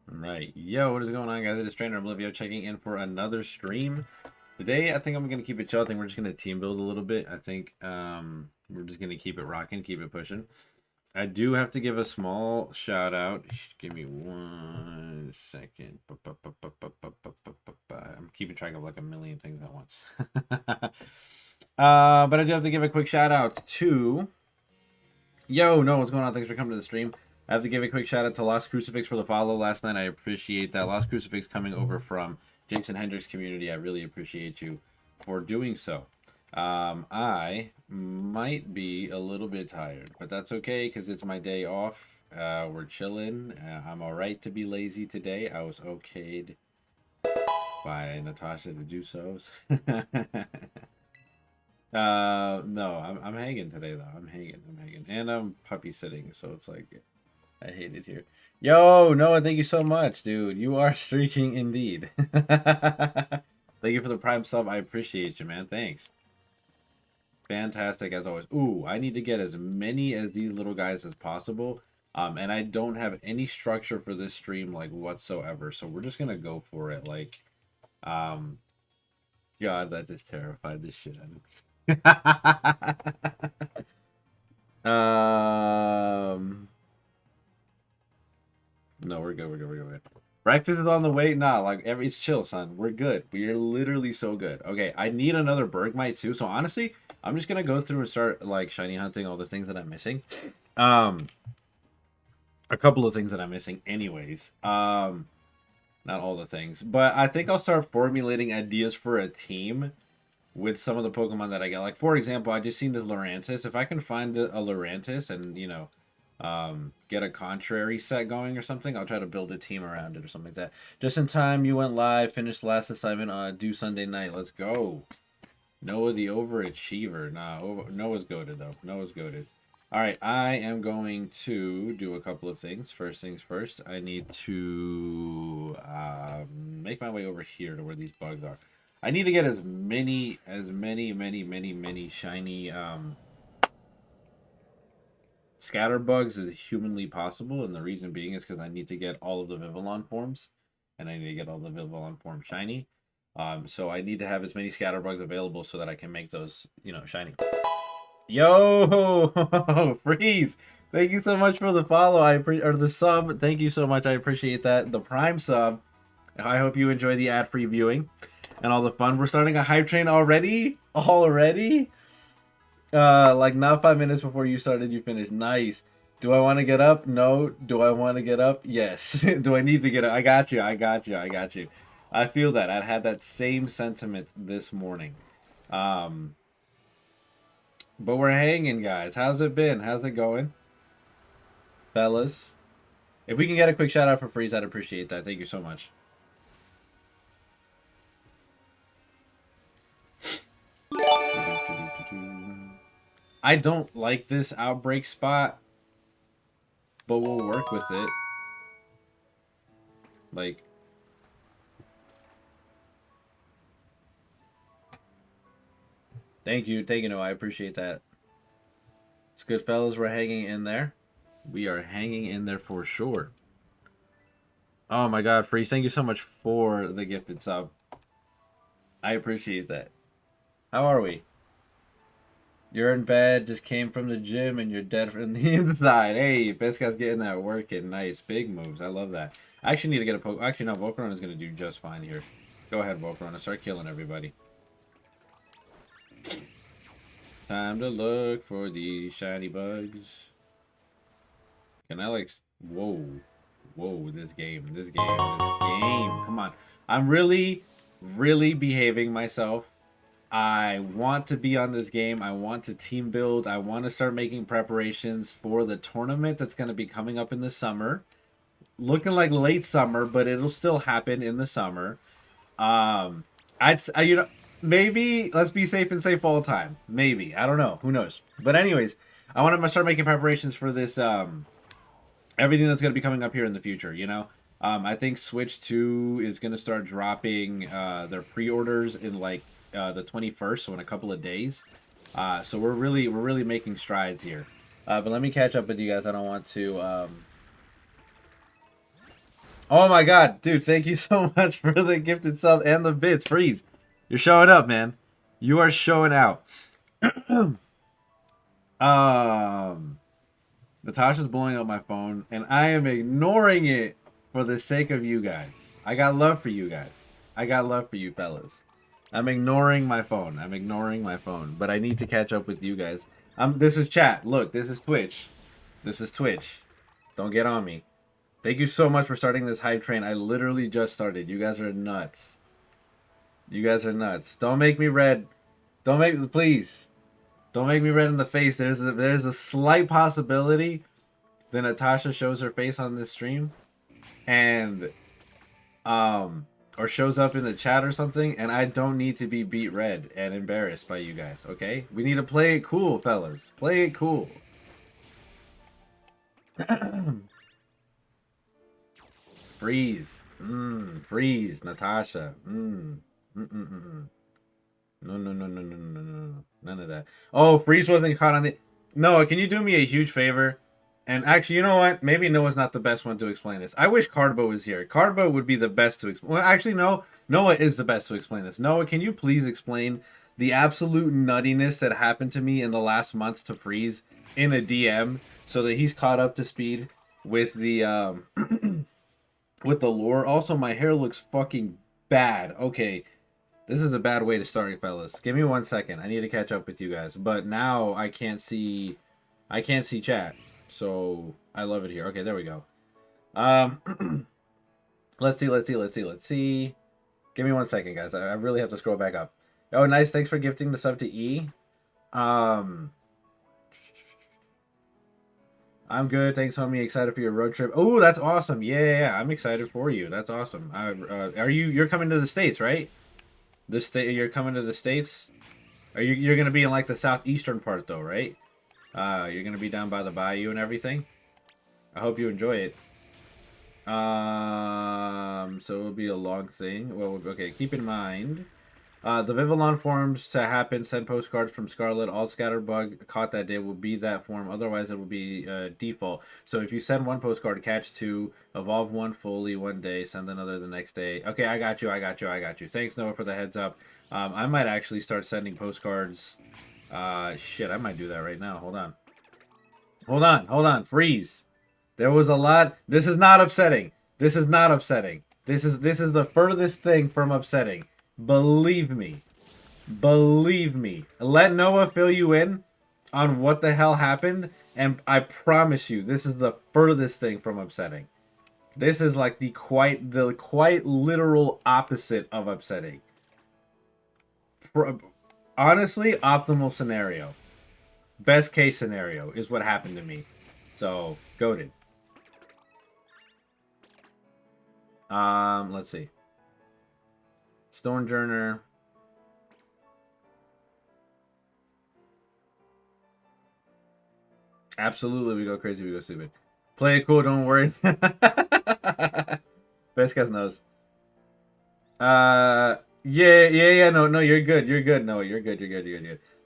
Right. Yo, what is going on, guys? It is Trainer Oblivio checking in for another stream. Today, I think I'm going to keep it chill. I think we're just going to team build a little bit. I think we're just going to keep it rocking, keep it pushing. I do have to give a small shout out. Give me 1 second. I'm keeping track of like a million things at once. But I do have to give a quick shout out to... Yo, no, what's going on? Thanks for coming to the stream. I have to give a quick shout out to Lost Crucifix for the follow last night. I appreciate that. Lost Crucifix coming over from Jason Hendricks community. I really appreciate you for doing so. I might be a little bit tired, but that's okay because it's my day off. We're chilling. I'm all right to be lazy today. I was okayed by Natasha to do so. No, I'm hanging today though. I'm hanging, and I'm puppy sitting, so it's like I hate it here. Yo, Noah, thank you so much, dude. You are streaking indeed. Thank you for the prime sub. I appreciate you, man. Thanks. Fantastic as always. Ooh, I need to get as many as these little guys as possible. And I don't have any structure for this stream like whatsoever, so we're just gonna go for it. Like, God, that just terrified the shit out of me. No, we're good. We're good. Breakfast is on the way. Nah, like it's chill, son. We're good. We're literally so good. Okay, I need another Bergmite too. So honestly, I'm just gonna go through and start like shiny hunting all the things that I'm missing. A couple of things that I'm missing, anyways. Not all the things, but I think I'll start formulating ideas for a team with some of the Pokemon that I get. Like, for example, I just seen this Lurantis. If I can find a Lurantis and, you know, get a contrary set going or something, I'll try to build a team around it or something like that. Just in time, you went live, finished last assignment due Sunday night. Let's go. Noah the overachiever. Nah, Noah's goated, though. Noah's goated. All right, I am going to do a couple of things. First things first, I need to make my way over here to where these bugs are. I need to get as many shiny scatter bugs as humanly possible, and the reason being is because I need to get all of the Vivillon forms, and I need to get all the Vivillon forms shiny. So I need to have as many scatter bugs available so that I can make those, you know, shiny. Yo, Freeze! Thank you so much for the follow. Or the sub. Thank you so much. I appreciate that. The Prime sub. I hope you enjoy the ad-free viewing and all the fun. We're starting a hype train already? Already? Like not 5 minutes before you started, you finished. Nice. Do I want to get up? No. Do I want to get up? Yes. Do I need to get up? I got you. I feel that. I had that same sentiment this morning. But we're hanging, guys. How's it been? How's it going? Fellas? If we can get a quick shout out for Freeze, I'd appreciate that. Thank you so much. I don't like this outbreak spot, but we'll work with it. Like, thank you, I appreciate that. It's good, fellas. We're hanging in there. We are hanging in there for sure. Oh my God, Freeze! Thank you so much for the gifted sub. I appreciate that. How are we? You're in bed, just came from the gym, and you're dead from the inside. Hey, Biscot's getting that working. Nice. Big moves. I love that. I actually need to get a poke. Actually, no, Volcarona is going to do just fine here. Go ahead, Volcarona. Start killing everybody. Time to look for the shiny bugs. Can I, like... Whoa. Whoa, this game. Come on. I'm really behaving myself. I want to be on this game. I want to team build. I want to start making preparations for the tournament that's going to be coming up in the summer. Looking like late summer, but it'll still happen in the summer. You know, maybe let's be safe and say fall time. Maybe. I don't know. Who knows? But anyways, I want to start making preparations for this everything that's going to be coming up here in the future, you know. I think Switch 2 is going to start dropping their pre-orders in like the 21st, so in a couple of days. So we're really making strides here. But let me catch up with you guys. I don't want to. Oh my god, dude! Thank you so much for the gifted sub and the bits. Freeze, you're showing up, man. You are showing out. Natasha's blowing up my phone, and I am ignoring it for the sake of you guys. I got love for you guys. I got love for you fellas. I'm ignoring my phone. I'm ignoring my phone, but I need to catch up with you guys. This is chat. Look, this is Twitch. This is Twitch. Don't get on me. Thank you so much for starting this hype train. I literally just started. You guys are nuts. You guys are nuts. Don't make me red. Don't make, please. Don't make me red in the face. There's a slight possibility that Natasha shows her face on this stream, and or shows up in the chat or something, and I don't need to be beat red and embarrassed by you guys. Okay, we need to play it cool, fellas. Play it cool. Freeze. Freeze, Natasha. No, none of that. Oh, Freeze wasn't caught on the... Noah, can you do me a huge favor? And actually, you know what? Maybe Noah's not the best one to explain this. I wish Cardbo was here. Cardbo would be the best to explain... Well, actually, no. Noah is the best to explain this. Noah, can you please explain the absolute nuttiness that happened to me in the last month to Freeze in a DM so that he's caught up to speed with the... with the lore? Also, my hair looks fucking bad. Okay. This is a bad way to start, fellas. Give me 1 second. I need to catch up with you guys. But now I can't see chat. So I love it here. Okay, there we go. Let's see. Give me 1 second, guys. I really have to scroll back up. Oh, nice. Thanks for gifting the sub to E. I'm good. Thanks, homie. Excited for your road trip. Oh, that's awesome. Yeah. I'm excited for you. That's awesome. You're coming to the States, right? You're coming to the States? You're gonna be in like the southeastern part though, right? You're gonna be down by the bayou and everything. I hope you enjoy it. So it'll be a long thing. Well, okay, keep in mind. The Vivillon forms to happen, send postcards from Scarlet. All Scatterbug caught that day will be that form. Otherwise, it will be default. So if you send one postcard, catch two. Evolve one fully one day. Send another the next day. Okay, I got you. Thanks, Noah, for the heads up. I might actually start sending postcards. Shit, I might do that right now. Hold on. Freeze. There was a lot. This is not upsetting. This is the furthest thing from upsetting. Believe me. Let Noah fill you in on what the hell happened, and I promise you, this is the furthest thing from upsetting. This is like the quite literal opposite of upsetting. Honestly, optimal scenario. Best case scenario is what happened to me. So, goated. Let's see. Stormjourner. Absolutely, we go crazy, we go stupid. Play it cool, don't worry. Best guys knows. Yeah, no, you're good, no, you're good.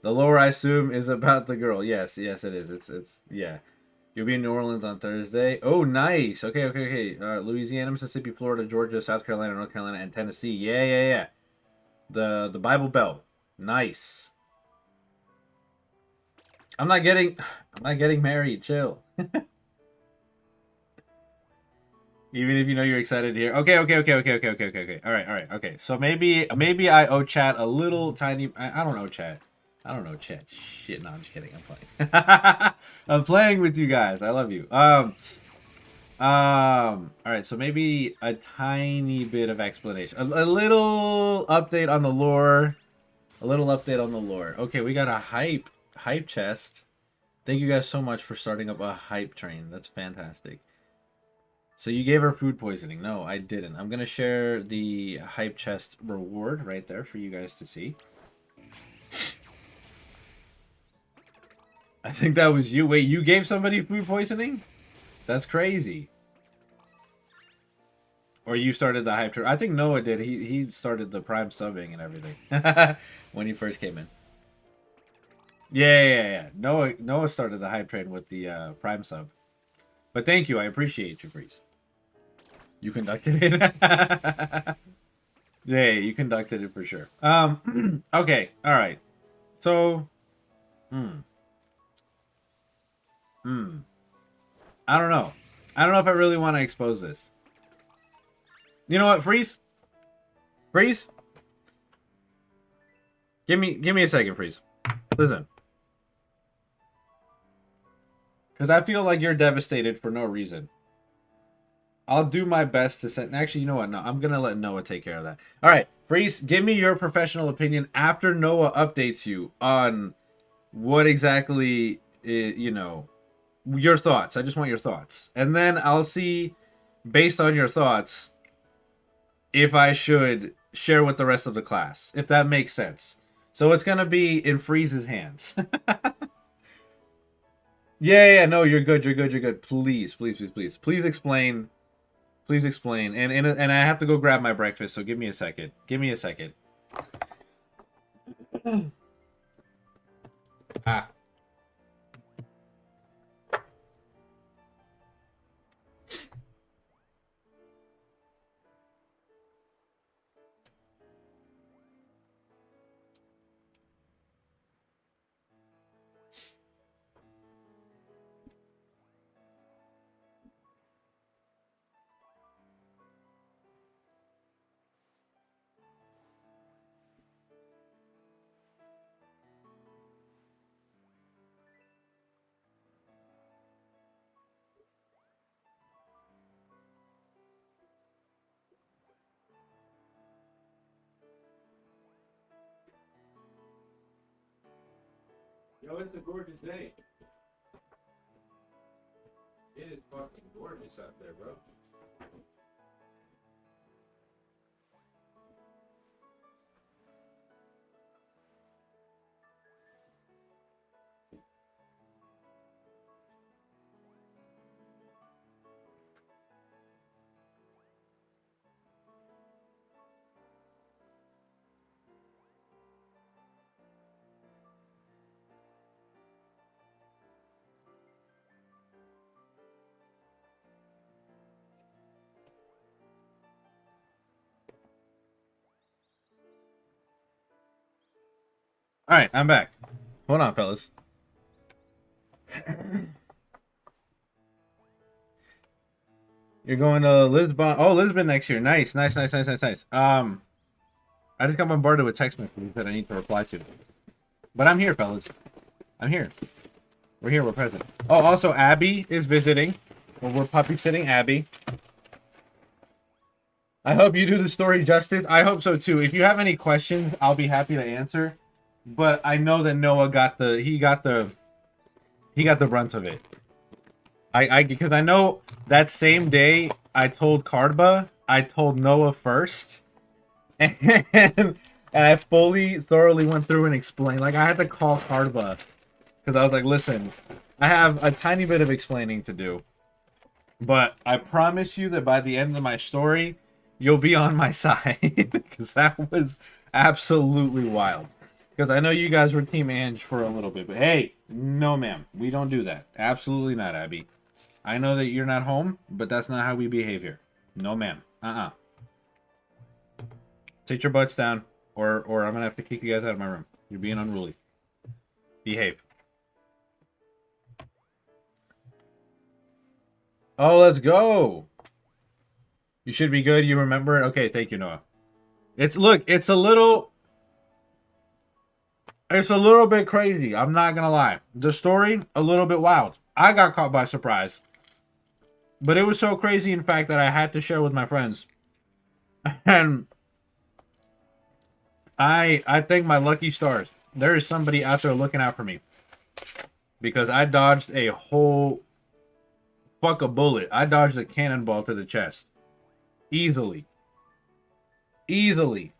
The lore, I assume, is about the girl. Yes, it is. It's yeah. You'll be in New Orleans on Thursday. Oh, nice. Okay. Louisiana, Mississippi, Florida, Georgia, South Carolina, North Carolina, and Tennessee. Yeah. The Bible Belt. Nice. I'm not getting married. Chill. Even if you know you're excited here. Okay. All right. Okay. So maybe I owe chat a little tiny. I don't know chat. Shit, no, I'm just kidding. I'm playing. I'm playing with you guys. I love you. All right. So maybe a tiny bit of explanation. A little update on the lore. Okay, we got a hype chest. Thank you guys so much for starting up a hype train. That's fantastic. So you gave her food poisoning. No, I didn't. I'm going to share the hype chest reward right there for you guys to see. I think that was you. Wait, you gave somebody food poisoning? That's crazy. Or you started the hype train. I think Noah did. He started the prime subbing and everything when he first came in. Yeah. Noah started the hype train with the Prime sub. But thank you, I appreciate you, Freeze. You conducted it. Yeah, you conducted it for sure. Okay, all right. So, hmm, hmm. I don't know. I don't know if I really want to expose this. You know what, Freeze? Freeze? Give me a second, Freeze. Listen. Because I feel like you're devastated for no reason. I'll do my best to send. Actually, you know what? No, I'm gonna let Noah take care of that. All right, Freeze. Give me your professional opinion after Noah updates you on what exactly your thoughts. I just want your thoughts, and then I'll see, based on your thoughts, if I should share with the rest of the class, if that makes sense. So it's gonna be in Freeze's hands. Yeah. No, you're good. You're good. You're good. Please explain. Please explain. And I have to go grab my breakfast, so give me a second. Give me a second. Ah. Yo, it's a gorgeous day. It is fucking gorgeous out there, bro. All right, I'm back. Hold on, fellas. You're going to Lisbon. Oh, Lisbon next year. Nice. I just got bombarded with text messages that I need to reply to. But I'm here, fellas. I'm here. We're here. We're present. Oh, also, Abby is visiting. Well, we're puppy sitting Abby. I hope you do the story justice. I hope so too. If you have any questions, I'll be happy to answer. But I know that Noah got the brunt of it. I because I know that same day I told Cardba, I told Noah first, and I thoroughly went through and explained. Like I had to call Cardba because I was like, listen, I have a tiny bit of explaining to do, but I promise you that by the end of my story, you'll be on my side because that was absolutely wild. Because I know you guys were Team Ange for a little bit, but hey, no, ma'am, we don't do that. Absolutely not, Abby. I know that you're not home, but that's not how we behave here. No, ma'am. Sit your butts down, or I'm gonna have to kick you guys out of my room. You're being unruly. Behave. Oh, let's go. You should be good. You remember it. Okay, thank you, Noah. It's a little bit crazy. I'm not gonna lie. The story a little bit wild. I got caught by surprise. But it was so crazy, in fact, that I had to share with my friends. And I thank my lucky stars. There is somebody out there looking out for me. Because I dodged a whole fuck a bullet. I dodged a cannonball to the chest. Easily. Easily.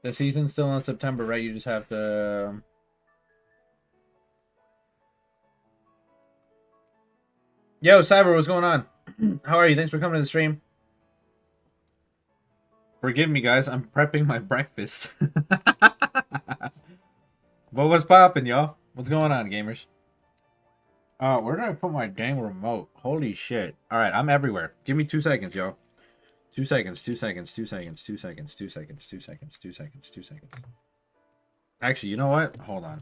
The season's still in September, right? You just have to... Yo, Cyber, what's going on? How are you? Thanks for coming to the stream. Forgive me, guys. I'm prepping my breakfast. But what's poppin', y'all? What's going on, gamers? Where did I put my dang remote? Holy shit. Alright, I'm everywhere. Give me 2 seconds, y'all. 2 seconds, 2 seconds, 2 seconds, 2 seconds, 2 seconds, 2 seconds, 2 seconds, 2 seconds. Actually, you know what? Hold on.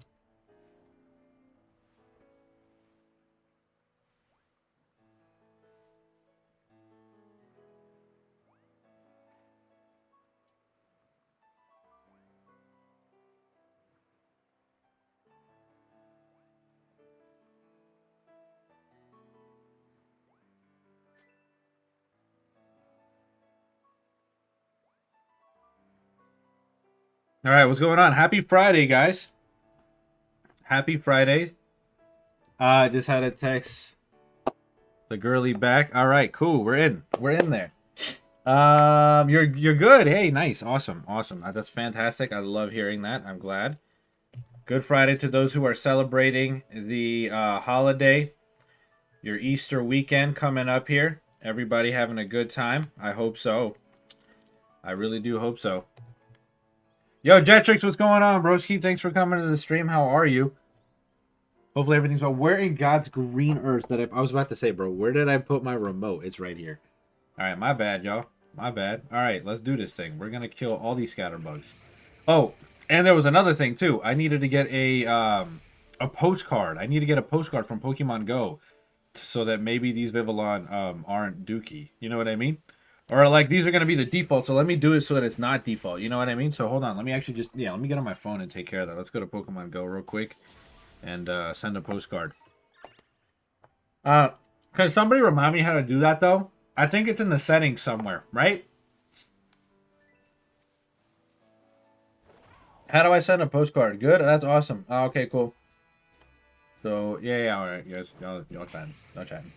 Alright, what's going on? Happy Friday, guys. Happy Friday. I just had a text the girly back. Alright, cool. We're in. We're in there. You're good. Hey, nice. Awesome. Awesome. That's fantastic. I love hearing that. I'm glad. Good Friday to those who are celebrating the holiday. Your Easter weekend coming up here. Everybody having a good time. I hope so. I really do hope so. Yo, Jetrix, what's going on, broski? Thanks for coming to the stream. How are you? Hopefully everything's well. Where in God's green earth that I was about to say, bro, where did I put my remote? It's right here. All right, my bad, y'all. My bad. All right, let's do this thing. We're going to kill all these scatterbugs. Oh, and there was another thing, too. I needed to get a postcard. I need to get a postcard from Pokemon Go so that maybe these Vivillon aren't dookie. You know what I mean? Or, like, these are going to be the default, so let me do it so that it's not default. You know what I mean? So, hold on. Let me actually just... Yeah, let me get on my phone and take care of that. Let's go to Pokemon Go real quick and send a postcard. Can somebody remind me how to do that, though? I think it's in the settings somewhere, right? How do I send a postcard? Good? That's awesome. Oh, okay, cool. So, yeah, all right. Yes, y'all chatting. Y'all chatting.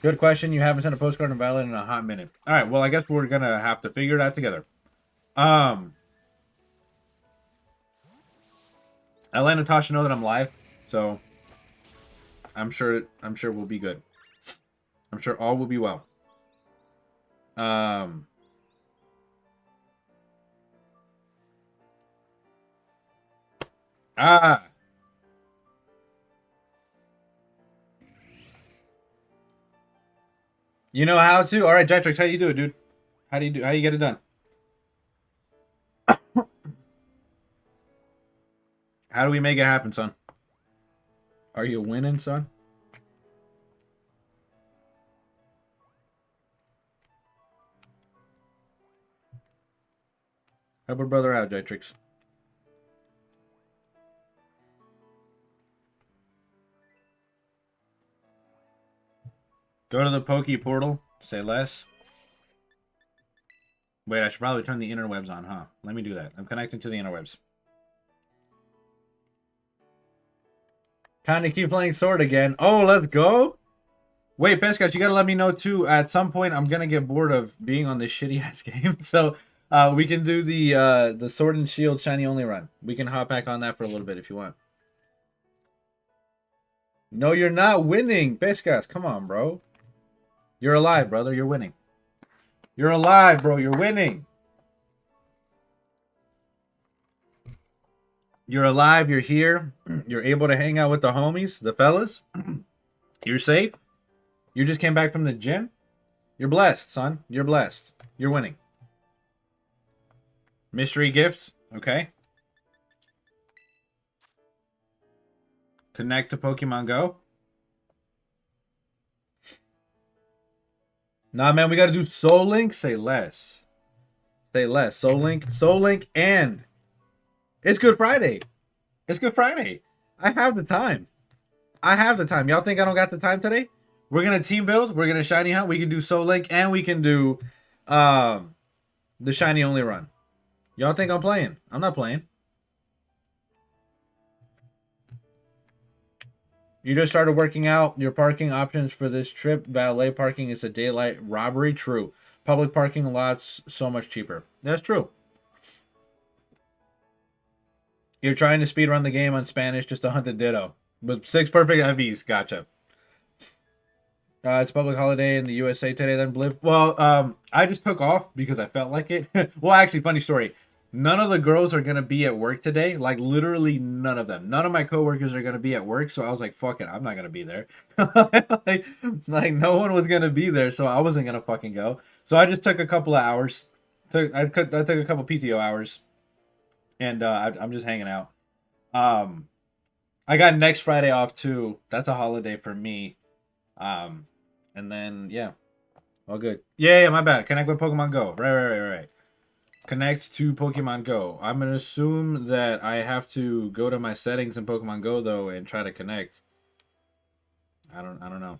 Good question. You haven't sent a postcard in Valid in a hot minute. All right. Well, I guess we're gonna have to figure it out together. I let Natasha know that I'm live, so I'm sure we'll be good. I'm sure all will be well. You know how to? All right, Jetrix, how you do it, dude? How do you get it done? How do we make it happen, son? Are you winning, son? Help a brother out, Jetrix. Go to the Poke portal. Say less. Wait, I should probably turn the interwebs on, huh? Let me do that. I'm connecting to the interwebs. Time to keep playing Sword again. Oh, let's go. Wait, Pescas, you gotta let me know too. At some point, I'm gonna get bored of being on this shitty ass game, so we can do the Sword and Shield shiny only run. We can hop back on that for a little bit if you want. No, you're not winning, Pescas. Come on, bro. You're alive, brother. You're winning. You're alive, bro. You're winning. You're alive. You're here. You're able to hang out with the homies, the fellas. You're safe. You just came back from the gym. You're blessed, son. You're blessed. You're winning. Mystery gifts. Okay. Connect to Pokemon Go. Nah, man, we gotta do Soul Link. Say less. Say less. Soul Link, and it's Good Friday. It's Good Friday. I have the time. Y'all think I don't got the time today? We're gonna team build. We're gonna shiny hunt. We can do Soul Link, and we can do the shiny only run. Y'all think I'm playing? I'm not playing. You just started working out your parking options for this trip. Valet parking is a daylight robbery. True. Public parking lots so much cheaper. That's true. You're trying to speed run the game on Spanish just to hunt a ditto. With 6 perfect IVs. Gotcha. It's a public holiday in the USA today, then Bliv. Well, I just took off because I felt like it. Well, actually, funny story. None of the girls are gonna be at work today. Like literally none of them. None of my coworkers are gonna be at work. So I was like, fuck it, I'm not gonna be there. like no one was gonna be there, so I wasn't gonna fucking go. So I just took a couple of hours. I took a couple PTO hours, and I'm just hanging out. Um, I got next Friday off too. That's a holiday for me. Um, and then yeah, all good. Yeah, yeah, my bad. Connect with Pokemon Go. Right. Connect to Pokemon Go. I'm gonna assume that I have to go to my settings in Pokemon Go though and try to connect. I don't know.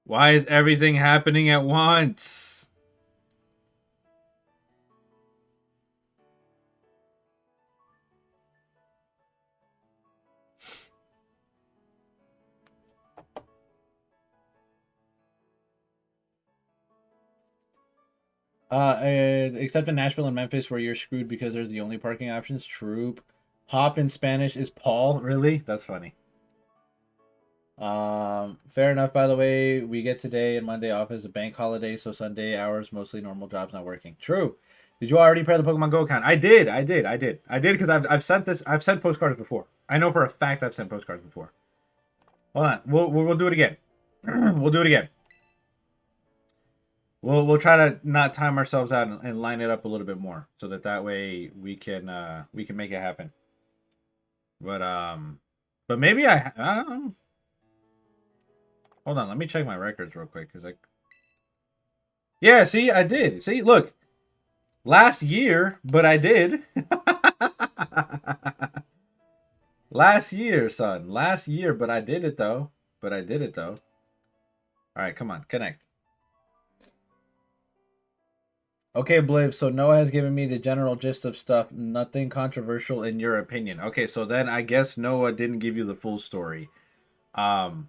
Why is everything happening at once? Except in Nashville and Memphis where you're screwed because there's the only parking options. Troop. Hop in Spanish is Paul. Really? That's funny. Fair enough. By the way, we get today and Monday off as a bank holiday, so Sunday hours mostly normal jobs not working. True. Did you already pair the Pokemon Go account? I did because I've sent this. I've sent postcards before. I know for a fact I've sent postcards before. Hold on. We'll do it again. We'll do it again. We'll try to not time ourselves out and line it up a little bit more so that way we can make it happen. But maybe hold on. Let me check my records real quick because yeah. See, I did. See, look, last year, but I did. Last year, son. Last year, but I did it though. All right, come on, connect. Okay, Bliv, so Noah has given me the general gist of stuff. Nothing controversial in your opinion. Okay, so then I guess Noah didn't give you the full story. Because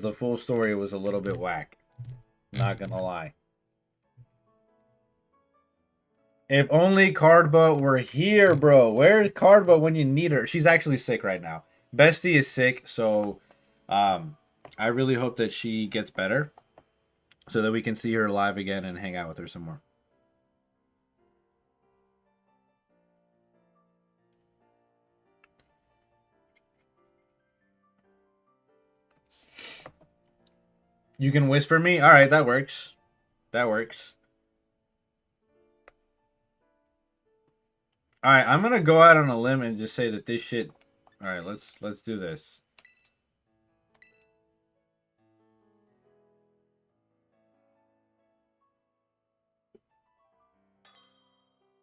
the full story was a little bit whack. Not gonna lie. If only Cardba were here, bro. Where's Cardba when you need her? She's actually sick right now. Bestie is sick, so I really hope that she gets better so that we can see her live again and hang out with her some more. You can whisper me? All right, that works. That works. All right, I'm going to go out on a limb and just say that this shit. All right, let's do this.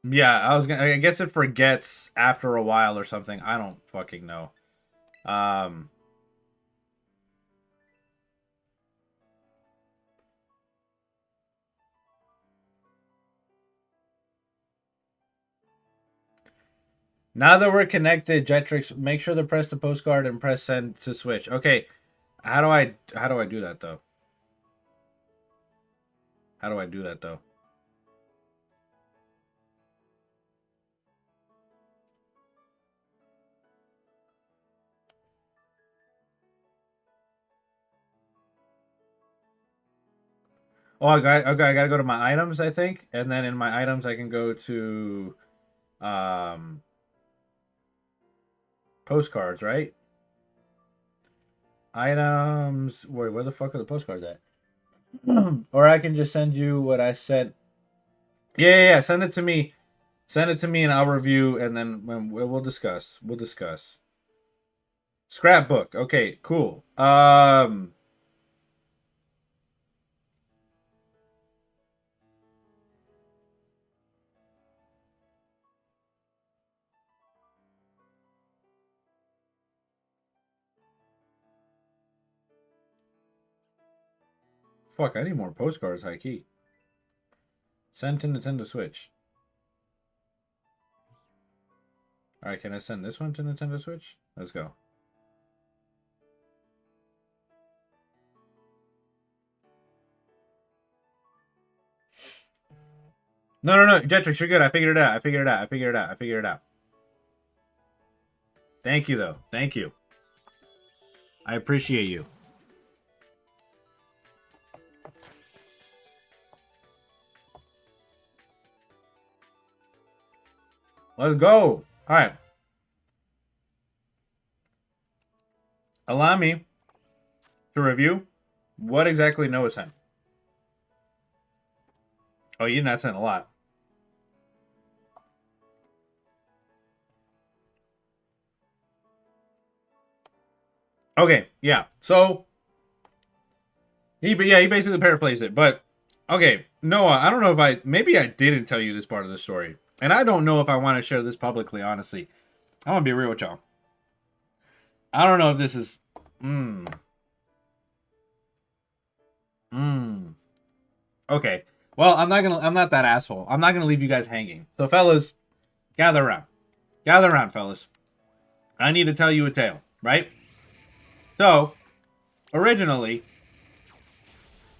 Yeah, I guess it forgets after a while or something. I don't fucking know. Now that we're connected, Jetrix, make sure to press the postcard and press send to switch. Okay. How do I do that though? How do I do that though? Oh, I gotta go to my items, I think, and then in my items I can go to um postcards, right? Items. Where the fuck are the postcards at? Or I can just send you what I sent. Yeah. Send it to me. Send it to me, and I'll review, and then we'll discuss. We'll discuss. Scrapbook. Okay, cool. Fuck, I need more postcards, high key. Send to Nintendo Switch. All right, can I send this one to Nintendo Switch? Let's go. No, Jetrix, you're good. I figured it out. I figured it out. I figured it out. I figured it out. Thank you, though. Thank you. I appreciate you. Let's go. All right. Allow me to review what exactly Noah sent. Oh, you did not send a lot. Okay, yeah. So he basically paraphrased it, but okay, Noah, I don't know if maybe I didn't tell you this part of the story. And I don't know if I want to share this publicly, honestly. I'm gonna be real with y'all. I don't know if this is Okay. Well, I'm not that asshole. I'm not gonna leave you guys hanging. So fellas, gather around. Gather around, fellas. I need to tell you a tale, right? So, originally,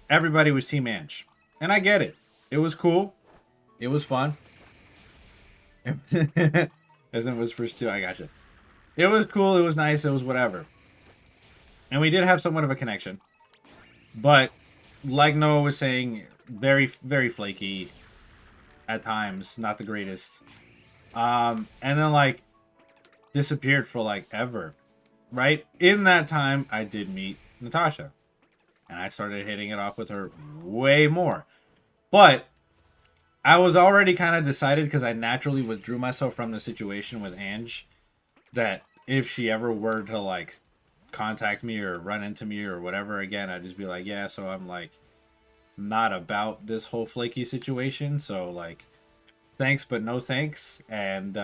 everybody was Team Ange. And I get it. It was cool. It was fun. As in Whispers 2, I gotcha. It was cool, it was nice, it was whatever. And we did have somewhat of a connection. But, like Noah was saying, very, very flaky at times. Not the greatest. And then, like, disappeared for, like, ever. Right? In that time, I did meet Natasha. And I started hitting it off with her way more. But I was already kind of decided, because I naturally withdrew myself from the situation with Ange, that if she ever were to, like, contact me or run into me or whatever again, I'd just be like, yeah, so I'm, like, not about this whole flaky situation. So, like, thanks, but no thanks. And,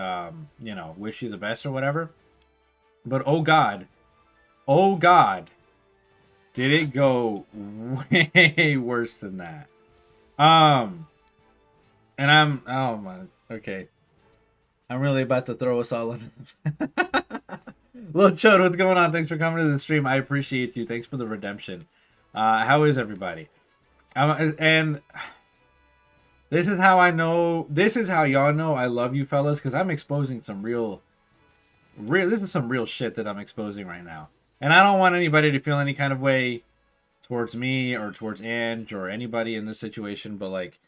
you know, wish you the best or whatever. But, oh, God, did it go way worse than that. And oh my, okay. I'm really about to throw us all in. Lil Chode, what's going on? Thanks for coming to the stream. I appreciate you. Thanks for the redemption. How is everybody? And this is how I know, this is how y'all know I love you fellas, because I'm exposing some real, this is some real shit that I'm exposing right now. And I don't want anybody to feel any kind of way towards me or towards Ange or anybody in this situation, but like,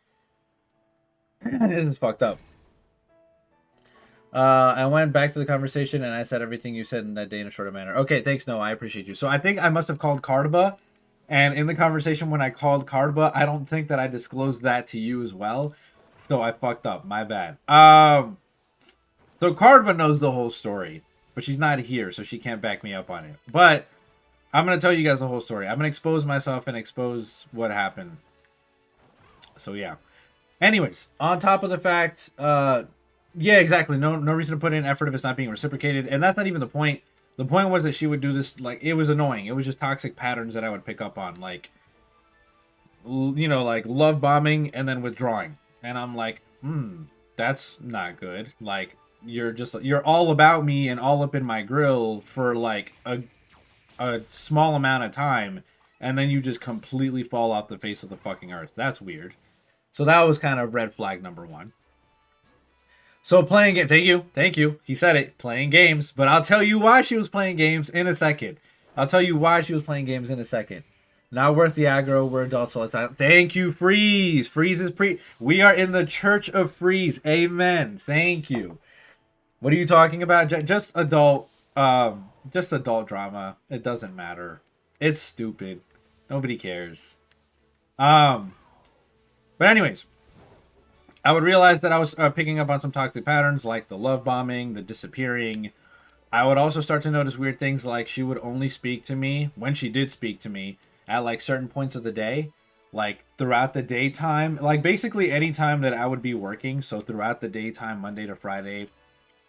this is fucked up. I went back to the conversation and I said everything you said in that day in a shorter manner. Okay, thanks, Noah. I appreciate you. So I think I must have called Cardaба, and in the conversation when I called Cardaba, I don't think that I disclosed that to you as well. So I fucked up. My bad. So Cardaba knows the whole story, but she's not here, so she can't back me up on it. But I'm going to tell you guys the whole story. I'm going to expose myself and expose what happened. So yeah. Anyways, on top of the fact, yeah, exactly. No reason to put in effort if it's not being reciprocated. And that's not even the point. The point was that she would do this, like, it was annoying. It was just toxic patterns that I would pick up on. Like, you know, like love bombing and then withdrawing. And I'm like, that's not good. Like, you're all about me and all up in my grill for like a small amount of time. And then you just completely fall off the face of the fucking earth. That's weird. So that was kind of red flag number one. So playing game, thank you. He said it, playing games. But I'll tell you why she was playing games in a second. Not worth the aggro. We're adults all the time. Thank you, Freeze. Freeze is we are in the Church of Freeze. Amen. Thank you. What are you talking about? Just adult drama. It doesn't matter. It's stupid. Nobody cares. But anyways, I would realize that I was picking up on some toxic patterns, like the love bombing, the disappearing. I would also start to notice weird things, like she would only speak to me, when she did speak to me, at like certain points of the day, like throughout the daytime, like basically any time that I would be working. So throughout the daytime, Monday to Friday,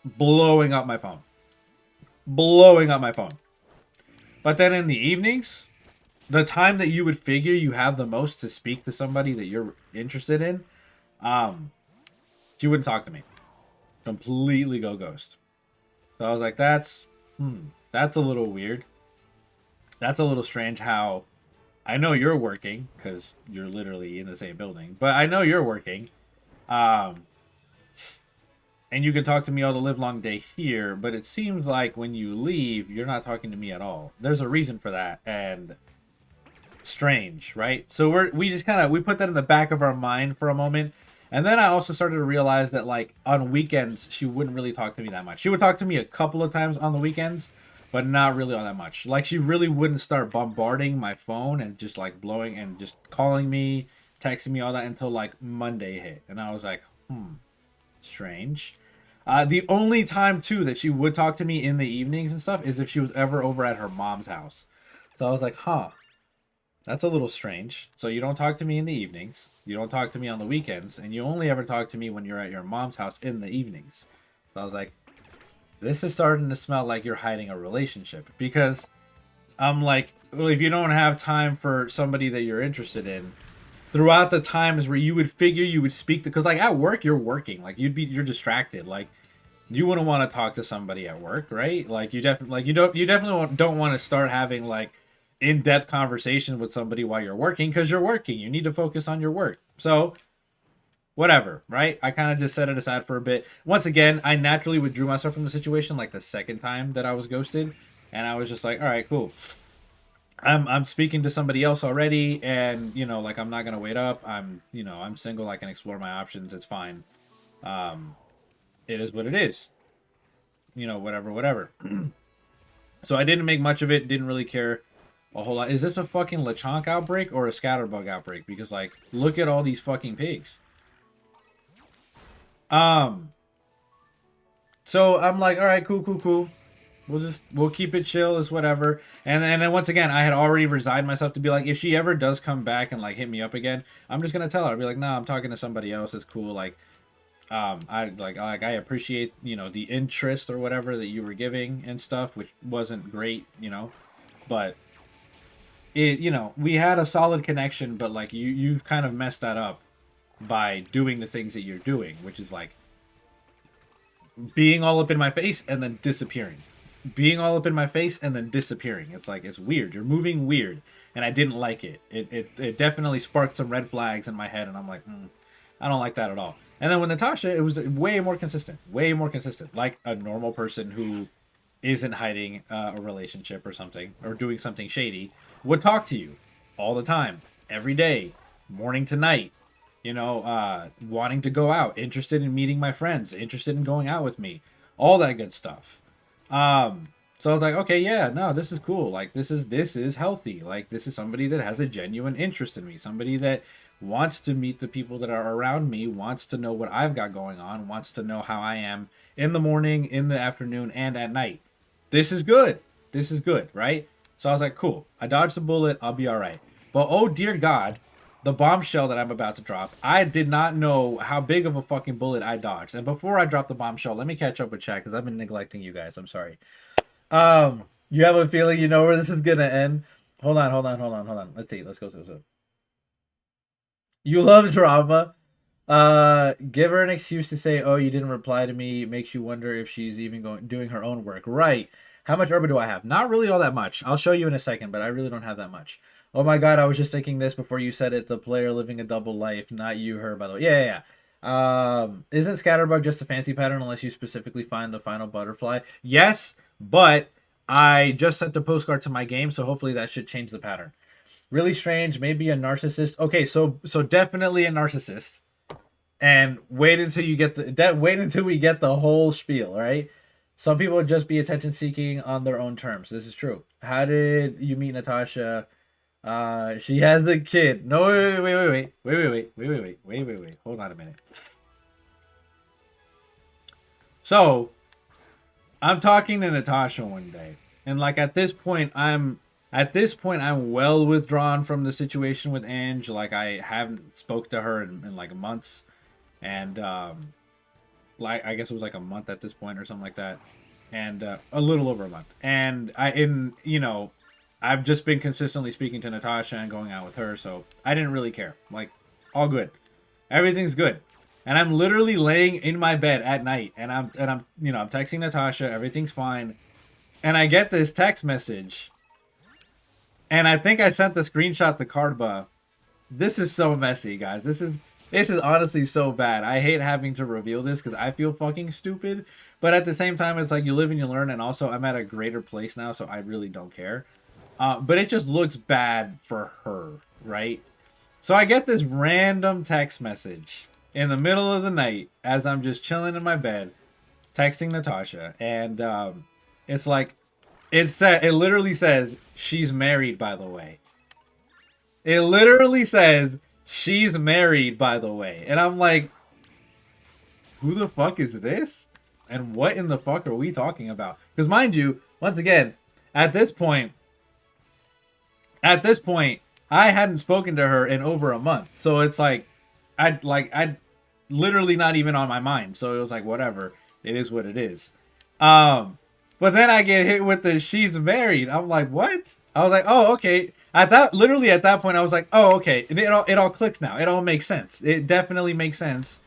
blowing up my phone. But then in the evenings, the time that you would figure you have the most to speak to somebody that you're interested in, she wouldn't talk to me. Completely go ghost. So I was like, that's a little weird. That's a little strange how I know you're working because you're literally in the same building, but I know you're working. Um, and you can talk to me all the live long day here, but it seems like when you leave, you're not talking to me at all. There's a reason for that, and strange, right? So we just kind of we put that in the back of our mind for a moment. And then I also started to realize that like on weekends she wouldn't really talk to me that much. She would talk to me a couple of times on the weekends, but not really all that much. Like she really wouldn't start bombarding my phone and just like blowing and just calling me, texting me all that until like Monday hit. And I was like, strange. The only time too that she would talk to me in the evenings and stuff is if she was ever over at her mom's house. So I was like, that's a little strange. So you don't talk to me in the evenings. You don't talk to me on the weekends. And you only ever talk to me when you're at your mom's house in the evenings. So I was like, this is starting to smell like you're hiding a relationship. Because I'm like, well, if you don't have time for somebody that you're interested in, throughout the times where you would figure you would speak, because like at work, you're working. Like you're distracted. Like you wouldn't want to talk to somebody at work, right? Like you definitely don't want to start having like in-depth conversation with somebody while you're working because you're working. You need to focus on your work. So whatever, right? I kind of just set it aside for a bit. Once again, I naturally withdrew myself from the situation like the second time that I was ghosted, and I was just like, all right, cool. I'm speaking to somebody else already, and you know, like I'm not gonna wait up. I'm single. I can explore my options. It's fine. It is what it is. Whatever. So I didn't make much of it. Didn't really care a whole lot. Is this a fucking Lechonk outbreak or a scatterbug outbreak? Because like, look at all these fucking pigs. So I'm like, all right, cool. We'll keep it chill, is whatever. And then once again, I had already resigned myself to be like, if she ever does come back and like hit me up again, I'm just gonna tell her. I'll be like, no, I'm talking to somebody else. It's cool. Like, I appreciate the interest or whatever that you were giving and stuff, which wasn't great, but we had a solid connection, but like you kind of messed that up by doing the things that you're doing, which is like being all up in my face and then disappearing. Being all up in my face and then disappearing. It's like, it's weird. You're moving weird. And I didn't like it. It definitely sparked some red flags in my head, and I'm like, I don't like that at all. And then with Natasha, it was way more consistent. Way more consistent. Like a normal person who isn't hiding a relationship or something, or doing something shady, would talk to you all the time, every day, morning to night, wanting to go out, interested in meeting my friends, interested in going out with me, all that good stuff. So I was like, okay, yeah, no, this is cool. Like, this is healthy. Like, this is somebody that has a genuine interest in me, somebody that wants to meet the people that are around me, wants to know what I've got going on, wants to know how I am in the morning, in the afternoon, and at night. This is good. This is good, right? So I was like, cool. I dodged the bullet. I'll be all right. But oh dear God, the bombshell that I'm about to drop, I did not know how big of a fucking bullet I dodged. And before I drop the bombshell, let me catch up with chat because I've been neglecting you guys. I'm sorry. You have a feeling you know where this is gonna end? Hold on. Let's see. Let's go. You love drama. Give her an excuse to say, "Oh, you didn't reply to me." It makes you wonder if she's even doing her own work. Right. How much herba do I have? Not really all that much. I'll show you in a second, but I really don't have that much. Oh my God, I was just thinking this before you said it. The player living a double life, not you, her, by the way. Yeah. Isn't Scatterbug just a fancy pattern unless you specifically find the final butterfly? Yes, but I just sent the postcard to my game, so hopefully that should change the pattern. Really strange, maybe a narcissist. Okay, so definitely a narcissist. And wait until we get the whole spiel, right? Some people would just be attention seeking on their own terms. This is true. How did you meet Natasha? She has the kid. No, wait. Hold on a minute. So, I'm talking to Natasha one day, and like at this point, I'm well withdrawn from the situation with Ange. Like I haven't spoke to her in like months, and like I guess it was like a month at this point or something like that, and a little over a month. And I've just been consistently speaking to Natasha and going out with her, so I didn't really care. Like, all good. Everything's good. And I'm literally laying in my bed at night, and I'm I'm texting Natasha, everything's fine, and I get this text message, and I think I sent the screenshot to Cardba. This is so messy, guys. This is honestly so bad. I hate having to reveal this because I feel fucking stupid, but at the same time, it's like you live and you learn, and also I'm at a greater place now, so I really don't care. But it just looks bad for her, right? So I get this random text message in the middle of the night as I'm just chilling in my bed, texting Natasha, and it's like it literally says she's married, by the way. It literally says she's married, by the way, and I'm like, who the fuck is this? And what in the fuck are we talking about? Because mind you, once again, at this point, I hadn't spoken to her in over a month. So it's like I'd literally not even on my mind. So it was like whatever. It is what it is. But then I get hit with the she's married. I'm like, what? I was like, oh, okay. At that point I was like, oh, okay. It all clicks now. It all makes sense. It definitely makes sense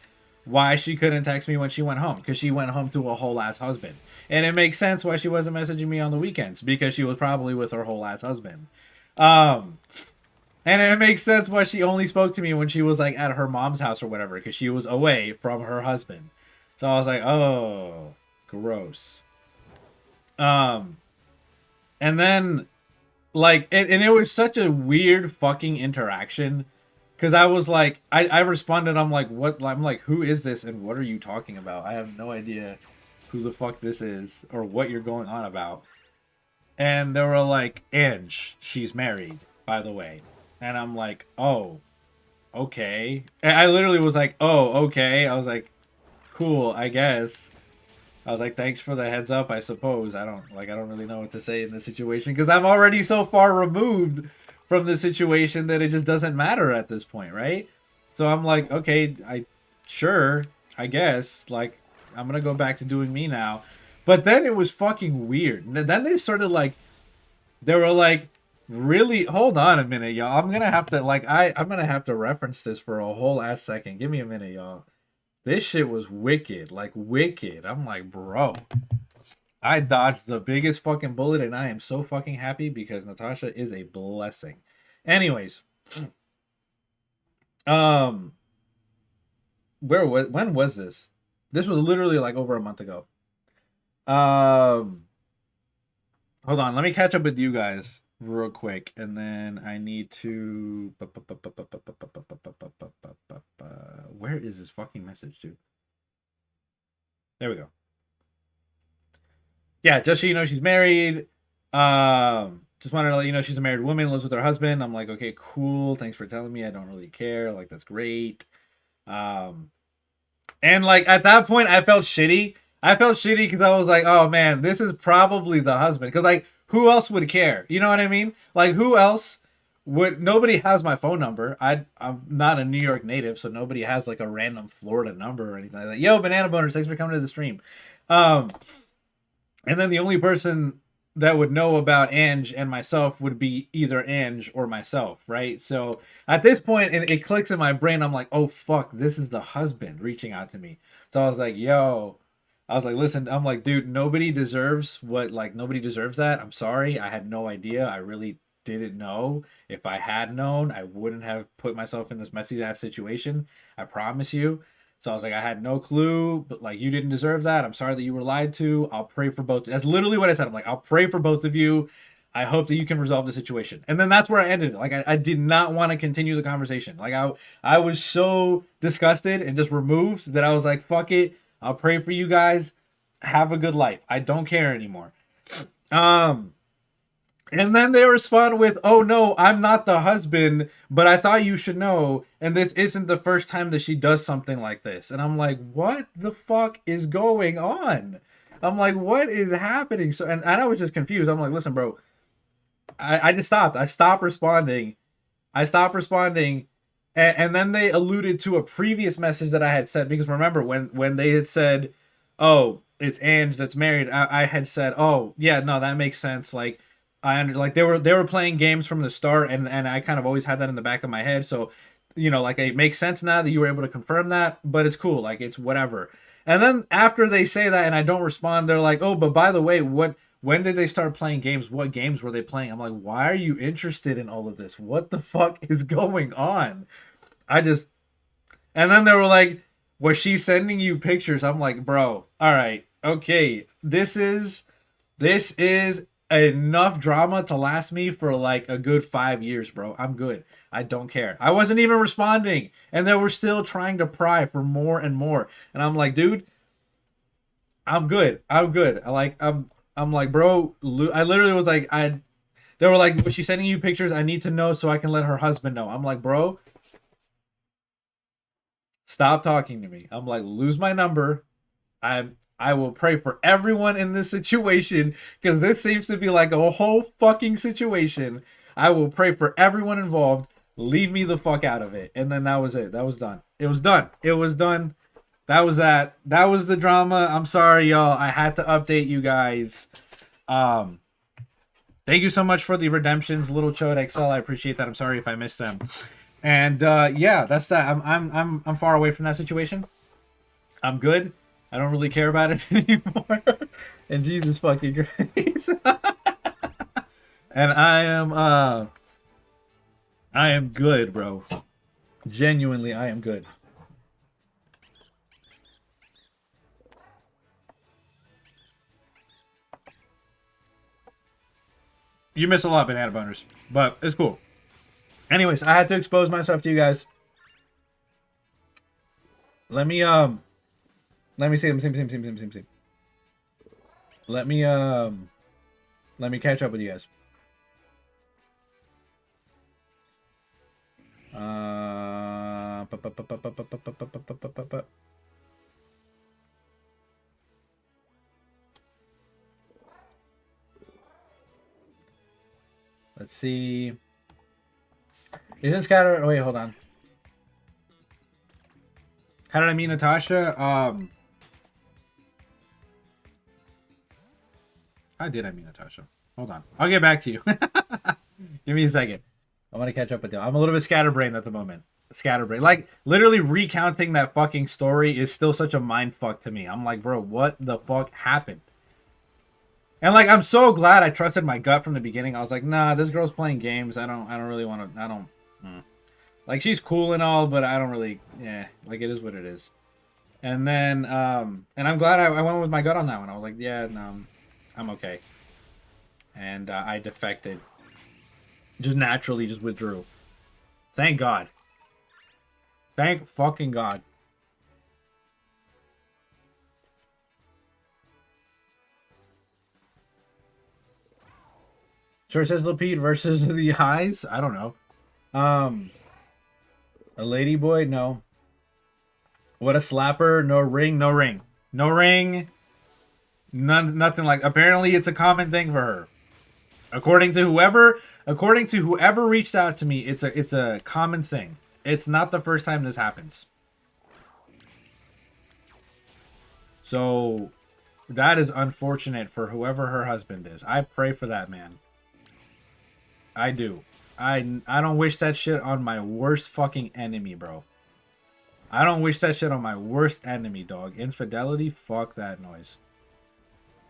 why she couldn't text me when she went home, because she went home to a whole ass husband. And it makes sense why she wasn't messaging me on the weekends, because she was probably with her whole ass husband. Um, and it makes sense why she only spoke to me when she was like at her mom's house or whatever, because she was away from her husband. So I was like, oh, gross. Um, and then like, and it was such a weird fucking interaction, because I was like, I responded, I'm like, what? I'm like, who is this and what are you talking about? I have no idea who the fuck this is or what you're going on about. And they were like, Ange, she's married, by the way. And I'm like, oh, okay. And I literally was like, oh, okay. I was like, cool, I guess. I was like, thanks for the heads up, I suppose. I don't really know what to say in this situation, because I'm already so far removed from the situation that it just doesn't matter at this point, right? So I'm like, okay, sure, I guess. Like, I'm gonna go back to doing me now. But then it was fucking weird. And then they were like, really, hold on a minute, y'all. I'm gonna have to I'm gonna have to reference this for a whole ass second. Give me a minute, y'all. This shit was wicked, like wicked. I'm like, bro, I dodged the biggest fucking bullet, and I am so fucking happy because Natasha is a blessing. Anyways, um, when was this? This was literally like over a month ago. Um, Hold on, let me catch up with you guys real quick, and then I need to. Where is this fucking message, dude? There we go. Yeah, just so you know, she's married. Just wanted to let you know she's a married woman, lives with her husband. I'm like, okay, cool. Thanks for telling me. I don't really care. Like, that's great. Um, and like at that point, I felt shitty. I felt shitty because I was like, oh man, this is probably the husband. Because like, who else would care? You know what I mean? Like, who else would? Nobody has my phone number. I'm not a New York native, so nobody has like a random Florida number or anything like that. Yo, banana boners, thanks for coming to the stream. Um, and then the only person that would know about Ange and myself would be either Ange or myself, right? So at this point, and it clicks in my brain, I'm like, oh fuck, this is the husband reaching out to me. So I was like, yo, I was like, listen, I'm like, dude, nobody deserves nobody deserves that. I'm sorry, I had no idea. I really didn't know. If I had known, I wouldn't have put myself in this messy ass situation. I promise you. So I was like, I had no clue, but like, you didn't deserve that. I'm sorry that you were lied to. I'll pray for both. That's literally what I said. I'm like, I'll pray for both of you. I hope that you can resolve the situation. And then that's where I ended it. Like, I did not want to continue the conversation. Like, I was so disgusted and just removed that I was like, fuck it. I'll pray for you guys. Have a good life. I don't care anymore. And then they respond with, oh no, I'm not the husband, but I thought you should know. And this isn't the first time that she does something like this. And I'm like, what the fuck is going on? I'm like, what is happening? So, and I was just confused. I'm like, listen, bro, I just stopped. I stopped responding. And then they alluded to a previous message that I had said, because remember when they had said, oh, it's Ange that's married, I had said, oh yeah, no, that makes sense. Like, like they were playing games from the start, and I kind of always had that in the back of my head. So you know, like it makes sense now that you were able to confirm that, but it's cool. Like it's whatever. And then after they say that and I don't respond, they're like, oh, but by the way, when did they start playing games? What games were they playing? I'm like, why are you interested in all of this? What the fuck is going on? I just, and then they were like, was she sending you pictures? I'm like, bro, all right, okay, this is enough drama to last me for like a good 5 years, bro. I'm good. I don't care. I wasn't even responding, and they were still trying to pry for more and more. And I'm like, dude, I'm good. I'm good. I'm like, bro. I literally was like, They were like, was she sending you pictures? I need to know so I can let her husband know. I'm like, bro, stop talking to me. I'm like, lose my number. I will pray for everyone in this situation because this seems to be like a whole fucking situation. I will pray for everyone involved. Leave me the fuck out of it. And then that was it. That was done. It was done. It was done. That was that. That was the drama. I'm sorry, y'all. I had to update you guys. Um, Thank you so much for the redemptions, Little Chode XL. I appreciate that. I'm sorry if I missed them. And yeah, that's that. I'm far away from that situation. I'm good. I don't really care about it anymore. And Jesus fucking grace. And I am good, bro. Genuinely, I am good. You miss a lot, banana boners, but it's cool. Anyways, I had to expose myself to you guys. Let me see. Let me catch up with you guys. Let's see. Isn't Scatter? Oh, wait, hold on. How did I meet Natasha? How did I meet Natasha? Hold on. I'll get back to you. Give me a second. I want to catch up with you. I'm a little bit scatterbrained at the moment. Scatterbrained. Like, literally recounting that fucking story is still such a mind fuck to me. I'm like, bro, what the fuck happened? And like, I'm so glad I trusted my gut from the beginning. I was like, nah, this girl's playing games. I don't really want to. Like, she's cool and all, but I don't really. Yeah, like it is what it is. And then, and I'm glad I went with my gut on that one. I was like, yeah, no, I'm okay. And I defected. Just naturally, just withdrew. Thank God. Thank fucking God. Sure says Lapede versus the highs. I don't know. A lady boy? No. What a slapper. No ring. No ring. No ring. Nothing like. Apparently, it's a common thing for her. According to whoever reached out to me, it's a common thing. It's not the first time this happens. So that is unfortunate for whoever her husband is. I pray for that man. I do. I don't wish that shit on my worst fucking enemy, bro. I don't wish that shit on my worst enemy, dog. Infidelity? Fuck that noise.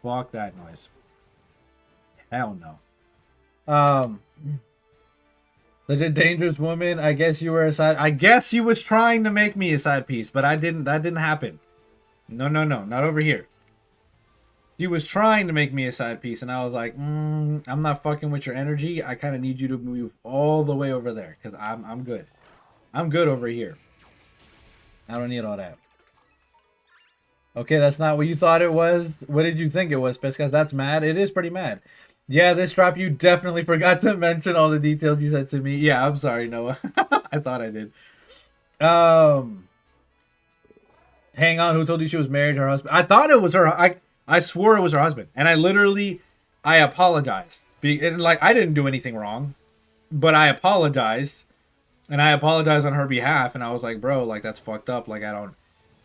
Fuck that noise. Hell no. The dangerous woman. I guess you were a side. I guess you was trying to make me a side piece, but I didn't. That didn't happen. No, not over here. She was trying to make me a side piece, and I was like, I'm not fucking with your energy. I kind of need you to move all the way over there, because I'm good. I'm good over here. I don't need all that. Okay, that's not what you thought it was. What did you think it was, Piscas? That's mad. It is pretty mad. Yeah, this drop, you definitely forgot to mention all the details you said to me. Yeah, I'm sorry, Noah. I thought I did. Hang on, who told you she was married to her husband? I thought it was her. I swore it was her husband. And I apologized. And like, I didn't do anything wrong. But I apologized. And I apologized on her behalf. And I was like, bro, like, that's fucked up. Like, I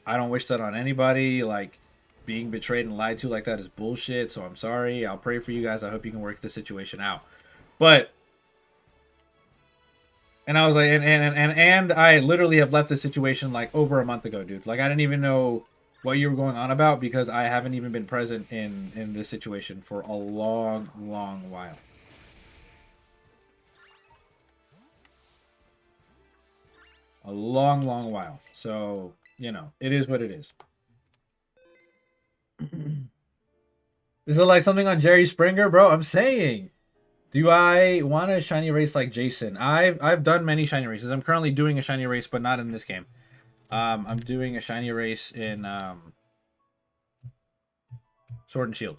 don't wish that on anybody. Like, being betrayed and lied to like that is bullshit. So I'm sorry. I'll pray for you guys. I hope you can work the situation out. And I was like, and I literally have left the situation like over a month ago, dude. Like I didn't even know what you were going on about because I haven't even been present in this situation for a long while. A long while. So, you know, it is what it is. Is it like something on Jerry Springer, bro? I'm saying. Do I want a shiny race like Jason? I've done many shiny races. I'm currently doing a shiny race, but not in this game. I'm doing a shiny race in Sword and Shield.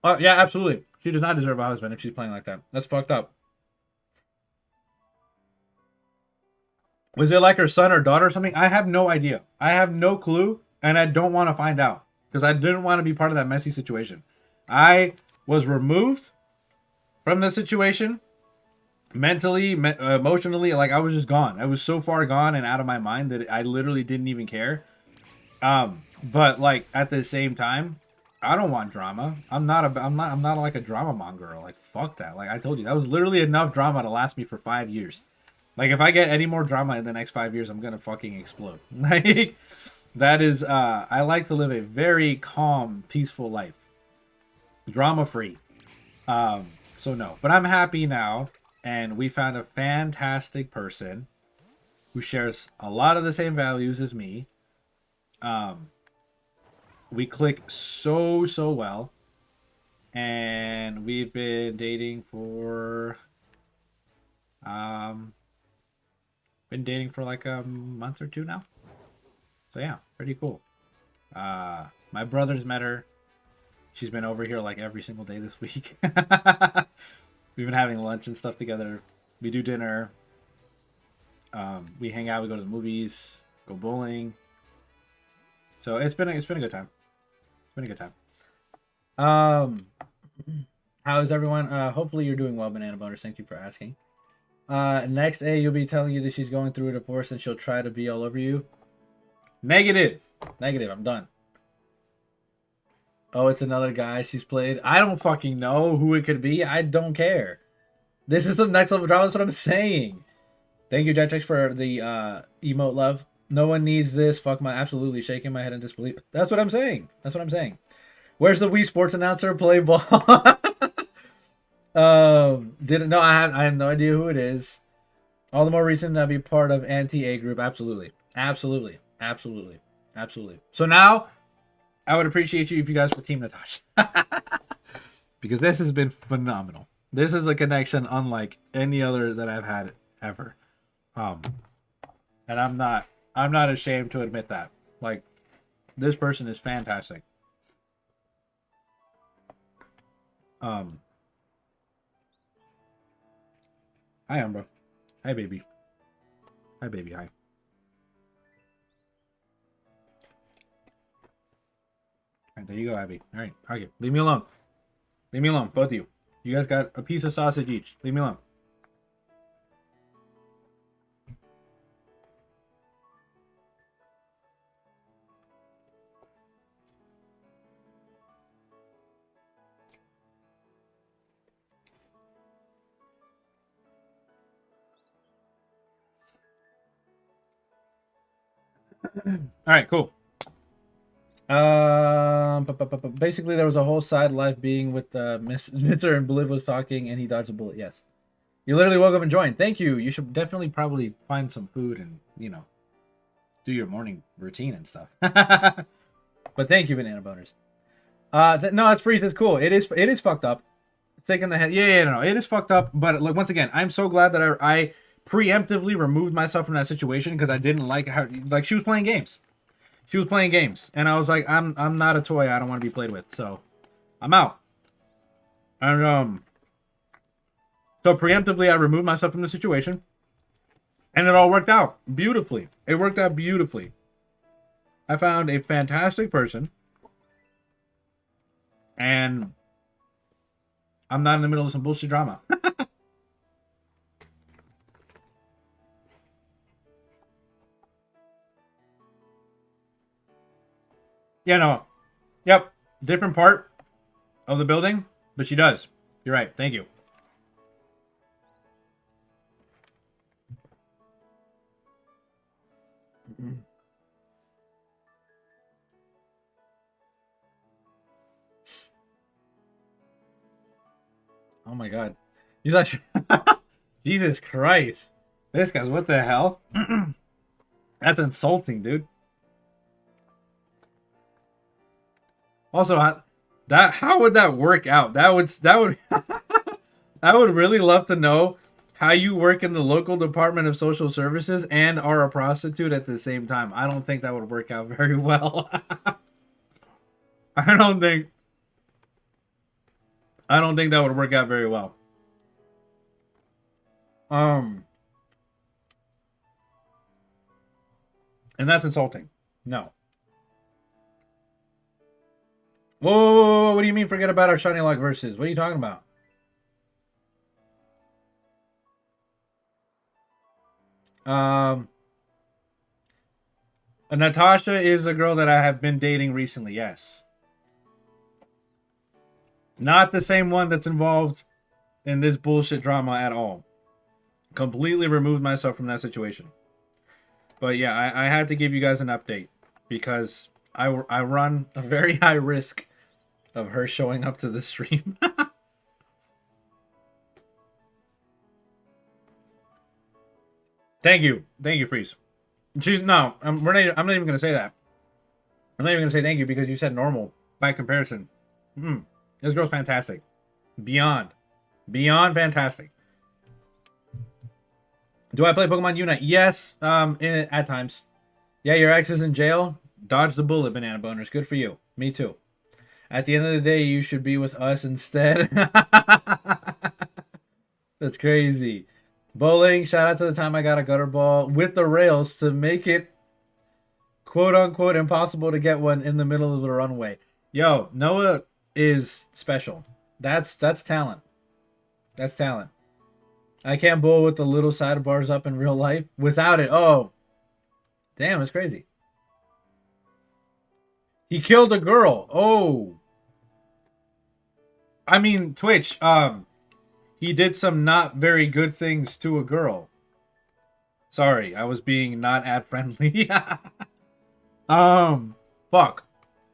Oh yeah, absolutely. She does not deserve a husband if she's playing like that. That's fucked up. Was it like her son or daughter or something? I have no idea. I have no clue, and I don't want to find out because I didn't want to be part of that messy situation. I was removed from the situation mentally, emotionally. Like I was just gone. I was so far gone and out of my mind that I literally didn't even care. But like at the same time, I don't want drama. I'm not like a drama monger. Like fuck that. Like I told you, that was literally enough drama to last me for 5 years. Like if I get any more drama in the next 5 years, I'm gonna fucking explode. Like that is I like to live a very calm, peaceful life. Drama free. So no. But I'm happy now, and we found a fantastic person who shares a lot of the same values as me. We click so well, and we've been dating for like a month or two now. So yeah, pretty cool. My brother's met her. She's been over here like every single day this week. We've been having lunch and stuff together. We do dinner. We hang out. We go to the movies. Go bowling. So it's been a good time. It's been a good time. How is everyone? Hopefully you're doing well, Banana Boners. Thank you for asking. Next A, you'll be telling you that she's going through a divorce and she'll try to be all over you. Negative. I'm done. Oh, it's another guy she's played. I don't fucking know who it could be. I don't care. This is some next level drama. That's what I'm saying. Thank you, Jetrix, for the emote love. No one needs this. Fuck my absolutely shaking my head in disbelief. That's what I'm saying. Where's the Wii Sports announcer? Play ball. Didn't know. I have no idea who it is. All the more reason to be part of anti-A group. Absolutely. So now, I would appreciate you if you guys were Team Natasha. Because this has been phenomenal. This is a connection unlike any other that I've had ever. And I'm not ashamed to admit that. Like, this person is fantastic. Hi, Umbra. Hi, baby. Hi. All right, there you go, Abby. All right, okay. Leave me alone. Both of you. You guys got a piece of sausage each. Leave me alone. All right, cool. Basically, there was a whole side life being with Mr. and Bliv was talking, and he dodged a bullet. Yes, you literally woke up and joined. Thank you. You should definitely probably find some food and do your morning routine and stuff. But thank you, Banana Boners. No, it's free. It's cool. It is fucked up. It's taking the head. Yeah, no, it is fucked up. But like once again, I'm so glad that I preemptively removed myself from that situation because I didn't like how she was playing games. And I was like, I'm not a toy. I don't want to be played with. So I'm out. And so preemptively I removed myself from the situation. And it all worked out beautifully. It worked out beautifully. I found a fantastic person. And I'm not in the middle of some bullshit drama. Yeah, no. Yep. Different part of the building, but she does. You're right. Thank you. Oh my god. You thought Jesus Christ. This guy's what the hell? That's insulting, dude. Also, how would that work out? That would I would really love to know how you work in the local Department of Social Services and are a prostitute at the same time. I don't think that would work out very well. I don't think that would work out very well. And that's insulting. No. Whoa, what do you mean forget about our Shiny Lock versus? What are you talking about? Natasha is a girl that I have been dating recently, yes. Not the same one that's involved in this bullshit drama at all. Completely removed myself from that situation. But yeah, I had to give you guys an update because I run a very high risk of her showing up to the stream. Thank you, Freeze. I'm not even gonna say that. I'm not even gonna say thank you because you said normal by comparison. This girl's fantastic, beyond fantastic. Do I play Pokemon Unite? Yes, at times. Yeah, your ex is in jail. Dodge the bullet, banana boners. Good for you. Me too. At the end of the day, you should be with us instead. That's crazy. Bowling, shout out to the time I got a gutter ball with the rails to make it quote unquote impossible to get one in the middle of the runway. Yo, Noah is special. That's talent. That's talent. I can't bowl with the little sidebars up in real life without it. Oh, damn, that's crazy. He killed a girl. Oh. I mean, Twitch, he did some not very good things to a girl. Sorry, I was being not ad friendly. Fuck.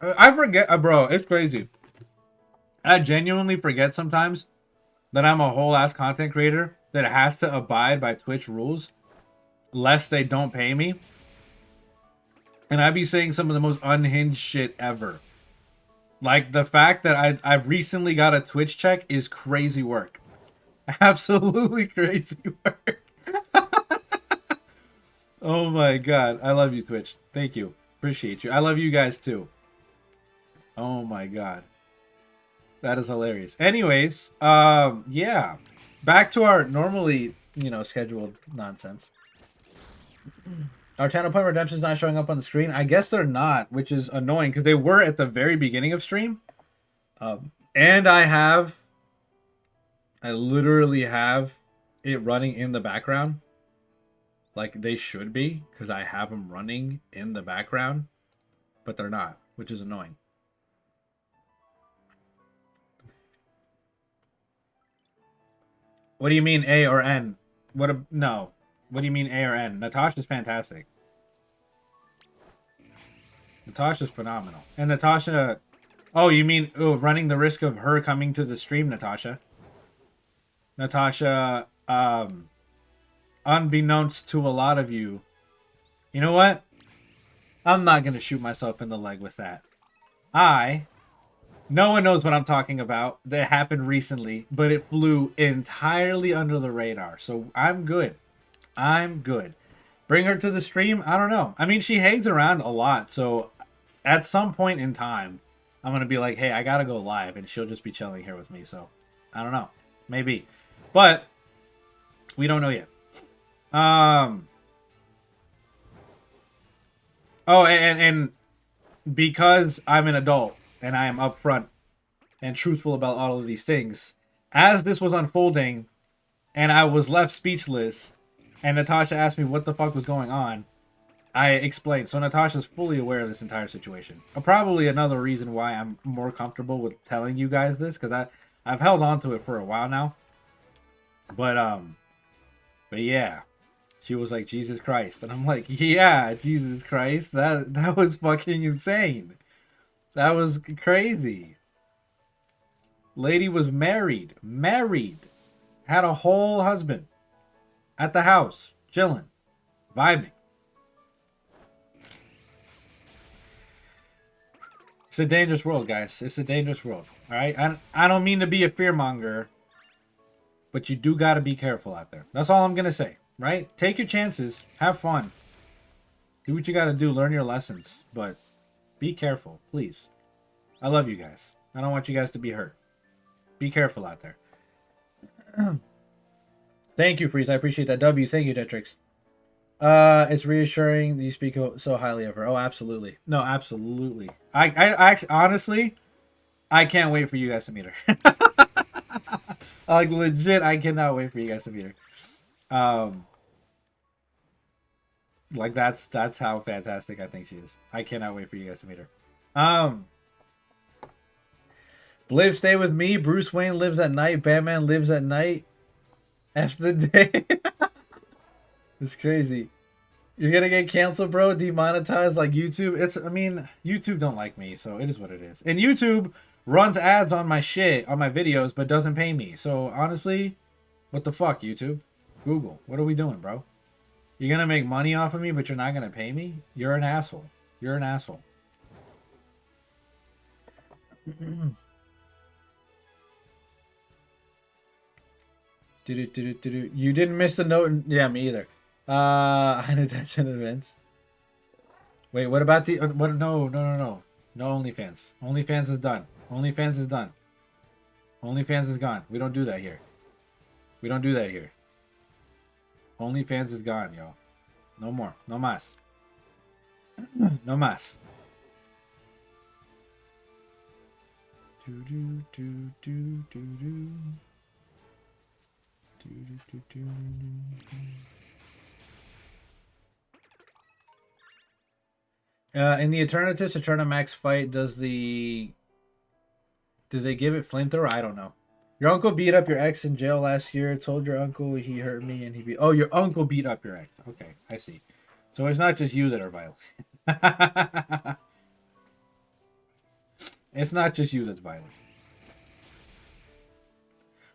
I forget, bro, it's crazy. I genuinely forget sometimes that I'm a whole ass content creator that has to abide by Twitch rules lest they don't pay me. And I be saying some of the most unhinged shit ever. Like the fact that I've recently got a Twitch check is crazy work. Absolutely crazy work. Oh my god. I love you, Twitch. Thank you. Appreciate you. I love you guys too. Oh my god. That is hilarious. Anyways, yeah. Back to our normally, scheduled nonsense. Our channel point redemption's not showing up on the screen. I guess they're not, which is annoying because they were at the very beginning of stream. And I literally have it running in the background. Like they should be, because I have them running in the background. But they're not, which is annoying. What do you mean A or N? No. What do you mean A or N? Natasha's fantastic. Natasha's phenomenal. And Natasha... Oh, you mean running the risk of her coming to the stream, Natasha? Natasha, unbeknownst to a lot of you... You know what? I'm not going to shoot myself in the leg with that. No one knows what I'm talking about. That happened recently, but it flew entirely under the radar. So I'm good. I'm good. Bring her to the stream? I don't know. I mean, she hangs around a lot. So at some point in time, I'm going to be like, hey, I got to go live. And she'll just be chilling here with me. So I don't know. Maybe. But we don't know yet. Oh, and because I'm an adult and I am upfront and truthful about all of these things, as this was unfolding and I was left speechless and Natasha asked me what the fuck was going on, I explained. So Natasha's fully aware of this entire situation. Probably another reason why I'm more comfortable with telling you guys this, because I've held on to it for a while now. But yeah, she was like, Jesus Christ, and I'm like, yeah, Jesus Christ, that was fucking insane. That was crazy. Lady was married, had a whole husband at the house, chilling, vibing. It's a dangerous world, guys. It's a dangerous world. All right, I don't mean to be a fearmonger, but you do got to be careful out there. That's all I'm gonna say. Right? Take your chances, have fun, do what you got to do, learn your lessons, but be careful, please. I love you guys. I don't want you guys to be hurt. Be careful out there. Thank you, Freeze. I appreciate that. W. Thank you, Detrix. It's reassuring that you speak so highly of her. Oh, absolutely. No, absolutely. I actually, honestly, I can't wait for you guys to meet her. Like, legit, I cannot wait for you guys to meet her. Like, that's how fantastic I think she is. I cannot wait for you guys to meet her. Bliv, stay with me. Bruce Wayne lives at night. Batman lives at night. F the day. It's crazy. You're gonna get canceled, bro. Demonetized like YouTube. I mean, YouTube don't like me, so it is what it is. And YouTube runs ads on my shit, on my videos, but doesn't pay me. So honestly, what the fuck, YouTube? Google, what are we doing, bro? You're gonna make money off of me, but you're not gonna pay me? You're an asshole. You're an asshole. You didn't miss the note. Yeah, me either. Unattached events. Wait, what about the what? No, no OnlyFans. OnlyFans is done. OnlyFans is done. OnlyFans is gone. We don't do that here. We don't do that here. OnlyFans is gone, y'all. No more. No más. No más. In the Eternatus Eternamax fight, does they give it flamethrower? I don't know. Your uncle beat up your ex in jail last year. Told your uncle he hurt me and he beat. Oh, your uncle beat up your ex. Okay, I see. So it's not just you that are violent. It's not just you that's violent.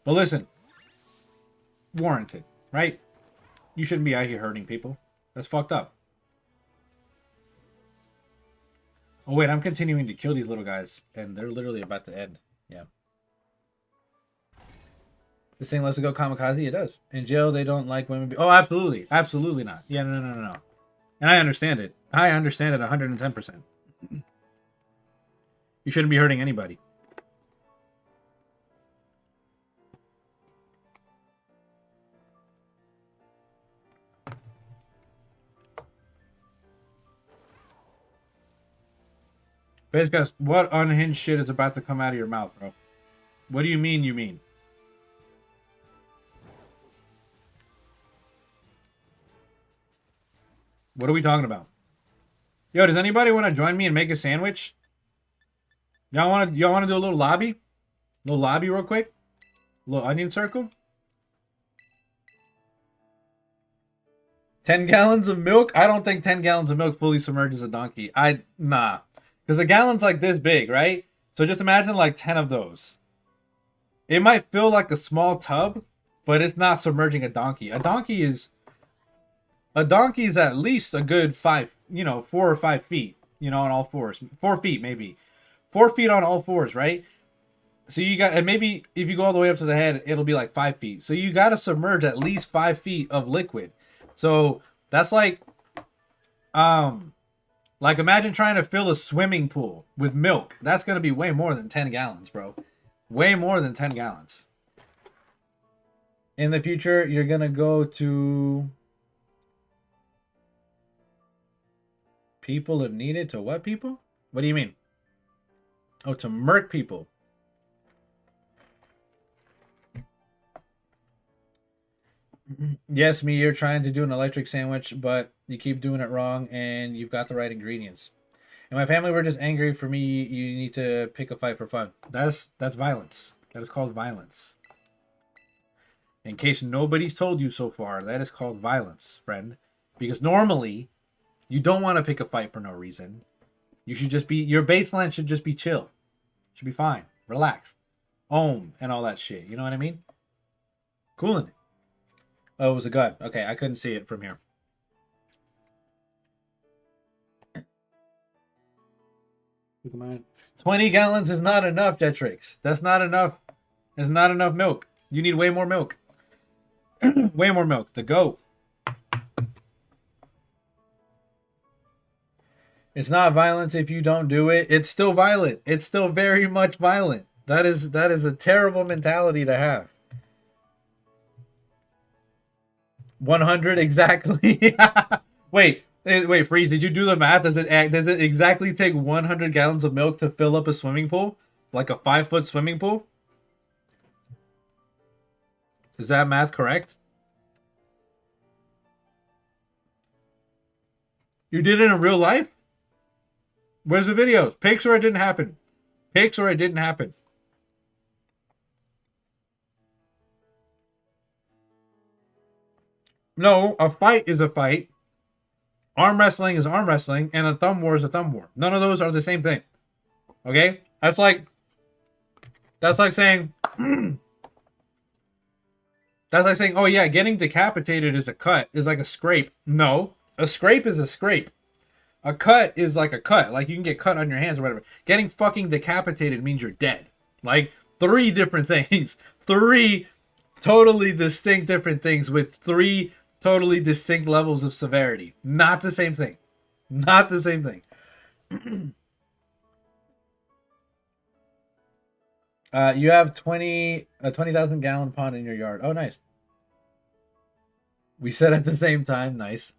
But listen, warranted, right? You shouldn't be out here hurting people. That's fucked up. Oh wait, I'm continuing to kill these little guys, and they're literally about to end. Yeah. This thing lets it go kamikaze. It does. In jail, they don't like women. Oh, absolutely, absolutely not. Yeah, no. And I understand it. I understand it 110%. You shouldn't be hurting anybody. Base guys, what unhinged shit is about to come out of your mouth, bro? What do you mean you mean? What are we talking about? Yo, does anybody want to join me and make a sandwich? Y'all want to do a little lobby? A little lobby real quick? A little onion circle? 10 gallons of milk? I don't think 10 gallons of milk fully submerges a donkey. Nah. Because a gallon's like this big, right? So just imagine like 10 of those. It might feel like a small tub, but it's not submerging a donkey. A donkey is at least a good 4 or 5 feet, on all fours. 4 feet, maybe. 4 feet on all fours, right? So you got, and maybe if you go all the way up to the head, it'll be like 5 feet. So you got to submerge at least 5 feet of liquid. So that's like imagine trying to fill a swimming pool with milk. That's going to be way more than 10 gallons, bro. Way more than 10 gallons. In the future, you're going to go to people if needed. To what people? What do you mean? Oh, to murk people. Yes, me, you're trying to do an electric sandwich, but you keep doing it wrong and you've got the right ingredients. And my family were just angry for me. You need to pick a fight for fun. That's violence. That is called violence. In case nobody's told you so far, that is called violence, friend. Because normally, you don't want to pick a fight for no reason. You should just be, your baseline should just be chill. Should be fine. Relax. Ohm and all that shit. You know what I mean? Cooling it. Oh, it was a gun. Okay, I couldn't see it from here. Look at mine. 20 gallons is not enough, Jetrix. That's not enough. It's not enough milk. You need way more milk. Way more milk. The goat. It's not violence if you don't do it. It's still violent. It's still very much violent. That is a terrible mentality to have. 100 exactly. Wait, Freeze. Did you do the math? Does it exactly take 100 gallons of milk to fill up a swimming pool, like a 5-foot swimming pool? Is that math correct? You did it in real life? Where's the videos? Pics or it didn't happen? Pics or it didn't happen? No, a fight is a fight. Arm wrestling is arm wrestling, and a thumb war is a thumb war. None of those are the same thing. Okay? That's like saying that's like saying, oh yeah, getting decapitated is a cut, is like a scrape. No. A scrape is a scrape. A cut is like a cut. Like you can get cut on your hands or whatever. Getting fucking decapitated means you're dead. Like 3 different things. 3 totally distinct different things with 3 totally distinct levels of severity. Not the same thing. Not the same thing. You have a 20,000 gallon pond in your yard. Oh, nice. We said at the same time. Nice.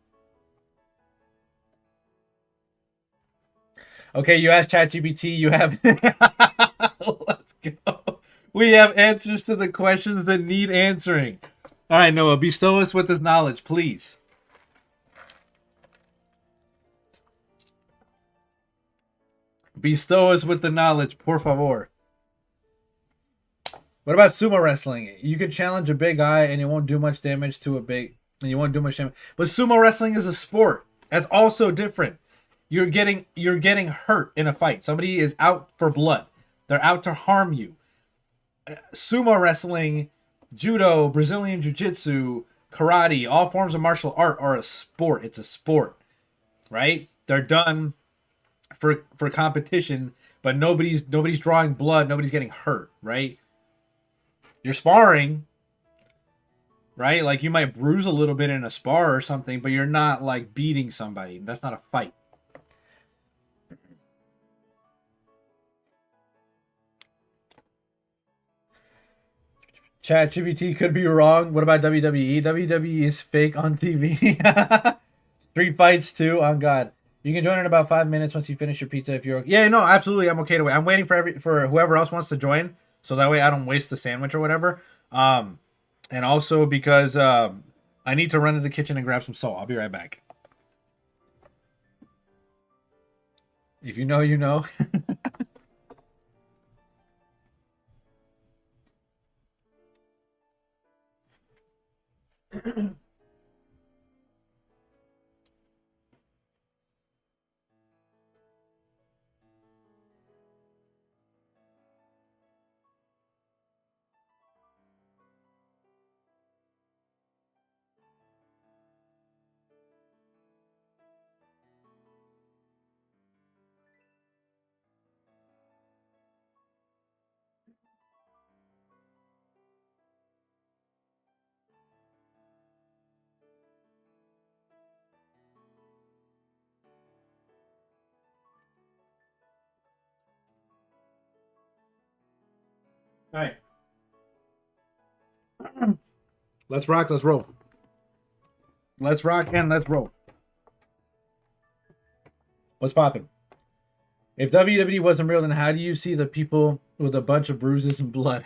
Okay, you asked ChatGPT. You have. Let's go. We have answers to the questions that need answering. All right, Noah, bestow us with this knowledge, please. Bestow us with the knowledge, por favor. What about sumo wrestling? You can challenge a big guy and it won't do much damage to a big, and you won't do much damage. But sumo wrestling is a sport. That's also different. You're getting hurt in a fight. Somebody is out for blood. They're out to harm you. Sumo wrestling, judo, Brazilian jiu-jitsu, karate, all forms of martial art are a sport. It's a sport, right? They're done for competition, but nobody's drawing blood, nobody's getting hurt, right? You're sparring, right? Like you might bruise a little bit in a spar or something, but you're not like beating somebody. That's not a fight. ChatGPT could be wrong. What about WWE? WWE is fake on TV. Street fights too. On God, you can join in about 5 minutes once you finish your pizza. If you're yeah, no, absolutely, I'm okay to wait. I'm waiting for whoever else wants to join, so that way I don't waste the sandwich or whatever. And also because I need to run to the kitchen and grab some salt. I'll be right back. If you know, you know. All right. Let's rock. Let's roll. Let's rock and let's roll. What's popping? If WWE wasn't real, then how do you see the people with a bunch of bruises and blood?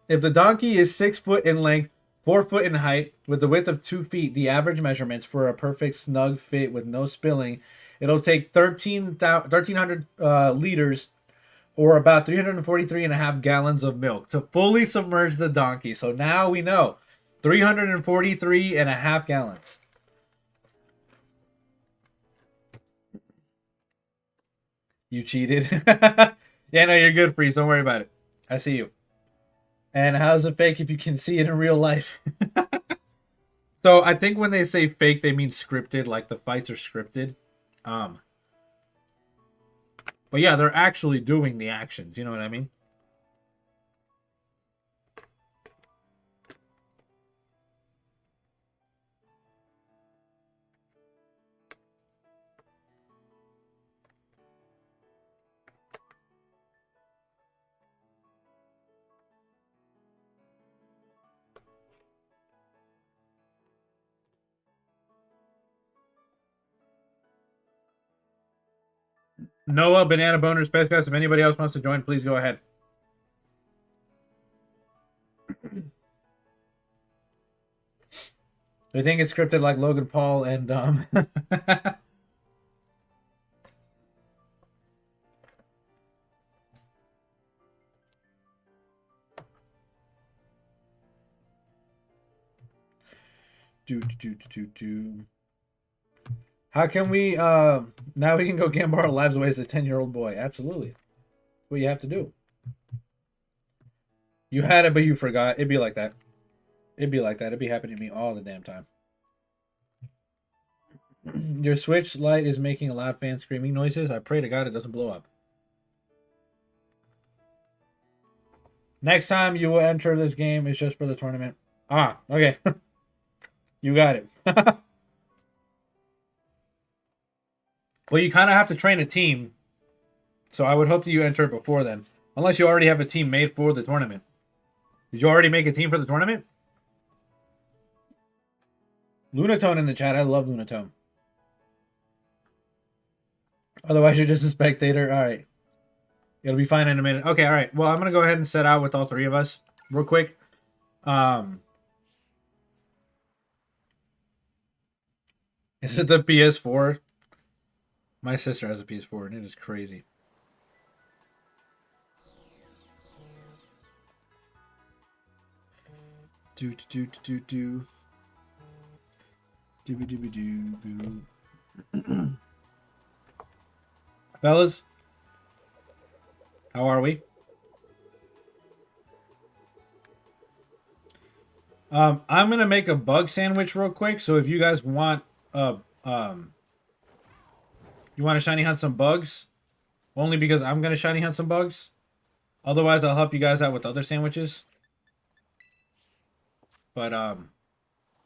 If the donkey is 6 foot in length, 4 foot in height, with the width of 2 feet, the average measurements for a perfect snug fit with no spilling, it'll take 1,300 liters or about 343 and a half gallons of milk to fully submerge the donkey. So now we know 343 and a half gallons. You cheated. Yeah, no, you're good, Freeze. Don't worry about it. I see you. And how's it fake if you can see it in real life? So I think when they say fake, they mean scripted, like the fights are scripted. But yeah, they're actually doing the actions. You know what I mean? Noah, Banana Boner, Space Ghost. If anybody else wants to join, please go ahead. They think it's scripted like Logan Paul and do. How can we now we can go gamble our lives away as a 10-year-old boy? Absolutely. That's what you have to do. You had it, but you forgot. It'd be like that. It'd be like that. It'd be happening to me all the damn time. Your Switch light is making a loud fan screaming noises. I pray to God it doesn't blow up. Next time you will enter this game is just for the tournament. Ah, okay. You got it. Well, you kind of have to train a team. So I would hope that you enter before then. Unless you already have a team made for the tournament. Did you already make a team for the tournament? Lunatone in the chat. I love Lunatone. Otherwise, you're just a spectator. All right. It'll be fine in a minute. Okay, all right. Well, I'm going to go ahead and set out with all three of us real quick. Is it the PS4? My sister has a PS4, and it is crazy. Do. Fellas, how are we? I'm gonna make a bug sandwich real quick. So if you guys want you want to shiny hunt some bugs, only because I'm gonna shiny hunt some bugs. Otherwise, I'll help you guys out with other sandwiches. But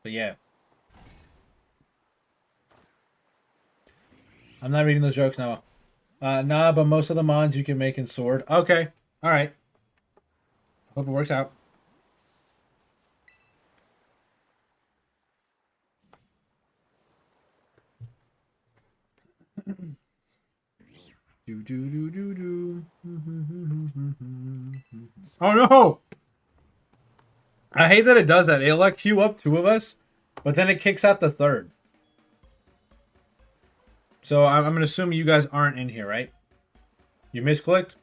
yeah. I'm not reading those jokes now. Nah, but most of the mons you can make in Sword. Okay, all right. Hope it works out. Oh no! I hate that it does that. It'll like queue up two of us, but then it kicks out the third. So I'm gonna assume you guys aren't in here, right? You misclicked?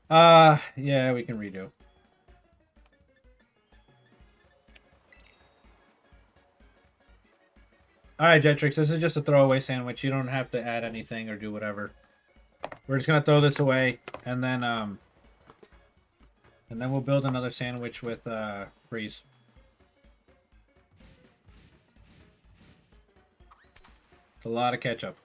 Yeah, we can redo. Alright, Jetrix, this is just a throwaway sandwich. You don't have to add anything or do whatever. We're just gonna throw this away, and then we'll build another sandwich with Freeze. It's a lot of ketchup.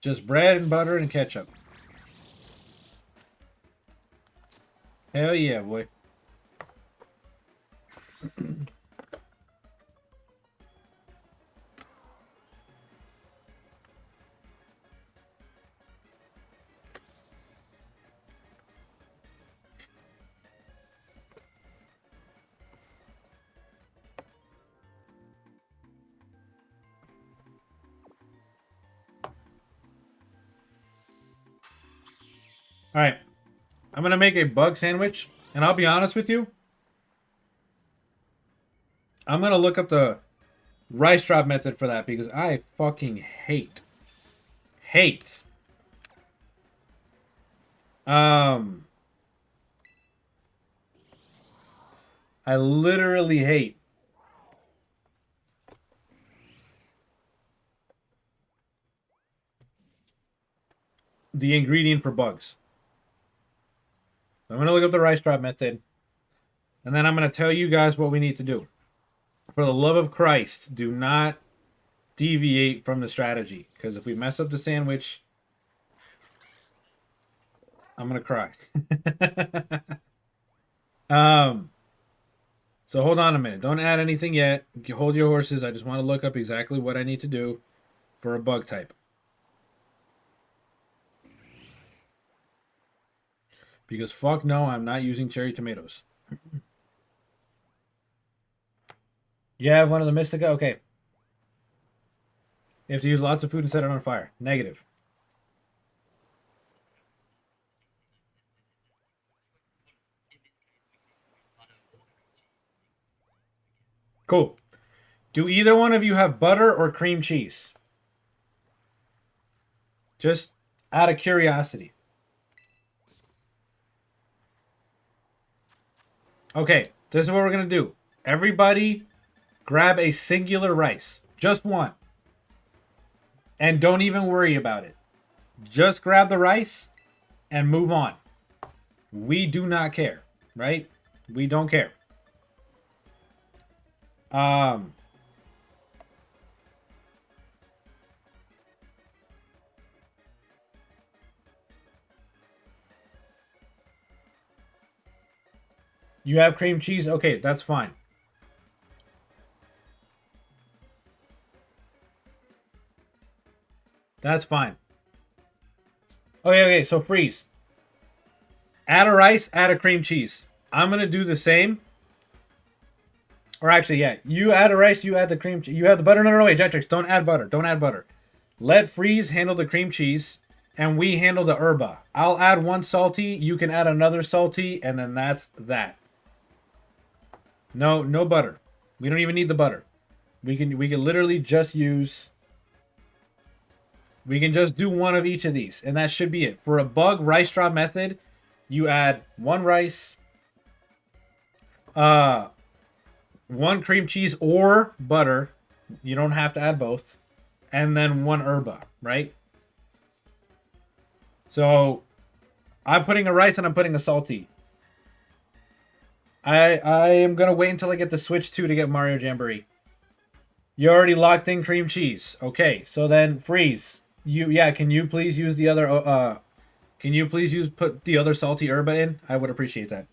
Just bread and butter and ketchup. Hell yeah, boy. All right. I'm going to make a bug sandwich. And I'll be honest with you. I'm going to look up the rice drop method for that because I fucking hate. Um, I literally hate the ingredient for bugs. I'm going to look up the rice drop method. And then I'm going to tell you guys what we need to do. For the love of Christ, do not deviate from the strategy. Because if we mess up the sandwich, I'm going to cry. So hold on a minute. Don't add anything yet. Hold your horses. I just want to look up exactly what I need to do for a bug type. Because fuck no, I'm not using cherry tomatoes. You have one of the Mystica? Okay. You have to use lots of food and set it on fire. Negative. Cool. Do either one of you have butter or cream cheese? Just out of curiosity. Okay, this is what we're going to do. Everybody grab a singular rice. Just one. And don't even worry about it. Just grab the rice and move on. We do not care, right? We don't care. You have cream cheese? Okay, that's fine. That's fine. Okay, so freeze. Add a rice, add a cream cheese. I'm going to do the same. Or actually, yeah, you add a rice, you add the cream cheese. You have the butter. No, wait, Jetrix, don't add butter. Don't add butter. Let freeze handle the cream cheese, and we handle the herba. I'll add one salty, you can add another salty, and then that's that. No butter. We don't even need the butter. We can literally just use. We can just do one of each of these, and that should be it. For a bug rice straw method, you add one rice, one cream cheese or butter. You don't have to add both, and then one herba, right? So, I'm putting a rice and I'm putting a salty. I am gonna wait until I get the Switch 2 to get Mario Jamboree. You already locked in cream cheese. Okay, so then freeze. Can you please use the other can you please put the other salty herba in? I would appreciate that.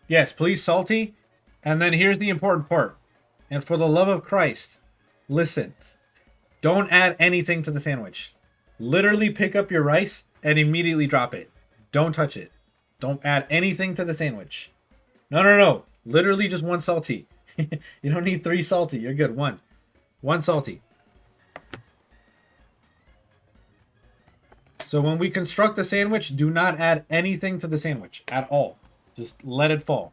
Yes, please salty. And then here's the important part. And for the love of Christ, listen. Don't add anything to the sandwich. Literally pick up your rice and immediately drop it. Don't touch it. Don't add anything to the sandwich. No. Literally just one salty. You don't need 3 salty. You're good. One salty. So when we construct the sandwich, do not add anything to the sandwich at all. Just let it fall.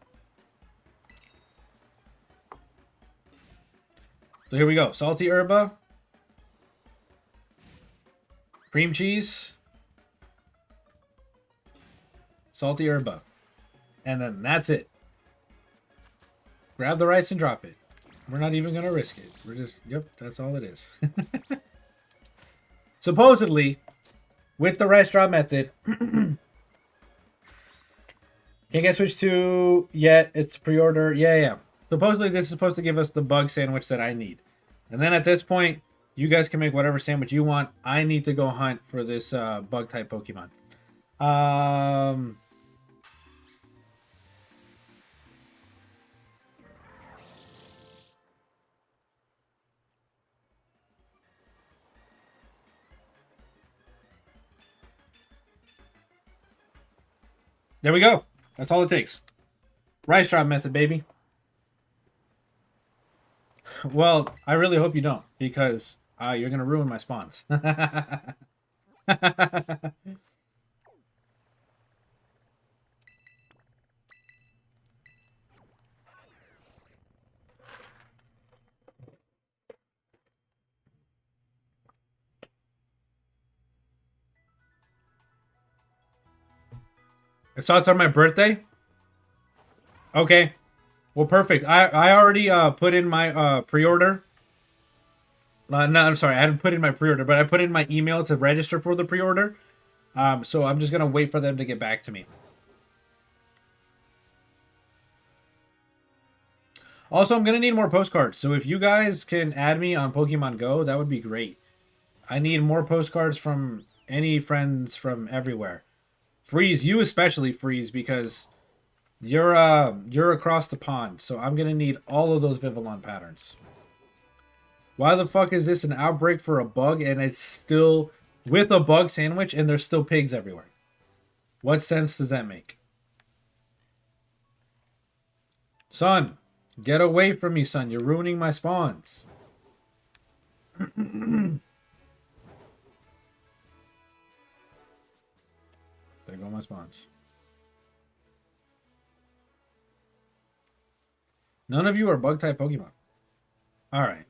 So here we go. Salty herba. Cream cheese. Salty herba. And then that's it. Grab the rice and drop it. We're not even going to risk it. We're just, yep, that's all it is. Supposedly, with the rice drop method, can't get switched to yet. It's pre-order. Yeah. Supposedly, this is supposed to give us the bug sandwich that I need. And then at this point, you guys can make whatever sandwich you want. I need to go hunt for this bug type Pokemon. There we go. That's all it takes. Rice drop method, baby. Well, I really hope you don't, because you're gonna ruin my spawns. So it's on my birthday? Okay. Well, perfect. I already put in my pre-order. No, I'm sorry. I hadn't put in my pre-order, but I put in my email to register for the pre-order. So I'm just going to wait for them to get back to me. Also, I'm going to need more postcards. So if you guys can add me on Pokemon Go, that would be great. I need more postcards from any friends from everywhere. Freeze, you especially, Freeze, because you're across the pond, so I'm gonna need all of those Vivillon patterns. Why the fuck is this an outbreak for a bug and it's still with a bug sandwich and there's still pigs everywhere? What sense does that make? Son, get away from me, son. You're ruining my spawns. There go my spawns. None of you are bug type Pokemon. Alright.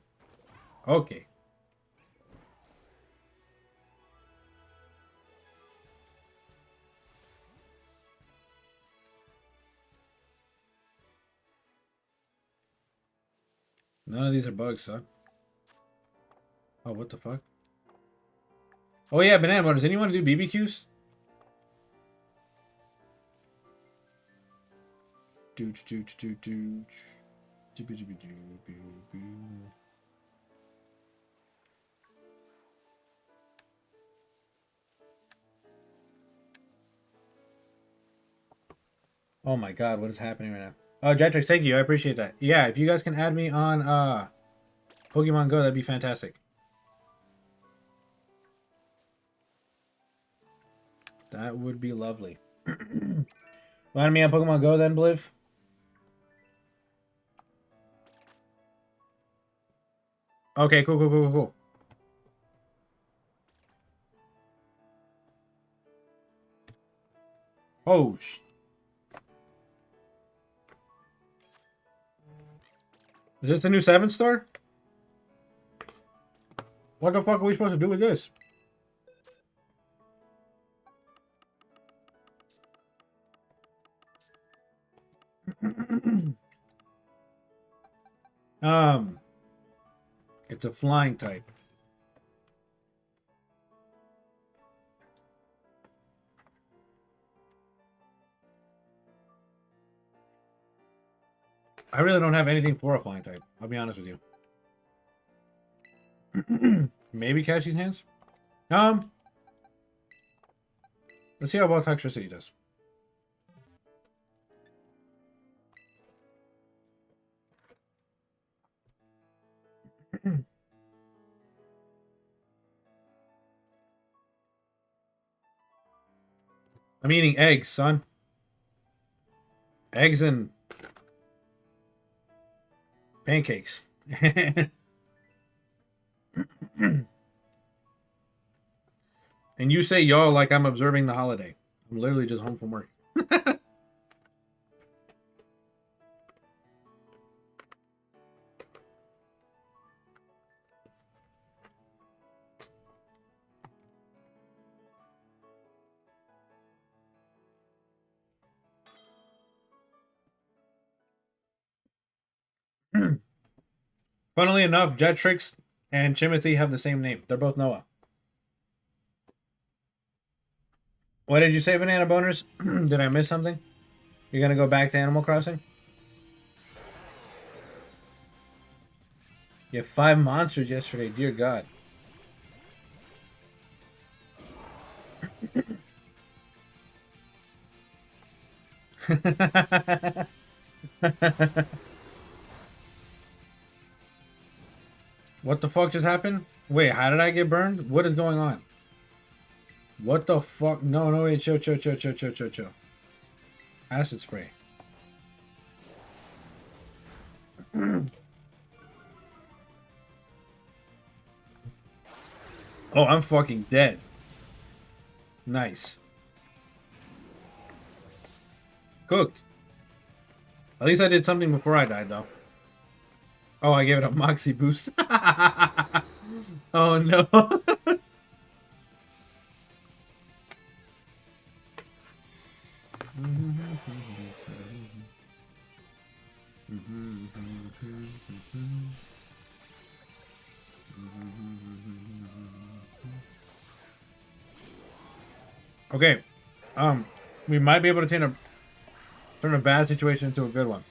Okay. None of these are bugs, son. Oh, what the fuck? Oh yeah, Banana Boat. Does anyone do BBQs? Oh my god, what is happening right now? Oh, Jetrix, thank you. I appreciate that. Yeah, if you guys can add me on Pokemon Go, that'd be fantastic. That would be lovely. Add me on Pokemon Go then, Bliv? Okay, cool. Oh, is this a new 7-star? What the fuck are we supposed to do with this? It's a flying type. I really don't have anything for a flying type. I'll be honest with you. Maybe Catchy's hands? Let's see how well Toxtricity does. I'm eating eggs, son. Eggs and pancakes. And you say y'all like I'm observing the holiday. I'm literally just home from work. Funnily enough, Jetrix and Chimothy have the same name. They're both Noah. What did you say, Banana Boners? Did I miss something? You're gonna go back to Animal Crossing? You have 5 monsters yesterday, dear God. What the fuck just happened? Wait, how did I get burned? What is going on? What the fuck? No, wait, chill. Acid spray. Oh, I'm fucking dead. Nice. Cooked. At least I did something before I died, though. Oh, I gave it a Moxie boost. Oh, no. Okay. We might be able to turn a bad situation into a good one.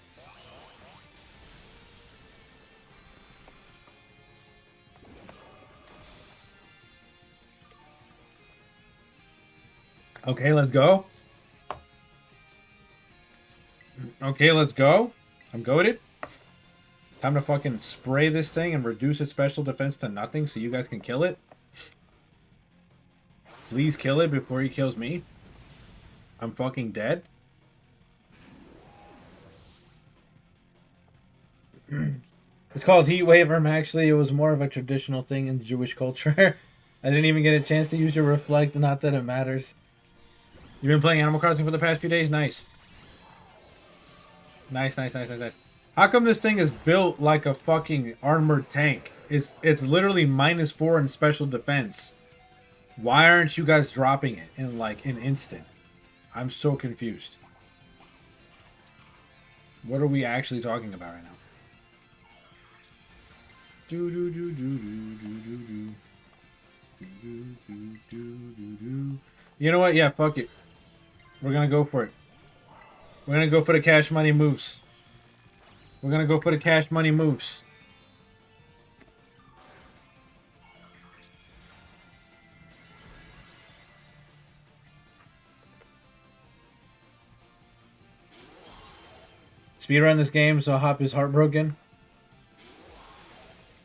Okay, let's go. Okay, let's go. I'm goaded. Time to fucking spray this thing and reduce its special defense to nothing so you guys can kill it. Please kill it before he kills me. I'm fucking dead. It's called Heat Wave. Actually, it was more of a traditional thing in Jewish culture. I didn't even get a chance to use your reflect. Not that it matters. You've been playing Animal Crossing for the past few days? Nice. Nice, nice, nice, nice, nice. How come this thing is built like a fucking armored tank? It's literally -4 in special defense. Why aren't you guys dropping it in like an instant? I'm so confused. What are we actually talking about right now? Do do do do do do do do. Do do do do do. You know what? Yeah, fuck it. We're gonna go for it. We're gonna go for the cash money moves. We're gonna go for the cash money moves. Speedrun this game so Hop is heartbroken.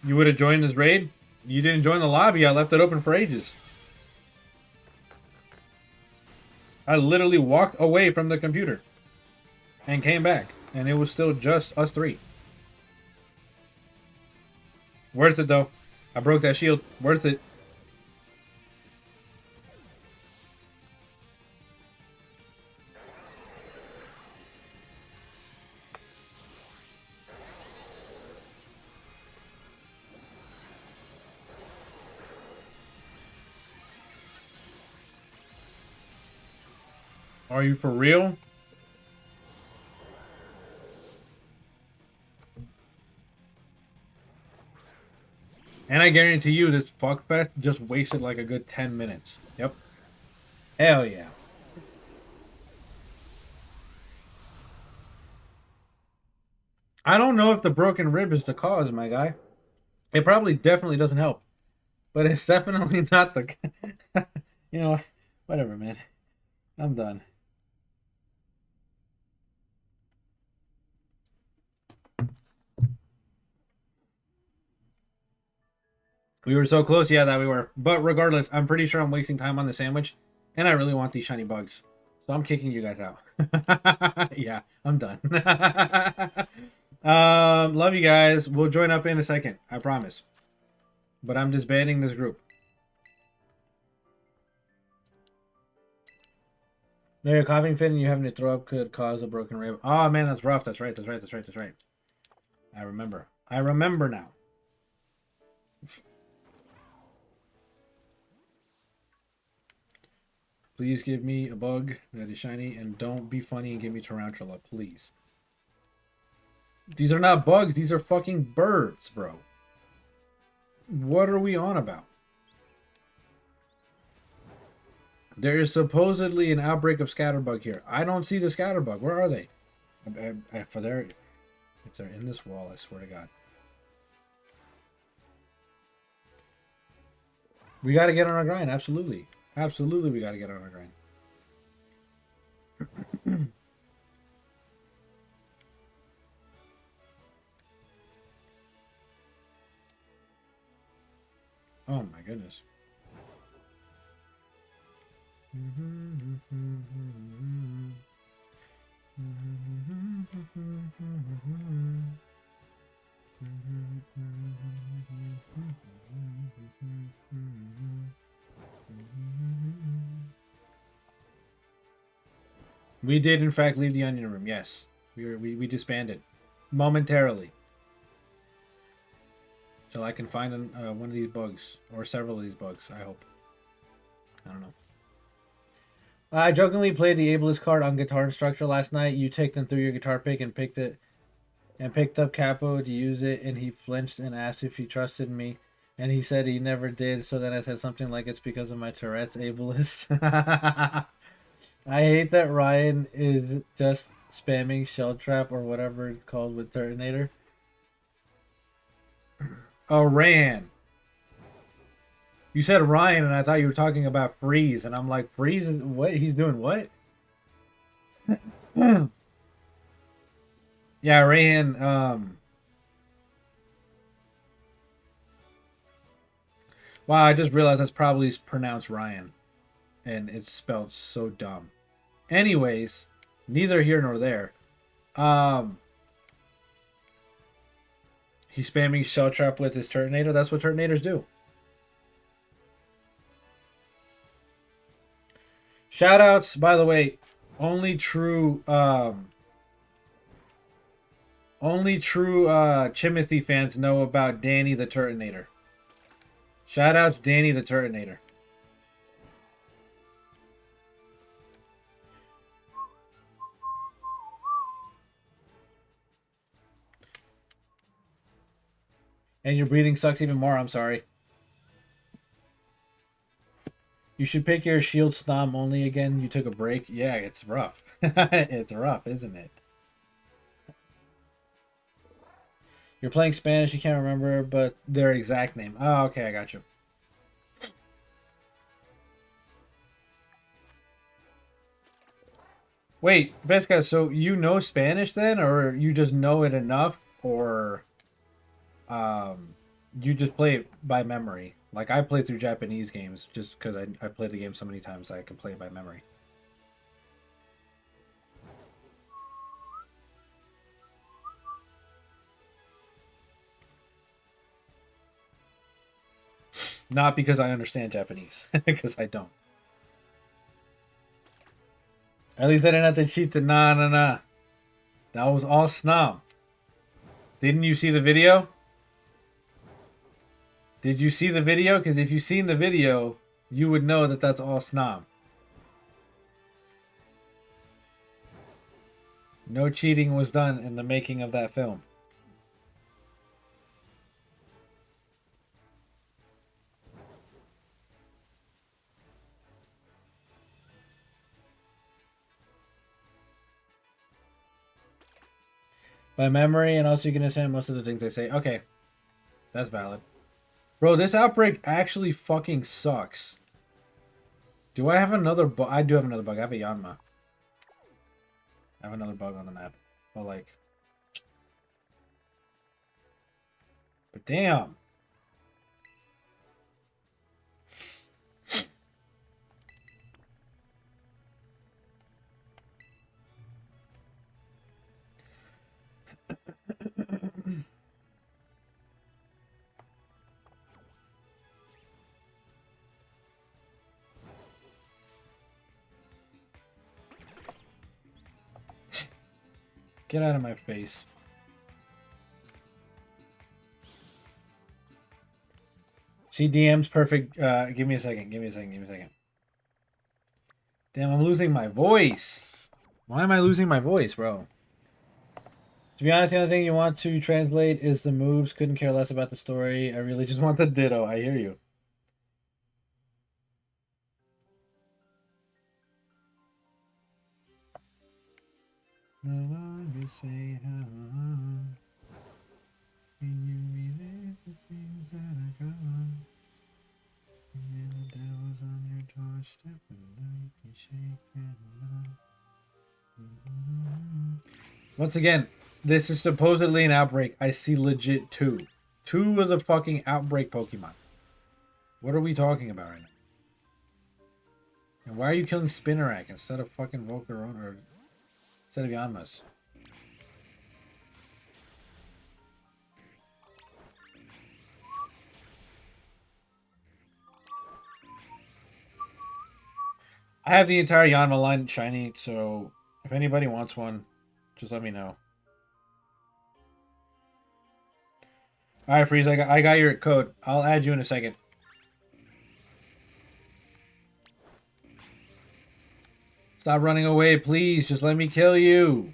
You would have joined this raid? You didn't join the lobby. I left it open for ages. I literally walked away from the computer and came back, and it was still just us three. Worth it, though. I broke that shield. Worth it. Are you for real? And I guarantee you this fuckfest just wasted like a good 10 minutes. Yep. Hell yeah. I don't know if the broken rib is the cause, my guy. It probably definitely doesn't help. But it's definitely not the... You know, whatever, man. I'm done. We were so close, yeah, that we were. But regardless, I'm pretty sure I'm wasting time on the sandwich. And I really want these shiny bugs. So I'm kicking you guys out. Yeah, I'm done. Love you guys. We'll join up in a second. I promise. But I'm disbanding this group. No, you're coughing fit and you having to throw up could cause a broken rib. Oh man, that's rough. That's right. That's right. That's right. That's right. I remember. I remember now. Please give me a bug that is shiny and don't be funny and give me tarantula, please. These are not bugs. These are fucking birds, bro. What are we on about? There is supposedly an outbreak of scatterbug here. I don't see the scatterbug. Where are they? If they're in this wall, I swear to God. We got to get on our grind. Absolutely. Absolutely, we got to get on our grind. Oh my goodness. We did, in fact, leave the onion room. Yes. We disbanded. Momentarily. Till I can find one of these bugs. Or several of these bugs, I hope. I don't know. I jokingly played the ableist card on Guitar Instructor last night. You take them through your guitar pick and picked up Capo to use it, and he flinched and asked if he trusted me. And he said he never did, so then I said something like it's because of my Tourette's ableist. I hate that Ryan is just spamming Shell Trap or whatever it's called with Turtonator. Oh, Ran. You said Ryan, and I thought you were talking about Freeze, and I'm like, Freeze is what? He's doing what? Yeah, Ryan. Wow, I just realized that's probably pronounced Ryan, and it's spelled so dumb. Anyways, neither here nor there. He's spamming Shell Trap with his Turtonator. That's what Turtonators do. Shoutouts, by the way, only true Chimothy fans know about Danny the Turtonator. Shoutouts Danny the Turtonator. And your breathing sucks even more, I'm sorry. You should pick your shield snom only again. You took a break. Yeah, it's rough. It's rough, isn't it? You're playing Spanish, you can't remember, but their exact name. Oh, okay, I got you. Wait, Besca, so you know Spanish then, or you just know it enough, or you just play it by memory? Like, I play through Japanese games just because I played the game so many times I can play it by memory. Not because I understand Japanese, because I don't. At least I didn't have to cheat the nah. That was all snom. Didn't you see the video? Did you see the video? Because if you've seen the video, you would know that that's all snom. No cheating was done in the making of that film. By memory, and also you can understand most of the things they say. Okay, that's valid. Bro, this outbreak actually fucking sucks. Do I have another bug? I do have another bug. I have a Yanma. I have another bug on the map. But like... But damn. Get out of my face. See, DM's perfect. Give me a second. Damn, I'm losing my voice. Why am I losing my voice, bro? To be honest, the only thing you want to translate is the moves. Couldn't care less about the story. I really just want the ditto. I hear you. No longer say how. Can you relive the things that are gone? And the devil's on your doorstep and night you shake and Once again, this is supposedly an outbreak. I see legit two. Two of the fucking outbreak Pokemon. What are we talking about right now? And why are you killing Spinarak instead of fucking Volcarona or instead of Yanmas? I have the entire Yanma line shiny, so If anybody wants one, just let me know. All right, Freeze, I got your code. I'll add you in a second. Stop running away, please. Just let me kill you.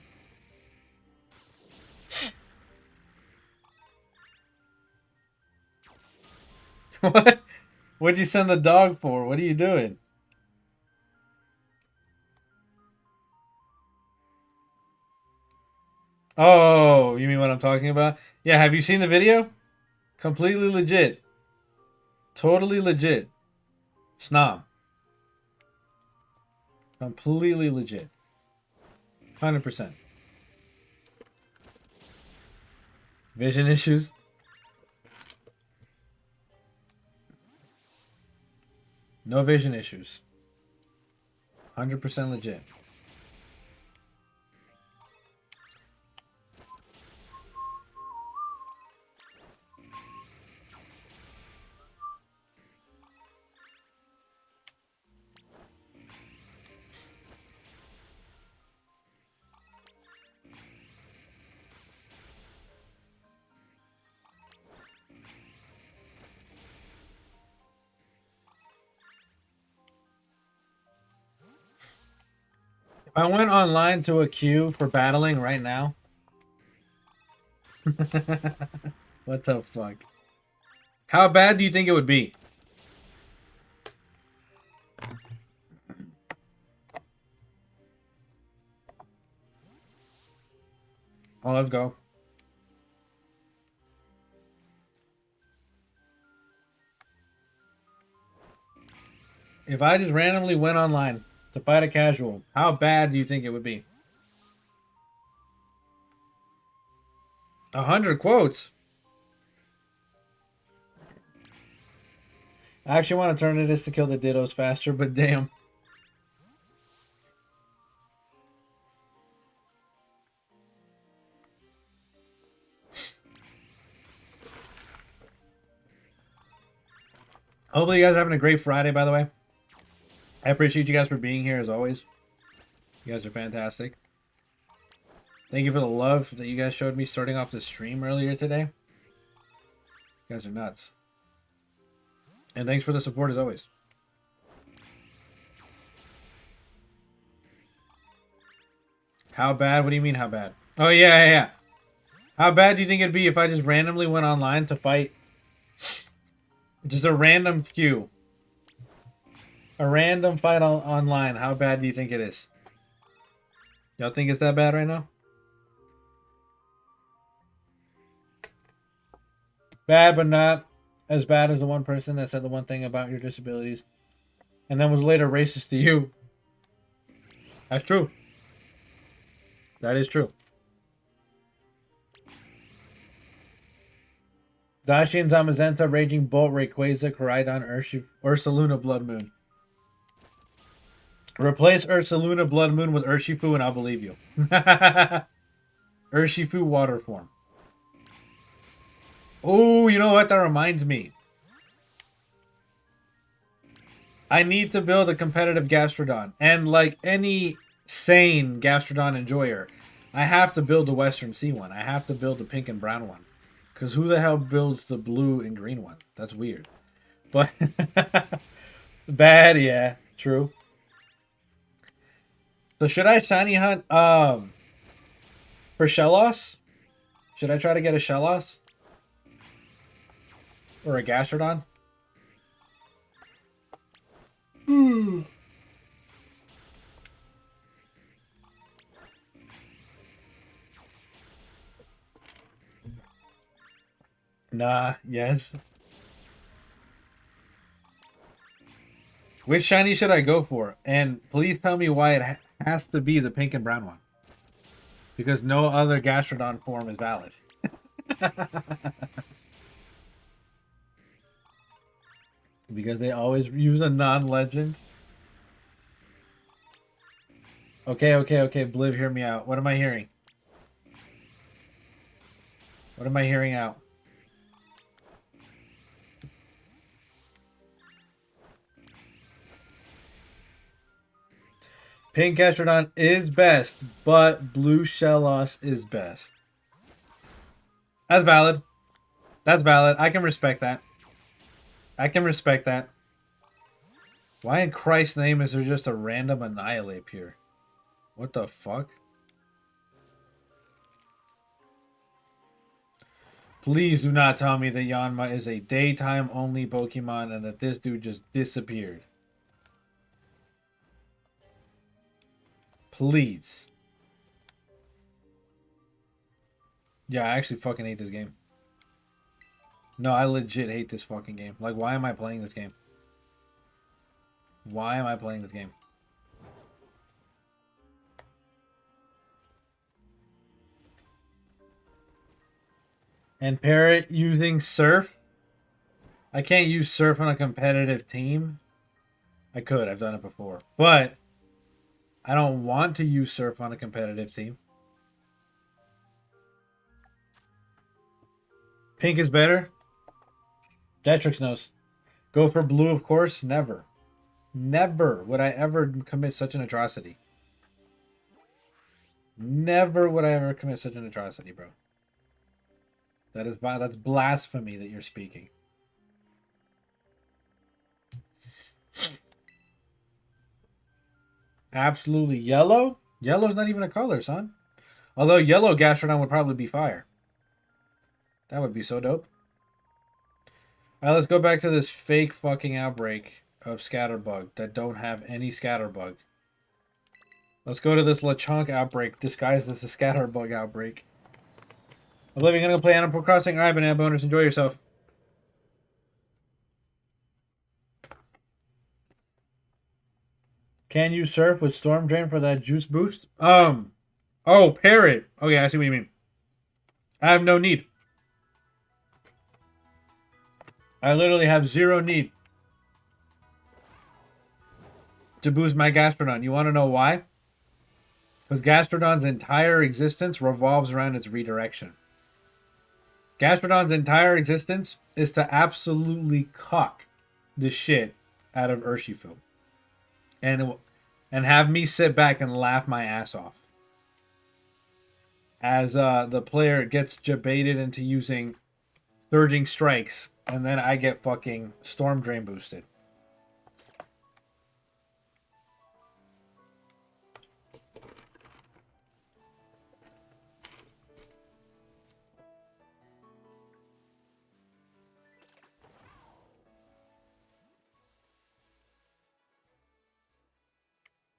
What? What'd you send the dog for? What are you doing? Oh, you mean what I'm talking about? Yeah, have you seen the video? Completely legit. Totally legit. Snob. Completely legit. 100%. Vision issues? No vision issues. 100% legit. If I went online to a queue for battling right now. What the fuck? How bad do you think it would be? Oh, let's go. If I just randomly went online to fight a casual, how bad do you think it would be? 100 quotes. I actually want to turn this to kill the Dittos faster, but damn. Hopefully you guys are having a great Friday, by the way. I appreciate you guys for being here as always. You guys are fantastic. Thank you for the love that you guys showed me starting off the stream earlier today. You guys are nuts. And thanks for the support as always. How bad? What do you mean how bad? Oh, yeah. How bad do you think it'd be if I just randomly went online to fight just a random queue? A random fight online. How bad do you think it is? Y'all think it's that bad right now? Bad, but not as bad as the one person that said the one thing about your disabilities and then was later racist to you. That's true. That is true. Dacian, Zamazenta, Raging Bolt, Rayquaza, Koraidon, Ursaluna, Blood Moon. Replace Ursaluna, Blood Moon with Urshifu and I'll believe you. Urshifu water form. Oh, you know what? That reminds me. I need to build a competitive Gastrodon. And like any sane Gastrodon enjoyer, I have to build the Western Sea one. I have to build the pink and brown one. Because who the hell builds the blue and green one? That's weird. But bad, yeah. True. So should I shiny hunt for Shellos? Should I try to get a Shellos? Or a Gastrodon? Nah, yes. Which shiny should I go for? And please tell me why it has to be the pink and brown one. Because no other Gastrodon form is valid. Because they always use a non-legend. Okay. Bliv, hear me out. What am I hearing? What am I hearing out? Pink Gastrodon is best, but Blue Shellos is best. That's valid. That's valid. I can respect that. I can respect that. Why in Christ's name is there just a random Annihilate here? What the fuck? Please do not tell me that Yanma is a daytime only Pokemon and that this dude just disappeared. Please. Yeah, I actually fucking hate this game. No, I legit hate this fucking game. Like, why am I playing this game? Why am I playing this game? And Parrot using Surf? I can't use Surf on a competitive team. I could, I've done it before. But I don't want to use Surf on a competitive team. Pink is better? Detrix knows. Go for blue, of course? Never. Never would I ever commit such an atrocity. Never would I ever commit such an atrocity, bro. That's blasphemy that you're speaking. Absolutely. Yellow? Yellow's not even a color, son. Although yellow Gastrodon would probably be fire. That would be so dope. Alright, let's go back to this fake fucking outbreak of Scatterbug that don't have any Scatterbug. Let's go to this Lechonk outbreak disguised as a Scatterbug outbreak. Olivia, gonna go play Animal Crossing? Alright, Banana Boners, enjoy yourself. Can you surf with Storm Drain for that juice boost? Oh, Parrot. Okay, I see what you mean. I have no need. I literally have zero need to boost my Gastrodon. You want to know why? Because Gastrodon's entire existence revolves around its redirection. Gastrodon's entire existence is to absolutely cuck the shit out of Urshifu. And have me sit back and laugh my ass off. As the player gets jebaited into using Surging Strikes, and then I get fucking Storm Drain boosted.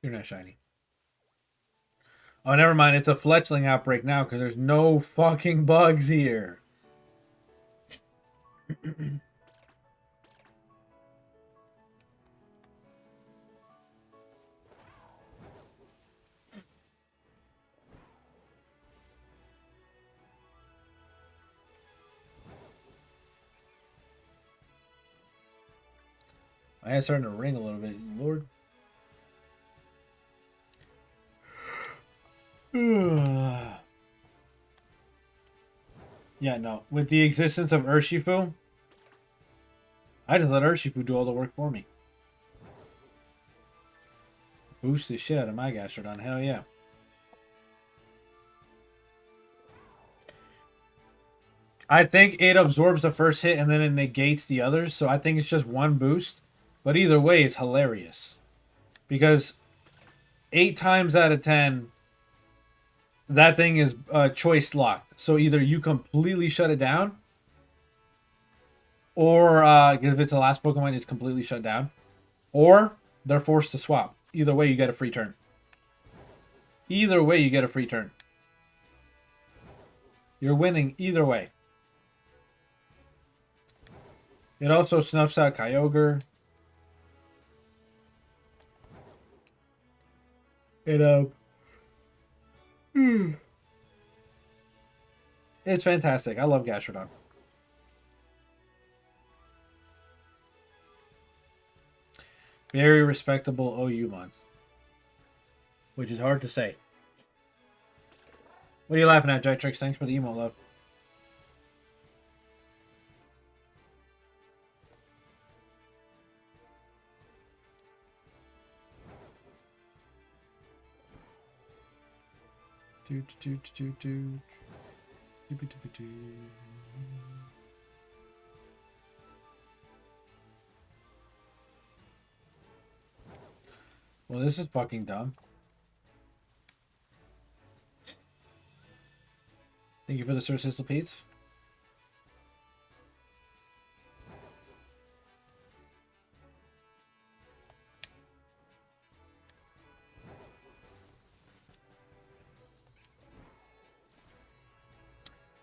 You're not shiny. Oh, never mind. It's a Fletchling outbreak now because there's no fucking bugs here. My head's starting to ring a little bit, Lord. Yeah, no. With the existence of Urshifu, I just let Urshifu do all the work for me. Boost the shit out of my Gastrodon. Hell yeah. I think it absorbs the first hit and then it negates the others. So I think it's just one boost. But either way, it's hilarious. Because 8 times out of 10, that thing is choice locked. So either you completely shut it down, or if it's the last Pokemon, it's completely shut down, or they're forced to swap. Either way, you get a free turn. Either way, you get a free turn. You're winning either way. It also snuffs out Kyogre. It's fantastic. I love Gastrodon. Very respectable OU-mon. Which is hard to say. What are you laughing at, Jytrix? Thanks for the emo, love. Do, do, do, do, do, do, do, do. Well, this is fucking dumb. Thank you for the Sir Sizzle Pete's.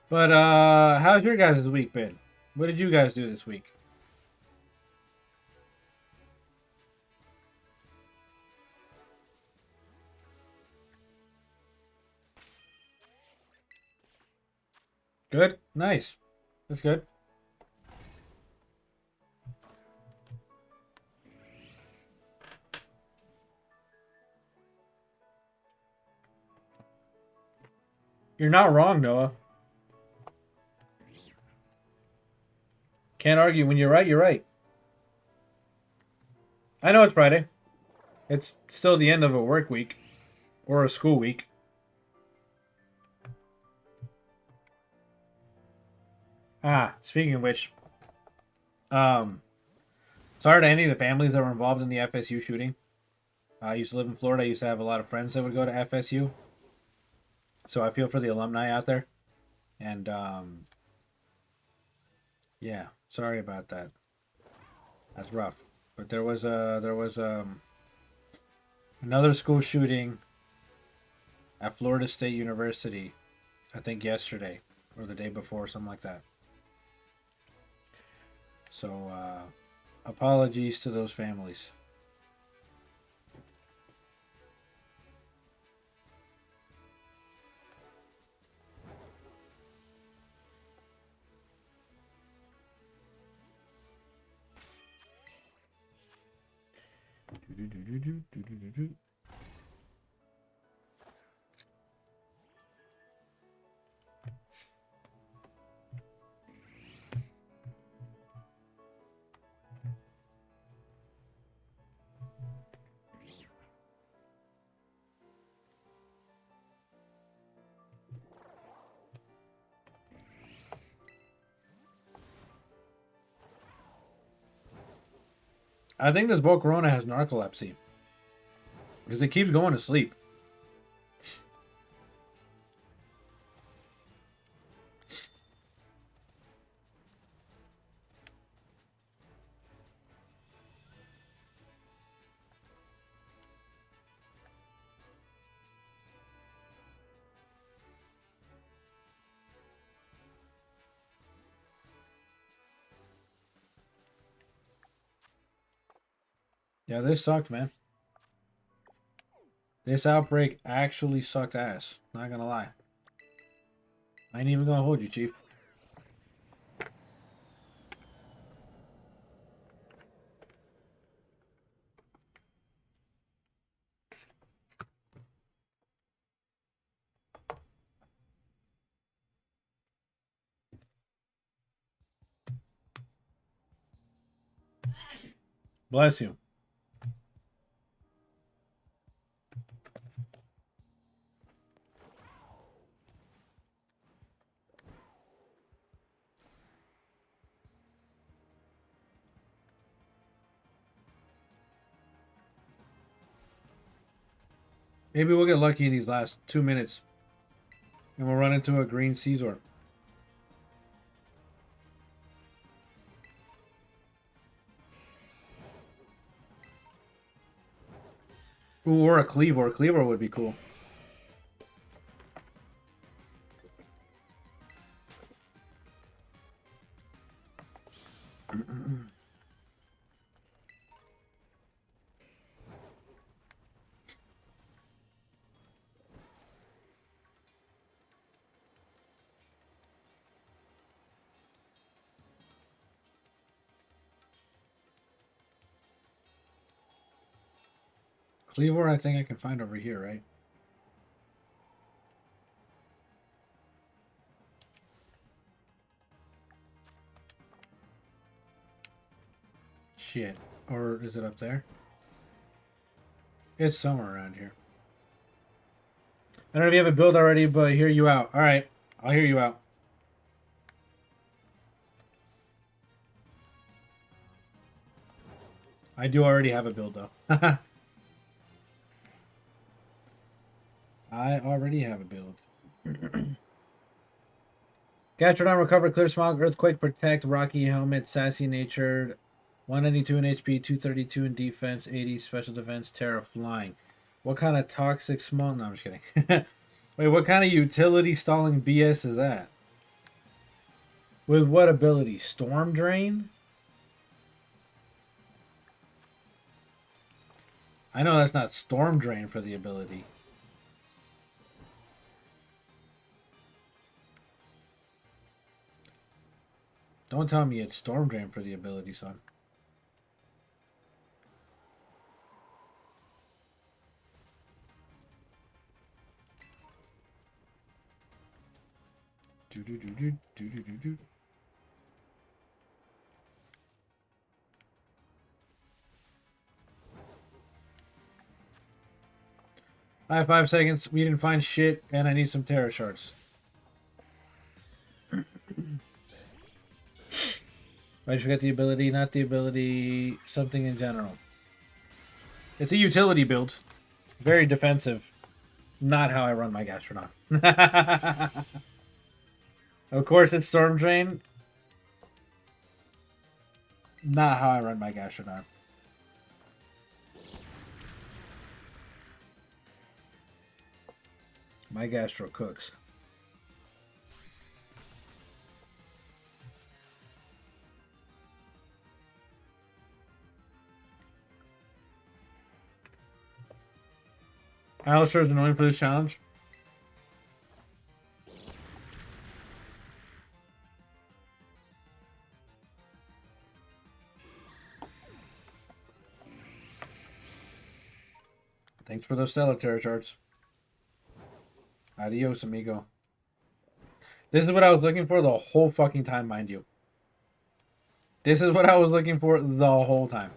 But how's your guys' week been? What did you guys do this week? Good? Nice. That's good. You're not wrong, Noah. Can't argue. When you're right, you're right. I know it's Friday. It's still the end of a work week or a school week. Speaking of which, sorry to any of the families that were involved in the FSU shooting. I used to live in Florida. I used to have a lot of friends that would go to FSU. So I feel for the alumni out there. And yeah, sorry about that. That's rough. But there was another school shooting at Florida State University, I think yesterday or the day before, something like that. So apologies to those families. I think this Volcarona has narcolepsy because it keeps going to sleep. Yeah, this sucked, man. This outbreak actually sucked ass. Not gonna lie. I ain't even gonna hold you, Chief. Bless you. Maybe we'll get lucky in these last 2 minutes. And we'll run into a green Caesar. Ooh, or a Cleaver. Cleaver would be cool. Cleaver, I think I can find over here, right? Shit. Or is it up there? It's somewhere around here. I don't know if you have a build already, but hear you out. All right, I'll hear you out. I do already have a build though. I already have a build. Gastrodon recover, clear smog, earthquake, protect, rocky helmet, sassy natured, 192 in HP, 232 in defense, 80 special defense, terra flying. What kind of toxic smog? No, I'm just kidding. Wait, what kind of utility stalling BS is that? With what ability? Storm Drain? I know that's not Storm Drain for the ability. Don't tell me it's Storm Drain for the ability, son. Do. I have 5 seconds. We didn't find shit, and I need some Terra Shards. I forget the ability, not the ability, something in general. It's a utility build. Very defensive. Not how I run my Gastrodon. Of course, it's Storm Drain. Not how I run my Gastrodon. My Gastro cooks. Alistair is annoying for this challenge. Thanks for those stellar terror charts. Adios, amigo. This is what I was looking for the whole fucking time, mind you. This is what I was looking for the whole time.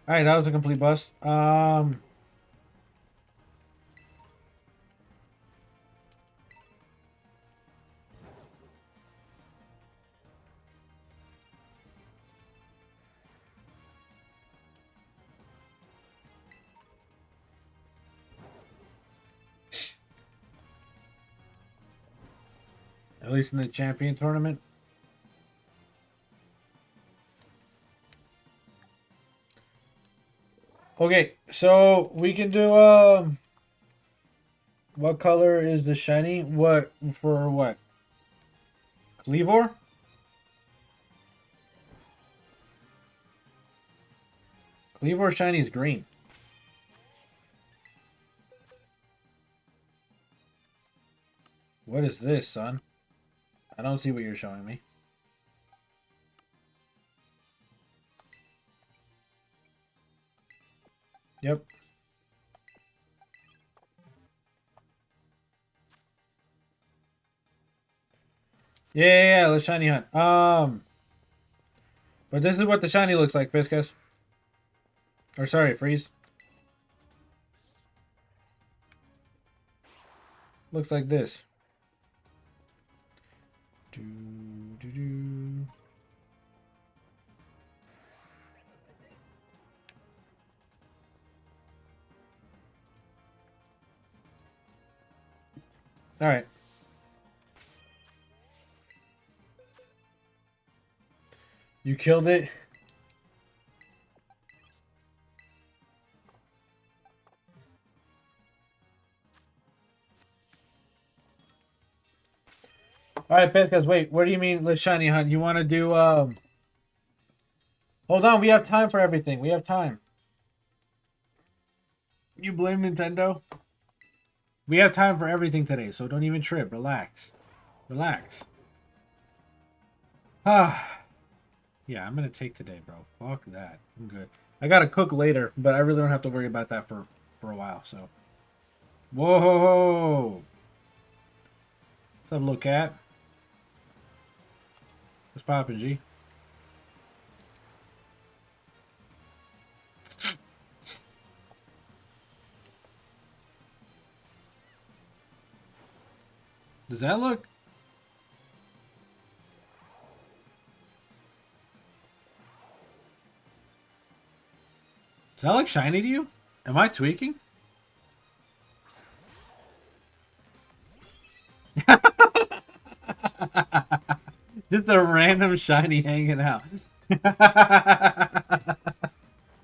Alright, that was a complete bust. At least in the champion tournament. Okay, so we can do what color is the shiny? What for what? Cleavor? Cleavor shiny is green. What is this, son? I don't see what you're showing me. Yep. Yeah, let's shiny hunt. But this is what the shiny looks like, Piscus. Or sorry, Freeze. Looks like this. All right. You killed it. All right, Pescas, wait. What do you mean, let's shiny hunt? You want to do, Hold on, we have time for everything. We have time. You blame Nintendo? We have time for everything today, so don't even trip. Relax. Relax. Ah. Yeah, I'm gonna take today, bro. Fuck that. I'm good. I gotta cook later, but I really don't have to worry about that for a while, so. Whoa! What's up, little cat? What's poppin', G? Does that look... Does that look shiny to you? Am I tweaking? Just a random shiny hanging out.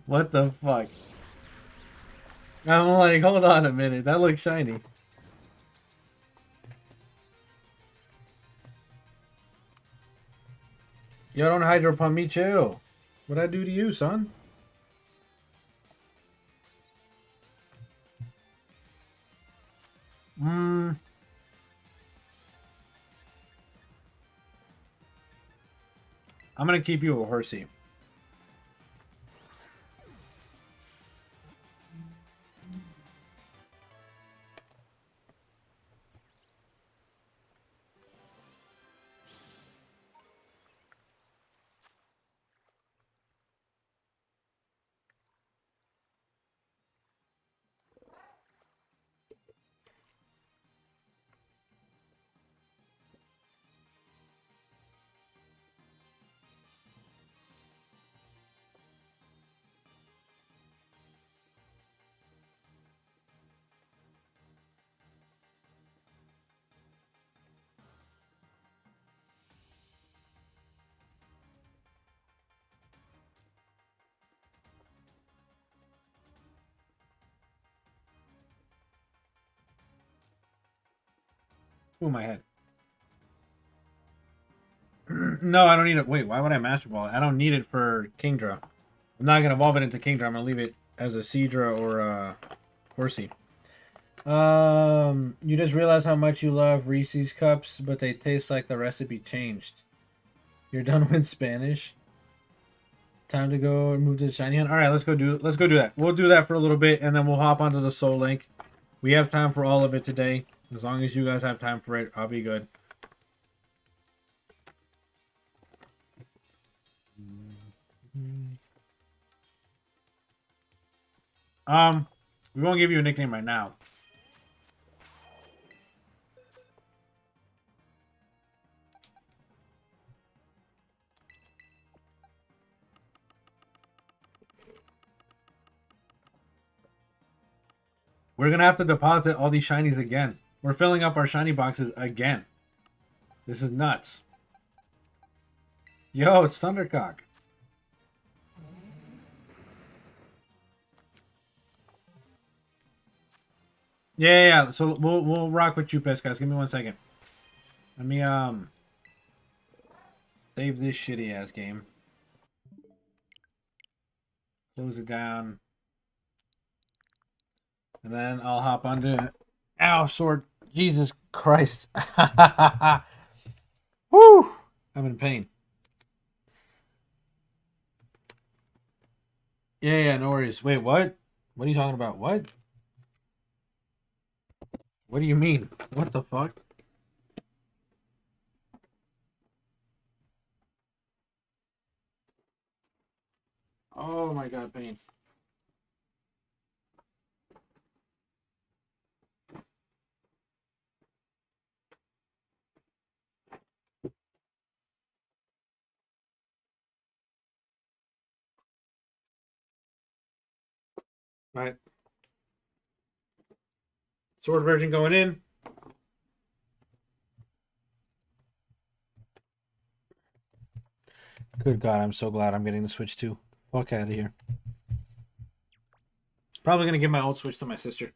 What the fuck? I'm like, hold on a minute. That looks shiny. Yo, don't hydro pump me, chill. What'd I do to you, son? I'm gonna keep you a horsey. Ooh, my head. No, I don't need it. Wait, why would I Master Ball it? I don't need it for Kingdra. I'm not gonna evolve it into Kingdra. I'm gonna leave it as a Seadra or a Horsey. You just realized how much you love Reese's cups, but they taste like the recipe changed. You're done with Spanish. Time to go and move to the shiny hunt. All right, let's go do that. We'll do that for a little bit, and then we'll hop onto the Soul Link. We have time for all of it today. As long as you guys have time for it, I'll be good. We won't give you a nickname right now. We're gonna have to deposit all these shinies again. We're filling up our shiny boxes again. This is nuts. Yo, it's Thundercock. Yeah. So we'll rock with you, Piss, guys. Give me 1 second. Let me save this shitty ass game. Close it down. And then I'll hop onto Ow, sword. Jesus Christ. Woo! I'm in pain. Yeah, no worries. Wait, what? What are you talking about? What? What do you mean? What the fuck? Oh my god, pain. Right. Sword version going in. Good God, I'm so glad I'm getting the Switch too. Fuck out of here. Probably gonna give my old Switch to my sister.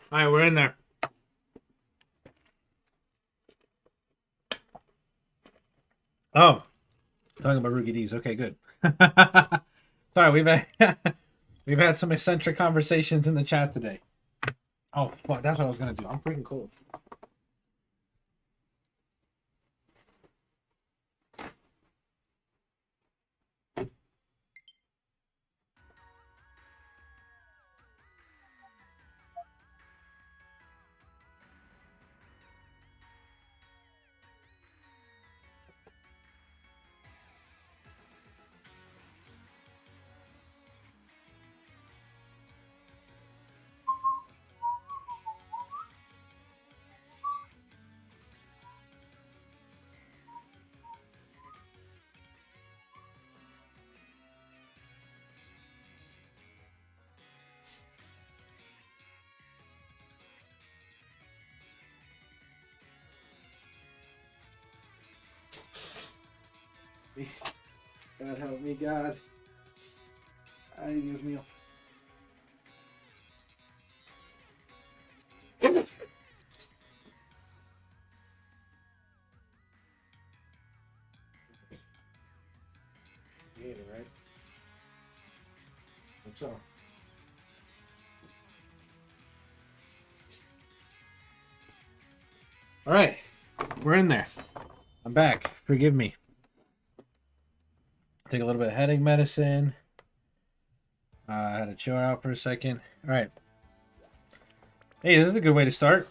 All right, we're in there. Oh, talking about Rookie D's. Okay, good. Sorry, we've had some eccentric conversations in the chat today. Oh, fuck, that's what I was gonna do. I'm freaking cold. God help me, God. Ay, Dios mío. You ate it, right? Hope so. All right, we're in there. I'm back. Forgive me. Take a little bit of headache medicine. I had to chill out for a second. All right. Hey, this is a good way to start.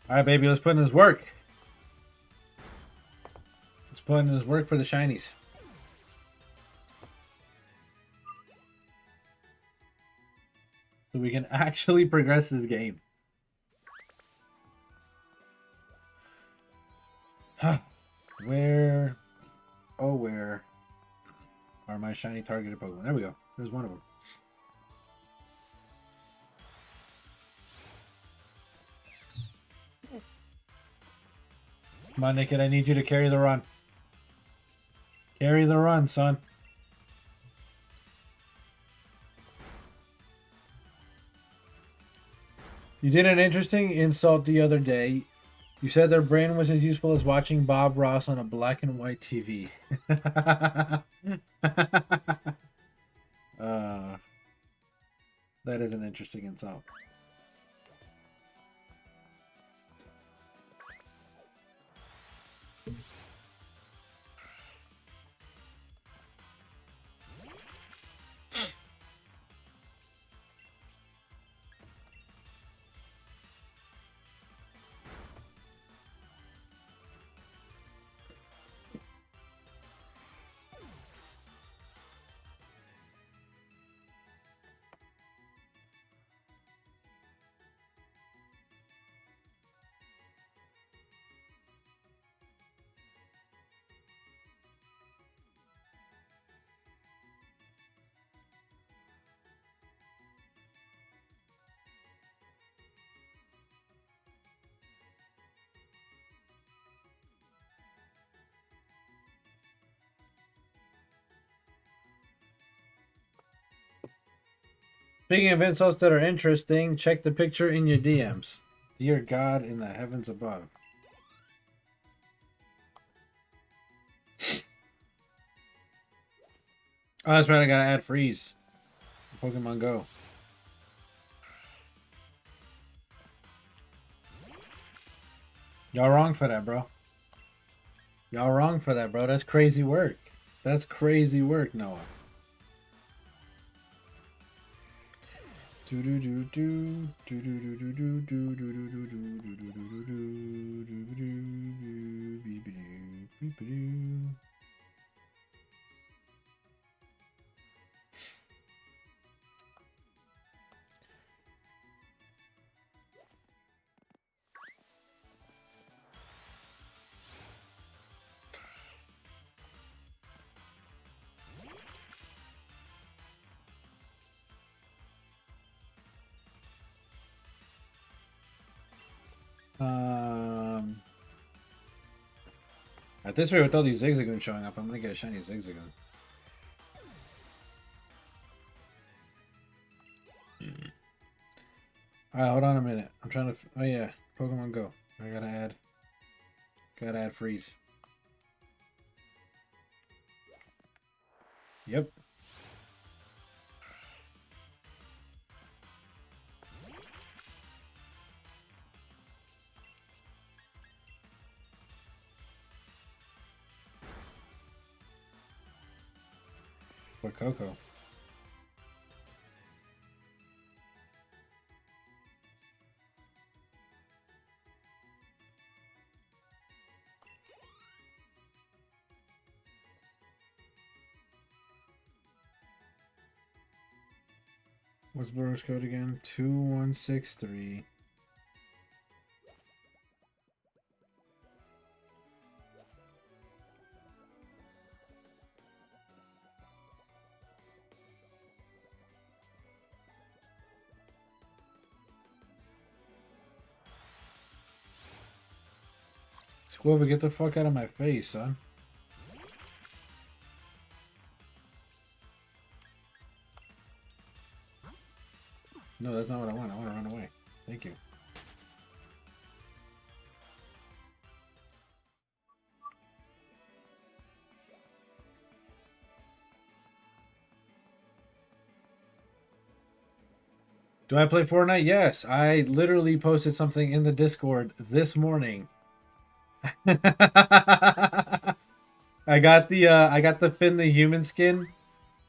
All right, baby, let's put in this work. Let's put in this work for the shinies. So we can actually progress this game. Where, oh, where are my shiny targeted Pokemon? There we go. There's one of them. Come on, Naked. I need you to carry the run. Carry the run, son. You did an interesting insult the other day. You said their brain was as useful as watching Bob Ross on a black and white TV. That is an interesting insult. Speaking of insults that are interesting, check the picture in your DMs. Dear God in the heavens above. Oh, that's right. I gotta add freeze. Pokemon Go. Y'all wrong for that, bro. Y'all wrong for that, bro. That's crazy work. That's crazy work, Noah. Um, At this rate, with all these Zigzagoons showing up, I'm gonna get a shiny Zigzagoon. Alright, hold on a minute. I'm trying to... Oh yeah, Pokemon Go. I gotta add freeze. Yep. For Coco. What's Burrow's code again? 2163. Squirrel, get the fuck out of my face, son. No, that's not what I want. I want to run away. Thank you. Do I play Fortnite? Yes. I literally posted something in the Discord this morning. I got the Finn the human skin,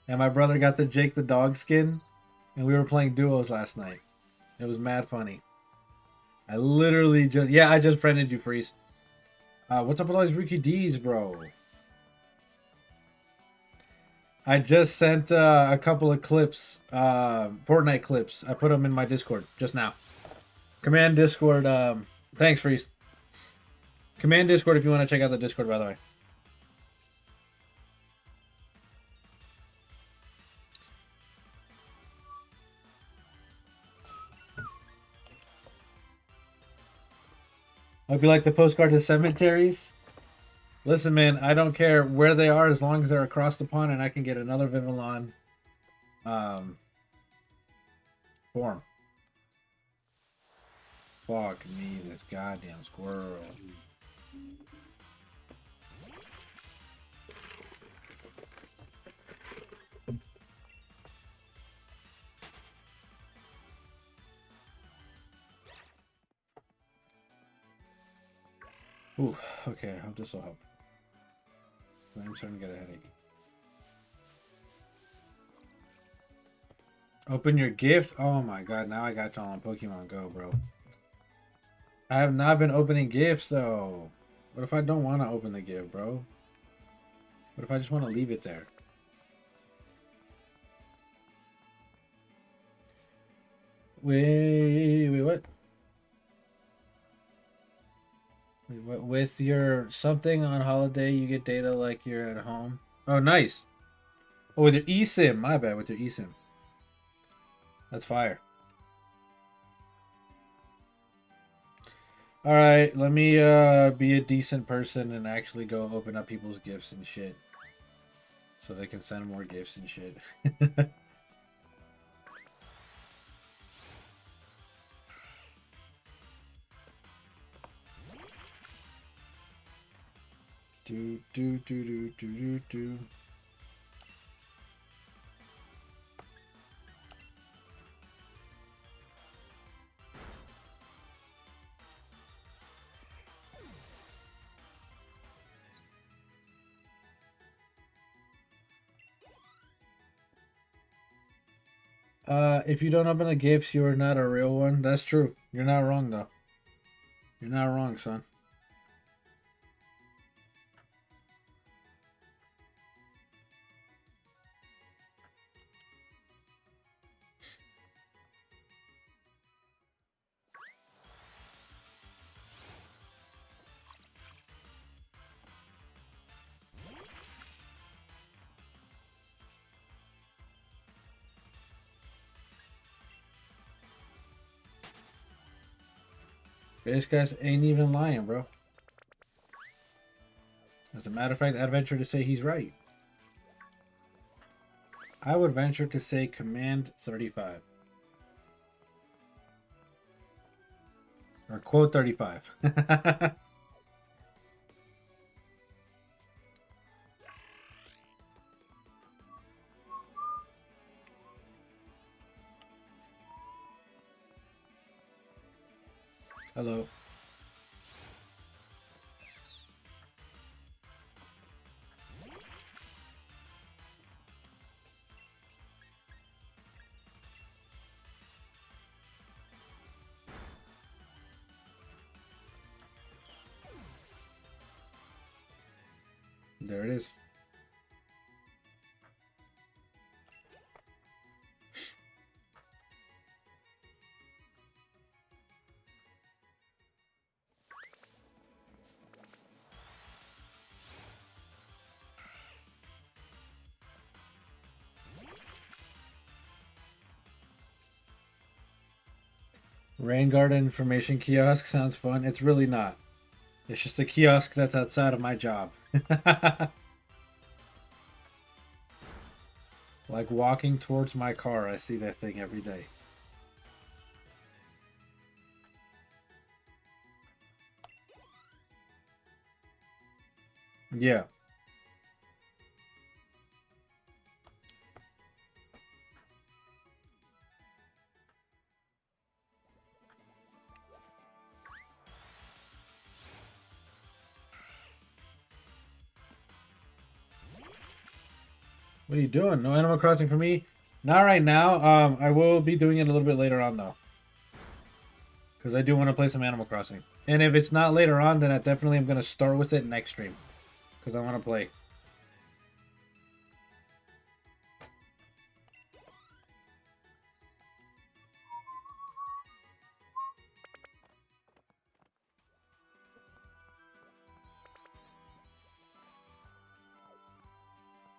and my brother got the Jake the dog skin, and we were playing duos last night. It was mad funny. I literally I just friended you, Freeze. What's up with all these Rookie D's, bro? I just sent a couple of clips, Fortnite clips. I put them in my Discord just now. Command Discord. Thanks, Freeze. Command Discord if you want to check out the Discord, by the way. Hope you like the postcard to cemeteries. Listen, man, I don't care where they are as long as they're across the pond and I can get another Vivillon form. Fuck me, this goddamn squirrel. Ooh, okay, I hope this will help. I'm starting to get a headache. Open your gift? Oh my god, now I got y'all on Pokemon Go, bro. I have not been opening gifts, though. What if I don't want to open the gift, bro? What if I just want to leave it there? Wait, what? With your something on holiday, you get data like you're at home. Oh, nice. Oh, with your eSIM. My bad, with your eSIM. That's fire. Alright, let me be a decent person and actually go open up people's gifts and shit. So they can send more gifts and shit. Do. If you don't open the gifts, you are not a real one. That's true. You're not wrong, though. You're not wrong, son. This guys ain't even lying, bro. As a matter of fact, I'd venture to say he's right. I would venture to say Command 35. Or quote 35. Hello. There it is. Rain Garden information kiosk sounds fun. It's really not. It's just a kiosk that's outside of my job. Like walking towards my car, I see that thing every day. Yeah. What are you doing? No Animal Crossing for me? Not right now. I will be doing it a little bit later on though. Because I do want to play some Animal Crossing. And if it's not later on, then I definitely am going to start with it next stream. Because I want to play.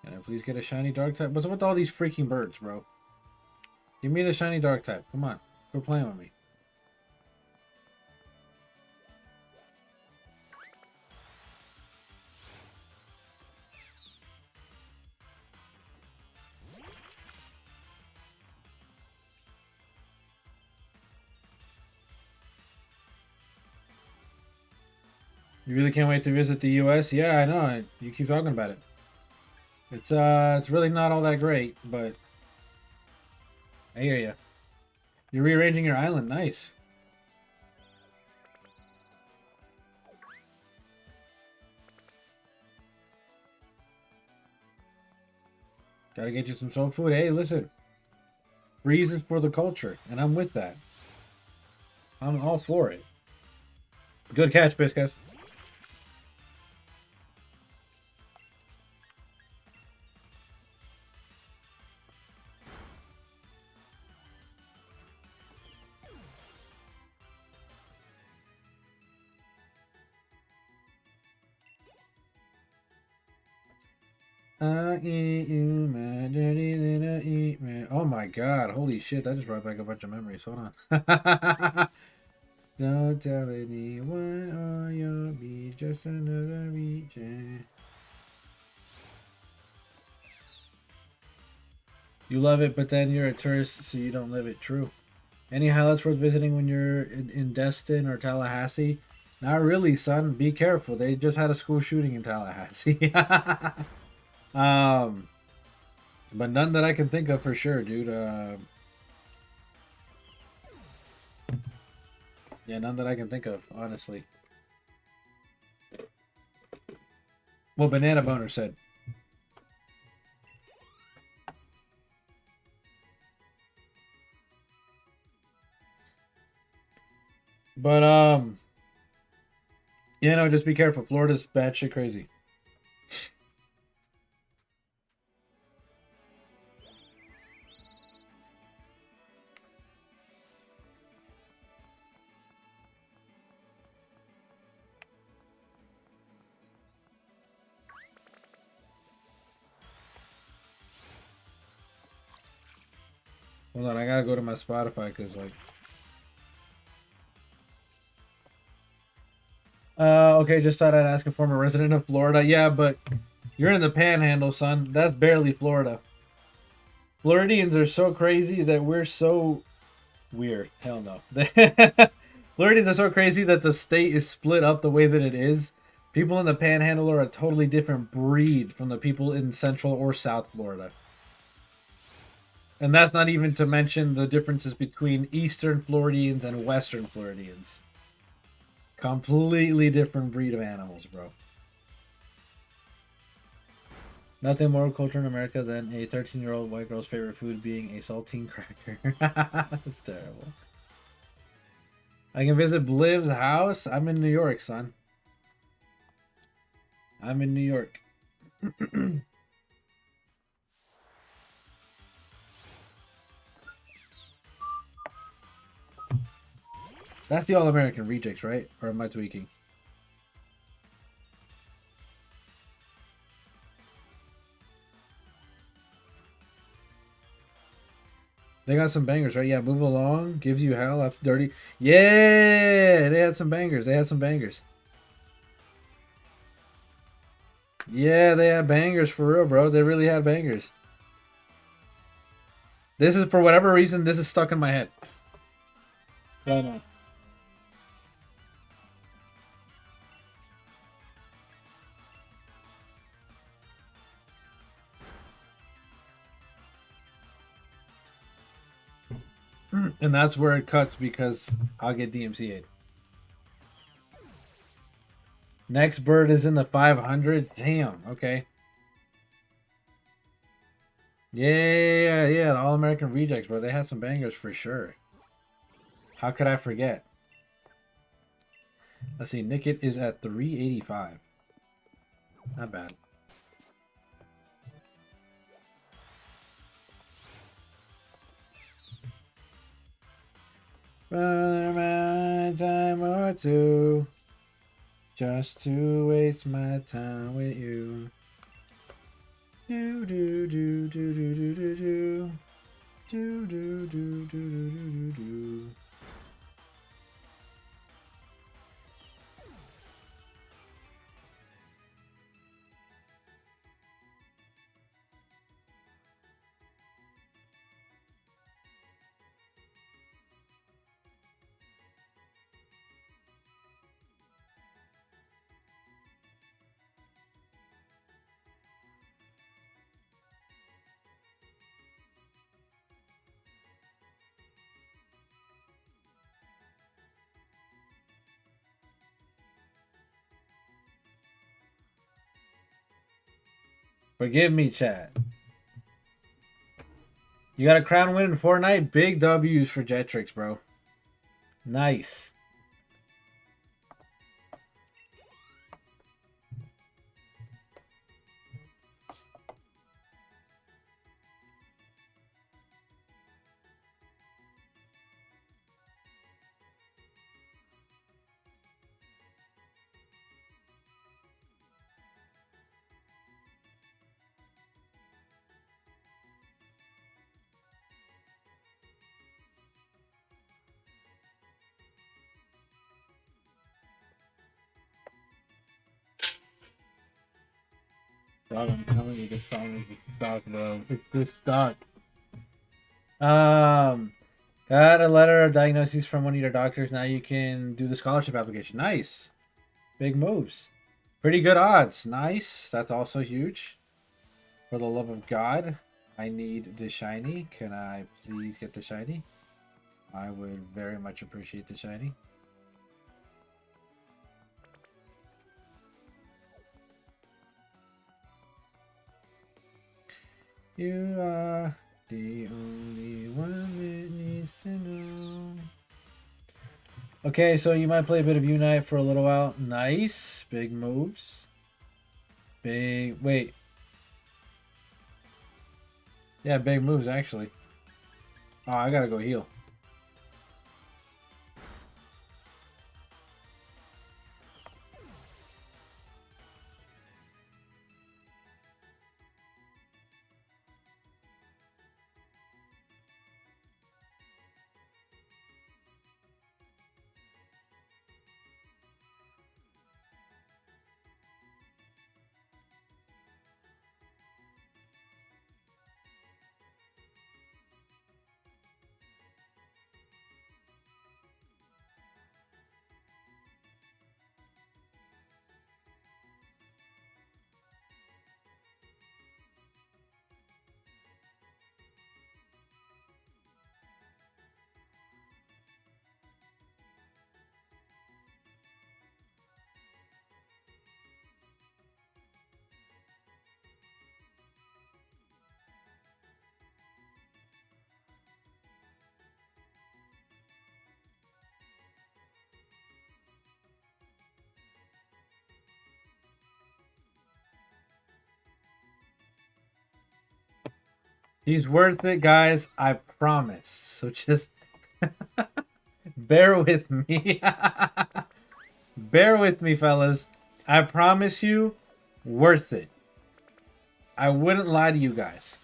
Can I please get a shiny dark type? What's up with all these freaking birds, bro? Give me the shiny dark type. Come on. Quit playing with me. You really can't wait to visit the US? Yeah, I know. You keep talking about it. It's really not all that great, but I hear you. You're rearranging your island. Nice. Gotta get you some soul food. Hey, listen. Breeze is for the culture, and I'm with that. I'm all for it. Good catch, Biscuits. I eat you, my dirty little eat man. Oh my god, holy shit, that just brought back a bunch of memories. Hold on. Don't tell anyone or you'll be just another reject. You love it, but then you're a tourist, so you don't live it. True. Any highlights worth visiting when you're in Destin or Tallahassee? Not really, son. Be careful. They just had a school shooting in Tallahassee. But none that I can think of for sure, dude. Yeah, none that I can think of, honestly. Well, Banana Boner said. But you know, just be careful. Florida's batshit crazy. Hold on, I gotta go to my Spotify because like. okay, just thought I'd ask a former resident of Florida. Yeah, but you're in the panhandle, son. That's barely Florida. Floridians are so crazy that we're so weird. Hell no. Floridians are so crazy that the state is split up the way that it is. People in the panhandle are a totally different breed from the people in Central or South Florida. And that's not even to mention the differences between Eastern Floridians and Western Floridians. Completely different breed of animals, bro. Nothing more culture in America than a 13-year-old white girl's favorite food being a saltine cracker. That's terrible. I can visit Bliv's house. I'm in New York, son. I'm in New York. That's the All-American Rejects, right? Or am I tweaking? They got some bangers, right? Yeah, Move Along, Gives You Hell, After Dirty. Yeah, they had some bangers. They had some bangers. Yeah, they had bangers for real, bro. They really had bangers. This is, for whatever reason, this is stuck in my head. I know. And that's where it cuts because I'll get DMCA'd. Next bird is in the 500. Damn, okay. Yeah, the All-American Rejects, bro. They had some bangers for sure. How could I forget? Let's see. Nickit is at 385. Not bad. My time or two just to waste my time with you. Do do do do do do do do do do do do do do. Forgive me, chat. You got a crown win in Fortnite? Big W's for Jetrix, bro. Nice. Dog, I'm telling you, this song is stuck, bro. It's just stuck. Got a letter of diagnosis from one of your doctors. Now you can do the scholarship application. Nice. Big moves. Pretty good odds. Nice. That's also huge. For the love of God, I need the shiny. Can I please get the shiny? I would very much appreciate the shiny. You are the only one that needs to know. Okay, so you might play a bit of Unite for a little while. Nice. Big moves. Big... Wait. Yeah, big moves, actually. Oh, I gotta go heal. He's worth it, guys. I promise. So just bear with me. Bear with me, fellas. I promise you, worth it. I wouldn't lie to you guys.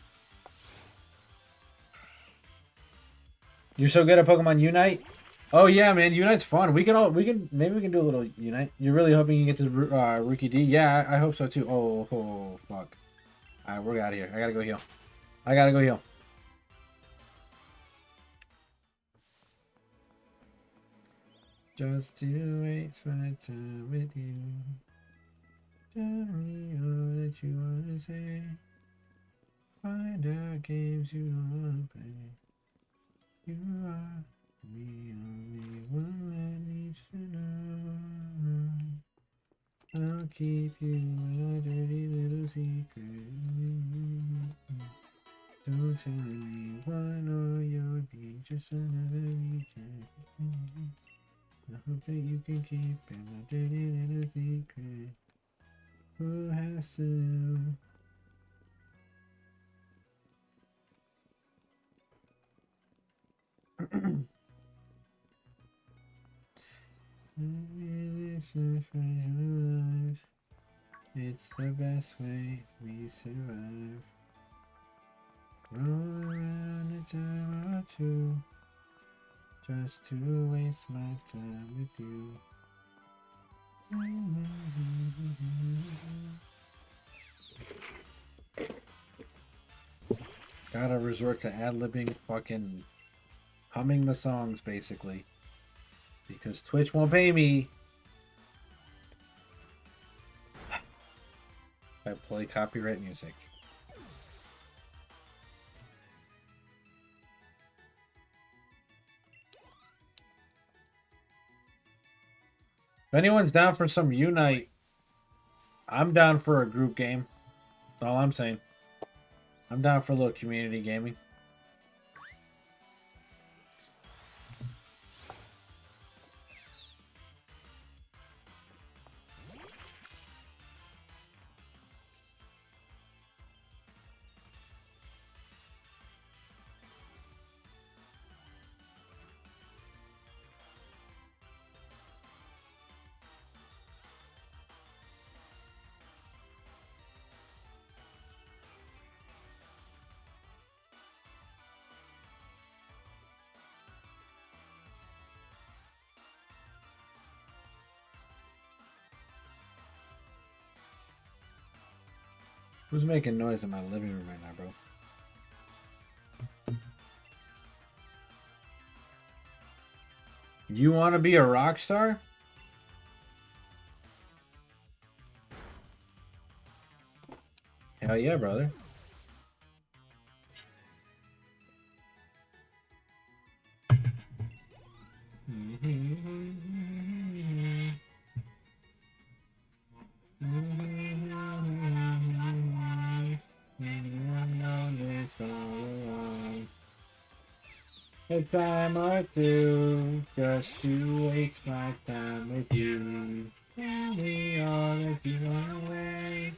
You're so good at Pokemon Unite? Oh yeah, man, Unite's fun. Maybe we can do a little Unite. You're really hoping you get to Rookie D? Yeah, I hope so too. Oh, fuck. Alright, we're out of here. I gotta go heal. I gotta go heal. Just to waste my time with you. Tell me all that you wanna say. Find out games you don't wanna play. You are the only one that needs to know. I'll keep you in a dirty little secret. Don't tell anyone or you'll be just another reject. I hope that you can keep it a dirty little secret. Who has to? It's the best way we survive. Roll around a time or two just to waste my time with you. Gotta resort to ad-libbing, fucking humming the songs basically. Because Twitch won't pay me. I play copyright music. If anyone's down for some Unite, I'm down for a group game. That's all I'm saying. I'm down for a little community gaming. Who's making noise in my living room right now, bro? You want to be a rock star? Hell yeah, brother. A time or two, just to waste my time with you. Tell me all that you want away.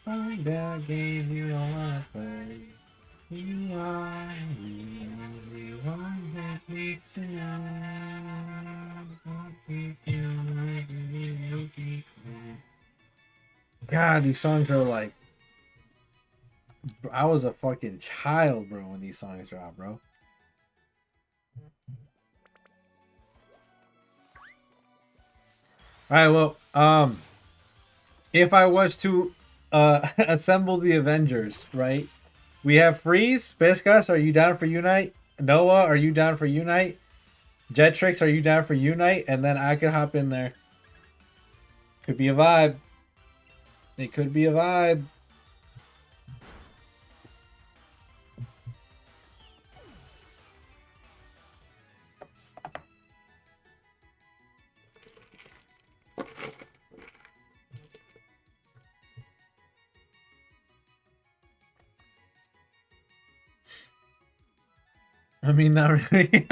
Find out games you don't wanna play. You are the only one that needs to know. God, these songs are like... I was a fucking child, bro, when these songs dropped, bro. Alright, well, if I was to assemble the Avengers, right? We have Freeze, Biscus, are you down for Unite? Noah, are you down for Unite? Jetrix, are you down for Unite? And then I could hop in there. Could be a vibe. It could be a vibe. I mean, not really.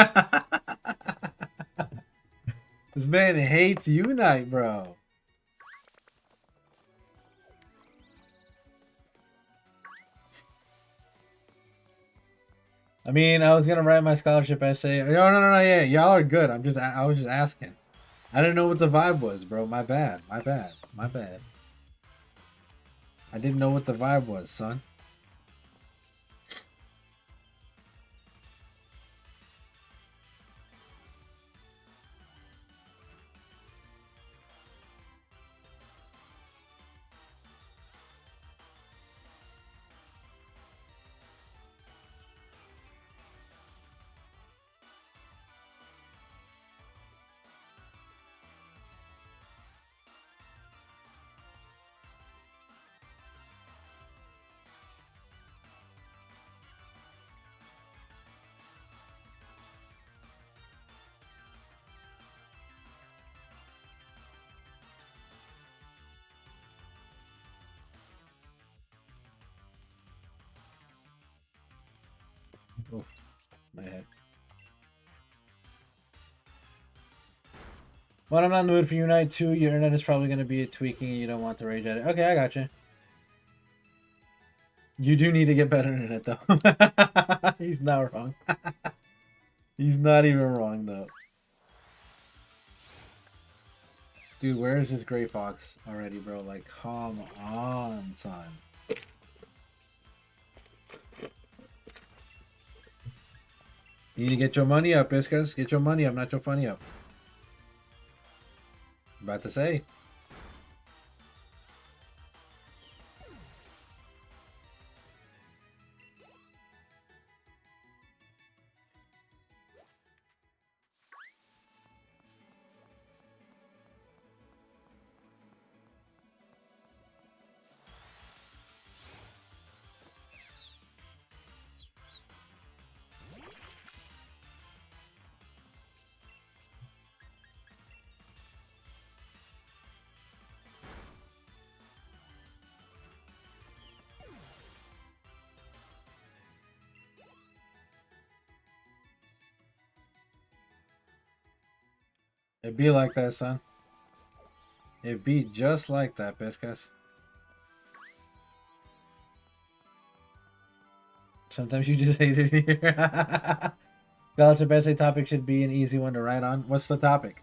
This man hates Unite, bro. I mean, I was gonna write my scholarship essay. No, no, no, no, yeah, y'all are good. I was just asking. I didn't know what the vibe was, bro. My bad. My bad. My bad. I didn't know what the vibe was, son. Oof, my head. When I'm not in the mood for Unite 2, your internet is probably going to be tweaking and you don't want to rage at it. Okay, I got you. You do need to get better internet, though. He's not wrong. He's not even wrong, though. Dude, where is this Gray Fox already, bro? Like, come on, son. You need to get your money up, Biscus. Get your money up, not your funny up. About to say. It be like that, son. It be just like that, Biscus. Sometimes you just hate it here. Scholarship essay topic should be an easy one to write on. What's the topic?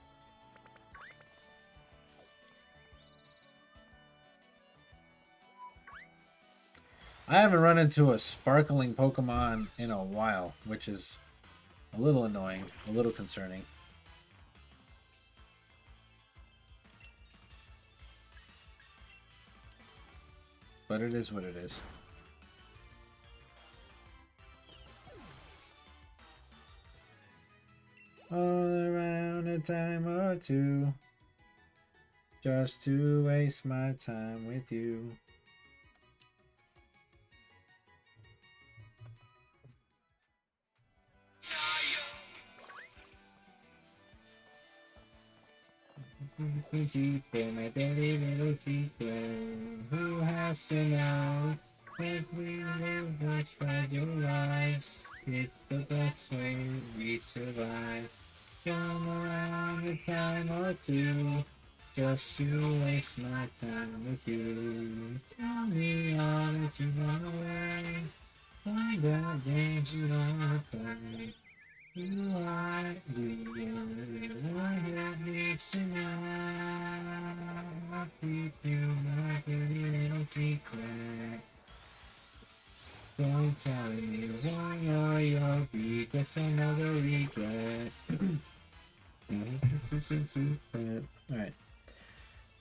I haven't run into a sparkling Pokemon in a while, which is a little annoying, a little concerning. But it is what it is. All around a time or two, just to waste my time with you. Secret, my dirty little secret. Who has to know? If we live outside your lives, it's the best way we survive. Come around a time or two, just to waste my time with you. Tell me all that you wanna away. Find out games you wanna play. You are the one that makes tonight. I keep you my pretty little secret. Don't tell me why are your regrets another regret. Alright.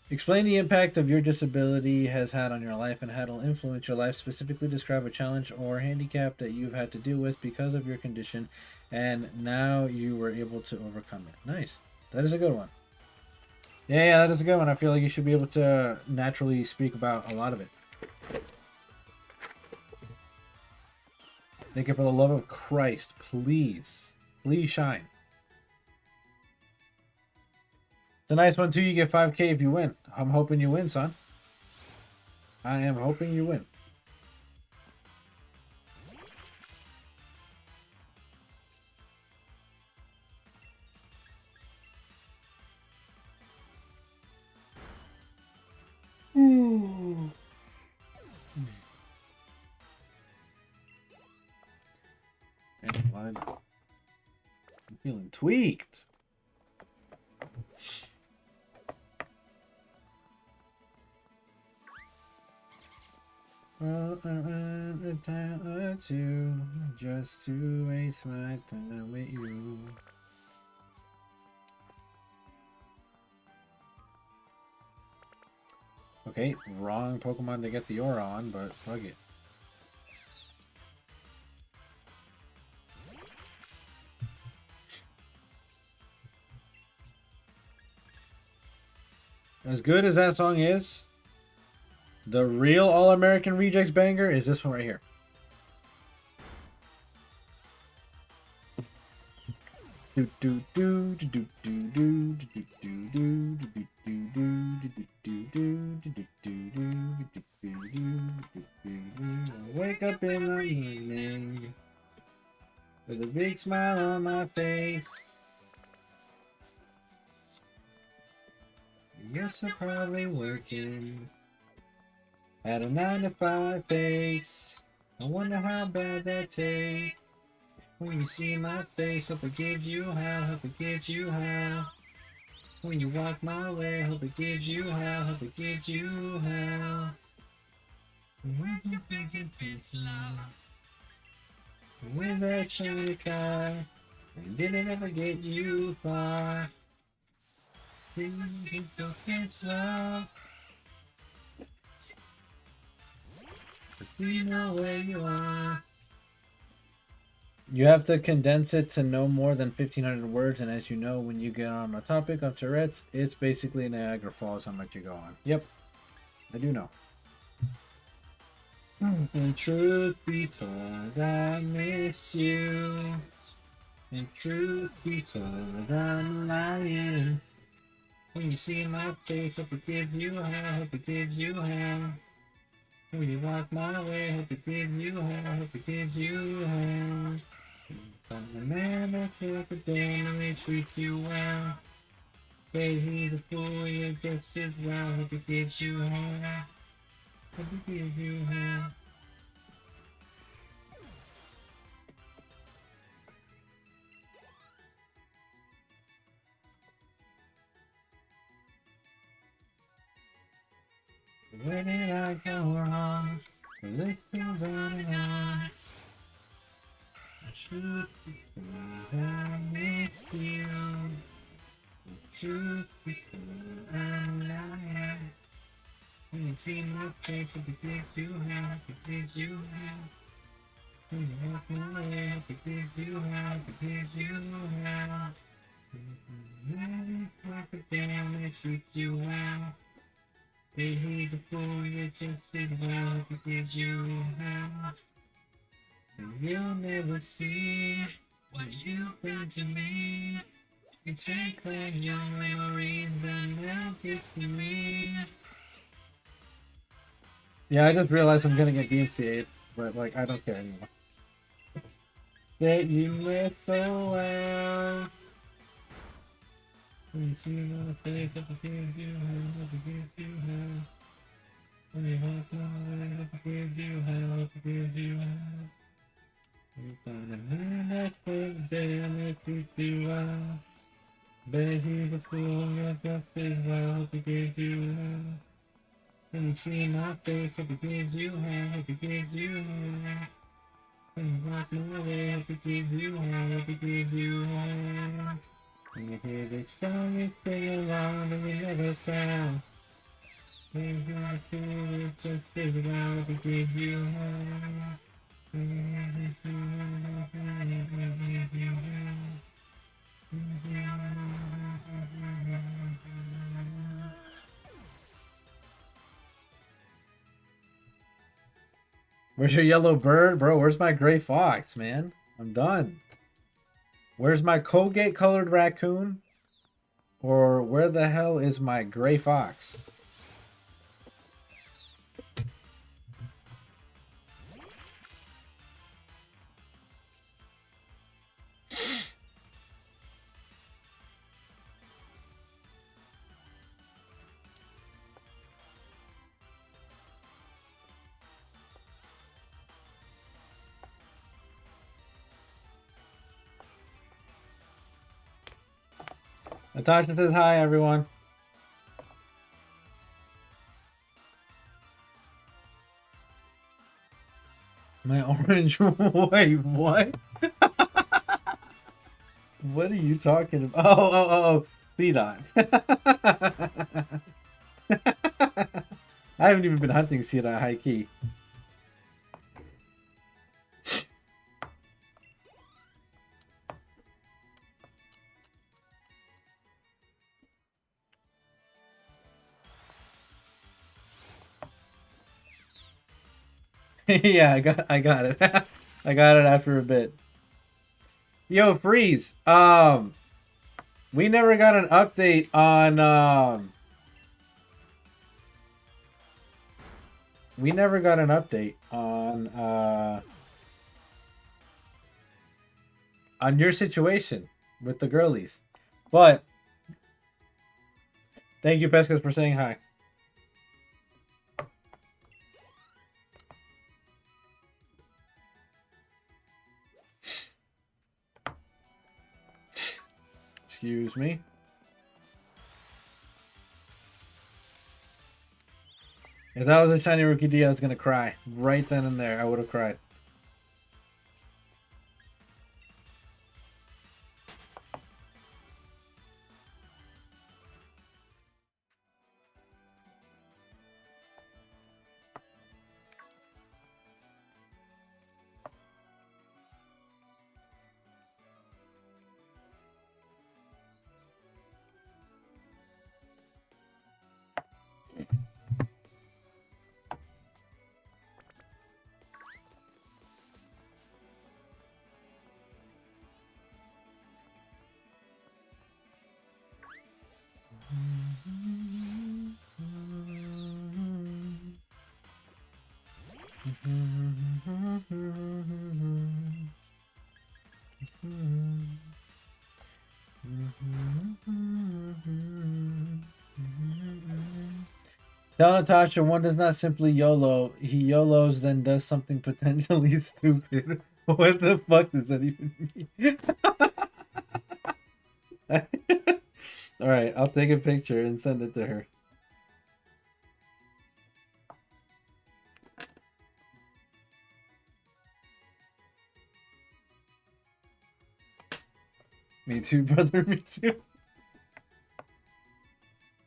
Explain the impact of your disability has had on your life and how it'll influence your life. Specifically describe a challenge or handicap that you've had to deal with because of your condition and now you were able to overcome it. Nice. That is a good one. Yeah, that is a good one. I feel like you should be able to naturally speak about a lot of it. Thank you for the love of Christ. Please. Please shine. It's a nice one, too. You get 5K if you win. I'm hoping you win, son. I am hoping you win. Feeling tweaked. Well, I ran a time or two just to waste my time with you. Okay, wrong Pokemon to get the aura on, but fuck it. As good as that song is, the real All-American Rejects banger is this one right here. Do do do do do do do do do do do wake up in the morning with a big smile on my face. Yes, I'm probably working at a 9 to 5 pace. I wonder how bad that tastes. When you see my face, I'll forgive you how, I'll forgive you how. When you walk my way, I'll forgive you how, I'll forgive you how. With your big pencil, with that shiny car, and didn't ever get you far. Please give your kids love. Do you know where you are? You have to condense it to no more than 1,500 words, and as you know, when you get on a topic of Tourette's, it's basically Niagara Falls how much you go on. Yep, I do know. And truth be told, I miss you. And truth be told, I'm lying. When you see my face, I'll forgive you how, I'll forgive you how. When you walk my way, I'll forgive you how, I'll forgive you how. I'm the man that took a damn and he treats you well. But he's a fool, he just as well. He forgives you how. He forgives you how. Where did I go wrong? This thing's on and on. I should be I miss you. Truth be told, I'm lying. When you see my face, I forgive you how, I forgive you how. When you walk my way, I forgive you how, I forgive you how. It's like a damn, it treats you well. Hey, he's a fool, you just as well, I forgive you how. And you'll never see what you've done to me. You take back your memories, but now get to me. Yeah, I just realized I'm gonna get DMCA'd, but like I don't care anymore. That you live so well. When you see my face, I forgive you, I forgive you, when you walk my way, I forgive you, I forgive you. You find a man that says damn it treats you well. Bet he's a fool, you're just as well, I forgive you. When you see my face, I forgive you, I forgive you. When you walk my way, I forgive you, I forgive you. When you hear this song, you sing along, but you never sound. When you're a fool, you just as well, I forgive you. Where's your yellow bird? Bro, where's my gray fox, man? I'm done. Where's my Colgate colored raccoon? Or where the hell is my gray fox? Natasha says hi, everyone. My orange. Wait, what? What are you talking about? Oh. C-Dot. I haven't even been hunting C-Dot high key. Yeah, I got it. I got it after a bit. Yo, Freeze. We never got an update on we never got an update on your situation with the girlies. But thank you, Pescas, for saying hi. Excuse me. If that was a shiny rookie D, I was gonna cry. Right then and there, I would have cried. Tell Natasha one does not simply YOLO. He YOLOs, then does something potentially stupid. What the fuck does that even mean? Alright, I'll take a picture and send it to her. Me too, brother, me too.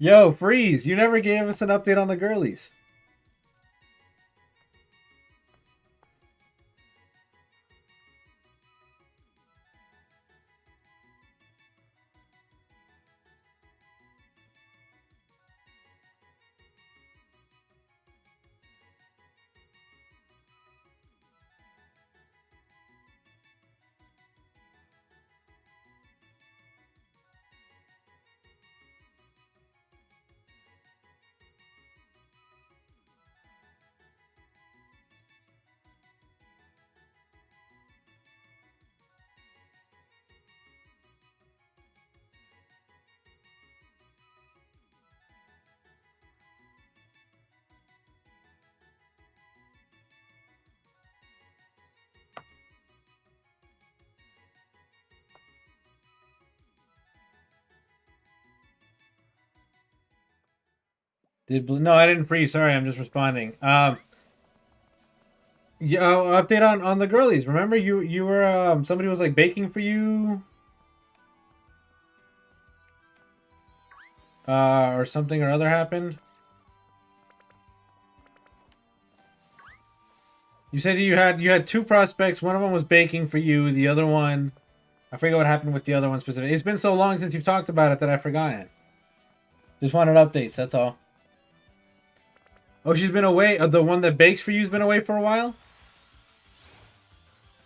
Yo, Freeze, you never gave us an update on the girlies. No, I didn't freeze. Sorry, I'm just responding. Yeah, update on the girlies. Remember, you were somebody was like baking for you, or something or other happened. You said you had two prospects. One of them was baking for you. The other one, I forget what happened with the other one specifically. It's been so long since you've talked about it that I've forgotten. Just wanted updates. That's all. Oh, she's been away. The one that bakes for you's been away for a while.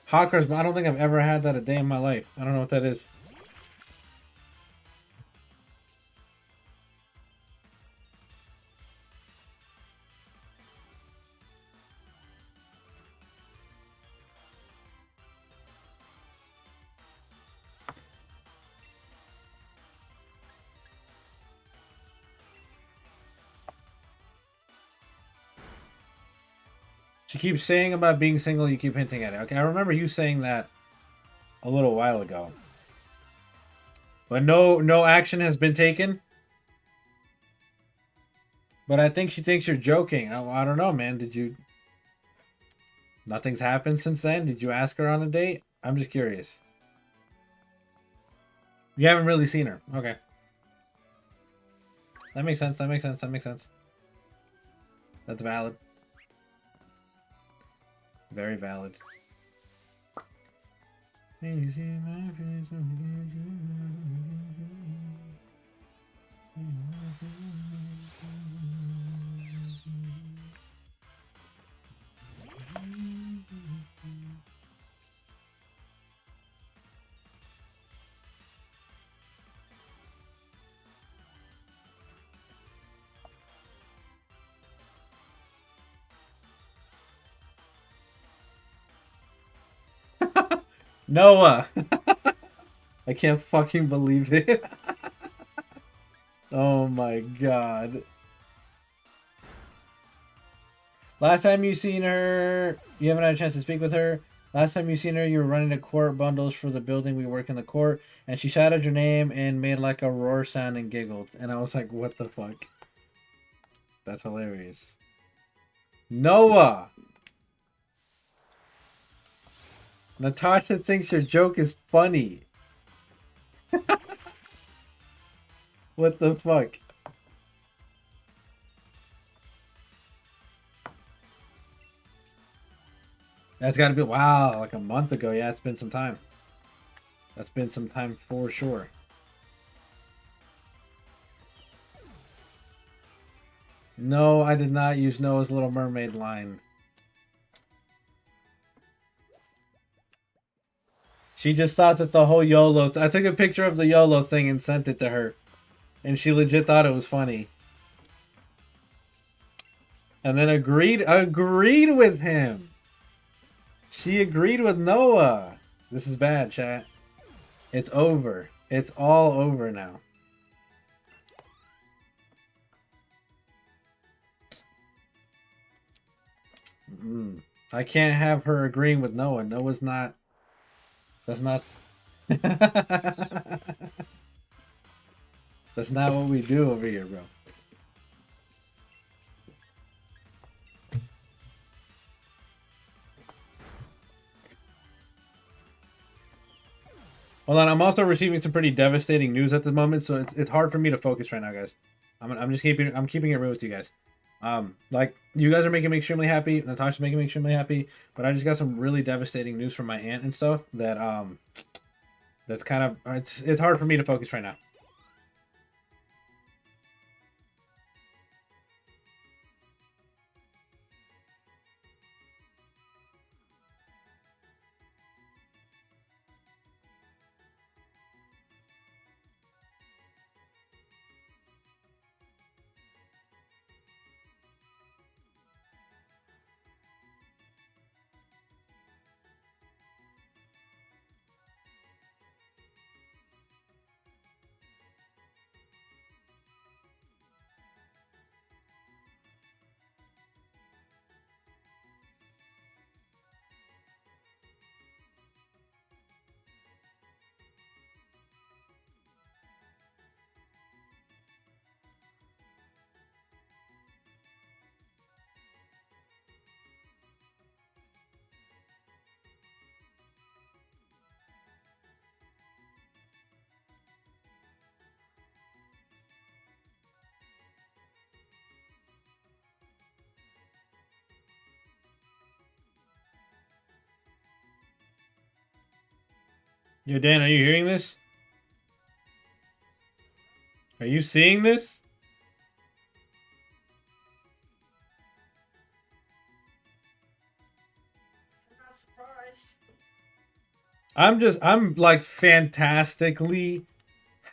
Hawkers, but I don't think I've ever had that a day in my life. I don't know what that is. She keeps saying about being single. You keep hinting at it. Okay, I remember you saying that a little while ago. But no action has been taken. But I think she thinks you're joking. I don't know, man. Did you... Nothing's happened since then? Did you ask her on a date? I'm just curious. You haven't really seen her. Okay. That makes sense. That makes sense. That makes sense. That's valid. Very valid. Noah! I can't fucking believe it. Oh my god. Last time you seen her, you haven't had a chance to speak with her. Last time you seen her, you were running the court bundles for the building we work in the court, and she shouted your name and made like a roar sound and giggled. And I was like, what the fuck? That's hilarious. Noah! Natasha thinks your joke is funny. What the fuck? That's gotta be, wow, like a month ago. Yeah, it's been some time. That's been some time for sure. No, I did not use Noah's Little Mermaid line. She just thought that the whole YOLO... I took a picture of the YOLO thing and sent it to her. And she legit thought it was funny. And then agreed with him. She agreed with Noah. This is bad, chat. It's over. It's all over now. I can't have her agreeing with Noah. Noah's not... That's not... That's not what we do over here, bro. Hold on, I'm also receiving some pretty devastating news at the moment, so it's hard for me to focus right now, guys. I'm keeping it real with you guys. Like, you guys are making me extremely happy. Natasha's making me extremely happy. But I just got some really devastating news from my aunt and stuff that, that's kind of, it's hard for me to focus right now. Yo, Dan, are you hearing this? Are you seeing this? I'm not surprised. I'm like fantastically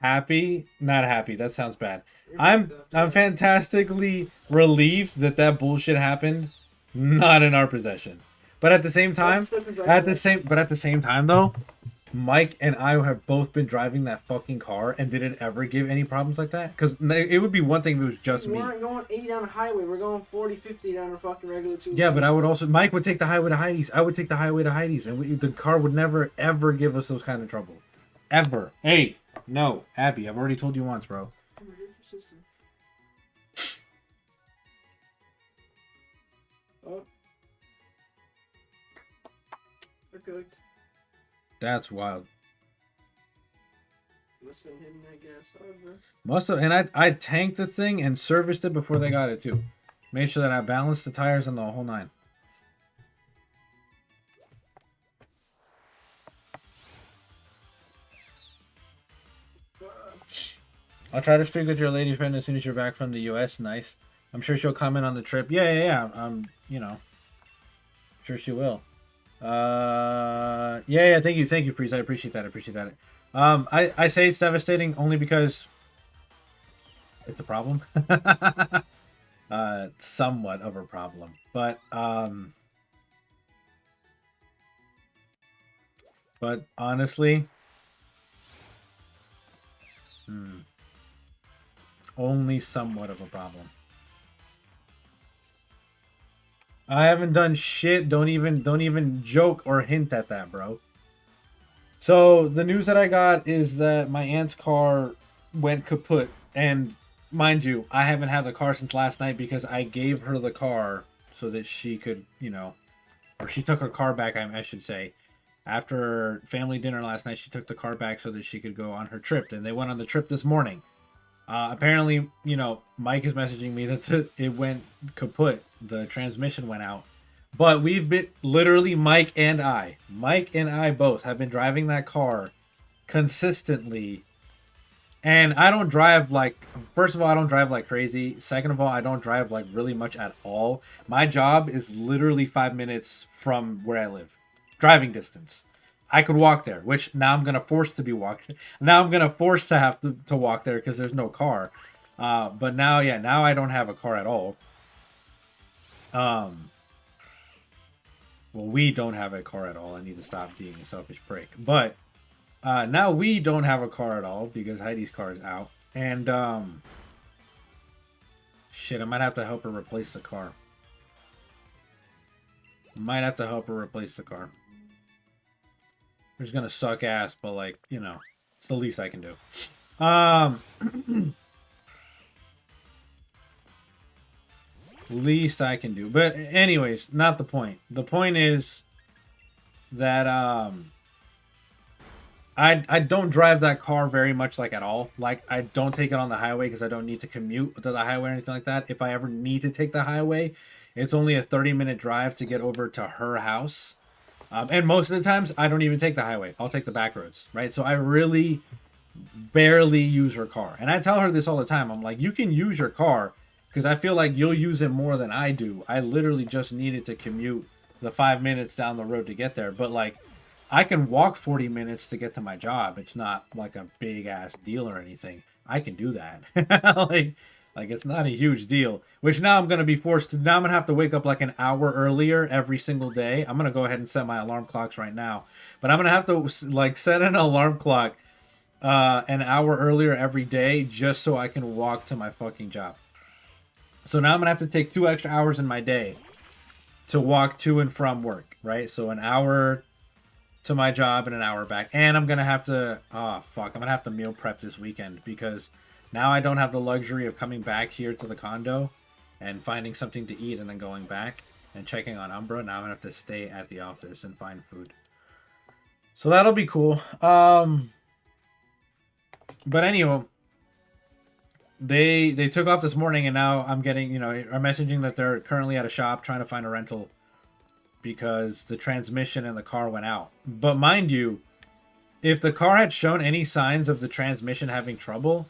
happy. Not happy. That sounds bad. I'm fantastically relieved that that bullshit happened, not in our possession. But at the same time, at the same time though, Mike and I have both been driving that fucking car and didn't ever give any problems like that. Because it would be one thing if it was just We me. weren't going 80 down the highway. We're going 40, 50 down a fucking regular 2. Yeah, but I would also... Mike would take the highway to Heidi's. I would take the highway to Heidi's. And the car would never, ever give us those kind of trouble. Ever. Hey, No, Abby, I've already told you once, bro. Oh, you're persistent. Oh. They're cooked. That's wild. Must have been hitting that gas hard, bro. Must have, and I tanked the thing and serviced it before they got it too. Made sure that I balanced the tires and the whole nine. I'll try to speak with your lady friend as soon as you're back from the U.S. Nice. I'm sure she'll comment on the trip. Yeah. You know, sure she will. Yeah. Thank you, Priest. I appreciate that. I say it's devastating only because it's a problem. Somewhat of a problem, but honestly, only somewhat of a problem. I haven't done shit. Don't even joke or hint at that, bro. So the news that I got is that my aunt's car went kaput, and mind you, I haven't had the car since last night because I gave her the car so that she could, you know, or she took her car back, I should say. After family dinner last night, she took the car back so that she could go on her trip, and they went on the trip this morning. Apparently, you know, Mike is messaging me that it went kaput. The transmission went out. But we've been, literally, Mike and I both have been driving that car consistently. And I don't drive like, first of all, I don't drive like crazy. Second of all, I don't drive like really much at all. My job is literally 5 minutes from where I live. Driving distance. I could walk there, which now I'm gonna force to be walked. Now I'm gonna force to have to walk there because there's no car. But now, yeah, now I don't have a car at all. Well, we don't have a car at all. I need to stop being a selfish prick. But now we don't have a car at all because Heidi's car is out. And shit, I might have to help her replace the car. It's gonna suck ass, but like, you know, it's the least I can do. Least I can do. But anyways, not the point. The point is that I don't drive that car very much, like, at all. Like, I don't take it on the highway because I don't need to commute to the highway or anything like that. If I ever need to take the highway, it's only a 30-minute drive to get over to her house. And most of the times, I don't even take the highway. I'll take the back roads, right? So I really barely use her car. And I tell her this all the time. I'm like, you can use your car because I feel like you'll use it more than I do. I literally just needed to commute the 5 minutes down the road to get there. But, like, I can walk 40 minutes to get to my job. It's not like a big-ass deal or anything. I can do that. Like, it's not a huge deal, which now I'm going to be forced to, now I'm going to have to wake up like an hour earlier every single day. I'm going to go ahead and set my alarm clocks right now, but I'm going to have to like set an alarm clock an hour earlier every day just so I can walk to my fucking job. So now I'm going to have to take 2 extra hours in my day to walk to and from work, right? So an hour to my job and an hour back. And I'm going to have to, I'm going to have to meal prep this weekend because now I don't have the luxury of coming back here to the condo and finding something to eat and then going back and checking on Umbra. Now I'm going to have to stay at the office and find food. So that'll be cool. But anyway, they took off this morning and now I'm getting, you know, are messaging that they're currently at a shop trying to find a rental because the transmission in the car went out. But mind you, if the car had shown any signs of the transmission having trouble,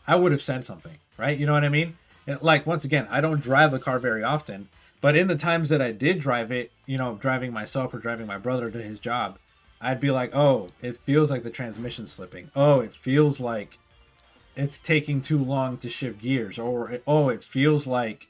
I would have said something, right? You know what I mean? Like, once again, I don't drive the car very often, but in the times that I did drive it, you know, driving myself or driving my brother to his job, I'd be like, oh, it feels like the transmission's slipping. Oh, it feels like it's taking too long to shift gears. Or, oh, it feels like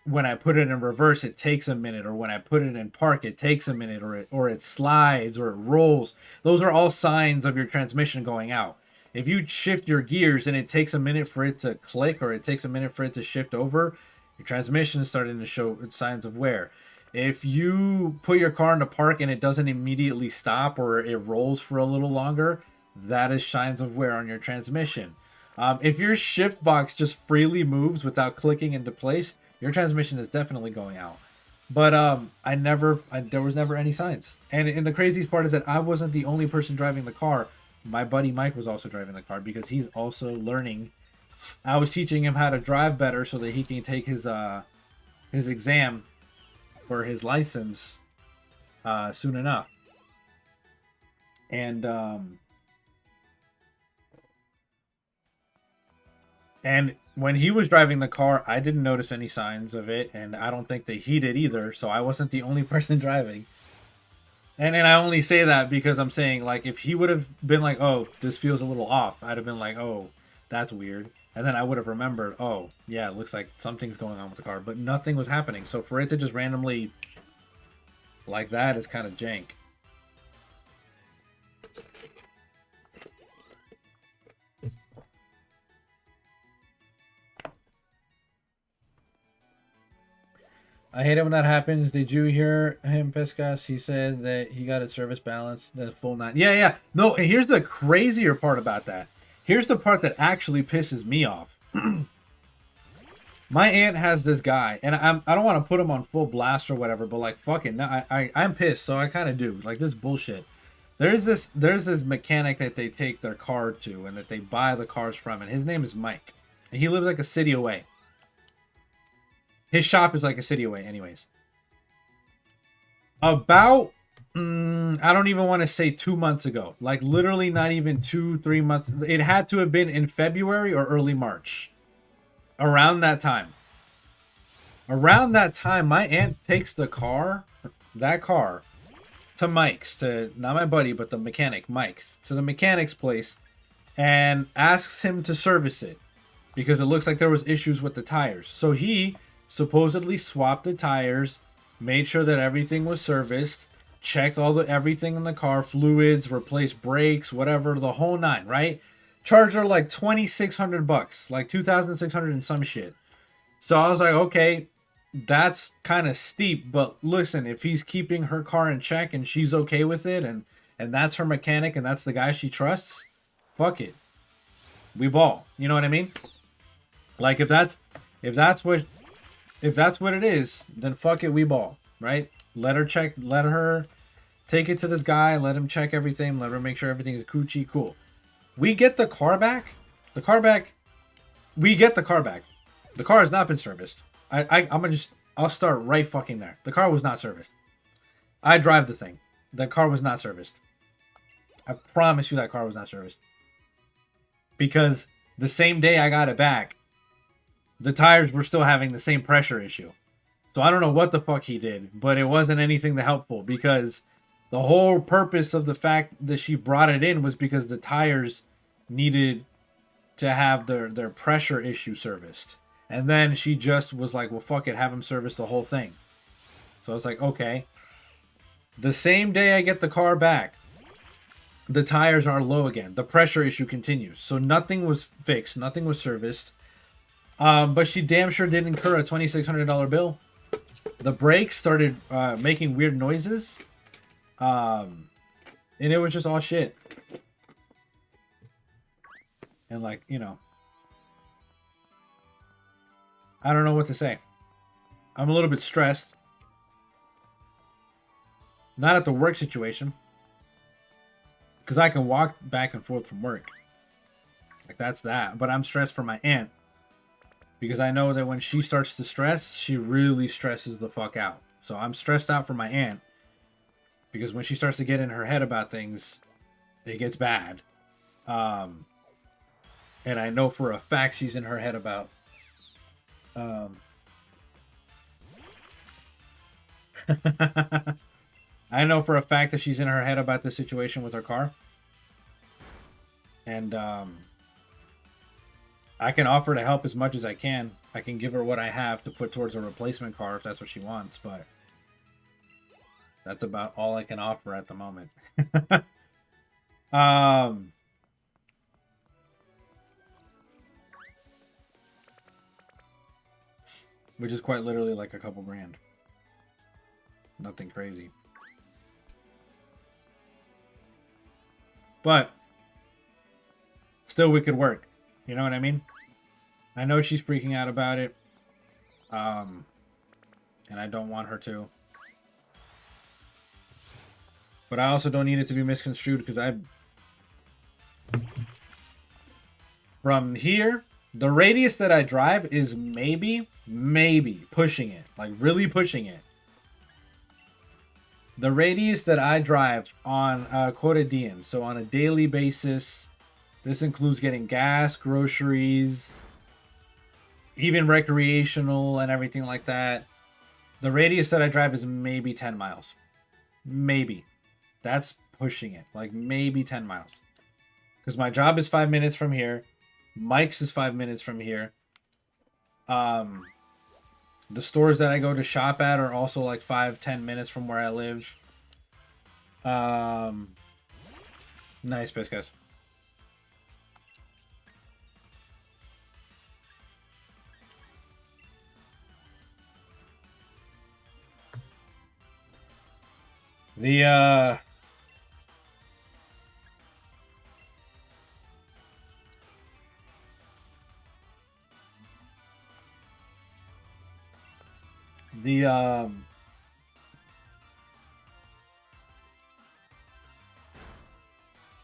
when I put it in reverse, it takes a minute. Or when I put it in park, it takes a minute. Or it slides or it rolls. Those are all signs of your transmission going out. If you shift your gears and it takes a minute for it to click or it takes a minute for it to shift over, your transmission is starting to show signs of wear. If you put your car into park and it doesn't immediately stop or it rolls for a little longer, that is signs of wear on your transmission. If your shift box just freely moves without clicking into place, your transmission is definitely going out. But there was never any signs. And the craziest part is that I wasn't the only person driving the car. My buddy Mike was also driving the car because he's also learning. I was teaching him how to drive better so that he can take his exam for his license soon enough. And when he was driving the car, I didn't notice any signs of it, and I don't think that he did either, so I wasn't the only person driving. And I only say that because I'm saying, like, if he would have been like, oh, this feels a little off, I'd have been like, oh, that's weird. And then I would have remembered, oh, yeah, it looks like something's going on with the car. But nothing was happening. So for it to just randomly like that is kind of jank. I hate it when that happens. Did you hear him, Piscas? He said that he got its service balance, the full 9. Yeah, yeah. No, and here's the crazier part about that. Here's the part that actually pisses me off. My aunt has this guy, and I don't want to put him on full blast or whatever, but like, fucking, I'm pissed, so I kind of do. Like, this bullshit. There's this mechanic that they take their car to and that they buy the cars from, and his name is Mike. And he lives like a city away. His shop is like a city away, anyways. About, I don't even want to say 2 months ago. Like, literally not even 2-3 months. It had to have been in February or early March. Around that time. Around that time, my aunt takes that car, to Mike's. Not my buddy, but the mechanic, Mike's. To the mechanic's place. And asks him to service it. Because it looks like there was issues with the tires. So he supposedly swapped the tires, made sure that everything was serviced, checked everything in the car, fluids, replaced brakes, whatever, the whole 9, right? Charged her like $2,600, like 2,600 and some shit. So I was like, okay, that's kind of steep, but listen, if he's keeping her car in check and she's okay with it, and that's her mechanic and that's the guy she trusts, fuck it, we ball. You know what I mean? Like, if that's what it is, then fuck it, we ball, right? Let her take it to this guy, let him check everything, let her make sure everything is Coochie, cool. We get the car back. We get the car back. The car has not been serviced. I'll start right fucking there. The car was not serviced. I drive the thing. The car was not serviced. I promise you that car was not serviced. Because the same day I got it back, the tires were still having the same pressure issue. So I don't know what the fuck he did, but it wasn't anything that helpful, because the whole purpose of the fact that she brought it in was because the tires needed to have their pressure issue serviced. And then she just was like, well, fuck it, have him service the whole thing. So I was like, okay. The same day I get the car back, the tires are low again. The pressure issue continues. So nothing was fixed. Nothing was serviced. But she damn sure did incur a $2,600 bill. The brakes started making weird noises. And it was just all shit. And like, you know, I don't know what to say. I'm a little bit stressed. Not at the work situation. Because I can walk back and forth from work. Like, that's that. But I'm stressed for my aunt. Because I know that when she starts to stress, she really stresses the fuck out. So I'm stressed out for my aunt. Because when she starts to get in her head about things, it gets bad. And I know for a fact she's in her head about... I know for a fact that she's in her head about this situation with her car. And I can offer to help as much as I can. I can give her what I have to put towards a replacement car if that's what she wants, but that's about all I can offer at the moment. Which is quite literally like a couple grand. Nothing crazy. But still we could work. You know what I mean? I know she's freaking out about it. And I don't want her to. But I also don't need it to be misconstrued because from here, the radius that I drive is maybe pushing it. Like really pushing it. The radius that I drive on quota diem, so on a daily basis, this includes getting gas, groceries, even recreational and everything like that. The radius that I drive is maybe 10 miles. Maybe. That's pushing it. Like maybe 10 miles. Because my job is 5 minutes from here. Mike's is 5 minutes from here. The stores that I go to shop at are also like 5-10 minutes from where I live. Nice, guys. The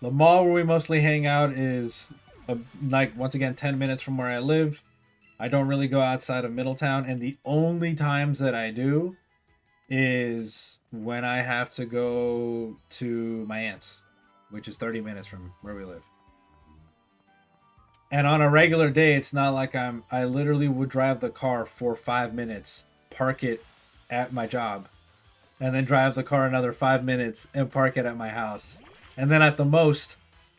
mall where we mostly hang out is like once again 10 minutes from where I live. I don't really go outside of Middletown, and the only times that I do is when I have to go to my aunt's, which is 30 minutes from where we live. And on a regular day, it's not like I literally would drive the car for 5 minutes, park it at my job, and then drive the car another 5 minutes and park it at my house. And then at the most,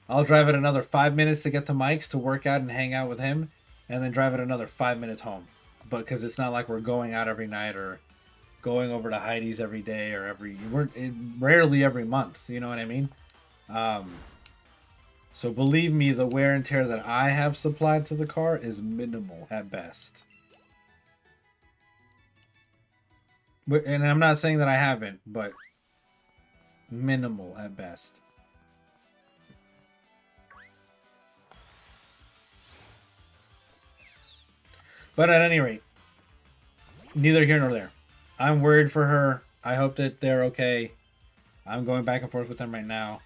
I'll drive it another 5 minutes to get to Mike's to work out and hang out with him, and then drive it another 5 minutes home. But because it's not like we're going out every night or going over to Heidi's every day or rarely every month. You know what I mean? So believe me, the wear and tear that I have supplied to the car is minimal at best. And I'm not saying that I haven't, but minimal at best. But at any rate, neither here nor there. I'm worried for her. I hope that they're okay. I'm going back and forth with them right now.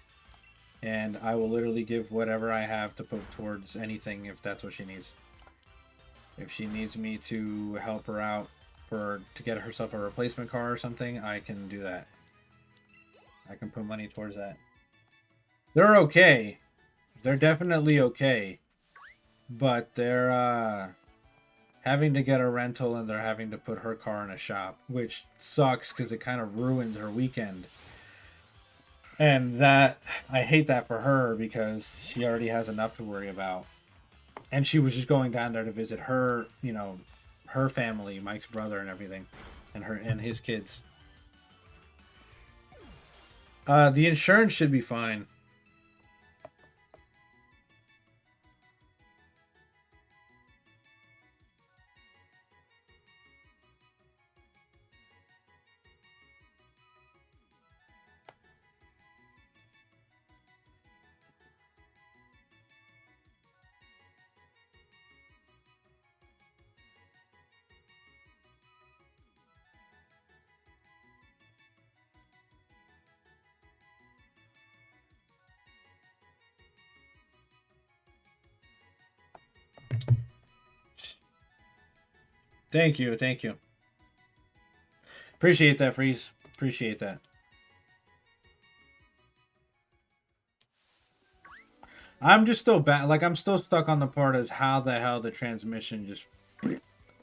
And I will literally give whatever I have to put towards anything if that's what she needs. If she needs me to help her out to get herself a replacement car or something, I can do that. I can put money towards that. They're okay. They're definitely okay. But they're having to get a rental and they're having to put her car in a shop, which sucks because it kind of ruins her weekend. And that, I hate that for her because she already has enough to worry about. And she was just going down there to visit her, you know, her family, Mike's brother and everything, and his kids. The insurance should be fine. Thank you, thank you. Appreciate that, Freeze. Appreciate that. I'm just still bad. Like, I'm still stuck on the part as how the hell the transmission just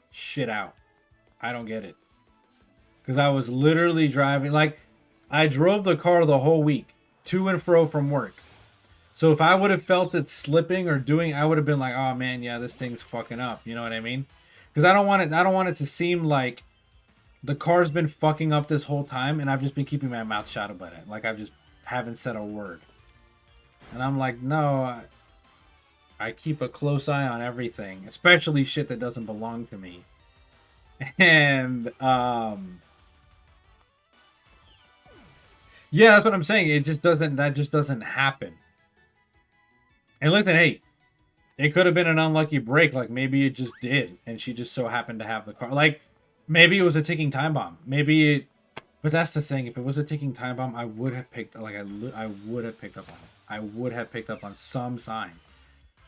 shit out. I don't get it. Because I was literally driving. Like, I drove the car the whole week to and fro from work. So if I would have felt it slipping or doing, I would have been like, oh man, yeah, this thing's fucking up. You know what I mean? Because I don't want it to seem like the car's been fucking up this whole time and I've just been keeping my mouth shut about it. Like, I just haven't said a word. And I'm like, no, I keep a close eye on everything, especially shit that doesn't belong to me. And yeah, that's what I'm saying. That just doesn't happen. And listen, hey, It could have been an unlucky break. Like maybe it just did, and she just so happened to have the car. Like maybe it was a ticking time bomb. Maybe it. But that's the thing. If it was a ticking time bomb, I would have picked. Like I would have picked up on it. I would have picked up on some sign.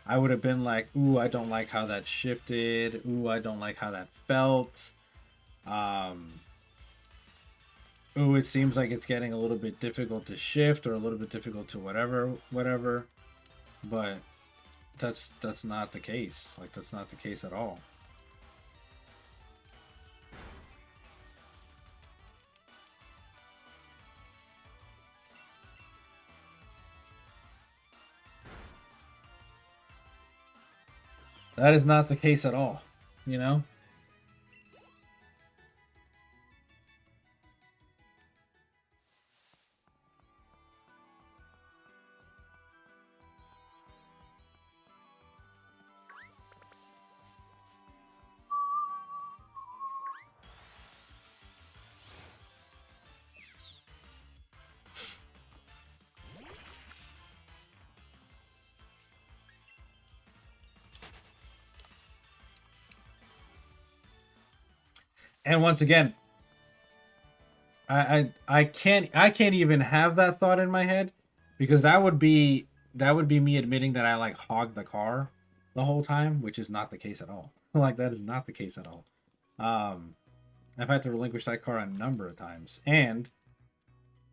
I would have been like, "Ooh, I don't like how that shifted. Ooh, I don't like how that felt. Ooh, it seems like it's getting a little bit difficult to shift or a little bit difficult to whatever." But that's not the case. Like that's not the case at all. That is not the case at all, you know? And once again, I can't even have that thought in my head because that would be me admitting that I like hogged the car the whole time, which is not the case at all. Like that is not the case at all. I've had to relinquish that car a number of times, and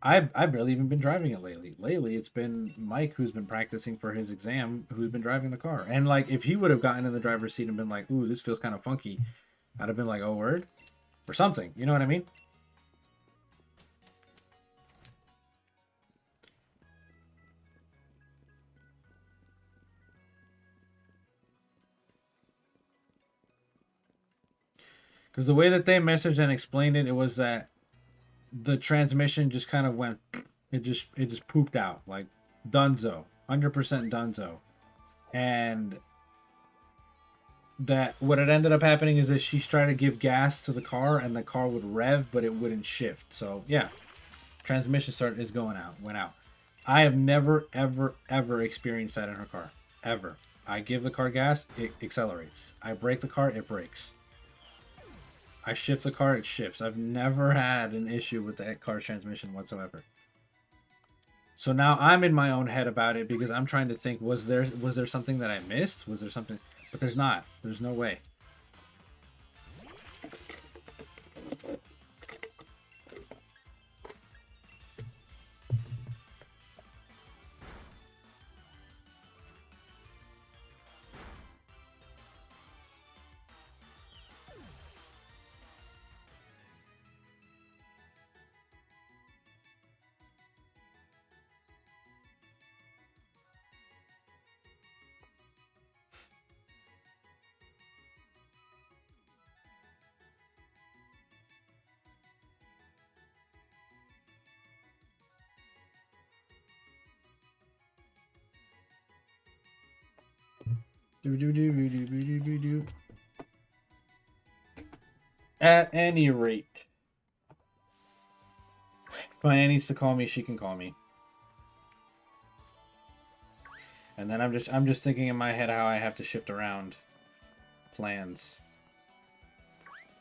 I've barely even been driving it lately. Lately, it's been Mike who's been practicing for his exam, who's been driving the car. And like, if he would have gotten in the driver's seat and been like, "Ooh, this feels kind of funky," I'd have been like, "Oh, word," or something. You know what I mean? Because the way that they messaged and explained it, it was that the transmission just kind of went, it just pooped out like dunzo, 100% dunzo, and that what it ended up happening is that she's trying to give gas to the car and the car would rev but it wouldn't shift. So yeah, transmission is going out, went out. I have never ever experienced that in her car ever. I give the car gas, it accelerates. I brake the car, it brakes. I shift the car, it shifts. I've never had an issue with that car's transmission whatsoever. So now I'm in my own head about it because I'm trying to think, was there something that I missed? Was there something? But there's not. There's no way. At any rate, if Annie needs to call me, she can call me. And then I'm just thinking in my head how I have to shift around plans.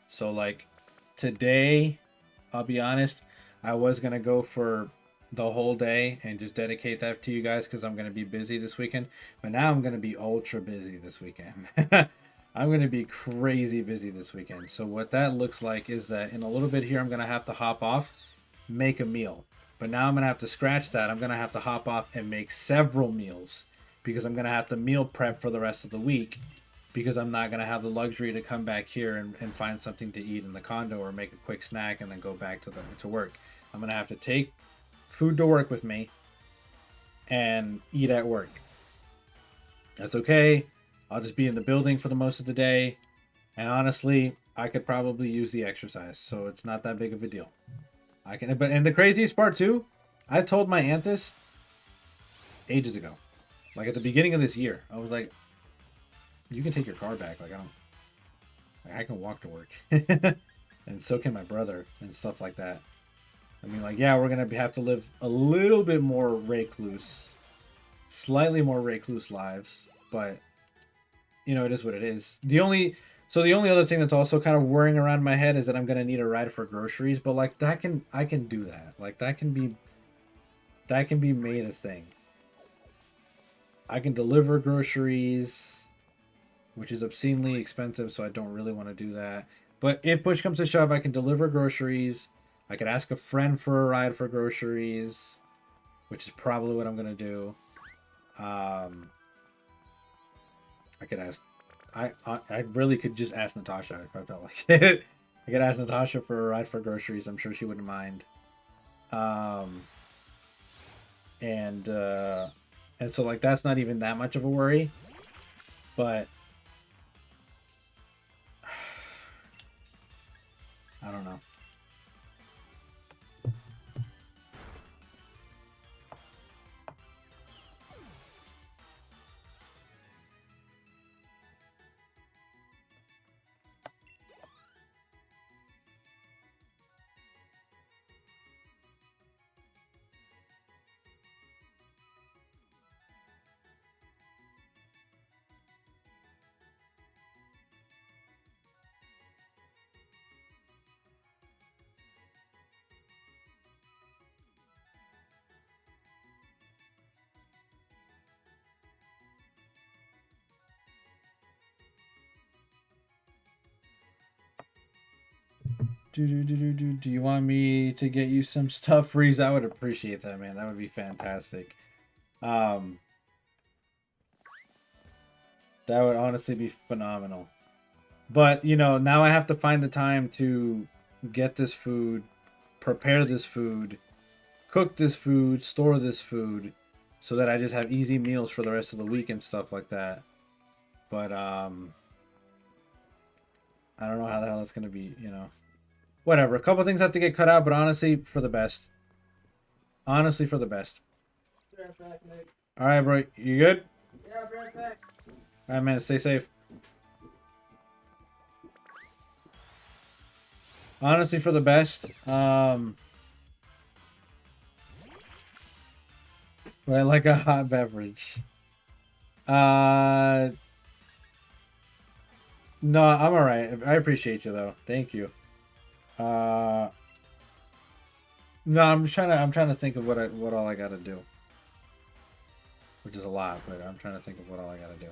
So like today, I'll be honest, I was gonna go for the whole day and just dedicate that to you guys because I'm gonna be busy this weekend. But now I'm gonna be ultra busy this weekend. I'm gonna be crazy busy this weekend. So what that looks like is that in a little bit here, I'm gonna have to hop off, make a meal. But now I'm gonna have to scratch that. I'm gonna have to hop off and make several meals because I'm gonna have to meal prep for the rest of the week because I'm not gonna have the luxury to come back here and find something to eat in the condo or make a quick snack and then go back to work. I'm gonna have to take food to work with me and eat at work. That's okay. I'll just be in the building for the most of the day. And honestly, I could probably use the exercise, so it's not that big of a deal. And the craziest part too, I told my aunt this ages ago. Like at the beginning of this year. I was like, you can take your car back. I can walk to work. And so can my brother and stuff like that. I mean, like, yeah, we're going to have to live a little bit more recluse, slightly more recluse lives, but you know, it is what it is. The only other thing that's also kind of worrying around my head is that I'm gonna need a ride for groceries, but like I can do that. Like that can be made a thing. I can deliver groceries, which is obscenely expensive, so I don't really want to do that. But if push comes to shove, I can deliver groceries. I could ask a friend for a ride for groceries, which is probably what I'm gonna do. I could ask. I really could just ask Natasha if I felt like it. I could ask Natasha for a ride for groceries. I'm sure she wouldn't mind. Um, and so like that's not even that much of a worry. But I don't know. Do you want me to get you some stuff, Freeze? I would appreciate that, man. That would be fantastic. Um, that would honestly be phenomenal. But, you know, now I have to find the time to get this food, prepare this food, cook this food, store this food, so that I just have easy meals for the rest of the week and stuff like that. But, I don't know how the hell that's going to be, you know. Whatever. A couple things have to get cut out, but honestly, for the best. Honestly, for the best. All right, bro. You good? Yeah, right back. All right, man. Stay safe. Honestly, for the best. Right, like a hot beverage. No, I'm all right. I appreciate you though. Thank you. No, I'm trying to think of what all I gotta do. Which is a lot, but I'm trying to think of what all I gotta do.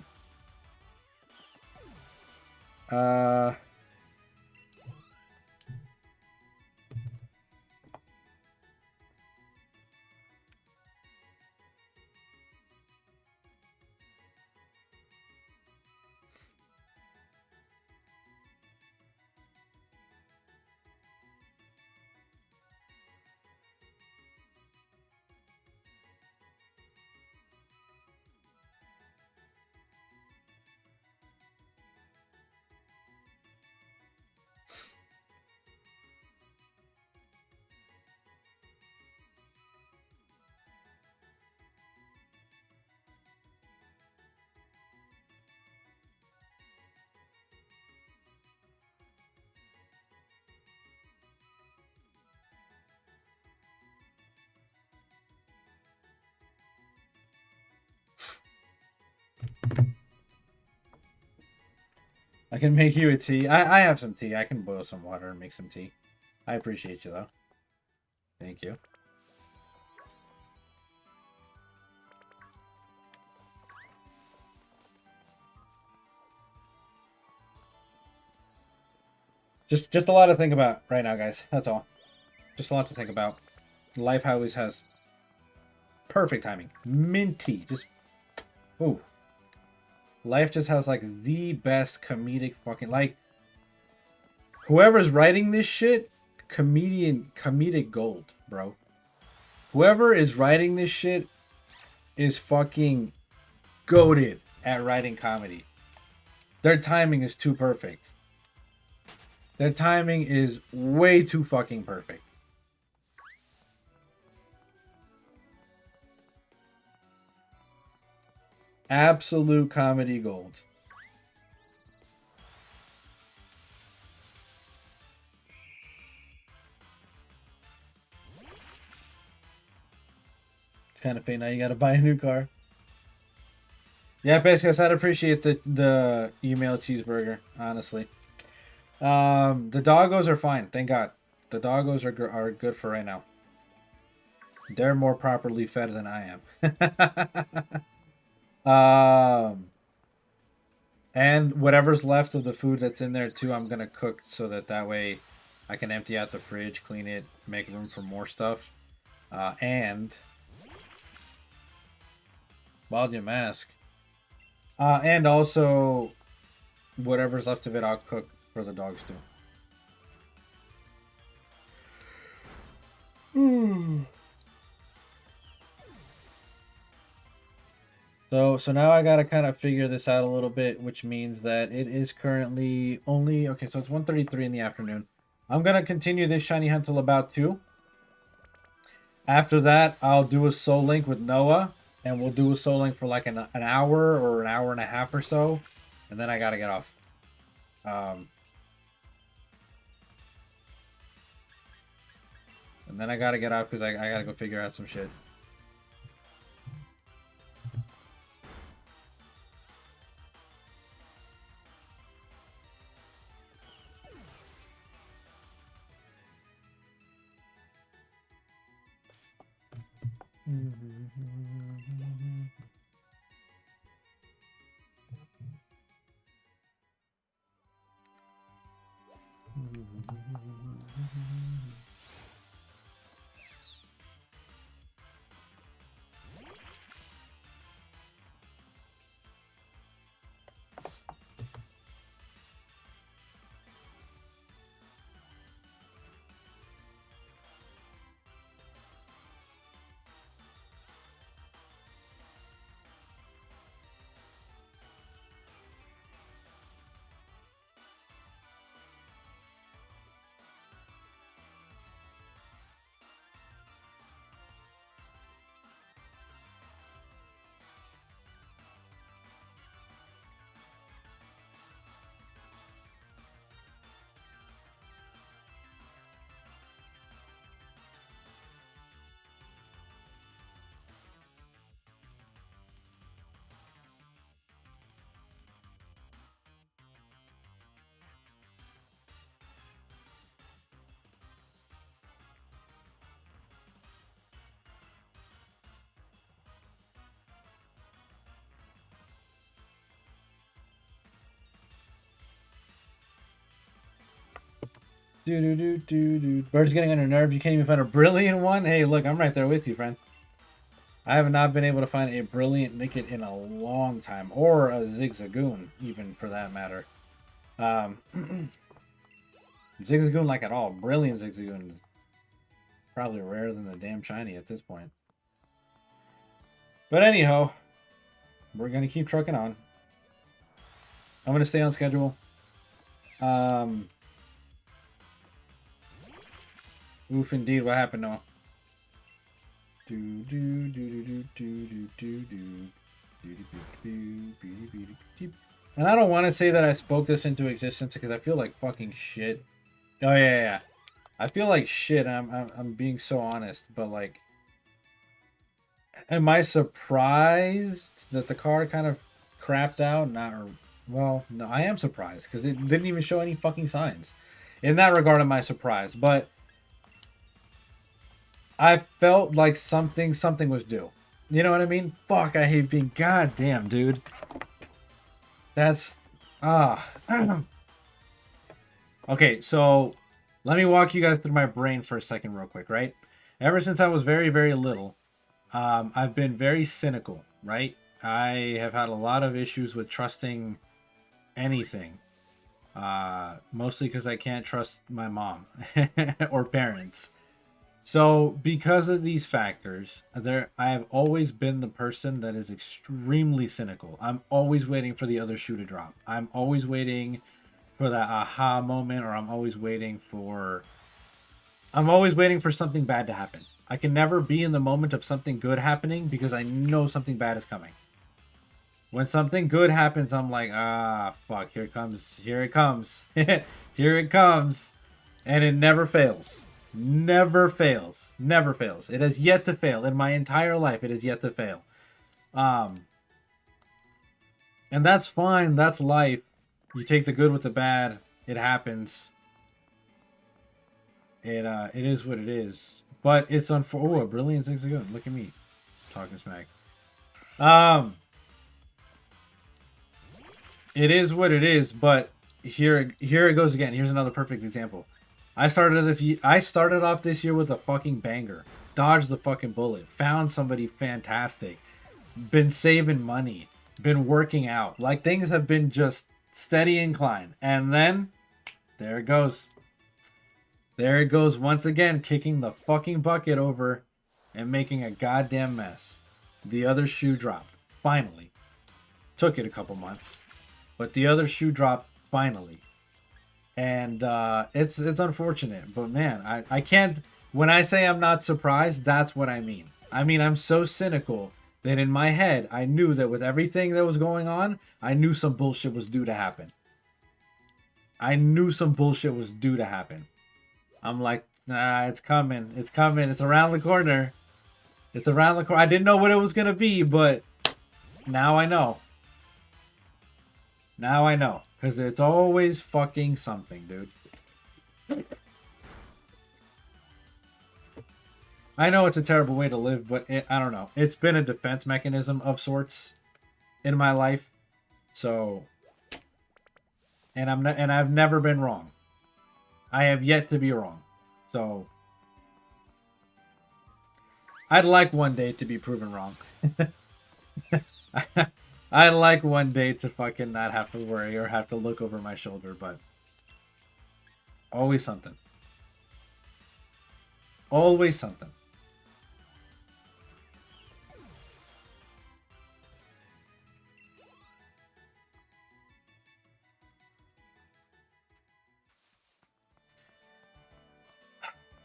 I can make you a tea. I have some tea. I can boil some water and make some tea. I appreciate you though. Thank you. Just a lot to think about right now, guys. That's all. Just a lot to think about. Life always has perfect timing. Minty. Just ooh. Life just has like the best comedic fucking like whoever's writing this shit, comedic gold, bro. Whoever is writing this shit is fucking goated at writing comedy. Their timing is too perfect. Their timing is way too fucking perfect. Absolute comedy gold. It's kind of pain now you gotta buy a new car. Yeah, basically, I'd appreciate the email cheeseburger, honestly. The doggos are fine, thank God. The doggos are good for right now. They're more properly fed than I am. And whatever's left of the food that's in there too, I'm gonna cook so that way I can empty out the fridge, clean it, make room for more stuff. And volume mask. And also whatever's left of it, I'll cook for the dogs too. So now I gotta kind of figure this out a little bit, which means that it is currently only okay. So it's 1:33 in the afternoon. I'm gonna continue this shiny hunt till about 2. After that, I'll do a soul link with Noah, and we'll do a soul link for like an hour or an hour and a half or so, and then I gotta get off. And then I gotta get off because I gotta go figure out some shit. Bird's getting on your nerve. You can't even find a brilliant one. Hey, look, I'm right there with you, friend. I have not been able to find a brilliant Nickit in a long time, or a Zigzagoon, even for that matter. Zigzagoon, like at all. Brilliant Zigzagoon is probably rarer than the damn shiny at this point. But anyhow, we're gonna keep trucking on. I'm gonna stay on schedule. Oof, indeed. What happened, Noah? And I don't want to say that I spoke this into existence because I feel like fucking shit. Oh yeah. I feel like shit. I'm being so honest, but like, am I surprised that the card kind of crapped out? Not, or well, no, I am surprised because it didn't even show any fucking signs. In that regard, am I surprised? But I felt like something was due. You know what I mean? Fuck, I hate being goddamn, dude. That's Okay, so let me walk you guys through my brain for a second real quick, right? Ever since I was very, very little, I've been very cynical, right? I have had a lot of issues with trusting anything. Mostly because I can't trust my mom or parents. So because of these factors, I have always been the person that is extremely cynical. I'm always waiting for the other shoe to drop. I'm always waiting for that aha moment, or I'm always waiting for something bad to happen. I can never be in the moment of something good happening because I know something bad is coming. When something good happens, I'm like, fuck, here it comes, here it comes, here it comes, and it never fails. Never fails. Never fails. It has yet to fail. In my entire life, it has yet to fail. And that's fine. That's life. You take the good with the bad. It happens. It is what it is. But it's unfortunate. Oh, a brilliant 6 good. Look at me talking smack. It is what it is. But here it goes again. Here's another perfect example. I started off this year with a fucking banger. Dodged the fucking bullet. Found somebody fantastic. Been saving money. Been working out. Like, things have been just steady incline. And then there it goes. There it goes once again, kicking the fucking bucket over and making a goddamn mess. The other shoe dropped. Finally. Took it a couple months. But the other shoe dropped finally. And it's unfortunate. But man, I can't... When I say I'm not surprised, that's what I mean. I mean, I'm so cynical that in my head, I knew that with everything that was going on, I knew some bullshit was due to happen. I knew some bullshit was due to happen. I'm like, nah, it's coming. It's coming. It's around the corner. It's around the corner. I didn't know what it was going to be, but now I know. Now I know. Because it's always fucking something, dude. I know it's a terrible way to live, but I don't know. It's been a defense mechanism of sorts in my life. So, and I've never been wrong. I have yet to be wrong. So, I'd like one day to be proven wrong. I'd like one day to fucking not have to worry or have to look over my shoulder, but always something. Always something.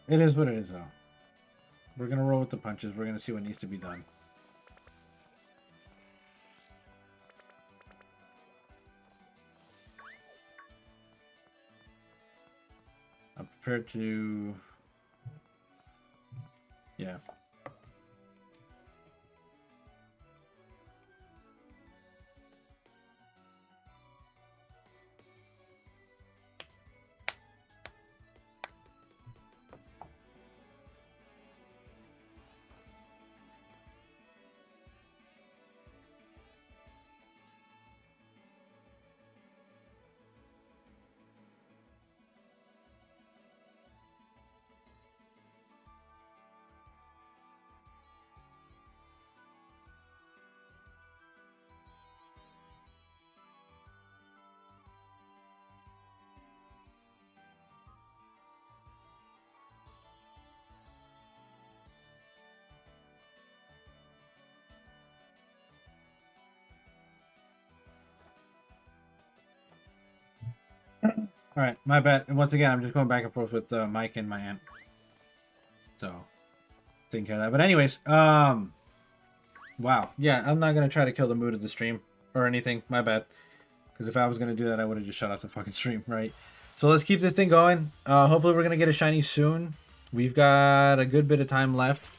It is what it is, though. We're going to roll with the punches. We're going to see what needs to be done. I'm prepared to... Yeah. All right, my bad. And once again, I'm just going back and forth with Mike and my aunt. So, taking care of that. But anyways, wow. Yeah, I'm not going to try to kill the mood of the stream or anything. My bad. Because if I was going to do that, I would have just shut off the fucking stream, right? So let's keep this thing going. Hopefully we're going to get a shiny soon. We've got a good bit of time left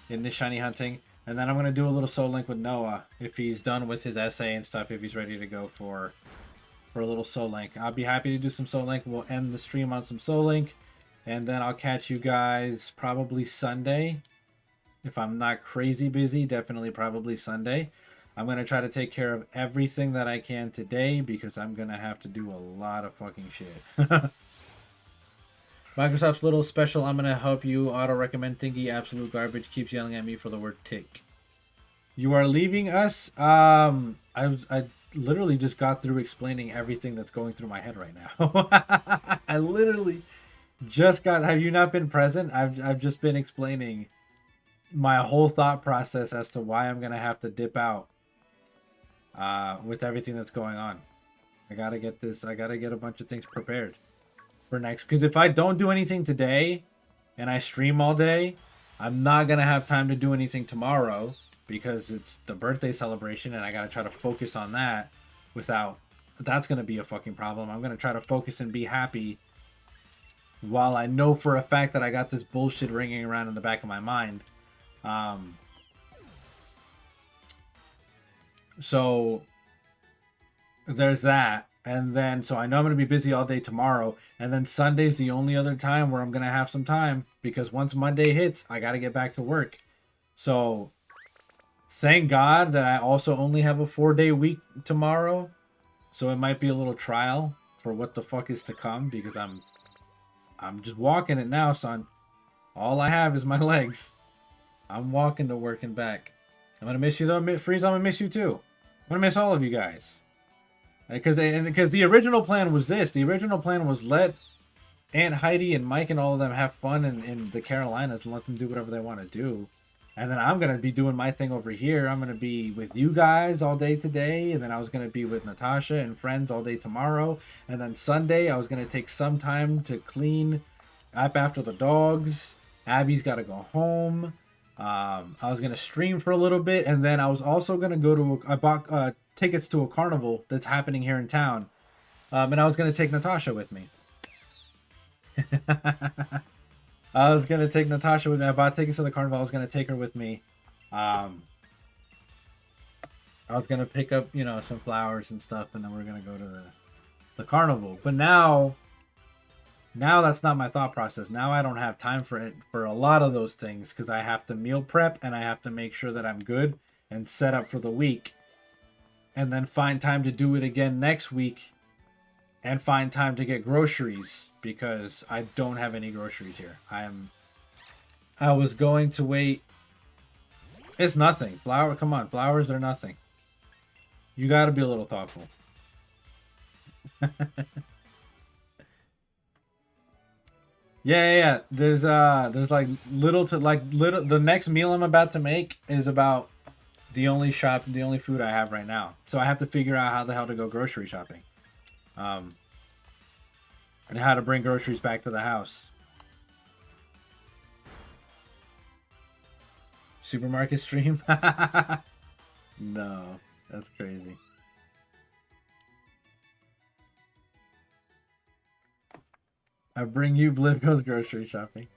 in this shiny hunting. And then I'm going to do a little soul link with Noah if he's done with his essay and stuff, if he's ready to go for a little soul link. I'll be happy to do some soul link. We'll end the stream on some soul link. And then I'll catch you guys probably Sunday. If I'm not crazy busy, definitely probably Sunday. I'm going to try to take care of everything that I can today because I'm going to have to do a lot of fucking shit. Microsoft's little special, I'm going to help you auto-recommend thingy, absolute garbage, keeps yelling at me for the word tick. You are leaving us? I literally just got through explaining everything that's going through my head right now. I literally just got... Have you not been present? I've just been explaining my whole thought process as to why I'm going to have to dip out with everything that's going on. I got to get this... I got to get a bunch of things prepared for next... Because if I don't do anything today and I stream all day, I'm not going to have time to do anything tomorrow because it's the birthday celebration and I got to try to focus on that without... That's going to be a fucking problem. I'm going to try to focus and be happy while I know for a fact that I got this bullshit ringing around in the back of my mind. So there's that. And then, so I know I'm going to be busy all day tomorrow. And then Sunday's the only other time where I'm going to have some time because once Monday hits, I got to get back to work. So thank God that I also only have a 4-day week tomorrow. So it might be a little trial for what the fuck is to come because I'm just walking it now, son. All I have is my legs. I'm walking to work and back. I'm going to miss you though. Freeze, I'm going to miss you too. I'm going to miss all of you guys. Because the original plan was this. The original plan was let Aunt Heidi and Mike and all of them have fun in the Carolinas and let them do whatever they want to do. And then I'm going to be doing my thing over here. I'm going to be with you guys all day today. And then I was going to be with Natasha and friends all day tomorrow. And then Sunday, I was going to take some time to clean up after the dogs. Abby's got to go home. I was going to stream for a little bit. And then I was also going to go to... I bought tickets to a carnival that's happening here in town. And I was going to take Natasha with me. I was going to take Natasha with me. I bought tickets to the carnival. I was going to take her with me. I was going to pick up, you know, some flowers and stuff. And then we're going to go to the carnival. But now that's not my thought process. Now I don't have time for it for a lot of those things. Because I have to meal prep. And I have to make sure that I'm good and set up for the week. And then find time to do it again next week. And find time to get groceries. Because I don't have any groceries here. I was going to wait. It's nothing. Come on. Flowers are nothing. You got to be a little thoughtful. Yeah. There's like little. The next meal I'm about to make is about the only food I have right now. So I have to figure out how the hell to go grocery shopping. And how to bring groceries back to the house. Supermarket stream? No, that's crazy. I bring you Bliv goes grocery shopping.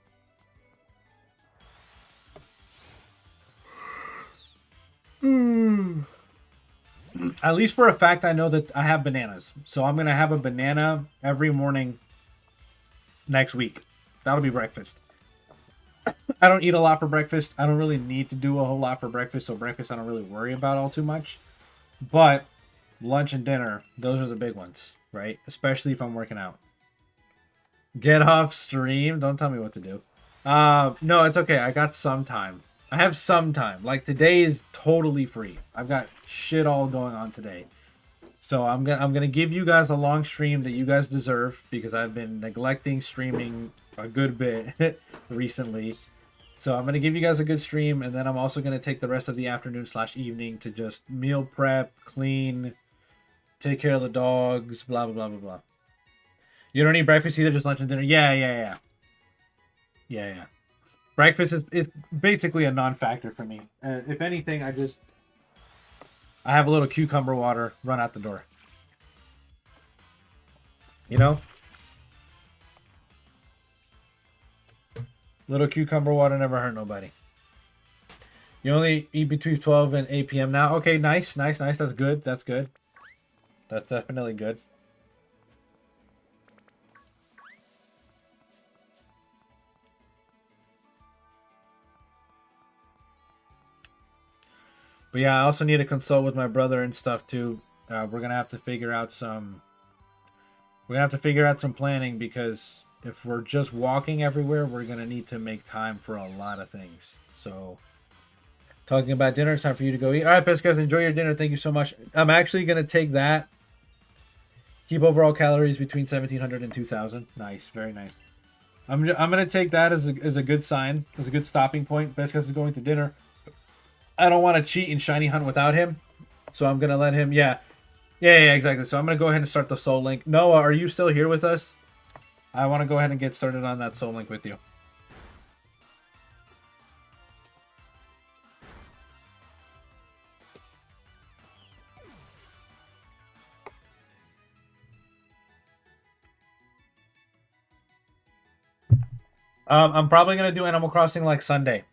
At least for a fact, I know that I have bananas. So I'm going to have a banana every morning next week. That'll be breakfast. I don't eat a lot for breakfast. I don't really need to do a whole lot for breakfast. So breakfast I don't really worry about all too much. But lunch and dinner, those are the big ones, right? Especially if I'm working out. Get off stream. Don't tell me what to do. No, it's okay. I got some time. I have some time. Like today is totally free. I've got shit all going on today. So I'm gonna give you guys a long stream that you guys deserve because I've been neglecting streaming a good bit recently. So I'm gonna give you guys a good stream, and then I'm also gonna take the rest of the afternoon/evening to just meal prep, clean, take care of the dogs, blah blah blah blah blah. You don't eat breakfast either, just lunch and dinner. Yeah. Breakfast is basically a non-factor for me. If anything, I have a little cucumber water, run out the door. You know? Little cucumber water never hurt nobody. You only eat between 12 and 8 p.m. now? Okay, nice. That's good. That's definitely good. But yeah, I also need to consult with my brother and stuff too. We're gonna have to figure out some planning because if we're just walking everywhere, we're gonna need to make time for a lot of things. So, talking about dinner, it's time for you to go eat. All right, best guys, enjoy your dinner. Thank you so much. I'm actually gonna take that. Keep overall calories between 1,700 and 2,000. Nice, very nice. I'm gonna take that as a good sign, as a good stopping point. Best guys is going to dinner. I don't want to cheat and shiny hunt without him. So I'm going to let him... Yeah, exactly. So I'm going to go ahead and start the Soul Link. Noah, are you still here with us? I want to go ahead and get started on that Soul Link with you. I'm probably going to do Animal Crossing like Sunday.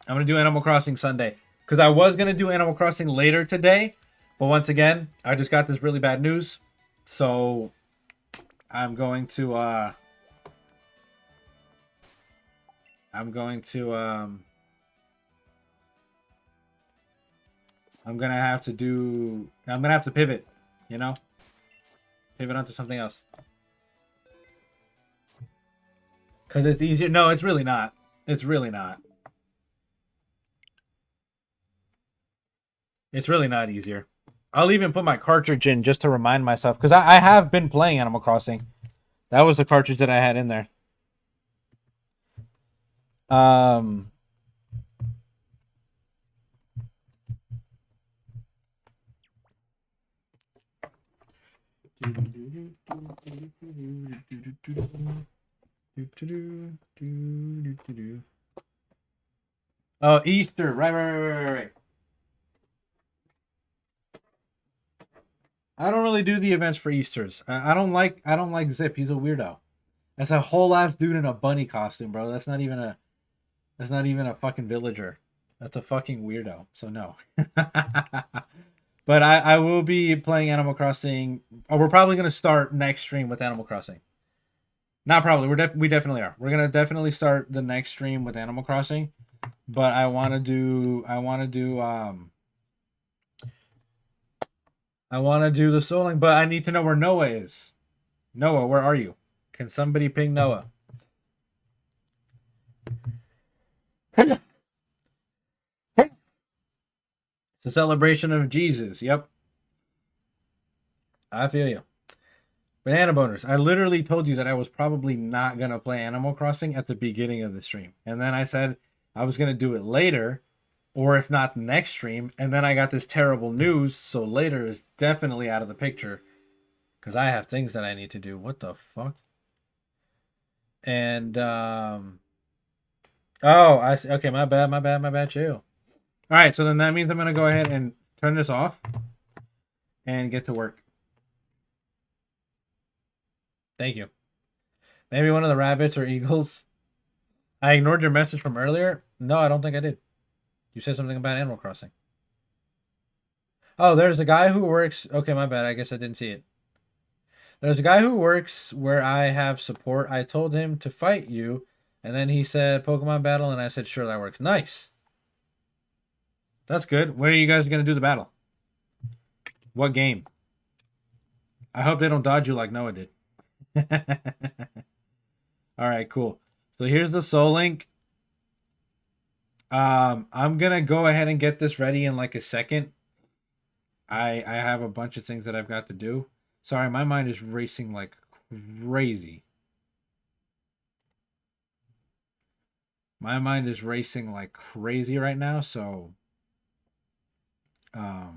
I'm going to do Animal Crossing Sunday. Because I was going to do Animal Crossing later today. But once again, I just got this really bad news. So I'm going to I'm gonna have to pivot, you know? Pivot onto something else. Cause it's easier. No, it's really not. It's really not. It's really not easier. I'll even put my cartridge in just to remind myself, because I have been playing Animal Crossing. That was the cartridge that I had in there. Oh, Easter. Right. I don't really do the events for Easters. I don't like Zip. He's a weirdo. That's a whole ass dude in a bunny costume, bro. That's not even a fucking villager. That's a fucking weirdo. So no. But I will be playing Animal Crossing. Oh, we're probably gonna start next stream with Animal Crossing. Not probably. We definitely are. We're gonna definitely start the next stream with Animal Crossing. But I want to do the Soul Link, but I need to know where Noah is. Noah, where are you? Can somebody ping Noah? It's a celebration of Jesus. Yep. I feel you. Banana boners. I literally told you that I was probably not going to play Animal Crossing at the beginning of the stream. And then I said I was going to do it later, or if not the next stream. And then I got this terrible news. So later is definitely out of the picture because I have things that I need to do. What the fuck? And, oh, I see. Okay, my bad, chill. All right, so then that means I'm going to go ahead and turn this off and get to work. Thank you. Maybe one of the rabbits or eagles. I ignored your message from earlier. No, I don't think I did. You said something about Animal Crossing. Oh, there's a guy who works. Okay, my bad. I guess I didn't see it. There's a guy who works where I have support. I told him to fight you, and then he said Pokemon battle, and I said, sure, that works. Nice. That's good. When are you guys going to do the battle? What game? I hope they don't dodge you like Noah did. All right, cool. So here's the Soul Link. I'm going to go ahead and get this ready in like a second. I have a bunch of things that I've got to do. Sorry, my mind is racing like crazy. My mind is racing like crazy right now, so a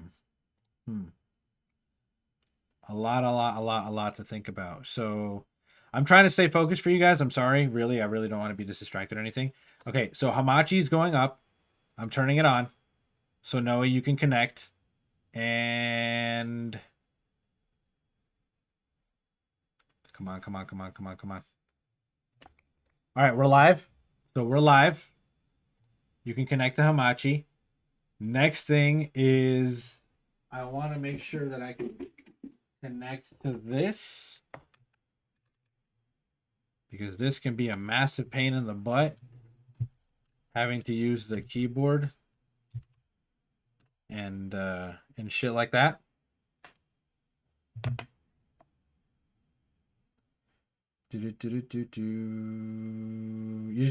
lot to think about. So I'm trying to stay focused for you guys. I'm sorry, really, I really don't want to be distracted or anything. Okay, so Hamachi is going up. I'm turning it on. So Noah, you can connect. And come on. All right, we're live. So we're live. You can connect to Hamachi. Next thing is I want to make sure that I can connect to this, because this can be a massive pain in the butt having to use the keyboard and shit like that. You just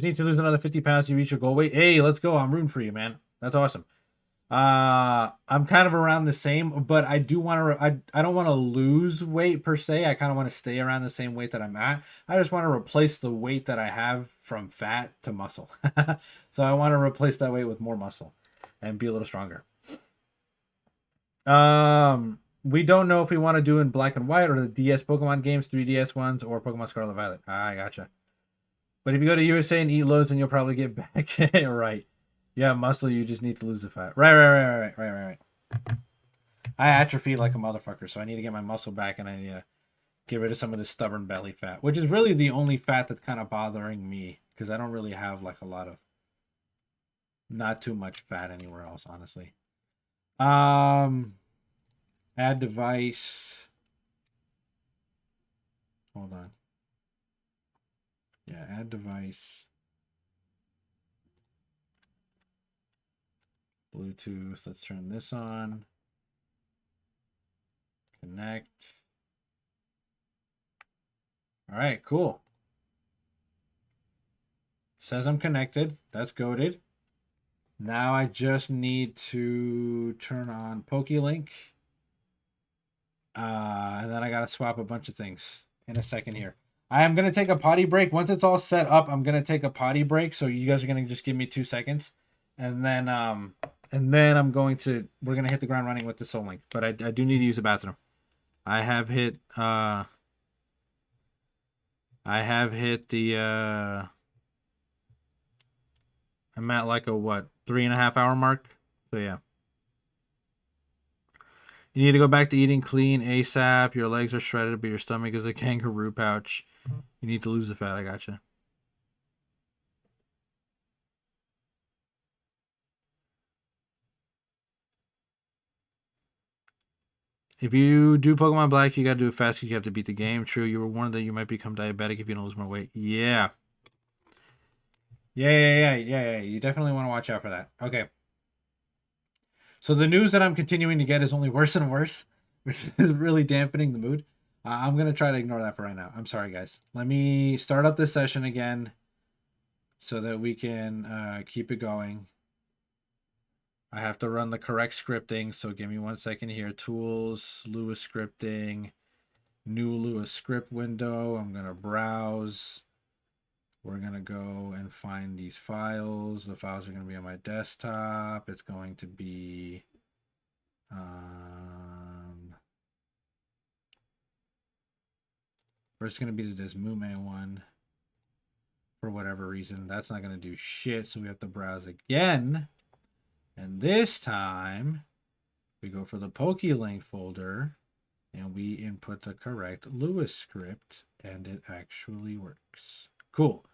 need to lose another 50 pounds to reach your goal weight. Hey, let's go. I'm rooting for you, man. That's awesome. I'm kind of around the same, but I do want to, I don't want to lose weight per se. I kind of want to stay around the same weight that I'm at. I just want to replace the weight that I have from fat to muscle. So I want to replace that weight with more muscle and be a little stronger. We don't know if we want to do in black and white or the DS Pokemon games, 3DS ones, or Pokemon Scarlet Violet. I gotcha. But if you go to USA and eat loads, then you'll probably get back. Right. Yeah, muscle, you just need to lose the fat. Right. I atrophy like a motherfucker, so I need to get my muscle back, and I need to get rid of some of this stubborn belly fat, which is really the only fat that's kind of bothering me, because I don't really have like a lot of, not too much fat anywhere else, honestly. Add device. Hold on. Yeah, add device. Bluetooth. Let's turn this on. Connect. All right, cool. Says I'm connected. That's goated. Now I just need to turn on PokeLink. And then I got to swap a bunch of things in a second here. I am going to take a potty break. Once it's all set up, I'm going to take a potty break. So you guys are going to just give me 2 seconds. And then we're going to hit the ground running with the Soul Link. But I do need to use the bathroom. I have hit the I'm at like a what, 3.5 hour mark. So yeah. You need to go back to eating clean ASAP. Your legs are shredded, but your stomach is a kangaroo pouch. You need to lose the fat. I gotcha. If you do Pokemon Black, you gotta do it fast because you have to beat the game. True, you were warned that you might become diabetic if you don't lose more weight. Yeah. Yeah. You definitely want to watch out for that. Okay. So the news that I'm continuing to get is only worse and worse, which is really dampening the mood. I'm going to try to ignore that for right now. I'm sorry, guys. Let me start up this session again so that we can keep it going. I have to run the correct scripting, so give me 1 second here. Tools, Lewis scripting, new Lewis script window. I'm going to browse. We're going to go and find these files. The files are going to be on my desktop. It's going to be first going to be this Mume one for whatever reason. That's not going to do shit, so we have to browse again. And this time we go for the PokeLink folder and we input the correct Lewis script and it actually works. Cool.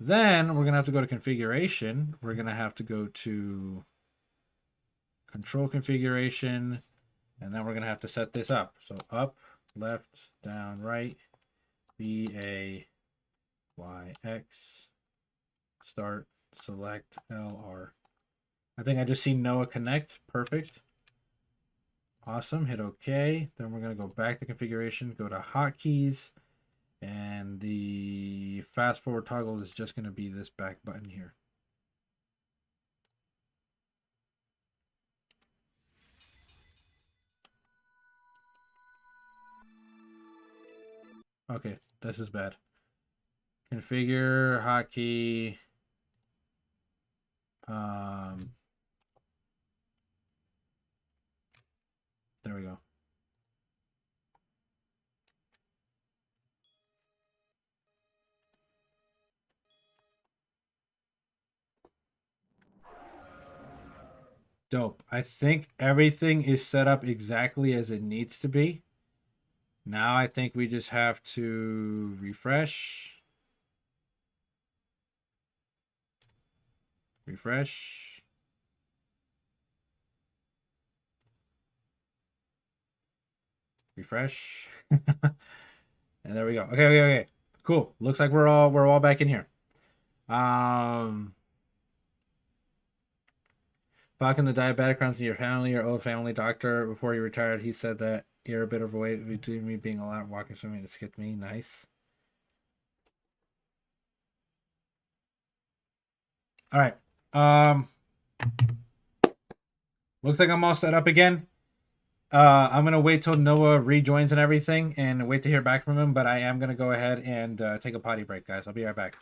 Then we're going to have to go to configuration. We're going to have to go to control configuration, and then we're going to have to set this up. So up, left, down, right, B, A, Y, X, start, select, L, R. I think I just see Noah connect. Perfect. Awesome. Hit OK. Then we're going to go back to configuration, go to hotkeys. And the fast forward toggle is just going to be this back button here. Okay, this is bad. Configure hotkey. There we go. Dope. I think everything is set up exactly as it needs to be. Now I think we just have to refresh. Refresh. Refresh. And there we go. Okay. Cool. Looks like we're all back in here. Falcon, the diabetic runs in your family, your old family doctor. Before he retired, he said that you're a bit overweight between me being a lot walking swimming to skip me. Nice. All right. Looks like I'm all set up again. I'm gonna wait till Noah rejoins and everything, and wait to hear back from him. But I am gonna go ahead and take a potty break, guys. I'll be right back.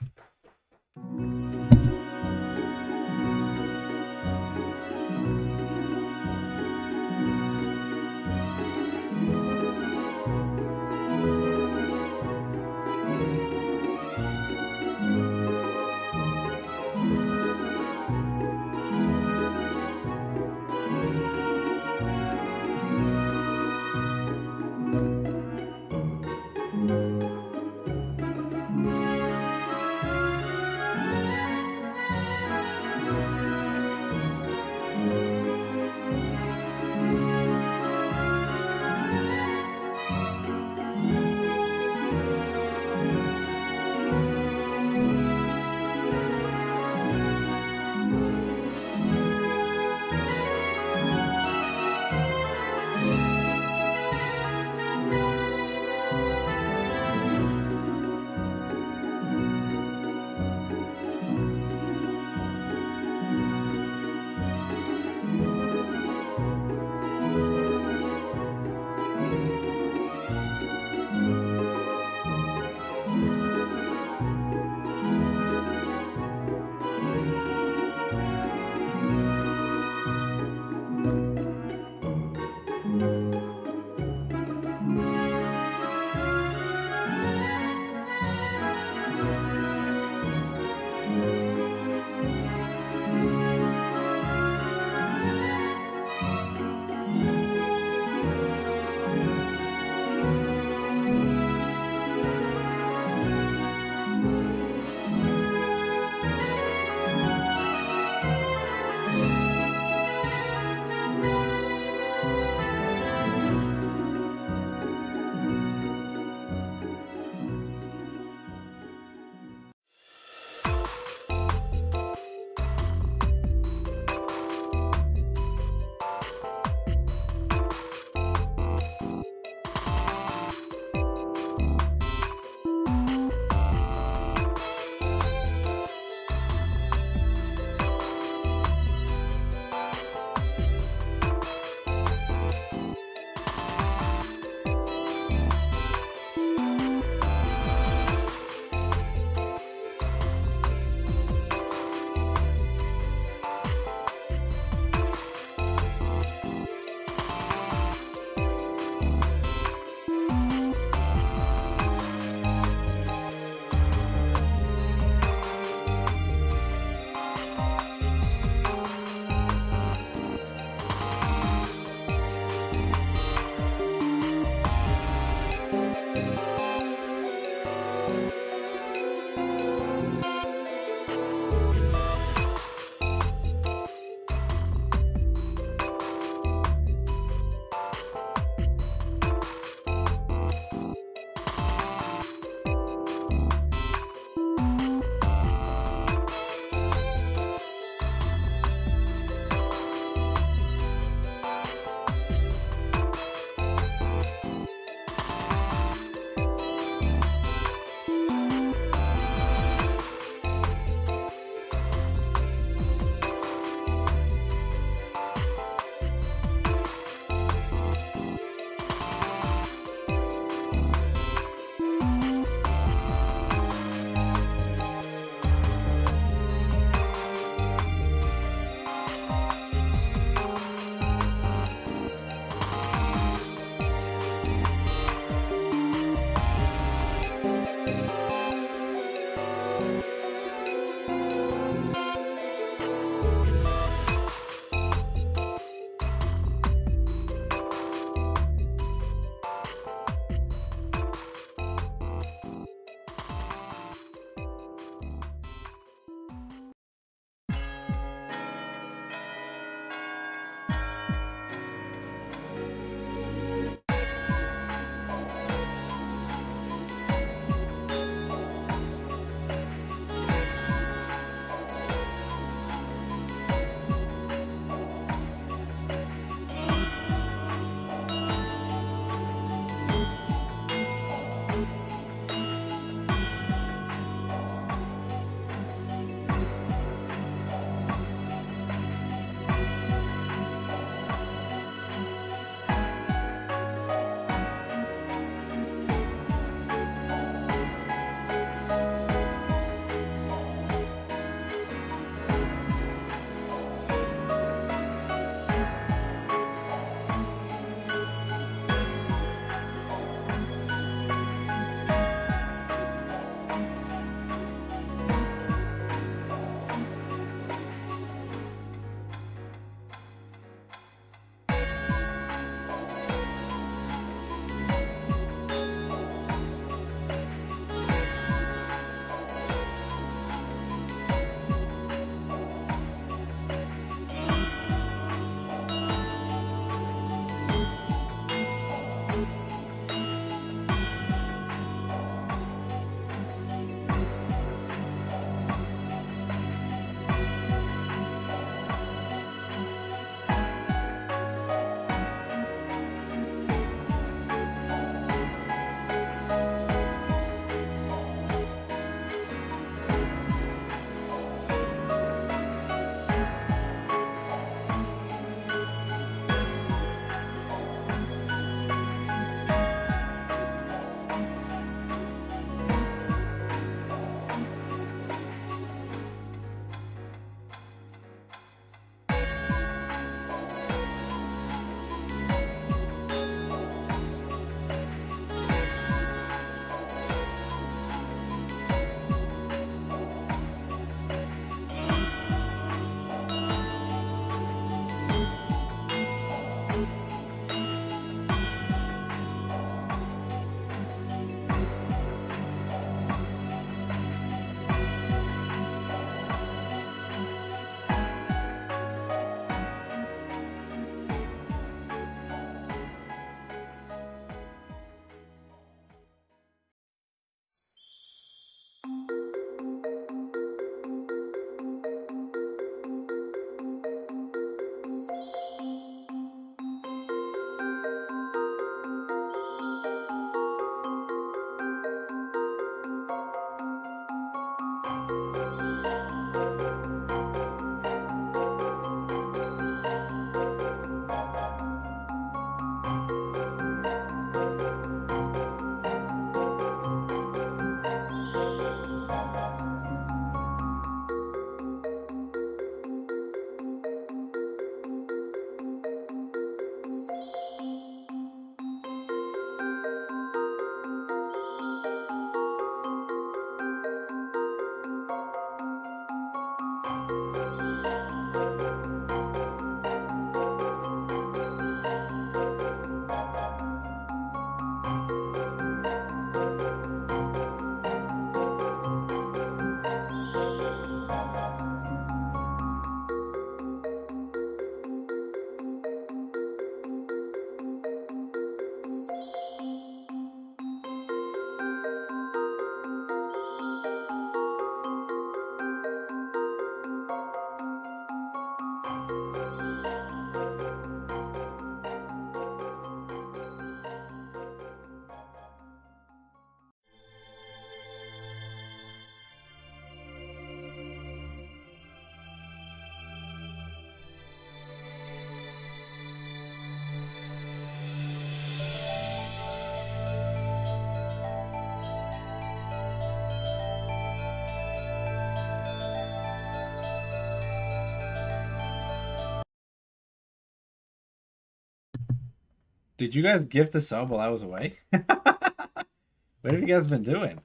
Did you guys gift a sub while I was away? What have you guys been doing?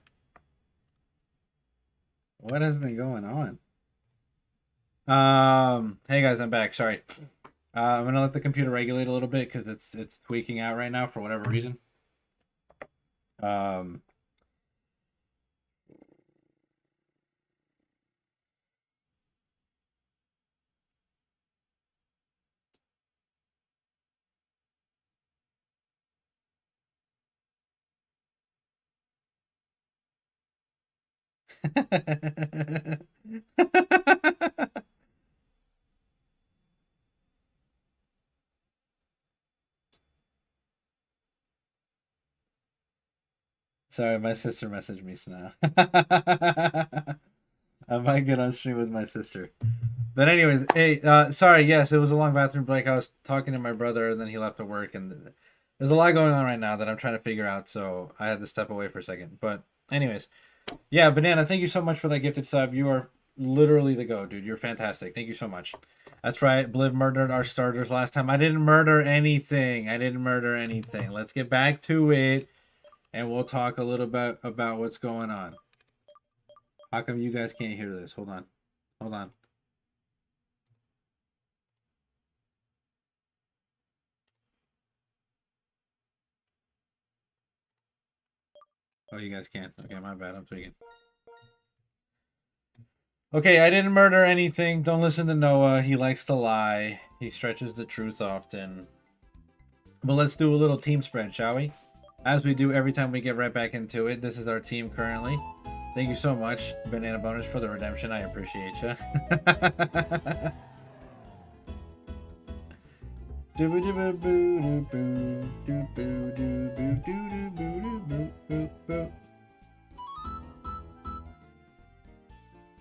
What has been going on? Hey guys, I'm back. Sorry. I'm gonna let the computer regulate a little bit because it's tweaking out right now for whatever reason. Sorry, my sister messaged me so now. I might get on stream with my sister. But anyways, hey, sorry, yes, it was a long bathroom break. I was talking to my brother and then he left to work and there's a lot going on right now that I'm trying to figure out, so I had to step away for a second. But anyways, yeah, Banana, thank you so much for that gifted sub. You are literally the go, dude. You're fantastic. Thank you so much. That's right. Bliv murdered our starters last time. I didn't murder anything. Let's get back to it. And we'll talk a little bit about what's going on. How come you guys can't hear this? Hold on. Hold on. Oh, you guys can't. Okay, my bad. I'm tweaking. Okay, I didn't murder anything. Don't listen to Noah. He likes to lie. He stretches the truth often. But let's do a little team spread, shall we? As we do every time we get right back into it. This is our team currently. Thank you so much, Banana Bonus, for the redemption. I appreciate you.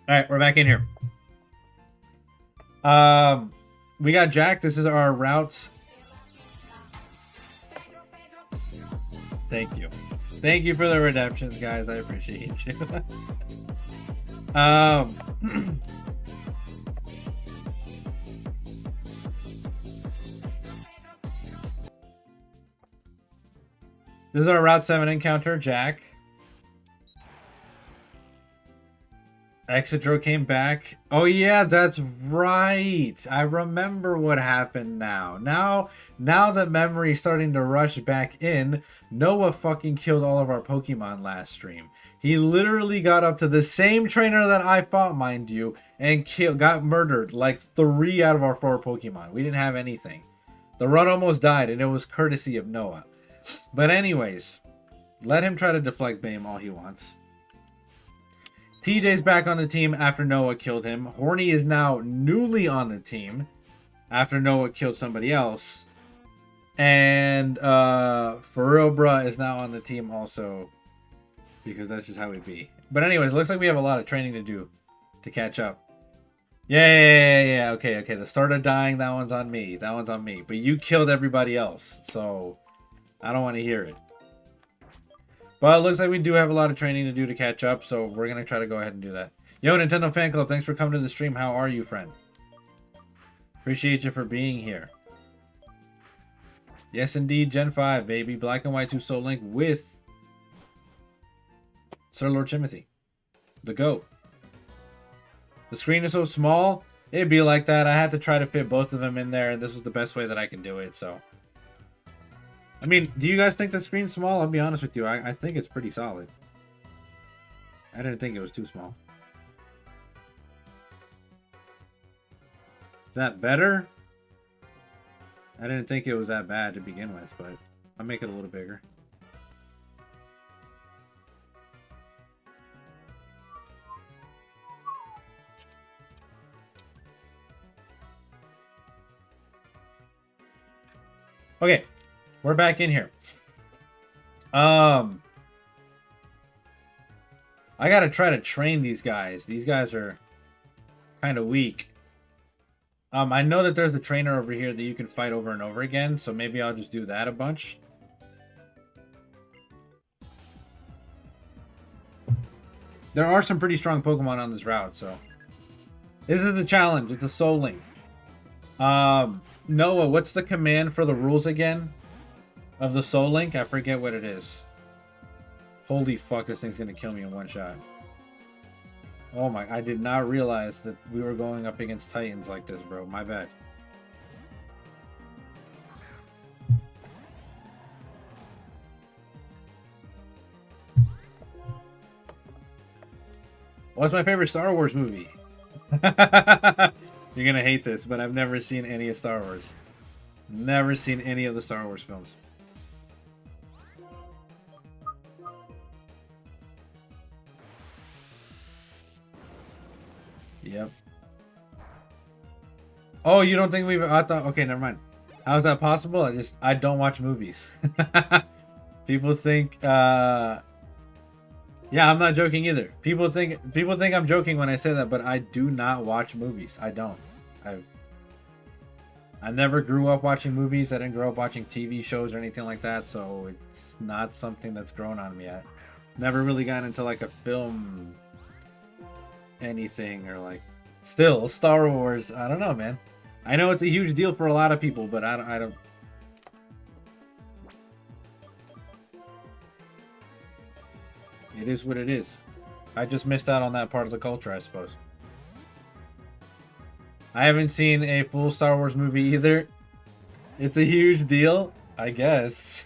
Alright, we're back in here. We got Jack. This is our routes. Thank you. Thank you for the redemptions, guys. I appreciate you. This is our Route 7 encounter, Jack. Exodro came back. Oh yeah, that's right. I remember what happened now. Now that memory's starting to rush back in, Noah fucking killed all of our Pokemon last stream. He literally got up to the same trainer that I fought, mind you, and got murdered like 3 out of our 4 Pokemon. We didn't have anything. The run almost died, and it was courtesy of Noah. But anyways, let him try to deflect Bame all he wants. TJ's back on the team after Noah killed him. Horny is now newly on the team after Noah killed somebody else. And For Real Bruh is now on the team also because that's just how we be. But anyways, looks like we have a lot of training to do to catch up. Yeah. Okay. The starter dying, that one's on me. But you killed everybody else, so I don't want to hear it. But it looks like we do have a lot of training to do to catch up, so we're going to try to go ahead and do that. Yo, Nintendo Fan Club, thanks for coming to the stream. How are you, friend? Appreciate you for being here. Yes, indeed, Gen 5, baby. Black and White 2 Soul Link with Sir Lord Timothy. The GOAT. The screen is so small, it'd be like that. I had to try to fit both of them in there, and this was the best way that I can do it, so... I mean, do you guys think the screen's small? I'll be honest with you. I think it's pretty solid. I didn't think it was too small. Is that better? I didn't think it was that bad to begin with, but I'll make it a little bigger. Okay. We're back in here. I gotta try to train these guys. These guys are kind of weak. I know that there's a trainer over here that you can fight over and over again, so maybe I'll just do that a bunch. There are some pretty strong Pokemon on this route, so... This is the challenge. It's a Soul Link. Noah, what's the command for the rules again? Of the Soul Link, I forget what it is. Holy fuck, this thing's gonna kill me in one shot. Oh my, I did not realize that we were going up against Titans like this, bro. My bad. What's my favorite Star Wars movie? You're gonna hate this, but I've never seen any of Star Wars. Never seen any of the Star Wars films. Yep. Oh, you don't think we've... I thought... Okay, never mind. How is that possible? I don't watch movies. People think... Yeah, I'm not joking either. People think I'm joking when I say that, but I do not watch movies. I don't. I never grew up watching movies. I didn't grow up watching TV shows or anything like that, so it's not something that's grown on me. I never really got into like a film anything or like still Star Wars. I don't know, man. I know it's a huge deal for a lot of people, but I don't. It is what it is. I just missed out on that part of the culture, I suppose. I haven't seen a full Star Wars movie either. It's a huge deal, I guess.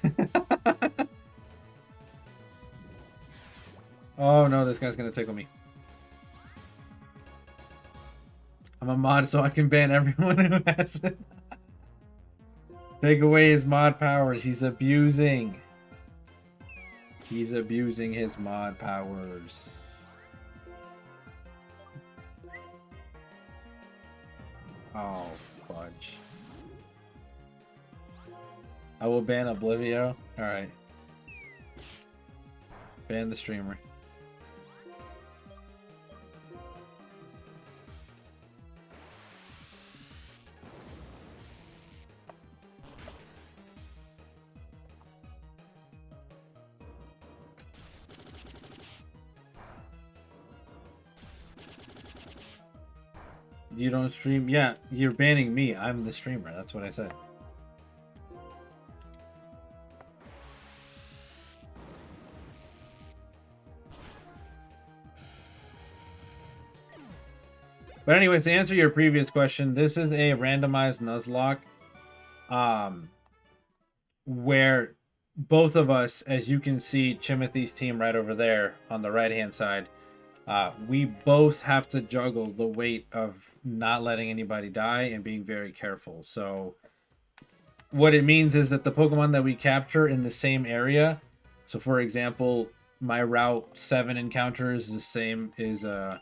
Oh no, this guy's gonna tickle me. I'm a mod so I can ban everyone who has it. Take away his mod powers. He's abusing. He's abusing his mod powers. Oh, fudge. I will ban Oblivio. Alright. Ban the streamer. You don't stream? Yeah, you're banning me. I'm the streamer. That's what I said. But anyways, to answer your previous question, this is a randomized Nuzlocke, where both of us, as you can see, Chimothy's team right over there on the right-hand side, we both have to juggle the weight of not letting anybody die and being very careful. So what it means is that the Pokemon that we capture in the same area, so for example, my Route 7 encounter is the same well,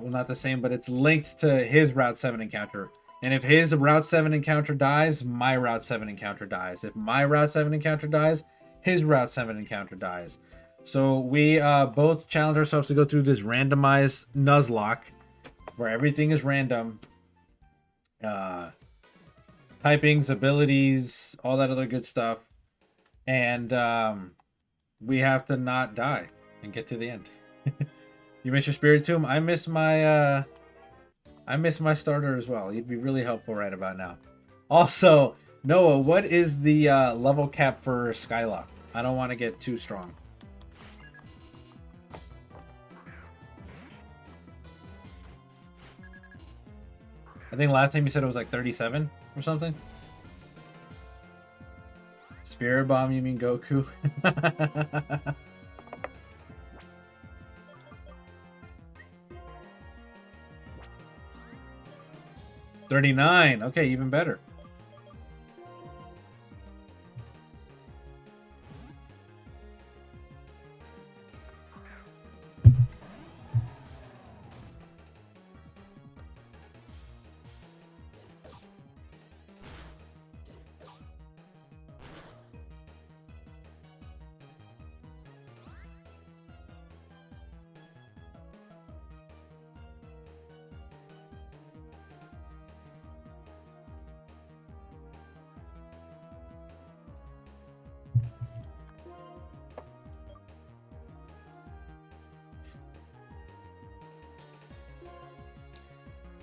not the same, but it's linked to his Route 7 encounter. And if his Route 7 encounter dies, my Route 7 encounter dies. If my Route 7 encounter dies, his Route 7 encounter dies. So we both challenge ourselves to go through this randomized Nuzlocke where everything is random. Typings, abilities, all that other good stuff. And we have to not die and get to the end. You miss your Spiritomb? I miss my starter as well. He'd be really helpful right about now. Also, Noah, what is the level cap for Skylock? I don't want to get too strong. I think last time you said it was like 37 or something. Spirit Bomb, you mean Goku? 39. Okay, even better.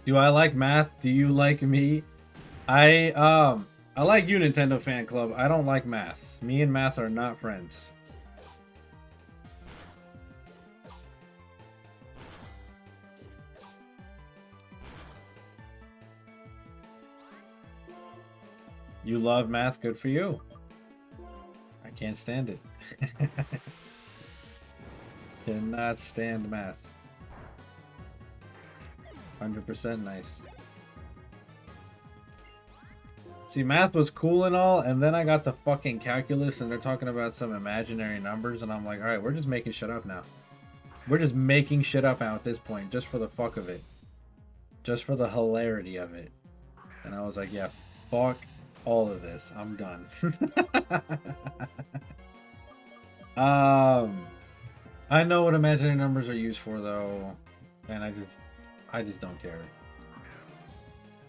Do I like math? Do you like me? I I like you, Nintendo fan club. I don't like math. Me and math are not friends. You love math, good for you. I can't stand it. Cannot stand math. 100% nice. See, math was cool and all, and then I got the fucking calculus, and they're talking about some imaginary numbers, and I'm like, alright, we're just making shit up now. We're just making shit up now at this point, just for the fuck of it. Just for the hilarity of it. And I was like, yeah, fuck all of this. I'm done. I know what imaginary numbers are used for, though, and I just don't care.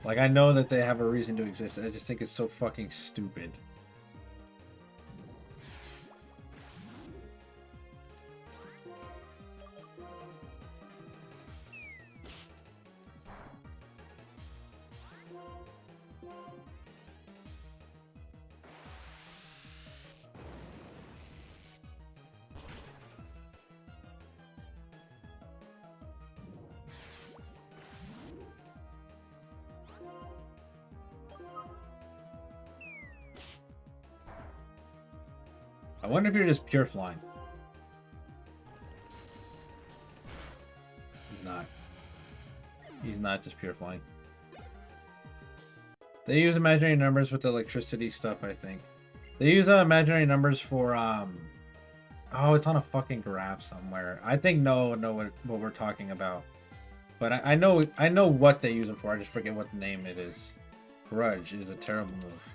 Like, I know that they have a reason to exist. I just think it's so fucking stupid. I wonder if you're just pure flying. He's not. He's not just pure flying. They use imaginary numbers with electricity stuff, I think. They use imaginary numbers for, oh, it's on a fucking graph somewhere. I think know what we're talking about. But I know what they use them for. I just forget what name it is. Grudge is a terrible move.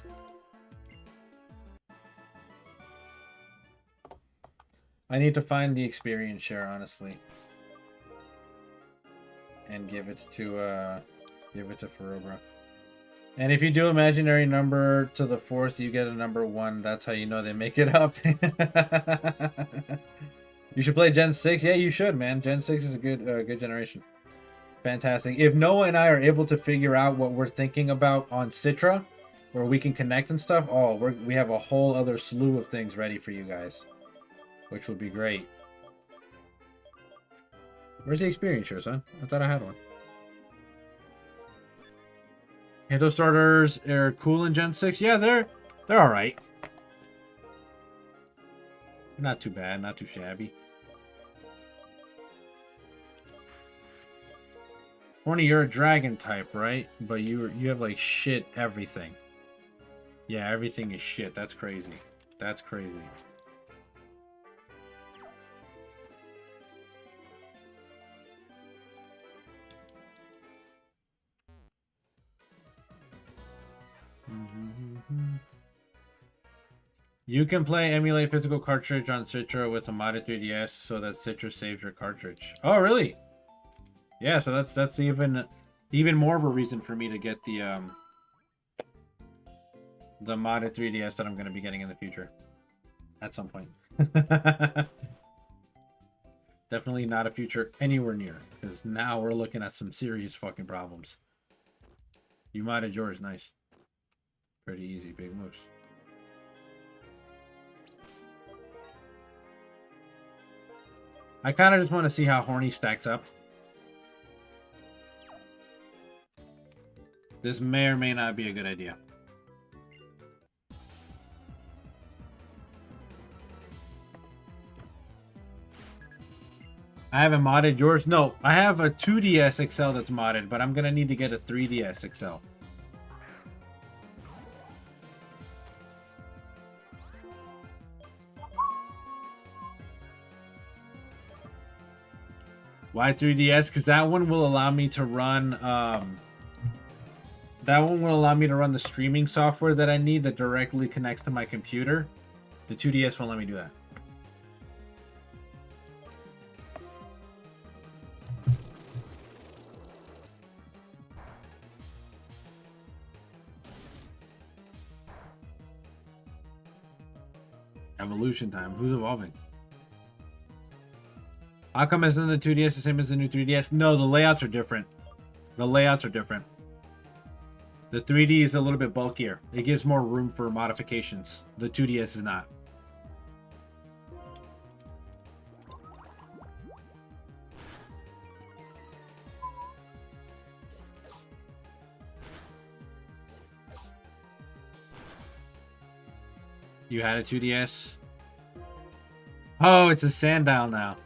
I need to find the experience share, honestly, and give it to Ferobra. And if you do imaginary number to the fourth, you get a number 1. That's how you know they make it up. You should play Gen 6. Yeah, you should, man. Gen 6 is a good generation. Fantastic. If Noah and I are able to figure out what we're thinking about on Citra, where we can connect and stuff, oh, we have a whole other slew of things ready for you guys. Which would be great. Where's the experience share, son? I thought I had one. Hito starters are cool in Gen 6. Yeah, they're alright. Not too bad, not too shabby. Horny, you're a dragon type, right? But you have like shit everything. Yeah, everything is shit. That's crazy. That's crazy. You can emulate physical cartridge on Citra with a modded 3DS so that Citra saves your cartridge. Oh, really? Yeah, so that's even more of a reason for me to get the modded 3DS that I'm going to be getting in the future at some point. Definitely not a future anywhere near, because now we're looking at some serious fucking problems. You modded yours, nice. Pretty easy, big moves. I kind of just want to see how Horny stacks up. This may or may not be a good idea. I haven't modded yours. No, I have a 2DS XL that's modded, but I'm going to need to get a 3DS XL. Why 3DS? Because that one will allow me to run the streaming software that I need that directly connects to my computer. The 2DS won't let me do that. Evolution time. Who's evolving? How come isn't the 2DS the same as the new 3DS? No, the layouts are different. The layouts are different. The 3D is a little bit bulkier. It gives more room for modifications. The 2DS is not. You had a 2DS? Oh, it's a Sandile now.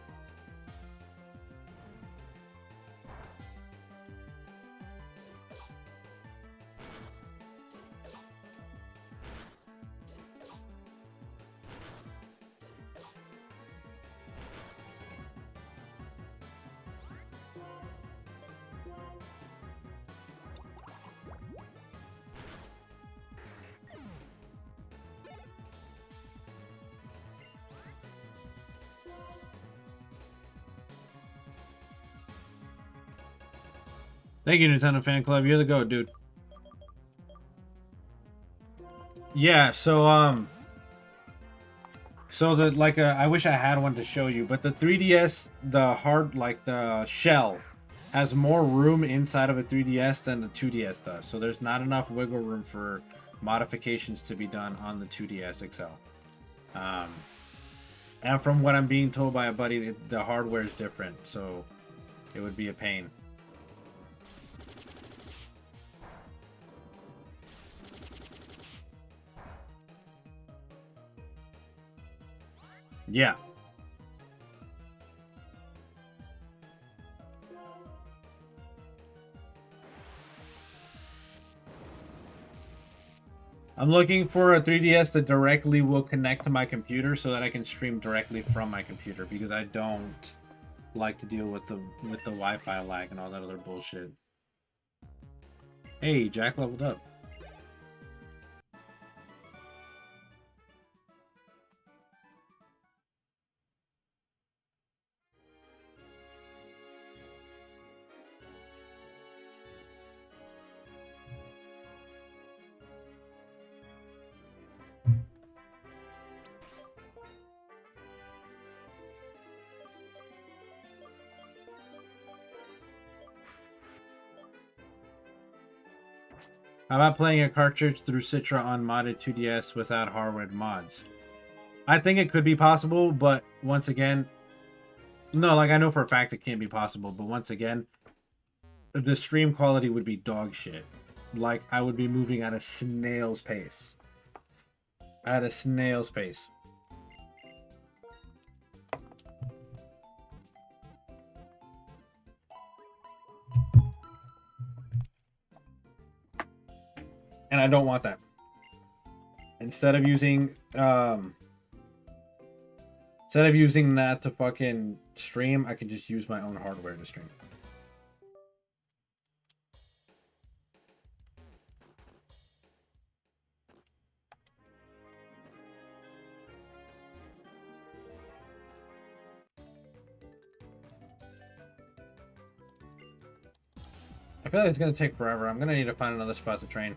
Thank you, Nintendo Fan Club. You're the GOAT, dude. Yeah, so I wish I had one to show you, but the 3DS, the shell has more room inside of a 3DS than the 2DS does. So there's not enough wiggle room for modifications to be done on the 2DS XL. And from what I'm being told by a buddy, the hardware is different, so it would be a pain. Yeah. I'm looking for a 3DS that directly will connect to my computer so that I can stream directly from my computer, because I don't like to deal with the Wi-Fi lag and all that other bullshit. Hey, Jack leveled up. How about playing a cartridge through Citra on modded 2DS without hardware mods? I think it could be possible, but once again, no, like I know for a fact it can't be possible, but once again, the stream quality would be dog shit. Like, I would be moving at a snail's pace. At a snail's pace. And I don't want that. Instead of using that to fucking stream, I can just use my own hardware to stream. I feel like it's gonna take forever. I'm gonna need to find another spot to train.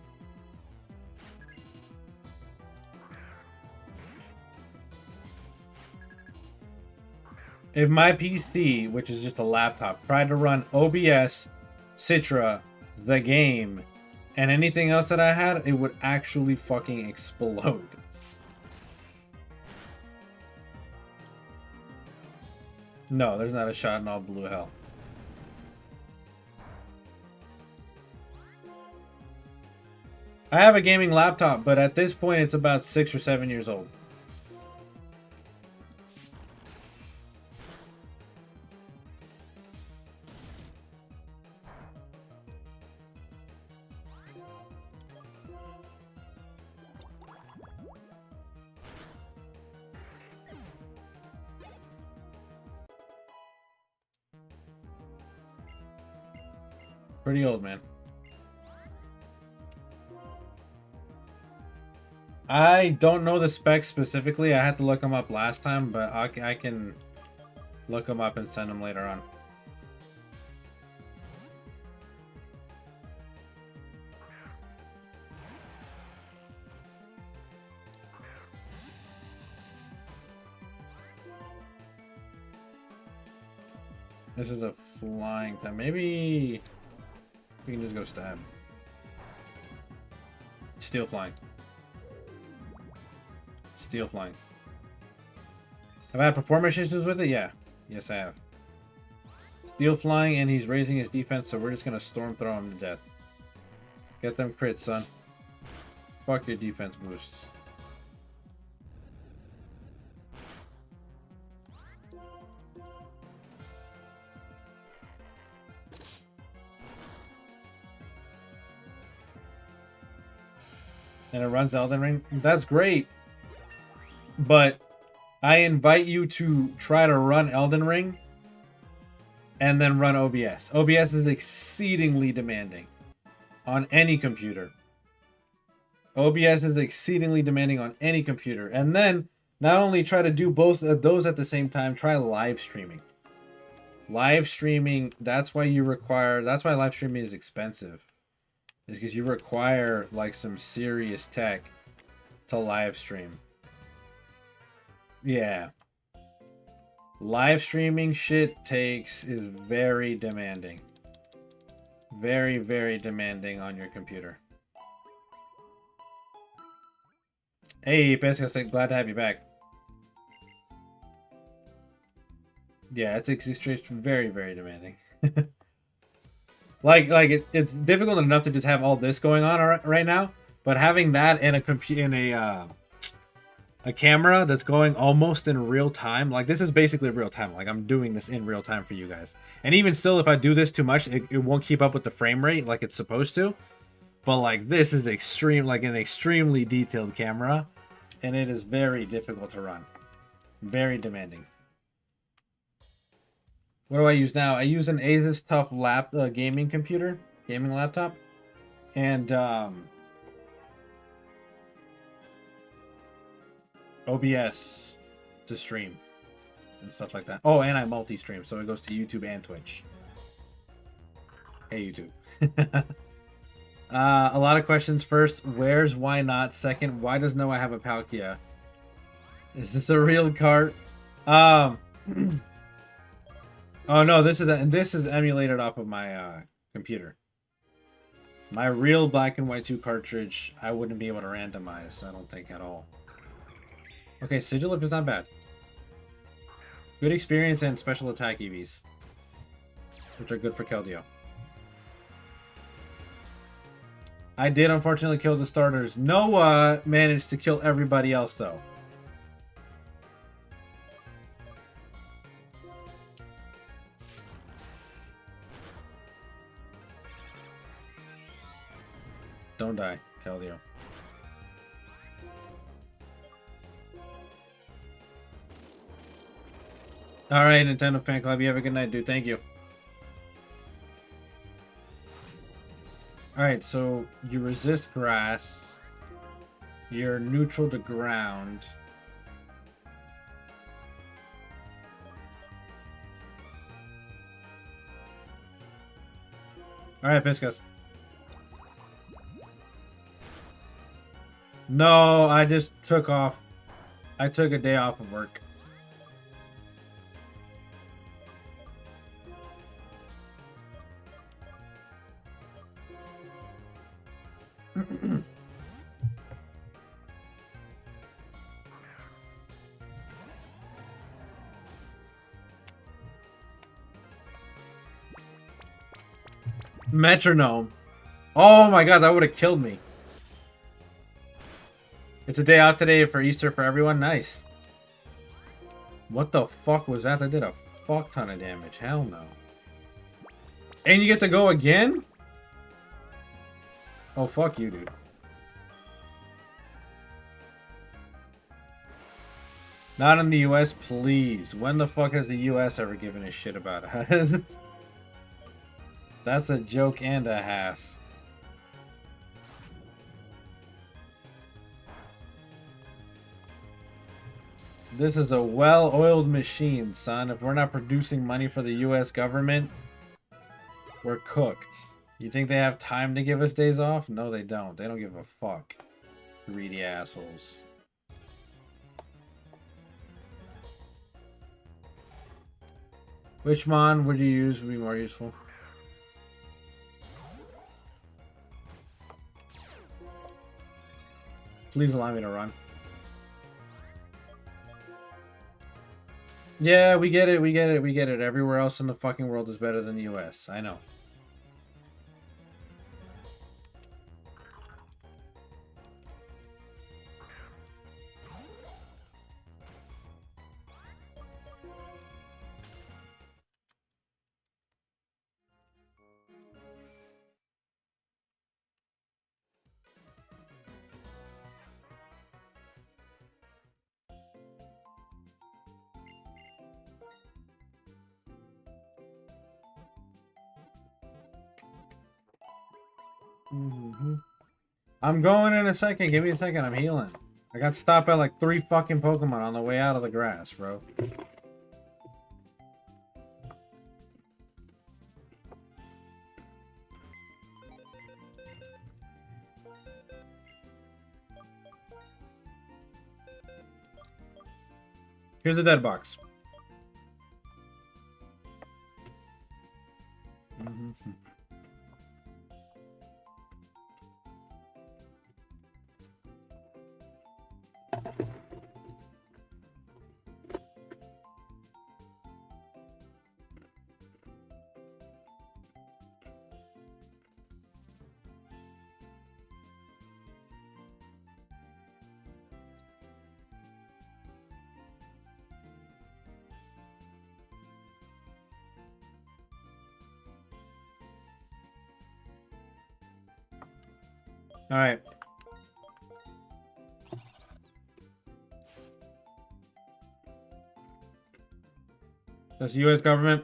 If my PC, which is just a laptop, tried to run OBS, Citra, the game, and anything else that I had, it would actually fucking explode. No, there's not a shot in all blue hell. I have a gaming laptop, but at this point it's about 6 or 7 years old. Pretty old, man. I don't know the specs specifically. I had to look them up last time, but I can look them up and send them later on. This is a flying time. Maybe we can just go stab. steel flying. Steel flying. Have I had performance issues with it? Yeah. Yes, I have. Steel flying, and he's raising his defense, so we're just gonna storm throw him to death. Get them crits, son. Fuck your defense boosts. And it runs Elden Ring. That's great. But I invite you to try to run Elden Ring and then run OBS. OBS is exceedingly demanding on any computer. OBS is exceedingly demanding on any computer. And then not only try to do both of those at the same time, try live streaming. Live streaming, that's why live streaming is expensive. Is because you require like some serious tech to live stream. Yeah. Live streaming shit is very demanding. Very, very demanding on your computer. Hey, Pesca, glad to have you back. Yeah, it's very, very demanding. It's difficult enough to just have all this going on right now, but having that and a camera that's going almost in real time, like this is basically real time. Like I'm doing this in real time for you guys. And even still, if I do this too much, it won't keep up with the frame rate like it's supposed to. But like this is an extremely detailed camera, and it is very difficult to run. Very demanding. What do I use now? I use an Asus TUF gaming laptop, and OBS to stream and stuff like that. Oh, and I multi-stream, so it goes to YouTube and Twitch. Hey, YouTube. A lot of questions. First, where's Why Not? Second, why does Noah have a Palkia? Is this a real cart? Oh no, this is emulated off of my computer. My real Black and White 2 cartridge, I wouldn't be able to randomize, I don't think at all. Okay, Sigilif is not bad. Good experience and special attack EVs, which are good for Keldeo. I did unfortunately kill the starters. Noah managed to kill everybody else though. Don't die, Keldeo. Alright, Nintendo Fan Club, you have a good night, dude. Thank you. Alright, so you resist grass. You're neutral to ground. Alright, Piscus. No, I just took off. I took a day off of work. Metronome. Oh my god, that would have killed me. It's a day off today for Easter for everyone. Nice. What the fuck was that? That did a fuck ton of damage. Hell no. And you get to go again? Oh, fuck you, dude. Not in the US, please. When the fuck has the US ever given a shit about us? That's a joke and a half. This is a well-oiled machine, son. If we're not producing money for the US government, we're cooked. You think they have time to give us days off? No, they don't. They don't give a fuck. Greedy assholes. Which mon would you use would be more useful? Please allow me to run. Yeah, we get it, we get it, we get it. Everywhere else in the fucking world is better than the US. I know. I'm going in a second. Give me a second. I'm healing. I got stopped by like 3 fucking Pokemon on the way out of the grass, bro. Here's the dead box. All right. That's the U.S. government.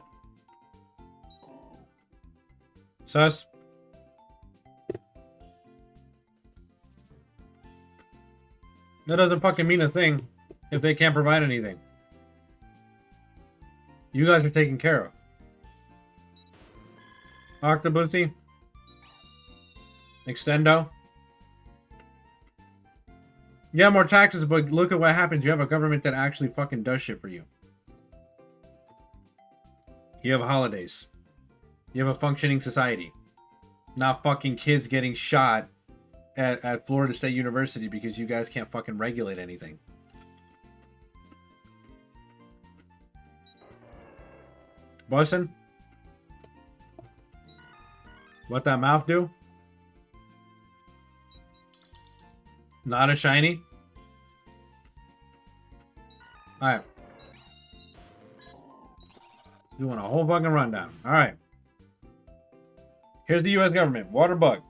Sus. That doesn't fucking mean a thing if they can't provide anything. You guys are taken care of. Octopussy. Extendo. Yeah, more taxes, but look at what happens. You have a government that actually fucking does shit for you. You have holidays. You have a functioning society. Not fucking kids getting shot at Florida State University because you guys can't fucking regulate anything. Bussin'? What that mouth do? Not a shiny? Alright. Doing a whole fucking rundown. Alright. Here's the U.S. government. Water bug.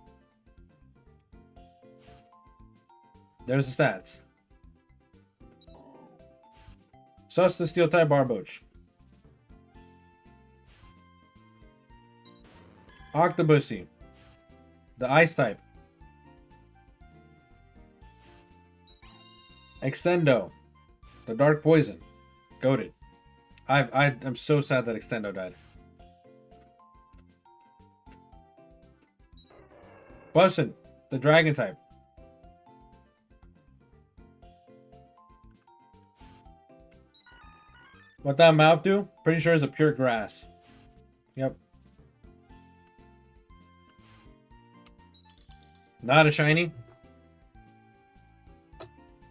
There's the stats. Sus the steel type Barboach. Octopussy. The ice type. Extendo. The dark poison. Goated. I'm so sad that Extendo died. Bussin. The dragon type. What that mouth do? Pretty sure it's a pure grass. Yep. Not a shiny.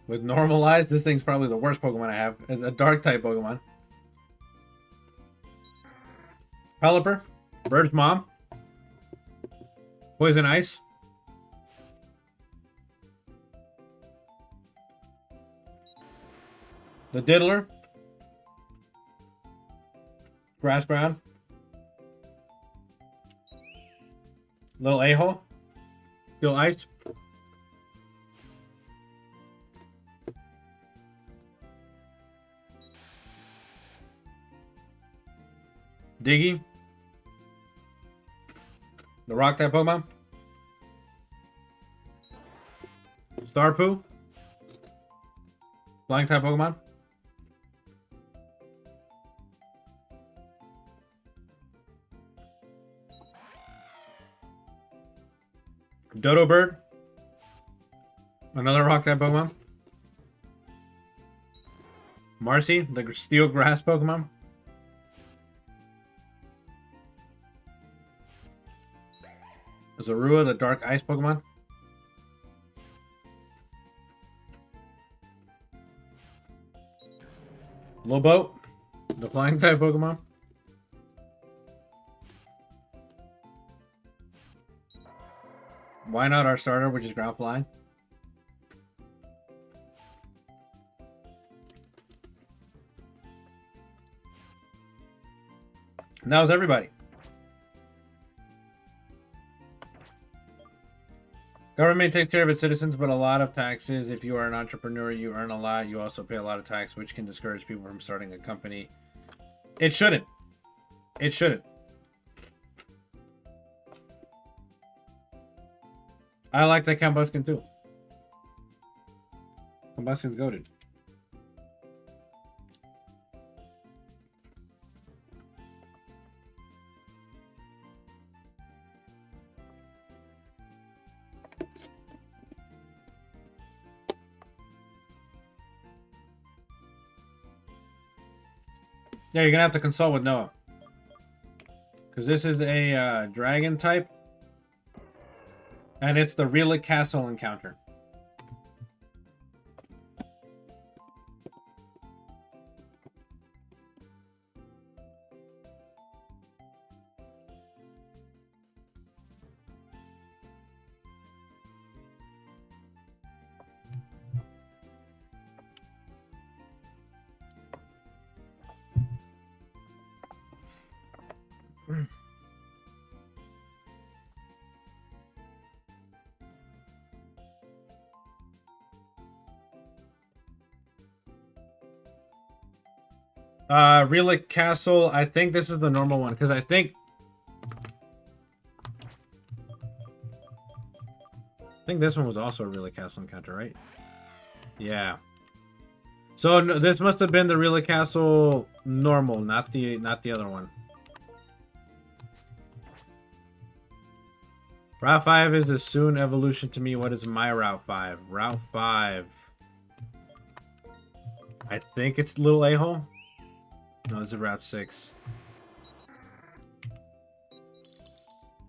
With normal eyes, this thing's probably the worst Pokemon I have. It's a dark type Pokemon. Pelipper. Bird's mom. Poison ice. The Diddler. Grass ground. Little a-hole. Steel ice. Diggy. The rock type Pokemon. Starpoo. Flying type Pokemon. Dodo Bird. Another rock type Pokemon. Marcy, the steel grass Pokemon. Zorua, the dark ice Pokemon. Lobote, the flying type Pokemon. Why not our starter, which is ground flying? And that was everybody. Government takes care of its citizens, but a lot of taxes. If you are an entrepreneur, you earn a lot. You also pay a lot of tax, which can discourage people from starting a company. It shouldn't. It shouldn't. I like that Combustion too. Combustion's goated. Yeah, you're gonna have to consult with Noah. Because this is a dragon type. And it's the Relic Castle encounter. Relic Castle, I think this is the normal one, because I think this one was also a Relic Castle encounter, right? Yeah. So no, this must have been the Relic Castle normal, not the other one. Route 5 is a soon evolution to me. What is my Route 5? Route 5. I think it's Little A-Hole. No, it's a Route 6.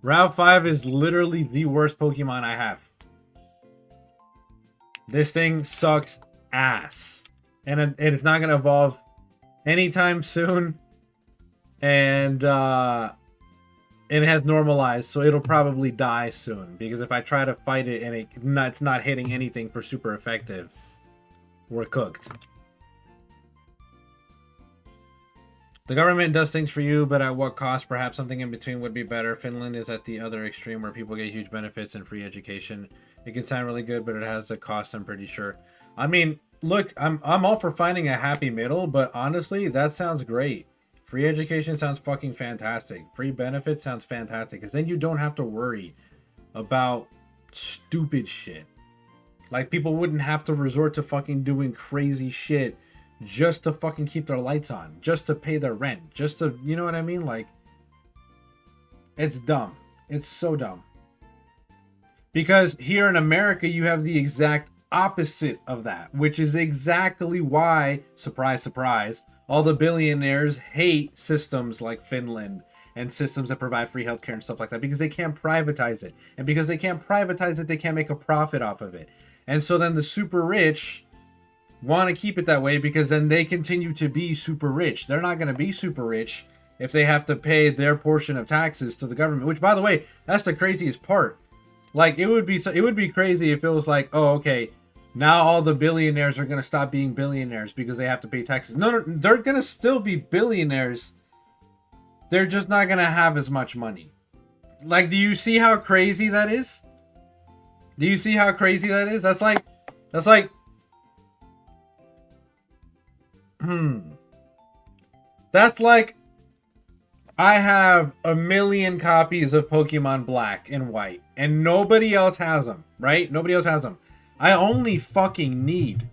Route 5 is literally the worst Pokemon I have. This thing sucks ass. And it's not going to evolve anytime soon. And it has normalized, so it'll probably die soon. Because if I try to fight it and it's not hitting anything for super effective, we're cooked. The government does things for you, but at what cost? Perhaps something in between would be better. Finland is at the other extreme where people get huge benefits and free education. It can sound really good, but it has a cost, I'm pretty sure. I mean, look, I'm all for finding a happy middle, but honestly, that sounds great. Free education sounds fucking fantastic. Free benefits sounds fantastic, because then you don't have to worry about stupid shit. Like, people wouldn't have to resort to fucking doing crazy shit just to fucking keep their lights on, just to pay their rent, just to, you know what I mean? Like, it's dumb. It's so dumb. Because here in America, you have the exact opposite of that, which is exactly why, surprise, surprise, all the billionaires hate systems like Finland and systems that provide free healthcare and stuff like that, because they can't privatize it. And because they can't privatize it, they can't make a profit off of it. And so then the super rich want to keep it that way, because then they continue to be super rich. They're not going to be super rich if they have to pay their portion of taxes to the government, which, by the way, that's the craziest part. Like, it would be crazy if it was like, oh, okay, now all the billionaires are going to stop being billionaires because they have to pay taxes. No, they're going to still be billionaires. They're just not going to have as much money. Like, do you see how crazy that is? Do you see how crazy that is? That's like That's like I have 1,000,000 copies of Pokemon Black and White, and nobody else has them, right? Nobody else has them. I only fucking need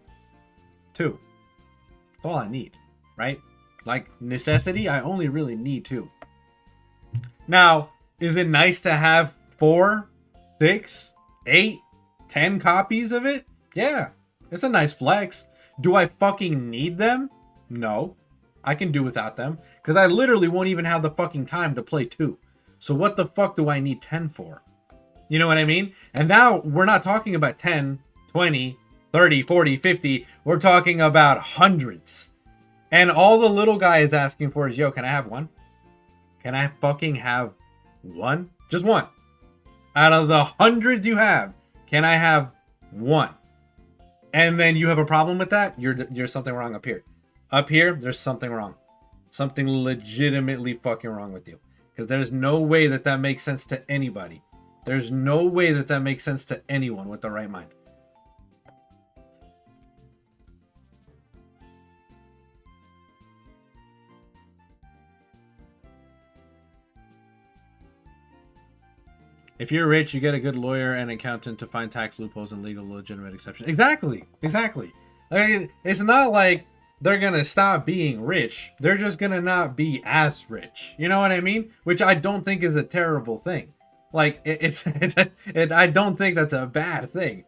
2. That's all I need, right? Like, necessity, I only really need 2. Now, is it nice to have 4, 6, 8, 10 copies of it? Yeah, it's a nice flex. Do I fucking need them? No. I can do without them, because I literally won't even have the fucking time to play 2. So what the fuck do I need 10 for? You know what I mean? And now we're not talking about 10, 20, 30, 40, 50. We're talking about hundreds. And all the little guy is asking for is, yo, can I have one? Can I fucking have one? Just one. Out of the hundreds you have, can I have one? And then you have a problem with that? You're something wrong up here. Up here, there's something wrong. Something legitimately fucking wrong with you. Because there's no way that that makes sense to anybody. There's no way that that makes sense to anyone with the right mind. If you're rich, you get a good lawyer and accountant to find tax loopholes and legal legitimate exceptions. Exactly. Exactly. Like, it's not like they're going to stop being rich. They're just going to not be as rich. You know what I mean? Which I don't think is a terrible thing. Like, I don't think that's a bad thing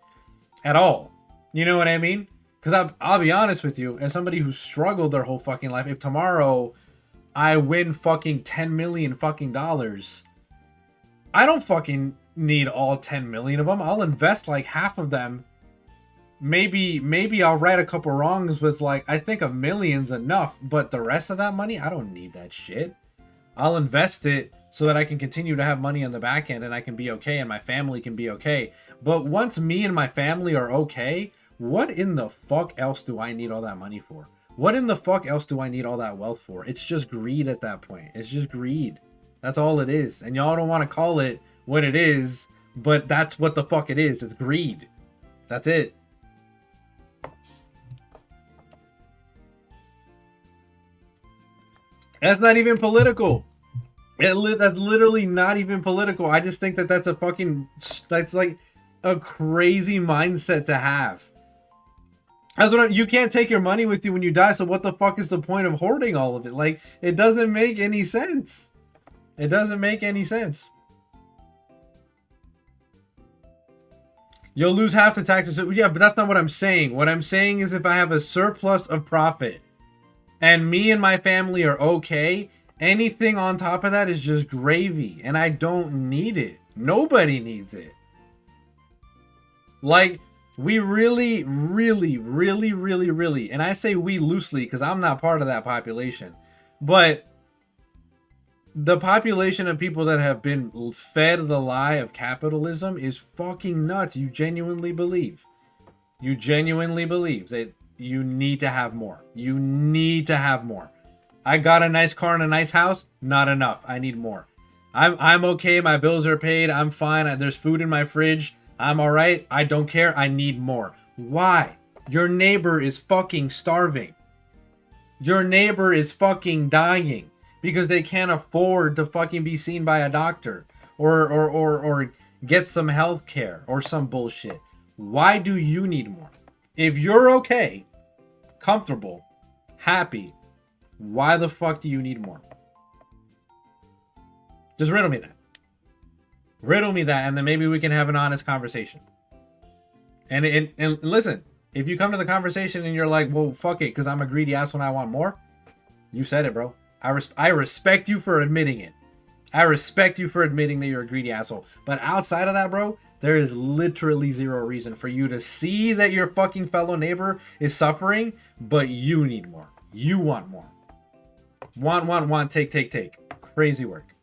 at all. You know what I mean? Because I'll be honest with you, as somebody who struggled their whole fucking life, if tomorrow I win fucking 10 million fucking dollars, I don't fucking need all 10 million of them. I'll invest like half of them. Maybe I'll right a couple wrongs with like, I think a million's enough, but the rest of that money, I don't need that shit. I'll invest it so that I can continue to have money on the back end and I can be okay and my family can be okay. But once me and my family are okay, what in the fuck else do I need all that money for? What in the fuck else do I need all that wealth for? It's just greed at that point. It's just greed. That's all it is. And y'all don't want to call it what it is, but that's what the fuck it is. It's greed. That's it. That's not even political. That's literally not even political. I just think that that's a fucking, that's like a crazy mindset to have. That's what you can't take your money with you when you die. So what the fuck is the point of hoarding all of it? Like, it doesn't make any sense. It doesn't make any sense. You'll lose half the taxes. Yeah, but that's not what I'm saying. What I'm saying is if I have a surplus of profit and me and my family are okay, anything on top of that is just gravy. And I don't need it. Nobody needs it. Like, we really, and I say we loosely because I'm not part of that population, but the population of people that have been fed the lie of capitalism is fucking nuts. You genuinely believe that you need to have more. You need to have more. I got a nice car and a nice house. Not enough. I need more. I'm okay. My bills are paid. I'm fine. There's food in my fridge. I'm all right. I don't care. I need more. Why? Your neighbor is fucking starving. Your neighbor is fucking dying because they can't afford to fucking be seen by a doctor or get some health care or some bullshit. Why do you need more? If you're okay, comfortable, happy, why the fuck do you need more? Just riddle me that. Riddle me that, and then maybe we can have an honest conversation. And listen, if you come to the conversation and you're like, well, fuck it, because I'm a greedy asshole and I want more, you said it, bro. I respect you for admitting it. I respect you for admitting that you're a greedy asshole. But outside of that, bro, there is literally zero reason for you to see that your fucking fellow neighbor is suffering, but you need more. You want more. Want, take. Crazy work.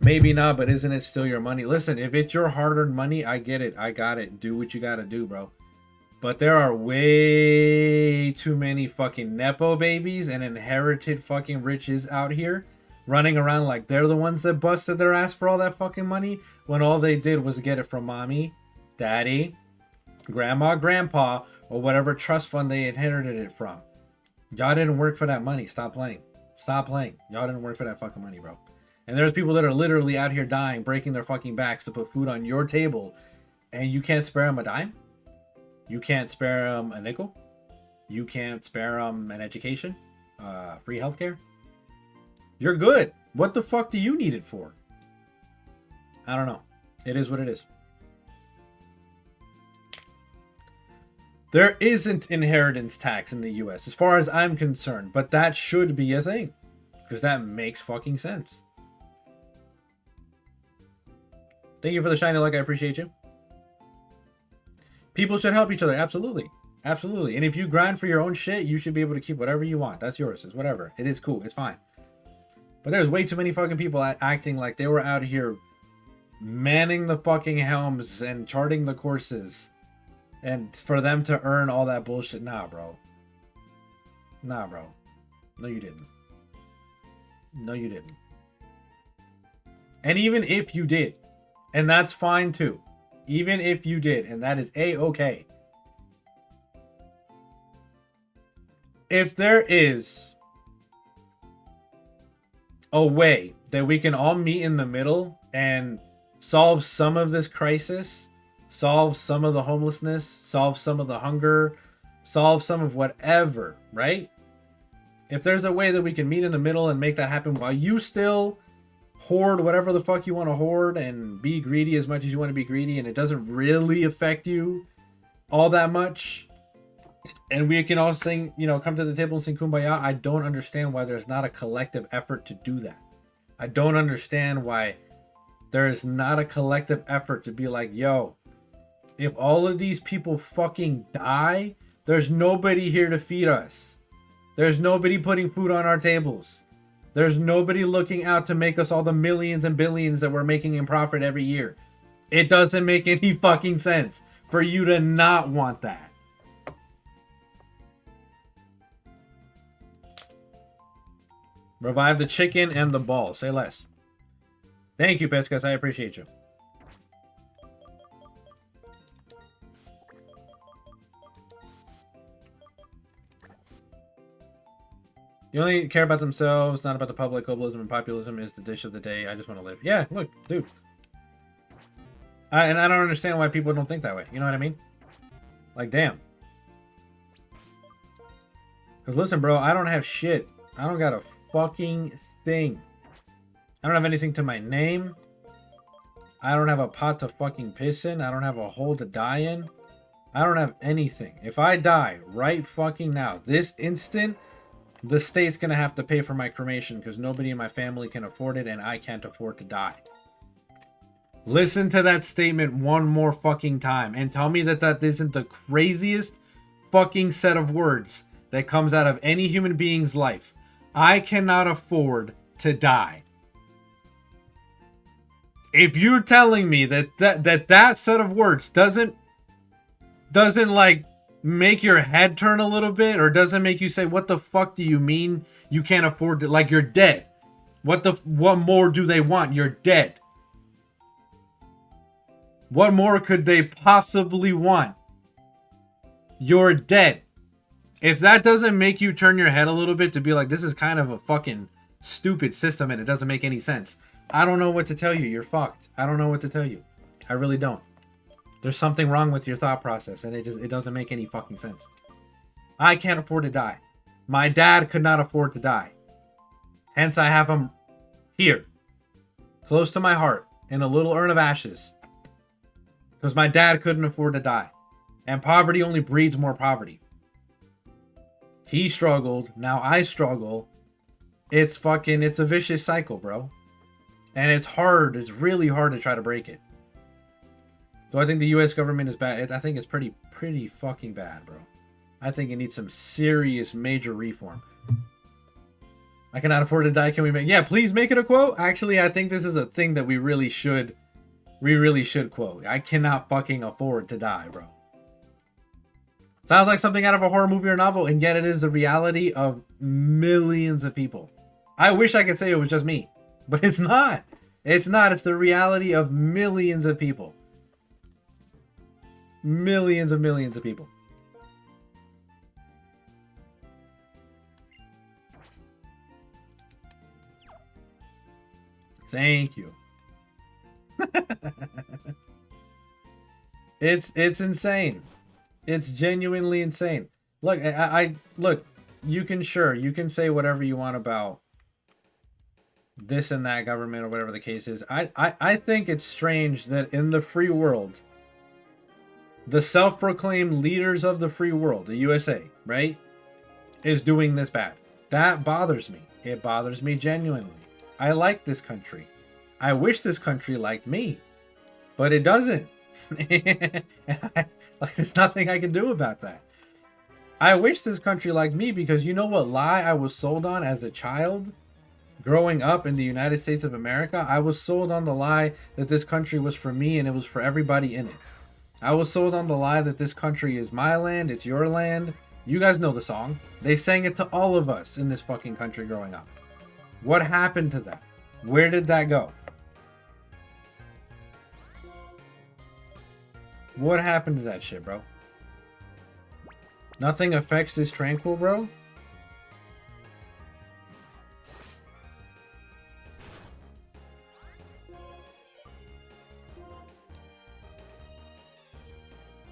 Maybe not, but isn't it still your money? Listen, if it's your hard-earned money, I get it. I got it. Do what you gotta do, bro. But there are way too many fucking Nepo babies and inherited fucking riches out here running around like they're the ones that busted their ass for all that fucking money when all they did was get it from mommy, daddy, grandma, grandpa, or whatever trust fund they inherited it from. Y'all didn't work for that money. Stop playing. Stop playing. Y'all didn't work for that fucking money, bro. And there's people that are literally out here dying, breaking their fucking backs to put food on your table, and you can't spare them a dime? You can't spare them a nickel? You can't spare them an education? Free healthcare? You're good. What the fuck do you need it for? I don't know. It is what it is. There isn't inheritance tax in the US, as far as I'm concerned, but that should be a thing, because that makes fucking sense. Thank you for the shiny luck. I appreciate you. People should help each other. Absolutely. Absolutely. And if you grind for your own shit, you should be able to keep whatever you want. That's yours. It's whatever. It is cool. It's fine. But there's way too many fucking people acting like they were out here manning the fucking helms and charting the courses. And for them to earn all that bullshit. Nah, bro. Nah, bro. No, you didn't. No, you didn't. And even if you did, and that's fine too. Even if you did, and that is A-okay. If there is a way that we can all meet in the middle and solve some of this crisis, solve some of the homelessness, solve some of the hunger, solve some of whatever, right? If there's a way that we can meet in the middle and make that happen while you still hoard whatever the fuck you want to hoard and be greedy as much as you want to be greedy, and it doesn't really affect you all that much, and we can all sing, you know, come to the table and sing Kumbaya, I don't understand why there's not a collective effort to do that. I don't understand why there is not a collective effort to be like, yo, if all of these people fucking die, there's nobody here to feed us. There's nobody putting food on our tables. There's nobody looking out to make us all the millions and billions that we're making in profit every year. It doesn't make any fucking sense for you to not want that. Revive the chicken and the ball. Say less. Thank you, Pescas. I appreciate you. You only care about themselves, not about the public. Globalism and populism is the dish of the day. I just want to live. Yeah, look, dude. And I don't understand why people don't think that way. You know what I mean? Like, damn. Because listen, bro, I don't have shit. I don't got a fucking thing. I don't have anything to my name. I don't have a pot to fucking piss in. I don't have a hole to die in. I don't have anything. If I die right fucking now, this instant, the state's gonna have to pay for my cremation because nobody in my family can afford it and I can't afford to die. Listen to that statement one more fucking time and tell me that that isn't the craziest fucking set of words that comes out of any human being's life. I cannot afford to die. If you're telling me that set of words doesn't like make your head turn a little bit, or doesn't make you say, what the fuck do you mean you can't afford to, like, you're dead. What more do they want? You're dead. What more could they possibly want? You're dead. If that doesn't make you turn your head a little bit to be like, this is kind of a fucking stupid system and it doesn't make any sense, I don't know what to tell you. You're fucked. I don't know what to tell you. I really don't. There's something wrong with your thought process and it doesn't make any fucking sense. I can't afford to die. My dad could not afford to die. Hence I have him here, close to my heart, in a little urn of ashes. Because my dad couldn't afford to die. And poverty only breeds more poverty. He struggled, now I struggle. It's a vicious cycle, bro. And it's hard, it's really hard to try to break it. Do I think the US government is bad? I think it's pretty fucking bad, bro. I think it needs some serious major reform. I cannot afford to die. Can we make... Yeah, please make it a quote. Actually, I think this is a thing that we really should quote. I cannot fucking afford to die, bro. Sounds like something out of a horror movie or novel, and yet it is the reality of millions of people. I wish I could say it was just me, but it's not. It's not. It's the reality of millions of people. Millions of people. Thank you. It's insane. It's genuinely insane. Look, look, you can say whatever you want about this and that government or whatever the case is. I think it's strange that in the free world, the self-proclaimed leaders of the free world, the USA, right, is doing this bad. That bothers me. It bothers me genuinely. I like this country. I wish this country liked me, but it doesn't. Like, there's nothing I can do about that. I wish this country liked me because you know what lie I was sold on as a child? Growing up in the United States of America, I was sold on the lie that this country was for me and it was for everybody in it. I was sold on the lie that this country is my land, it's your land. You guys know the song. They sang it to all of us in this fucking country growing up. What happened to that? Where did that go? What happened to that shit, bro? Nothing affects this tranquil, bro?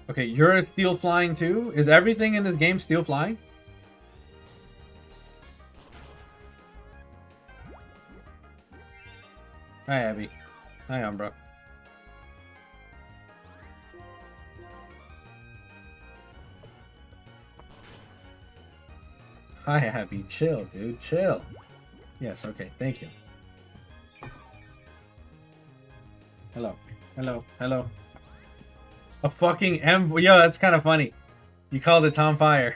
Okay, you're steel flying too? Is everything in this game steel flying? Hi, Abby. Hi, Umbra. Hi, Abby. Chill, dude. Chill. Yes, okay. Thank you. Hello. Hello. Hello. A fucking Yo, that's kind of funny. You called it Tom Fire.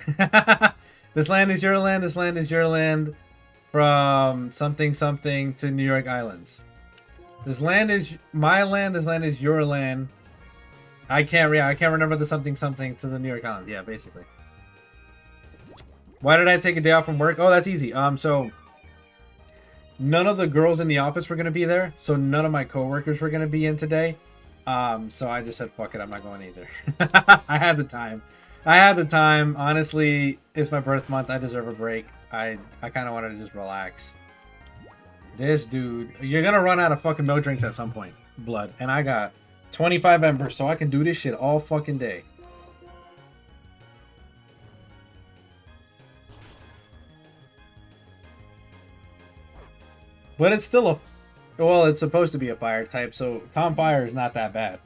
This land is your land. This land is your land. From something something to New York Islands. This land is my land. This land is your land. I can't remember the something something to the New York Islands. Yeah, basically. Why did I take a day off from work? Oh, that's easy. So none of the girls in the office were gonna be there, so none of my coworkers were gonna be in today. So I just said, fuck it, I'm not going either. I had the time. Honestly, it's my birth month. I deserve a break. I kind of wanted to just relax. This dude, you're gonna run out of fucking milk drinks at some point, blood. And I got 25 embers, so I can do this shit all fucking day. But it's still a... Well, it's supposed to be a fire type, so Tom Fire is not that bad.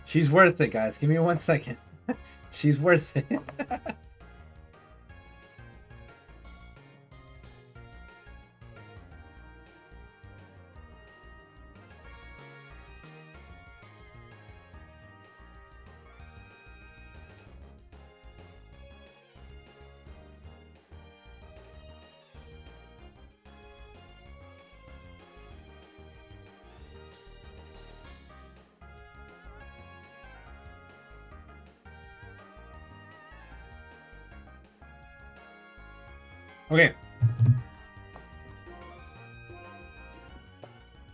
She's worth it, guys. Give me 1 second. She's worth it. Okay.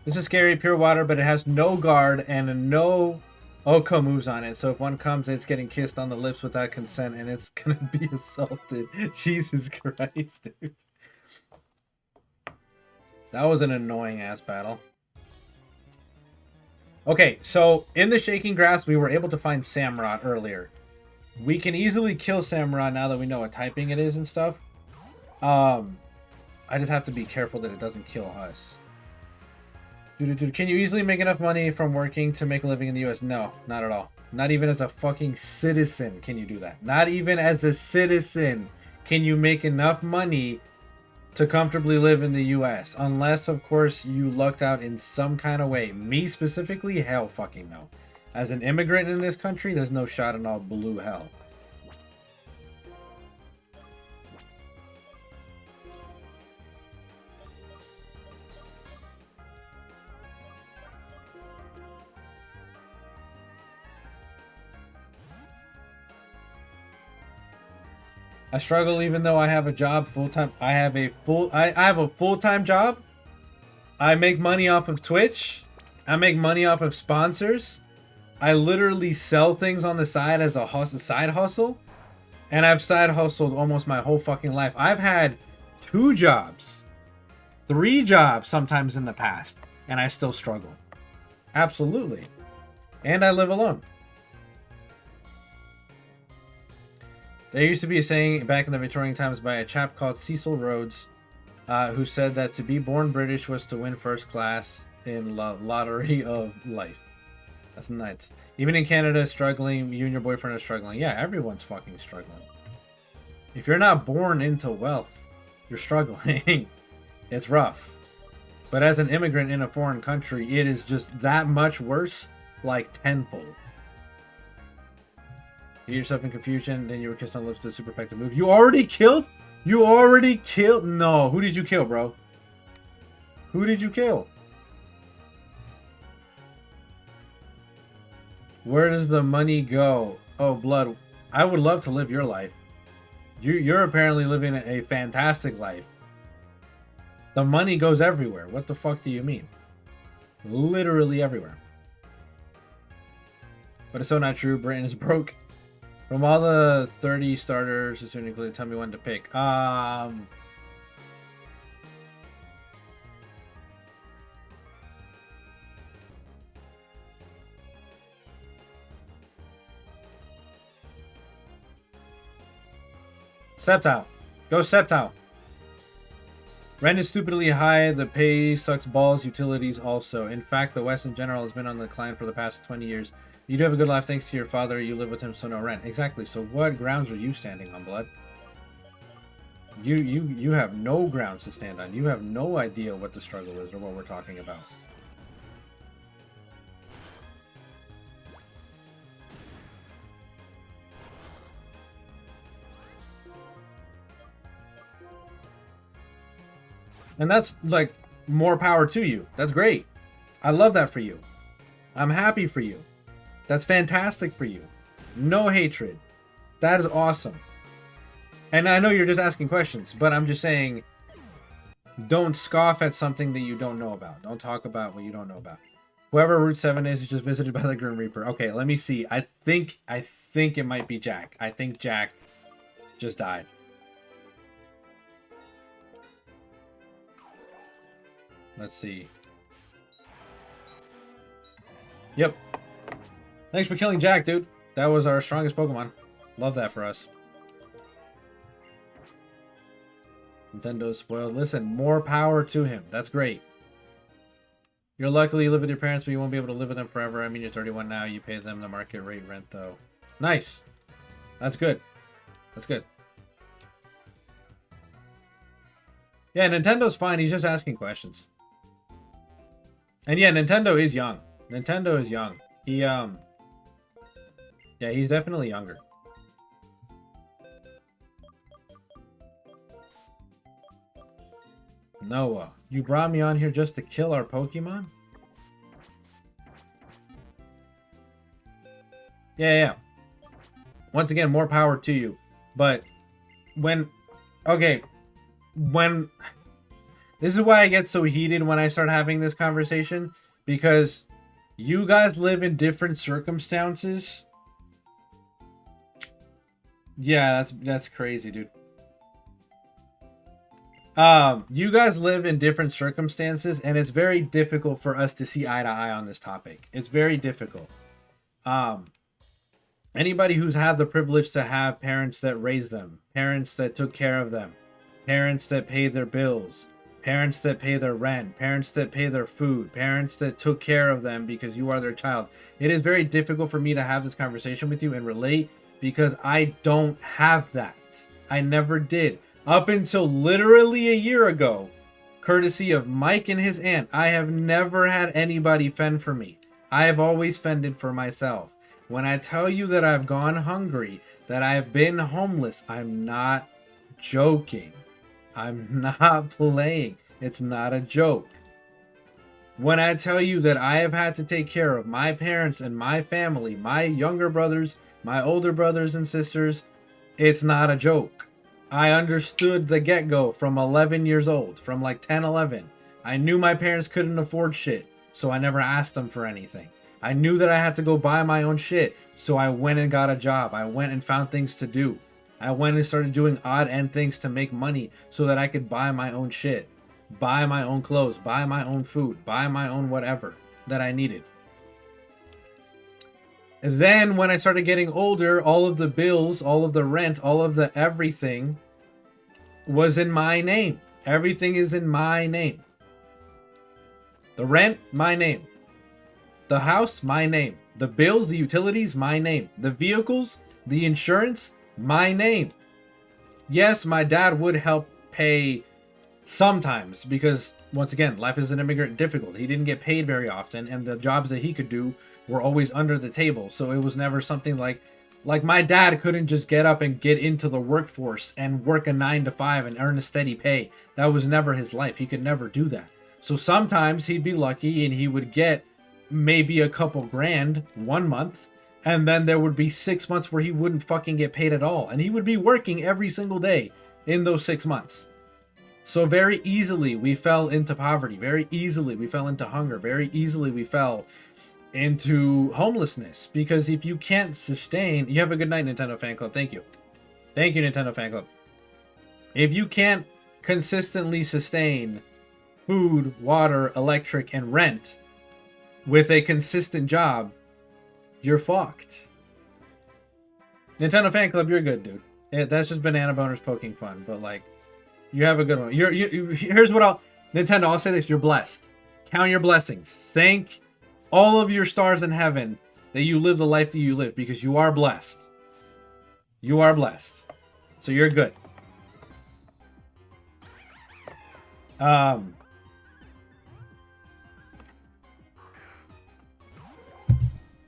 This is scary, pure water, but it has no guard and no Oko moves on it. So if one comes, it's getting kissed on the lips without consent and it's gonna be assaulted. Jesus Christ, dude. That was an annoying ass battle. Okay, so in the Shaking Grass, we were able to find Samurott earlier. We can easily kill Samurott now that we know what typing it is and stuff. I just have to be careful that it doesn't kill us. Dude, can you easily make enough money from working to make a living in the US? No, not at all. Not even as a fucking citizen can you do that. Not even as a citizen can you make enough money to comfortably live in the US. Unless, of course, you lucked out in some kind of way. Me specifically, hell fucking no. As an immigrant in this country, there's no shot in all blue hell. I struggle even though I have a job full time. I have a full-time job. I make money off of Twitch. I make money off of sponsors. I literally sell things on the side as a side hustle. And I've side hustled almost my whole fucking life. I've had 2 jobs, 3 jobs sometimes in the past, and I still struggle. Absolutely. And I live alone. There used to be a saying back in the Victorian times by a chap called Cecil Rhodes, who said that to be born British was to win first class in lottery of life. That's nuts. Even in Canada, struggling, you and your boyfriend are struggling. Yeah, everyone's fucking struggling. If you're not born into wealth, you're struggling. It's rough. But as an immigrant in a foreign country, it is just that much worse, like tenfold. You get yourself in confusion, then you were kissed on the lips to a super effective move. You already killed? You already killed? No. Who did you kill, bro? Who did you kill? Where does the money go? Oh, blood. I would love to live your life. You're apparently living a fantastic life. The money goes everywhere. What the fuck do you mean? Literally everywhere. But it's so not true. Britain is broke. From all the 30 starters, assuming tell me when to pick. Sceptile. Go Sceptile. Rent is stupidly high. The pay sucks balls. Utilities also. In fact, the West in general has been on the decline for the past 20 years. You do have a good life thanks to your father. You live with him, so no rent. Exactly. So what grounds are you standing on, blood? You have no grounds to stand on. You have no idea what the struggle is or what we're talking about. And that's like more power to you. That's great. I love that for you. I'm happy for you. That's fantastic for you. No hatred. That is awesome. And I know you're just asking questions, but I'm just saying, don't scoff at something that you don't know about. Don't talk about what you don't know about. Whoever Route 7 is just visited by the Grim Reaper. Okay, let me see. I think it might be Jack. I think Jack just died. Let's see. Yep. Thanks for killing Jack, dude. That was our strongest Pokemon. Love that for us. Nintendo's spoiled. Listen, more power to him. That's great. You're lucky you live with your parents, but you won't be able to live with them forever. I mean, you're 31 now. You pay them the market rate rent, though. Nice. That's good. That's good. Yeah, Nintendo's fine. He's just asking questions. And yeah, Nintendo is young. Nintendo is young. He, yeah, he's definitely younger. Noah, you brought me on here just to kill our Pokemon? Yeah. Once again, more power to you. But when... Okay. When... This is why I get so heated when I start having this conversation. Because you guys live in different circumstances. Yeah, that's crazy, dude. You guys live in different circumstances, and it's very difficult for us to see eye to eye on this topic. It's very difficult. Anybody who's had the privilege to have parents that raised them, parents that took care of them, parents that paid their bills, parents that pay their rent, parents that pay their food, parents that took care of them because you are their child. It is very difficult for me to have this conversation with you and relate because I don't have that. I never did. Up until literally a year ago, courtesy of Mike and his aunt, I have never had anybody fend for me. I have always fended for myself. When I tell you that I've gone hungry, that I've been homeless, I'm not joking. I'm not playing. It's not a joke. When I tell you that I have had to take care of my parents and my family, my younger brothers, my older brothers and sisters, it's not a joke. I understood the get-go from 11 years old, from like 10, 11. I knew my parents couldn't afford shit, so I never asked them for anything. I knew that I had to go buy my own shit, so I went and got a job. I went and found things to do. I went and started doing odd end things to make money so that I could buy my own shit, buy my own clothes, buy my own food, buy my own whatever that I needed. And then when I started getting older, all of the bills, all of the rent, all of the everything was in my name. Everything is in my name. The rent, my name. The house, my name. The bills, the utilities, my name. The vehicles, the insurance, my name. Yes, my dad would help pay sometimes because, once again, life as an immigrant difficult. He didn't get paid very often, and the jobs that he could do were always under the table. So it was never something like my dad couldn't just get up and get into the workforce and work a 9 to 5 and earn a steady pay. That was never his life. He could never do that. So sometimes he'd be lucky and he would get maybe a couple grand 1 month, and then there would be 6 months where he wouldn't fucking get paid at all, and he would be working every single day in those 6 months. So very easily we fell into poverty. Very easily we fell into hunger. Very easily we fell into homelessness, because if you can't sustain, you have a good night, Nintendo Fan Club. Thank you, Nintendo Fan Club. If you can't consistently sustain food, water, electric, and rent with a consistent job, you're fucked. Nintendo Fan Club, you're good, dude. That's just banana boners poking fun, but like, you have a good one. Here's what Nintendo, I'll say this: you're blessed. Count your blessings. Thank all of your stars in heaven that you live the life that you live, because you are blessed. You are blessed. So you're good.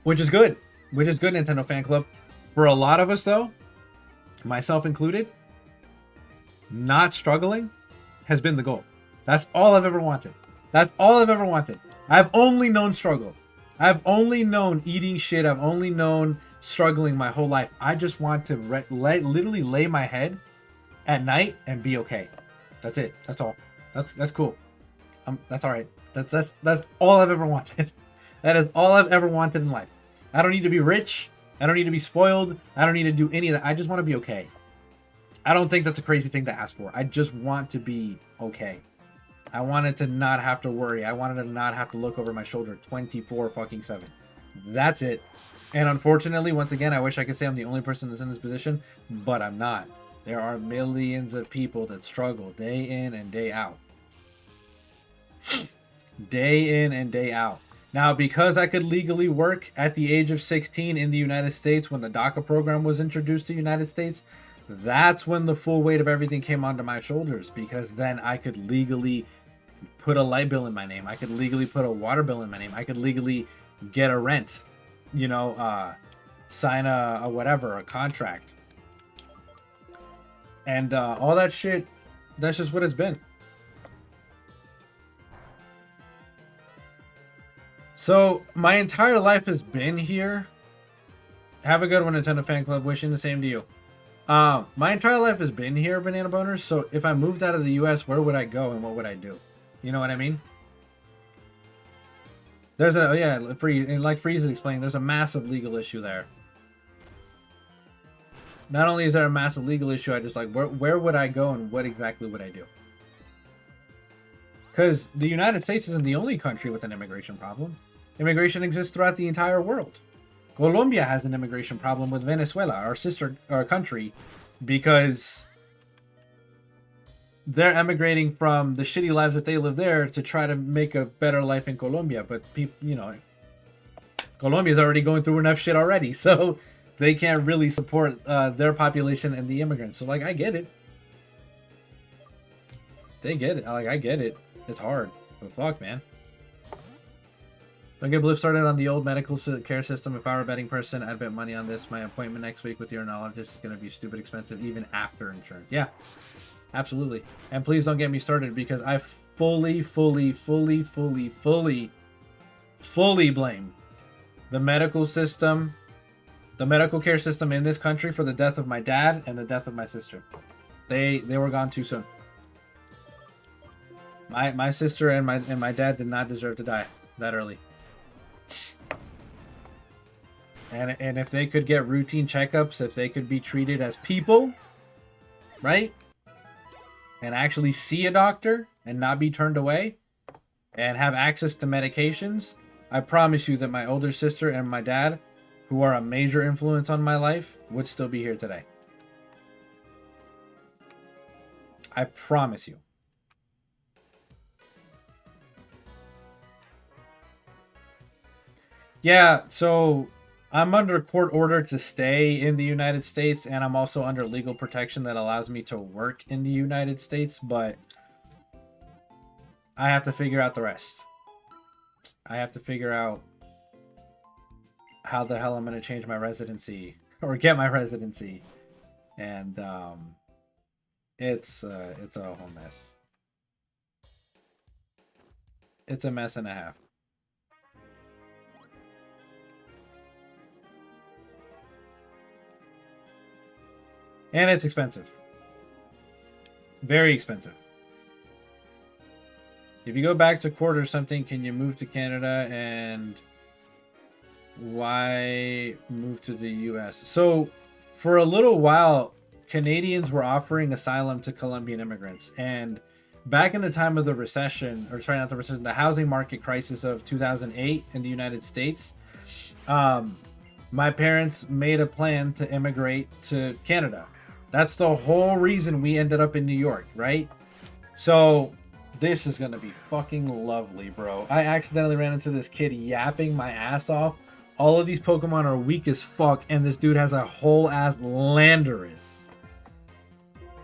Which is good. Which is good, Nintendo Fan Club. For a lot of us, though, myself included, not struggling has been the goal. That's all I've ever wanted. That's all I've ever wanted. I've only known struggle. I've only known eating shit. I've only known struggling my whole life. I just want to literally lay my head at night and be okay. That's it. That's all. That's cool. That's all right. That's all I've ever wanted. That is all I've ever wanted in life. I don't need to be rich. I don't need to be spoiled. I don't need to do any of that. I just want to be okay. I don't think that's a crazy thing to ask for. I just want to be okay. I wanted to not have to worry. I wanted to not have to look over my shoulder 24/7. That's it. And unfortunately, once again, I wish I could say I'm the only person that's in this position, but I'm not. There are millions of people that struggle day in and day out. Day in and day out. Now, because I could legally work at the age of 16 in the United States when the DACA program was introduced to the United States, that's when the full weight of everything came onto my shoulders, because then I could legally put a light bill in my name. I could legally put a water bill in my name. I could legally get a rent, sign a contract. And all that shit, that's just what it's been. So my entire life has been here. Have a good one, Nintendo Fan Club. Wishing the same to you. My entire life has been here, Banana Boners. So if I moved out of the US, where would I go and what would I do? You know what I mean? There's like Freeze is explaining, there's a massive legal issue there. Not only is there a massive legal issue, I just like, where would I go and what exactly would I do? Because the United States isn't the only country with an immigration problem. Immigration exists throughout the entire world. Colombia has an immigration problem with Venezuela, our sister country, because they're emigrating from the shitty lives that they live there to try to make a better life in Colombia. But people, Colombia's already going through enough shit already, so they can't really support their population and the immigrants. So, like, I get it. They get it. Like, I get it. It's hard, but fuck, man. Don't get Bliff started on the old medical care system. If I were a betting person, I'd bet money on this. My appointment next week with your neurologist is going to be stupid expensive, even after insurance. Yeah, absolutely. And please don't get me started, because I fully blame the medical system, the medical care system in this country for the death of my dad and the death of my sister. They were gone too soon. My sister and my dad did not deserve to die that early. And if they could get routine checkups, if they could be treated as people, right? And actually see a doctor and not be turned away and have access to medications, I promise you that my older sister and my dad, who are a major influence on my life, would still be here today. I promise you. Yeah, so I'm under court order to stay in the United States, and I'm also under legal protection that allows me to work in the United States, but I have to figure out the rest. I have to figure out how the hell I'm going to change my residency or get my residency. And it's a whole mess. It's a mess and a half. And it's expensive. Very expensive. If you go back to court or something, can you move to Canada? And why move to the US? So for a little while, Canadians were offering asylum to Colombian immigrants. And back in the time of the recession, or sorry, not the recession, the housing market crisis of 2008 in the United States, my parents made a plan to immigrate to Canada. That's the whole reason we ended up in New York, right? So this is going to be fucking lovely, bro. I accidentally ran into this kid yapping my ass off. All of these Pokemon are weak as fuck, and this dude has a whole ass Landorus.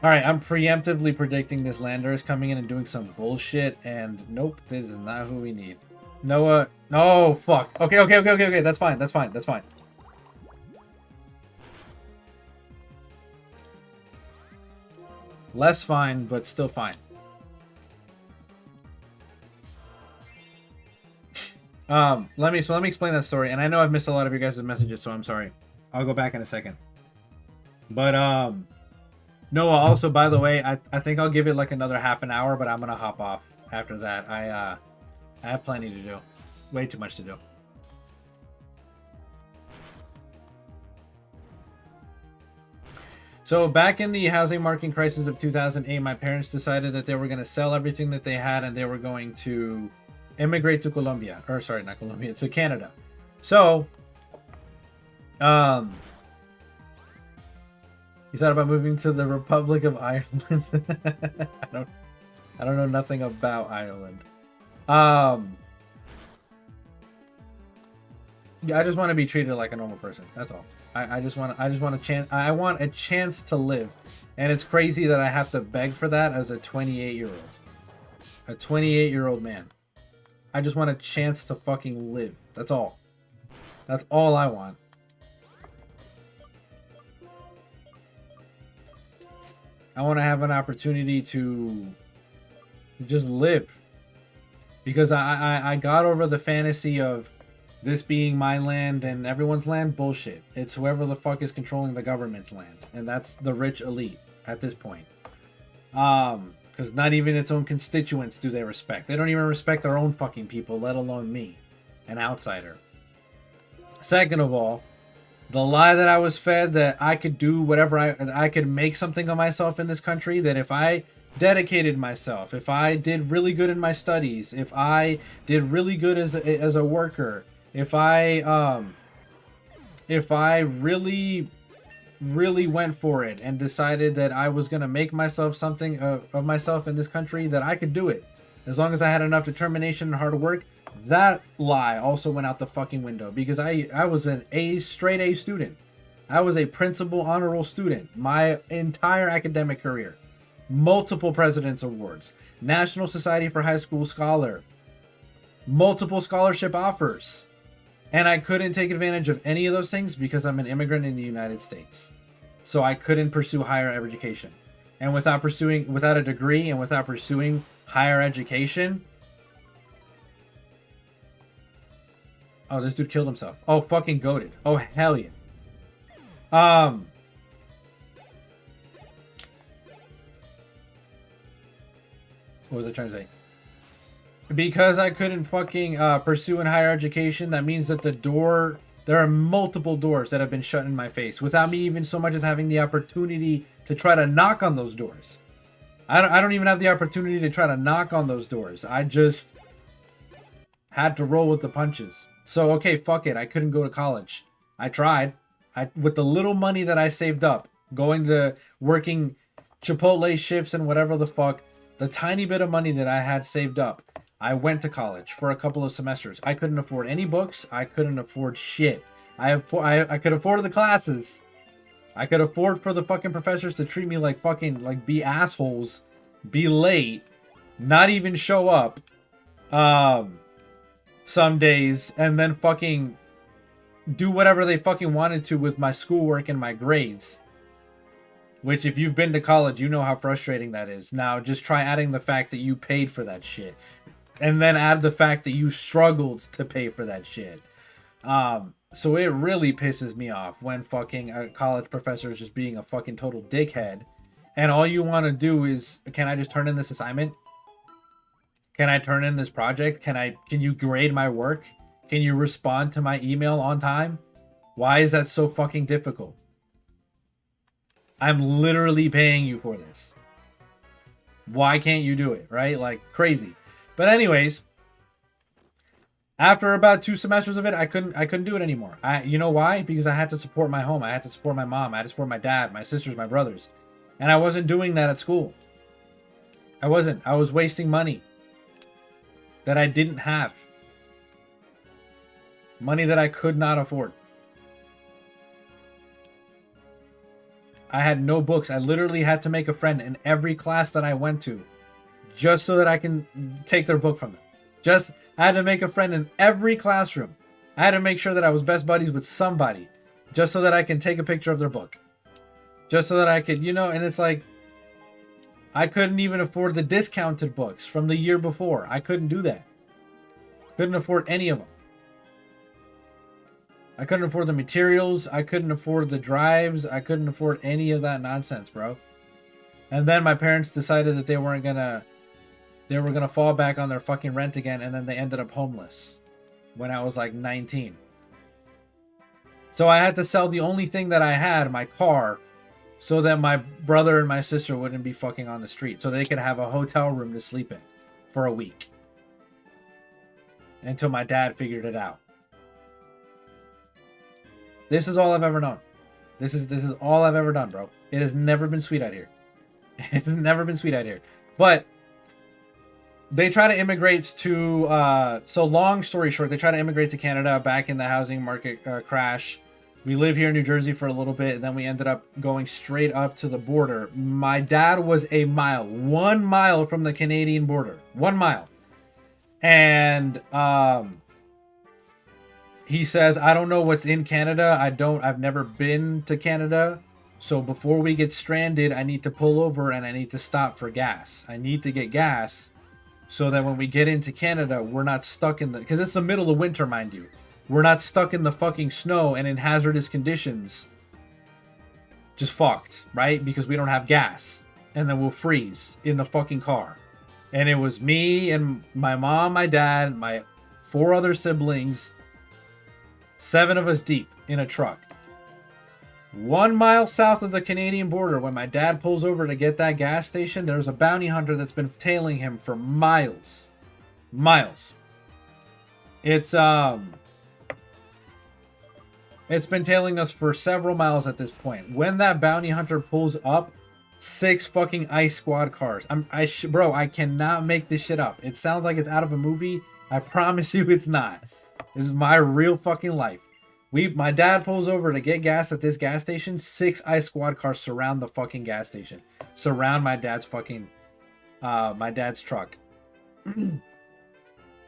Alright, I'm preemptively predicting this Landorus coming in and doing some bullshit, and nope, this is not who we need. Noah, no, fuck. Okay, that's fine. Less fine, but still fine. Let me explain that story. And I know I've missed a lot of your guys' messages, so I'm sorry. I'll go back in a second. But Noah, also, by the way, I think I'll give it like another half an hour, but I'm gonna hop off after that. I have plenty to do. Way too much to do. So back in the housing market crisis of 2008, my parents decided that they were going to sell everything that they had and they were going to immigrate to Colombia. Or sorry, not Colombia, to Canada. So, you thought about moving to the Republic of Ireland? I don't know nothing about Ireland. Yeah, I just want to be treated like a normal person. That's all. I just want a chance. I want a chance to live, and it's crazy that I have to beg for that as a 28-year-old, a 28-year-old man. I just want a chance to fucking live. That's all. That's all I want. I want to have an opportunity to just live, because I got over the fantasy of this being my land and everyone's land. Bullshit. It's whoever the fuck is controlling the government's land, and that's the rich elite at this point. Because not even its own constituents do they respect. They don't even respect their own fucking people, let alone me, an outsider. Second of all, the lie that I was fed that I could do whatever I could make something of myself in this country, that if I dedicated myself, if I did really good in my studies, if I did really good as a worker, if I really went for it and decided that I was going to make myself something of myself in this country, that I could do it as long as I had enough determination and hard work. That lie also went out the fucking window, because I was an straight A student. I was a principal honor roll student my entire academic career. Multiple President's Awards, National Society for High School Scholar, multiple scholarship offers. And I couldn't take advantage of any of those things because I'm an immigrant in the United States. So I couldn't pursue higher education. And without a degree and without pursuing higher education. Oh, this dude killed himself. Oh, fucking goated. Oh, hell yeah. What was I trying to say? Because I couldn't fucking pursue in higher education, that means that there are multiple doors that have been shut in my face without me even so much as having the opportunity to try to knock on those doors. I don't even have the opportunity to try to knock on those doors. I just had to roll with the punches. So, okay, fuck it. I couldn't go to college. I tried. With the little money that I saved up, going to working Chipotle shifts and whatever the fuck, the tiny bit of money that I had saved up, I went to college for a couple of semesters. I couldn't afford any books. I couldn't afford shit. I could afford the classes. I could afford for the fucking professors to treat me like fucking, like, be assholes, be late, not even show up, some days, and then fucking do whatever they fucking wanted to with my schoolwork and my grades. Which, if you've been to college, you know how frustrating that is. Now, just try adding the fact that you paid for that shit. And then add the fact that you struggled to pay for that shit. So it really pisses me off when fucking a college professor is just being a fucking total dickhead. And all you want to do is, can I just turn in this assignment? Can I turn in this project? Can you grade my work? Can you respond to my email on time? Why is that so fucking difficult? I'm literally paying you for this. Why can't you do it, right? Like, crazy. But anyways, after about 2 semesters of it, I couldn't do it anymore. You know why? Because I had to support my home. I had to support my mom. I had to support my dad, my sisters, my brothers. And I wasn't doing that at school. I wasn't. I was wasting money that I didn't have. Money that I could not afford. I had no books. I literally had to make a friend in every class that I went to just so that I can take their book from them. I had to make a friend in every classroom. I had to make sure that I was best buddies with somebody just so that I can take a picture of their book. Just so that I could, and it's like, I couldn't even afford the discounted books from the year before. I couldn't do that. Couldn't afford any of them. I couldn't afford the materials. I couldn't afford the drives. I couldn't afford any of that nonsense, bro. And then my parents decided that they were gonna fall back on their fucking rent again, and then they ended up homeless when I was like 19. So I had to sell the only thing that I had, my car, so that my brother and my sister wouldn't be fucking on the street, so they could have a hotel room to sleep in for a week. Until my dad figured it out. This is all I've ever known. This is all I've ever done, bro. It has never been sweet out here. It's never been sweet out here. But they try to immigrate to, so long story short, they try to immigrate to Canada back in the housing market crash. We live here in New Jersey for a little bit, and then we ended up going straight up to the border. My dad was 1 mile from the Canadian border. 1 mile. And he says, I don't know what's in Canada. I've never been to Canada. So before we get stranded, I need to pull over and I need to stop for gas. I need to get gas so that when we get into Canada, we're not stuck in because it's the middle of winter, mind you. We're not stuck in the fucking snow and in hazardous conditions. Just fucked, right? Because we don't have gas. And then we'll freeze in the fucking car. And it was me and my mom, my dad, my 4 other siblings, 7 of us deep in a truck. 1 mile south of the Canadian border, when my dad pulls over to get that gas station, there's a bounty hunter that's been tailing him for miles. Miles. It's been tailing us for several miles at this point. When that bounty hunter pulls up, 6 fucking ICE squad cars. Bro, I cannot make this shit up. It sounds like it's out of a movie. I promise you it's not. This is my real fucking life. My dad pulls over to get gas at this gas station. 6 ICE squad cars surround the fucking gas station. Surround my dad's fucking, my dad's truck.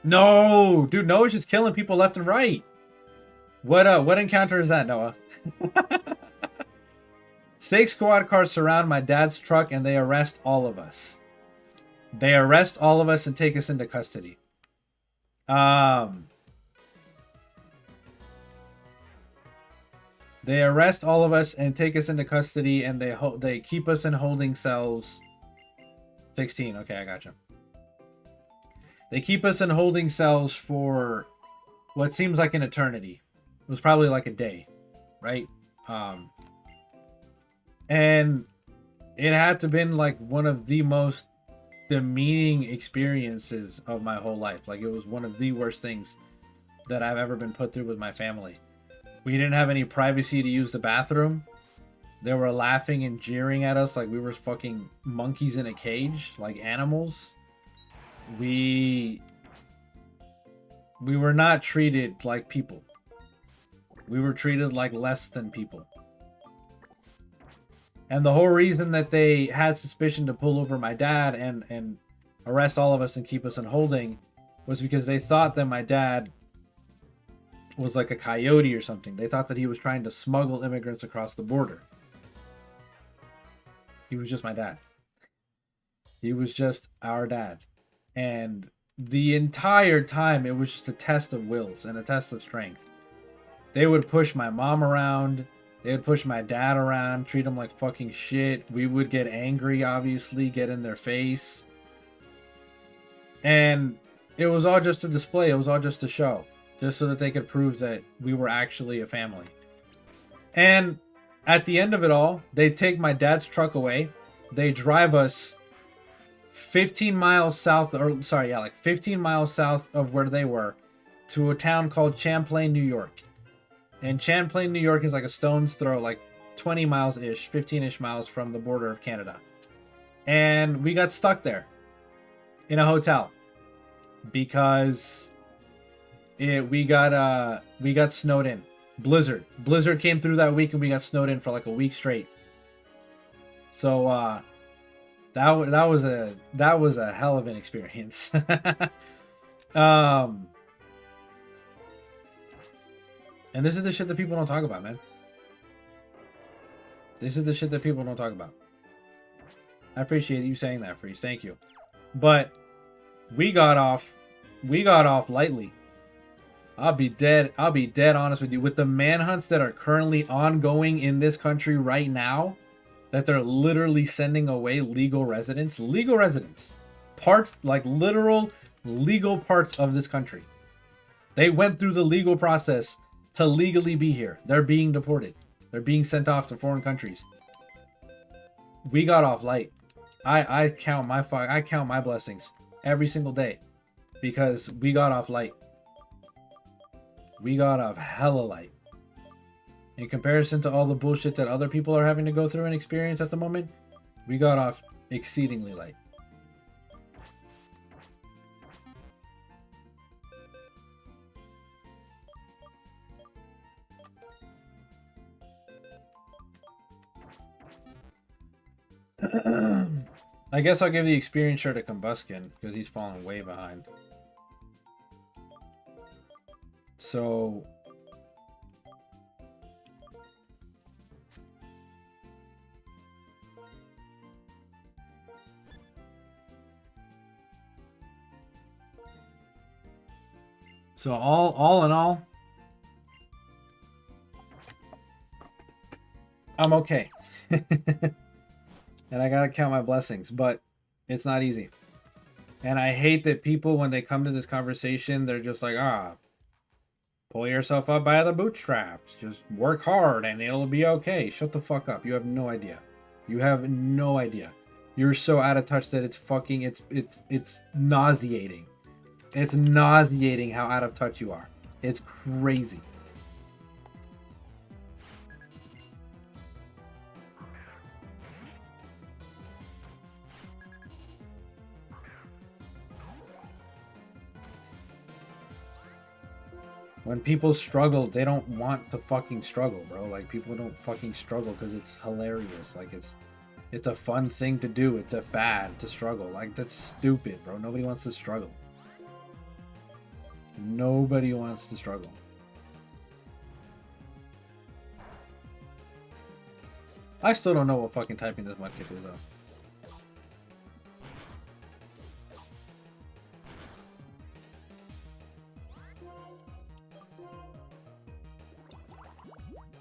No, dude, Noah's just killing people left and right. What encounter is that, Noah? 6 squad cars surround my dad's truck and they arrest all of us. They arrest all of us and take us into custody. They arrest all of us and take us into custody, and they keep us in holding cells. 16. Okay, I gotcha. They keep us in holding cells for what seems like an eternity. It was probably like a day, right? And it had to been like one of the most demeaning experiences of my whole life. Like, it was one of the worst things that I've ever been put through with my family. We didn't have any privacy to use the bathroom. They were laughing and jeering at us like we were fucking monkeys in a cage, like animals. We were not treated like people. We were treated like less than people. And the whole reason that they had suspicion to pull over my dad and arrest all of us and keep us in holding was because they thought that my dad was like a coyote or something. They thought that he was trying to smuggle immigrants across the border. He was just my dad. He was just our dad. And the entire time, it was just a test of wills and a test of strength. They would push my mom around. They would push my dad around, treat him like fucking shit. We would get angry, obviously, get in their face. And it was all just a display. It was all just a show. Just so that they could prove that we were actually a family. And at the end of it all, they take my dad's truck away. They drive us 15 miles south, or sorry, yeah, like 15 miles south of where they were, to a town called Champlain, New York. And Champlain, New York is like a stone's throw, like 20 miles-ish, 15-ish miles from the border of Canada. And we got stuck there in a hotel because we got snowed in. Blizzard came through that week and we got snowed in for like a week straight. So that was a hell of an experience. And this is the shit that people don't talk about, man. This is the shit that people don't talk about. I appreciate you saying that, Freeze. Thank you. But we got off lightly. I'll be dead honest with you. With the manhunts that are currently ongoing in this country right now, that they're literally sending away legal residents, parts, like literal legal parts of this country. They went through the legal process to legally be here. They're being deported. They're being sent off to foreign countries. We got off light. I count my blessings every single day because we got off light. We got off hella light. In comparison to all the bullshit that other people are having to go through and experience at the moment, we got off exceedingly light. I guess I'll give the experience share to Combuskin because he's falling way behind. So all in all, I'm okay. And I gotta count my blessings, but it's not easy. And I hate that people, when they come to this conversation, they're just like, pull yourself up by the bootstraps. Just work hard and it'll be okay. Shut the fuck up. You have no idea. You have no idea. You're so out of touch that it's fucking, it's nauseating. It's nauseating how out of touch you are. It's crazy. When people struggle, they don't want to fucking struggle, bro. Like, people don't fucking struggle because it's hilarious. Like, it's a fun thing to do. It's a fad to struggle. Like, that's stupid, bro. Nobody wants to struggle. Nobody wants to struggle. I still don't know what fucking typing this mudkip is, though.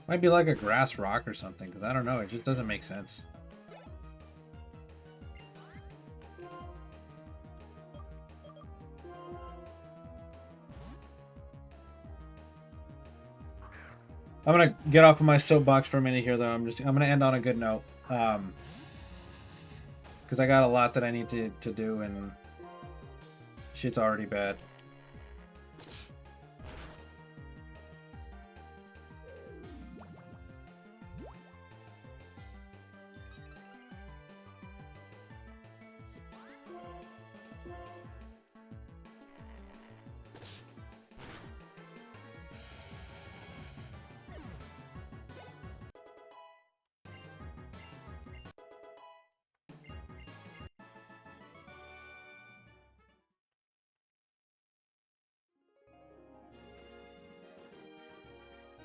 Might be like a grass rock or something, because I don't know. It just doesn't make sense. I'm gonna get off of my soapbox for a minute here, though. I'm gonna end on a good note, because I got a lot that I need to do, and shit's already bad.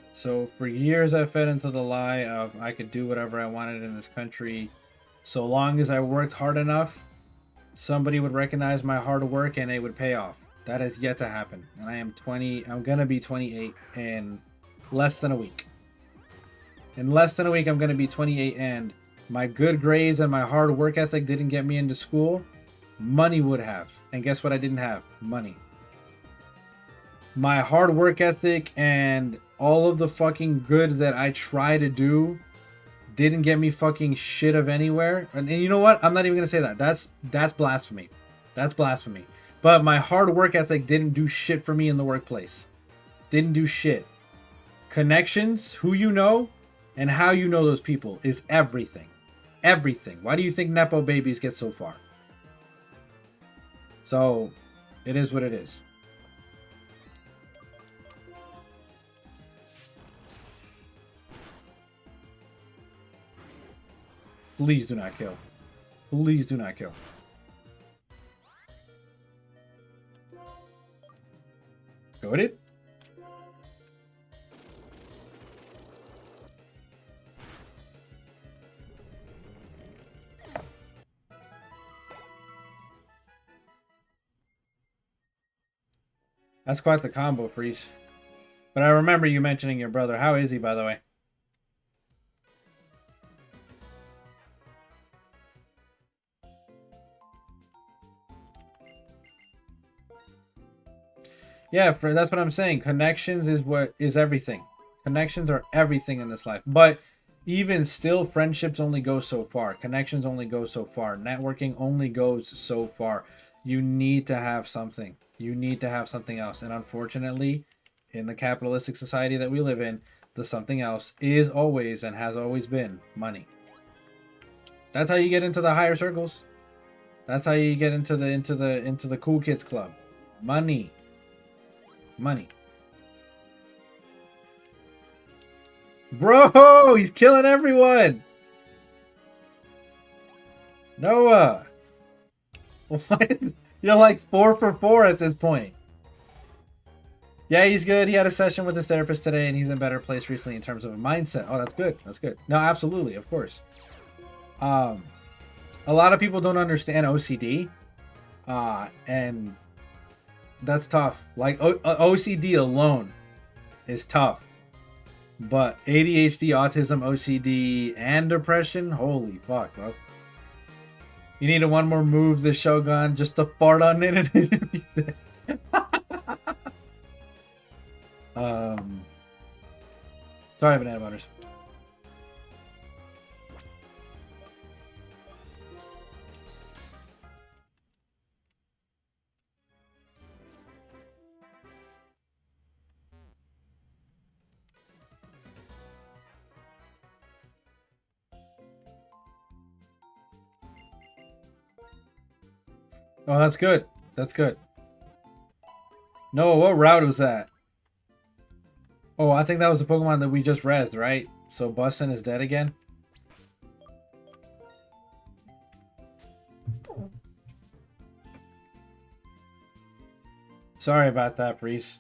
So for years I fed into the lie of I could do whatever I wanted in this country so long as I worked hard enough, somebody would recognize my hard work and it would pay off. That has yet to happen. And I am 20, I'm going to be 28 in less than a week. In less than a week I'm going to be 28, and my good grades and my hard work ethic didn't get me into school. Money would have. And guess what I didn't have? Money. My hard work ethic and all of the fucking good that I try to do didn't get me fucking shit of anywhere. And you know what? I'm not even gonna say that. That's blasphemy. That's blasphemy. But my hard work ethic didn't do shit for me in the workplace. Didn't do shit. Connections, who you know, and how you know those people is everything. Everything. Why do you think Nepo babies get so far? So, it is what it is. Please do not kill. Please do not kill. Goaded? That's quite the combo, Freeze. But I remember you mentioning your brother. How is he, by the way? Yeah, that's what I'm saying. Connections is what is everything. Connections are everything in this life. But even still, friendships only go so far. Connections only go so far. Networking only goes so far. You need to have something. You need to have something else. And unfortunately, in the capitalistic society that we live in, the something else is always and has always been money. That's how you get into the higher circles. That's how you get into the cool kids club. Money. Money. Bro, he's killing everyone. Noah. What? You're like 4 for 4 at this point. Yeah, he's good. He had a session with his therapist today, and he's in a better place recently in terms of a mindset. Oh, that's good. That's good. No, absolutely, of course. A lot of people don't understand OCD, and that's tough. Like OCD alone is tough, but ADHD, autism, OCD, and depression, holy fuck, bro. You need a one more move, the Shogun, just to fart on it and everything. Sorry, banana butters. Oh, that's good. That's good. No, what route was that? Oh, I think that was the Pokemon that we just rezzed, right? So Bussin is dead again? Sorry about that, Freeze.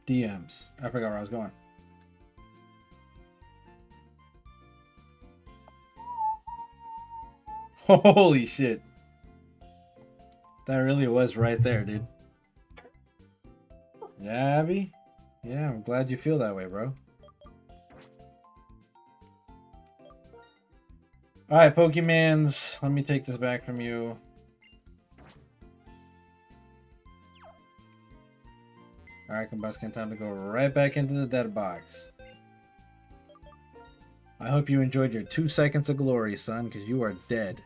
DMs. I forgot where I was going. Holy shit. That really was right there, dude. Yeah, Abby? Yeah, I'm glad you feel that way, bro. Alright, Pokemans. Let me take this back from you. Alright, Combuskin, time to go right back into the dead box. I hope you enjoyed your 2 seconds of glory, son, because you are dead.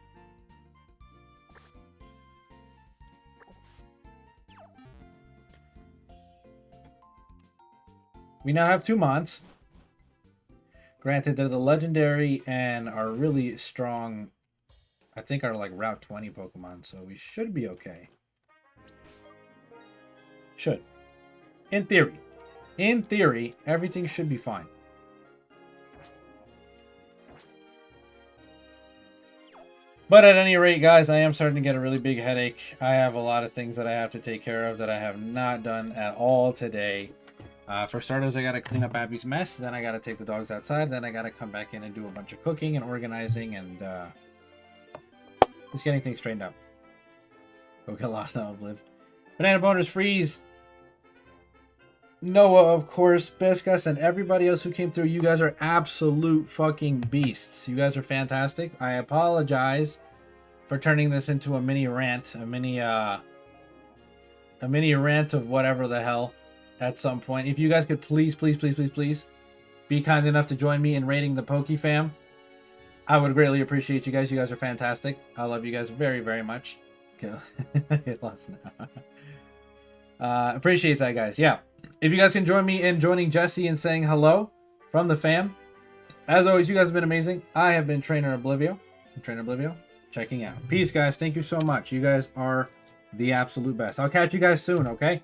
We now have 2 Mons. Granted, they're the legendary and are really strong. I think are like Route 20 Pokemon, so we should be okay. Should. In theory. In theory, everything should be fine. But at any rate, guys, I am starting to get a really big headache. I have a lot of things that I have to take care of that I have not done at all today. For starters, I got to clean up Abby's mess. Then I got to take the dogs outside. Then I got to come back in and do a bunch of cooking and organizing and just getting things straightened out. Go get lost now, Obliv. Banana Boners, Freeze, Noah, of course, Biscus, and everybody else who came through. You guys are absolute fucking beasts. You guys are fantastic. I apologize for turning this into a mini rant, a mini rant of whatever the hell at some point. If you guys could please be kind enough to join me in raiding the Pokefam, I would greatly appreciate you guys. You guys are fantastic. I love you guys very, very much. Get lost now. Appreciate that, guys. Yeah. If you guys can join me in joining Jesse and saying hello from the fam. As always, you guys have been amazing. I have been Trainer Oblivio. Trainer Oblivio, checking out. Peace, guys. Thank you so much. You guys are the absolute best. I'll catch you guys soon, okay?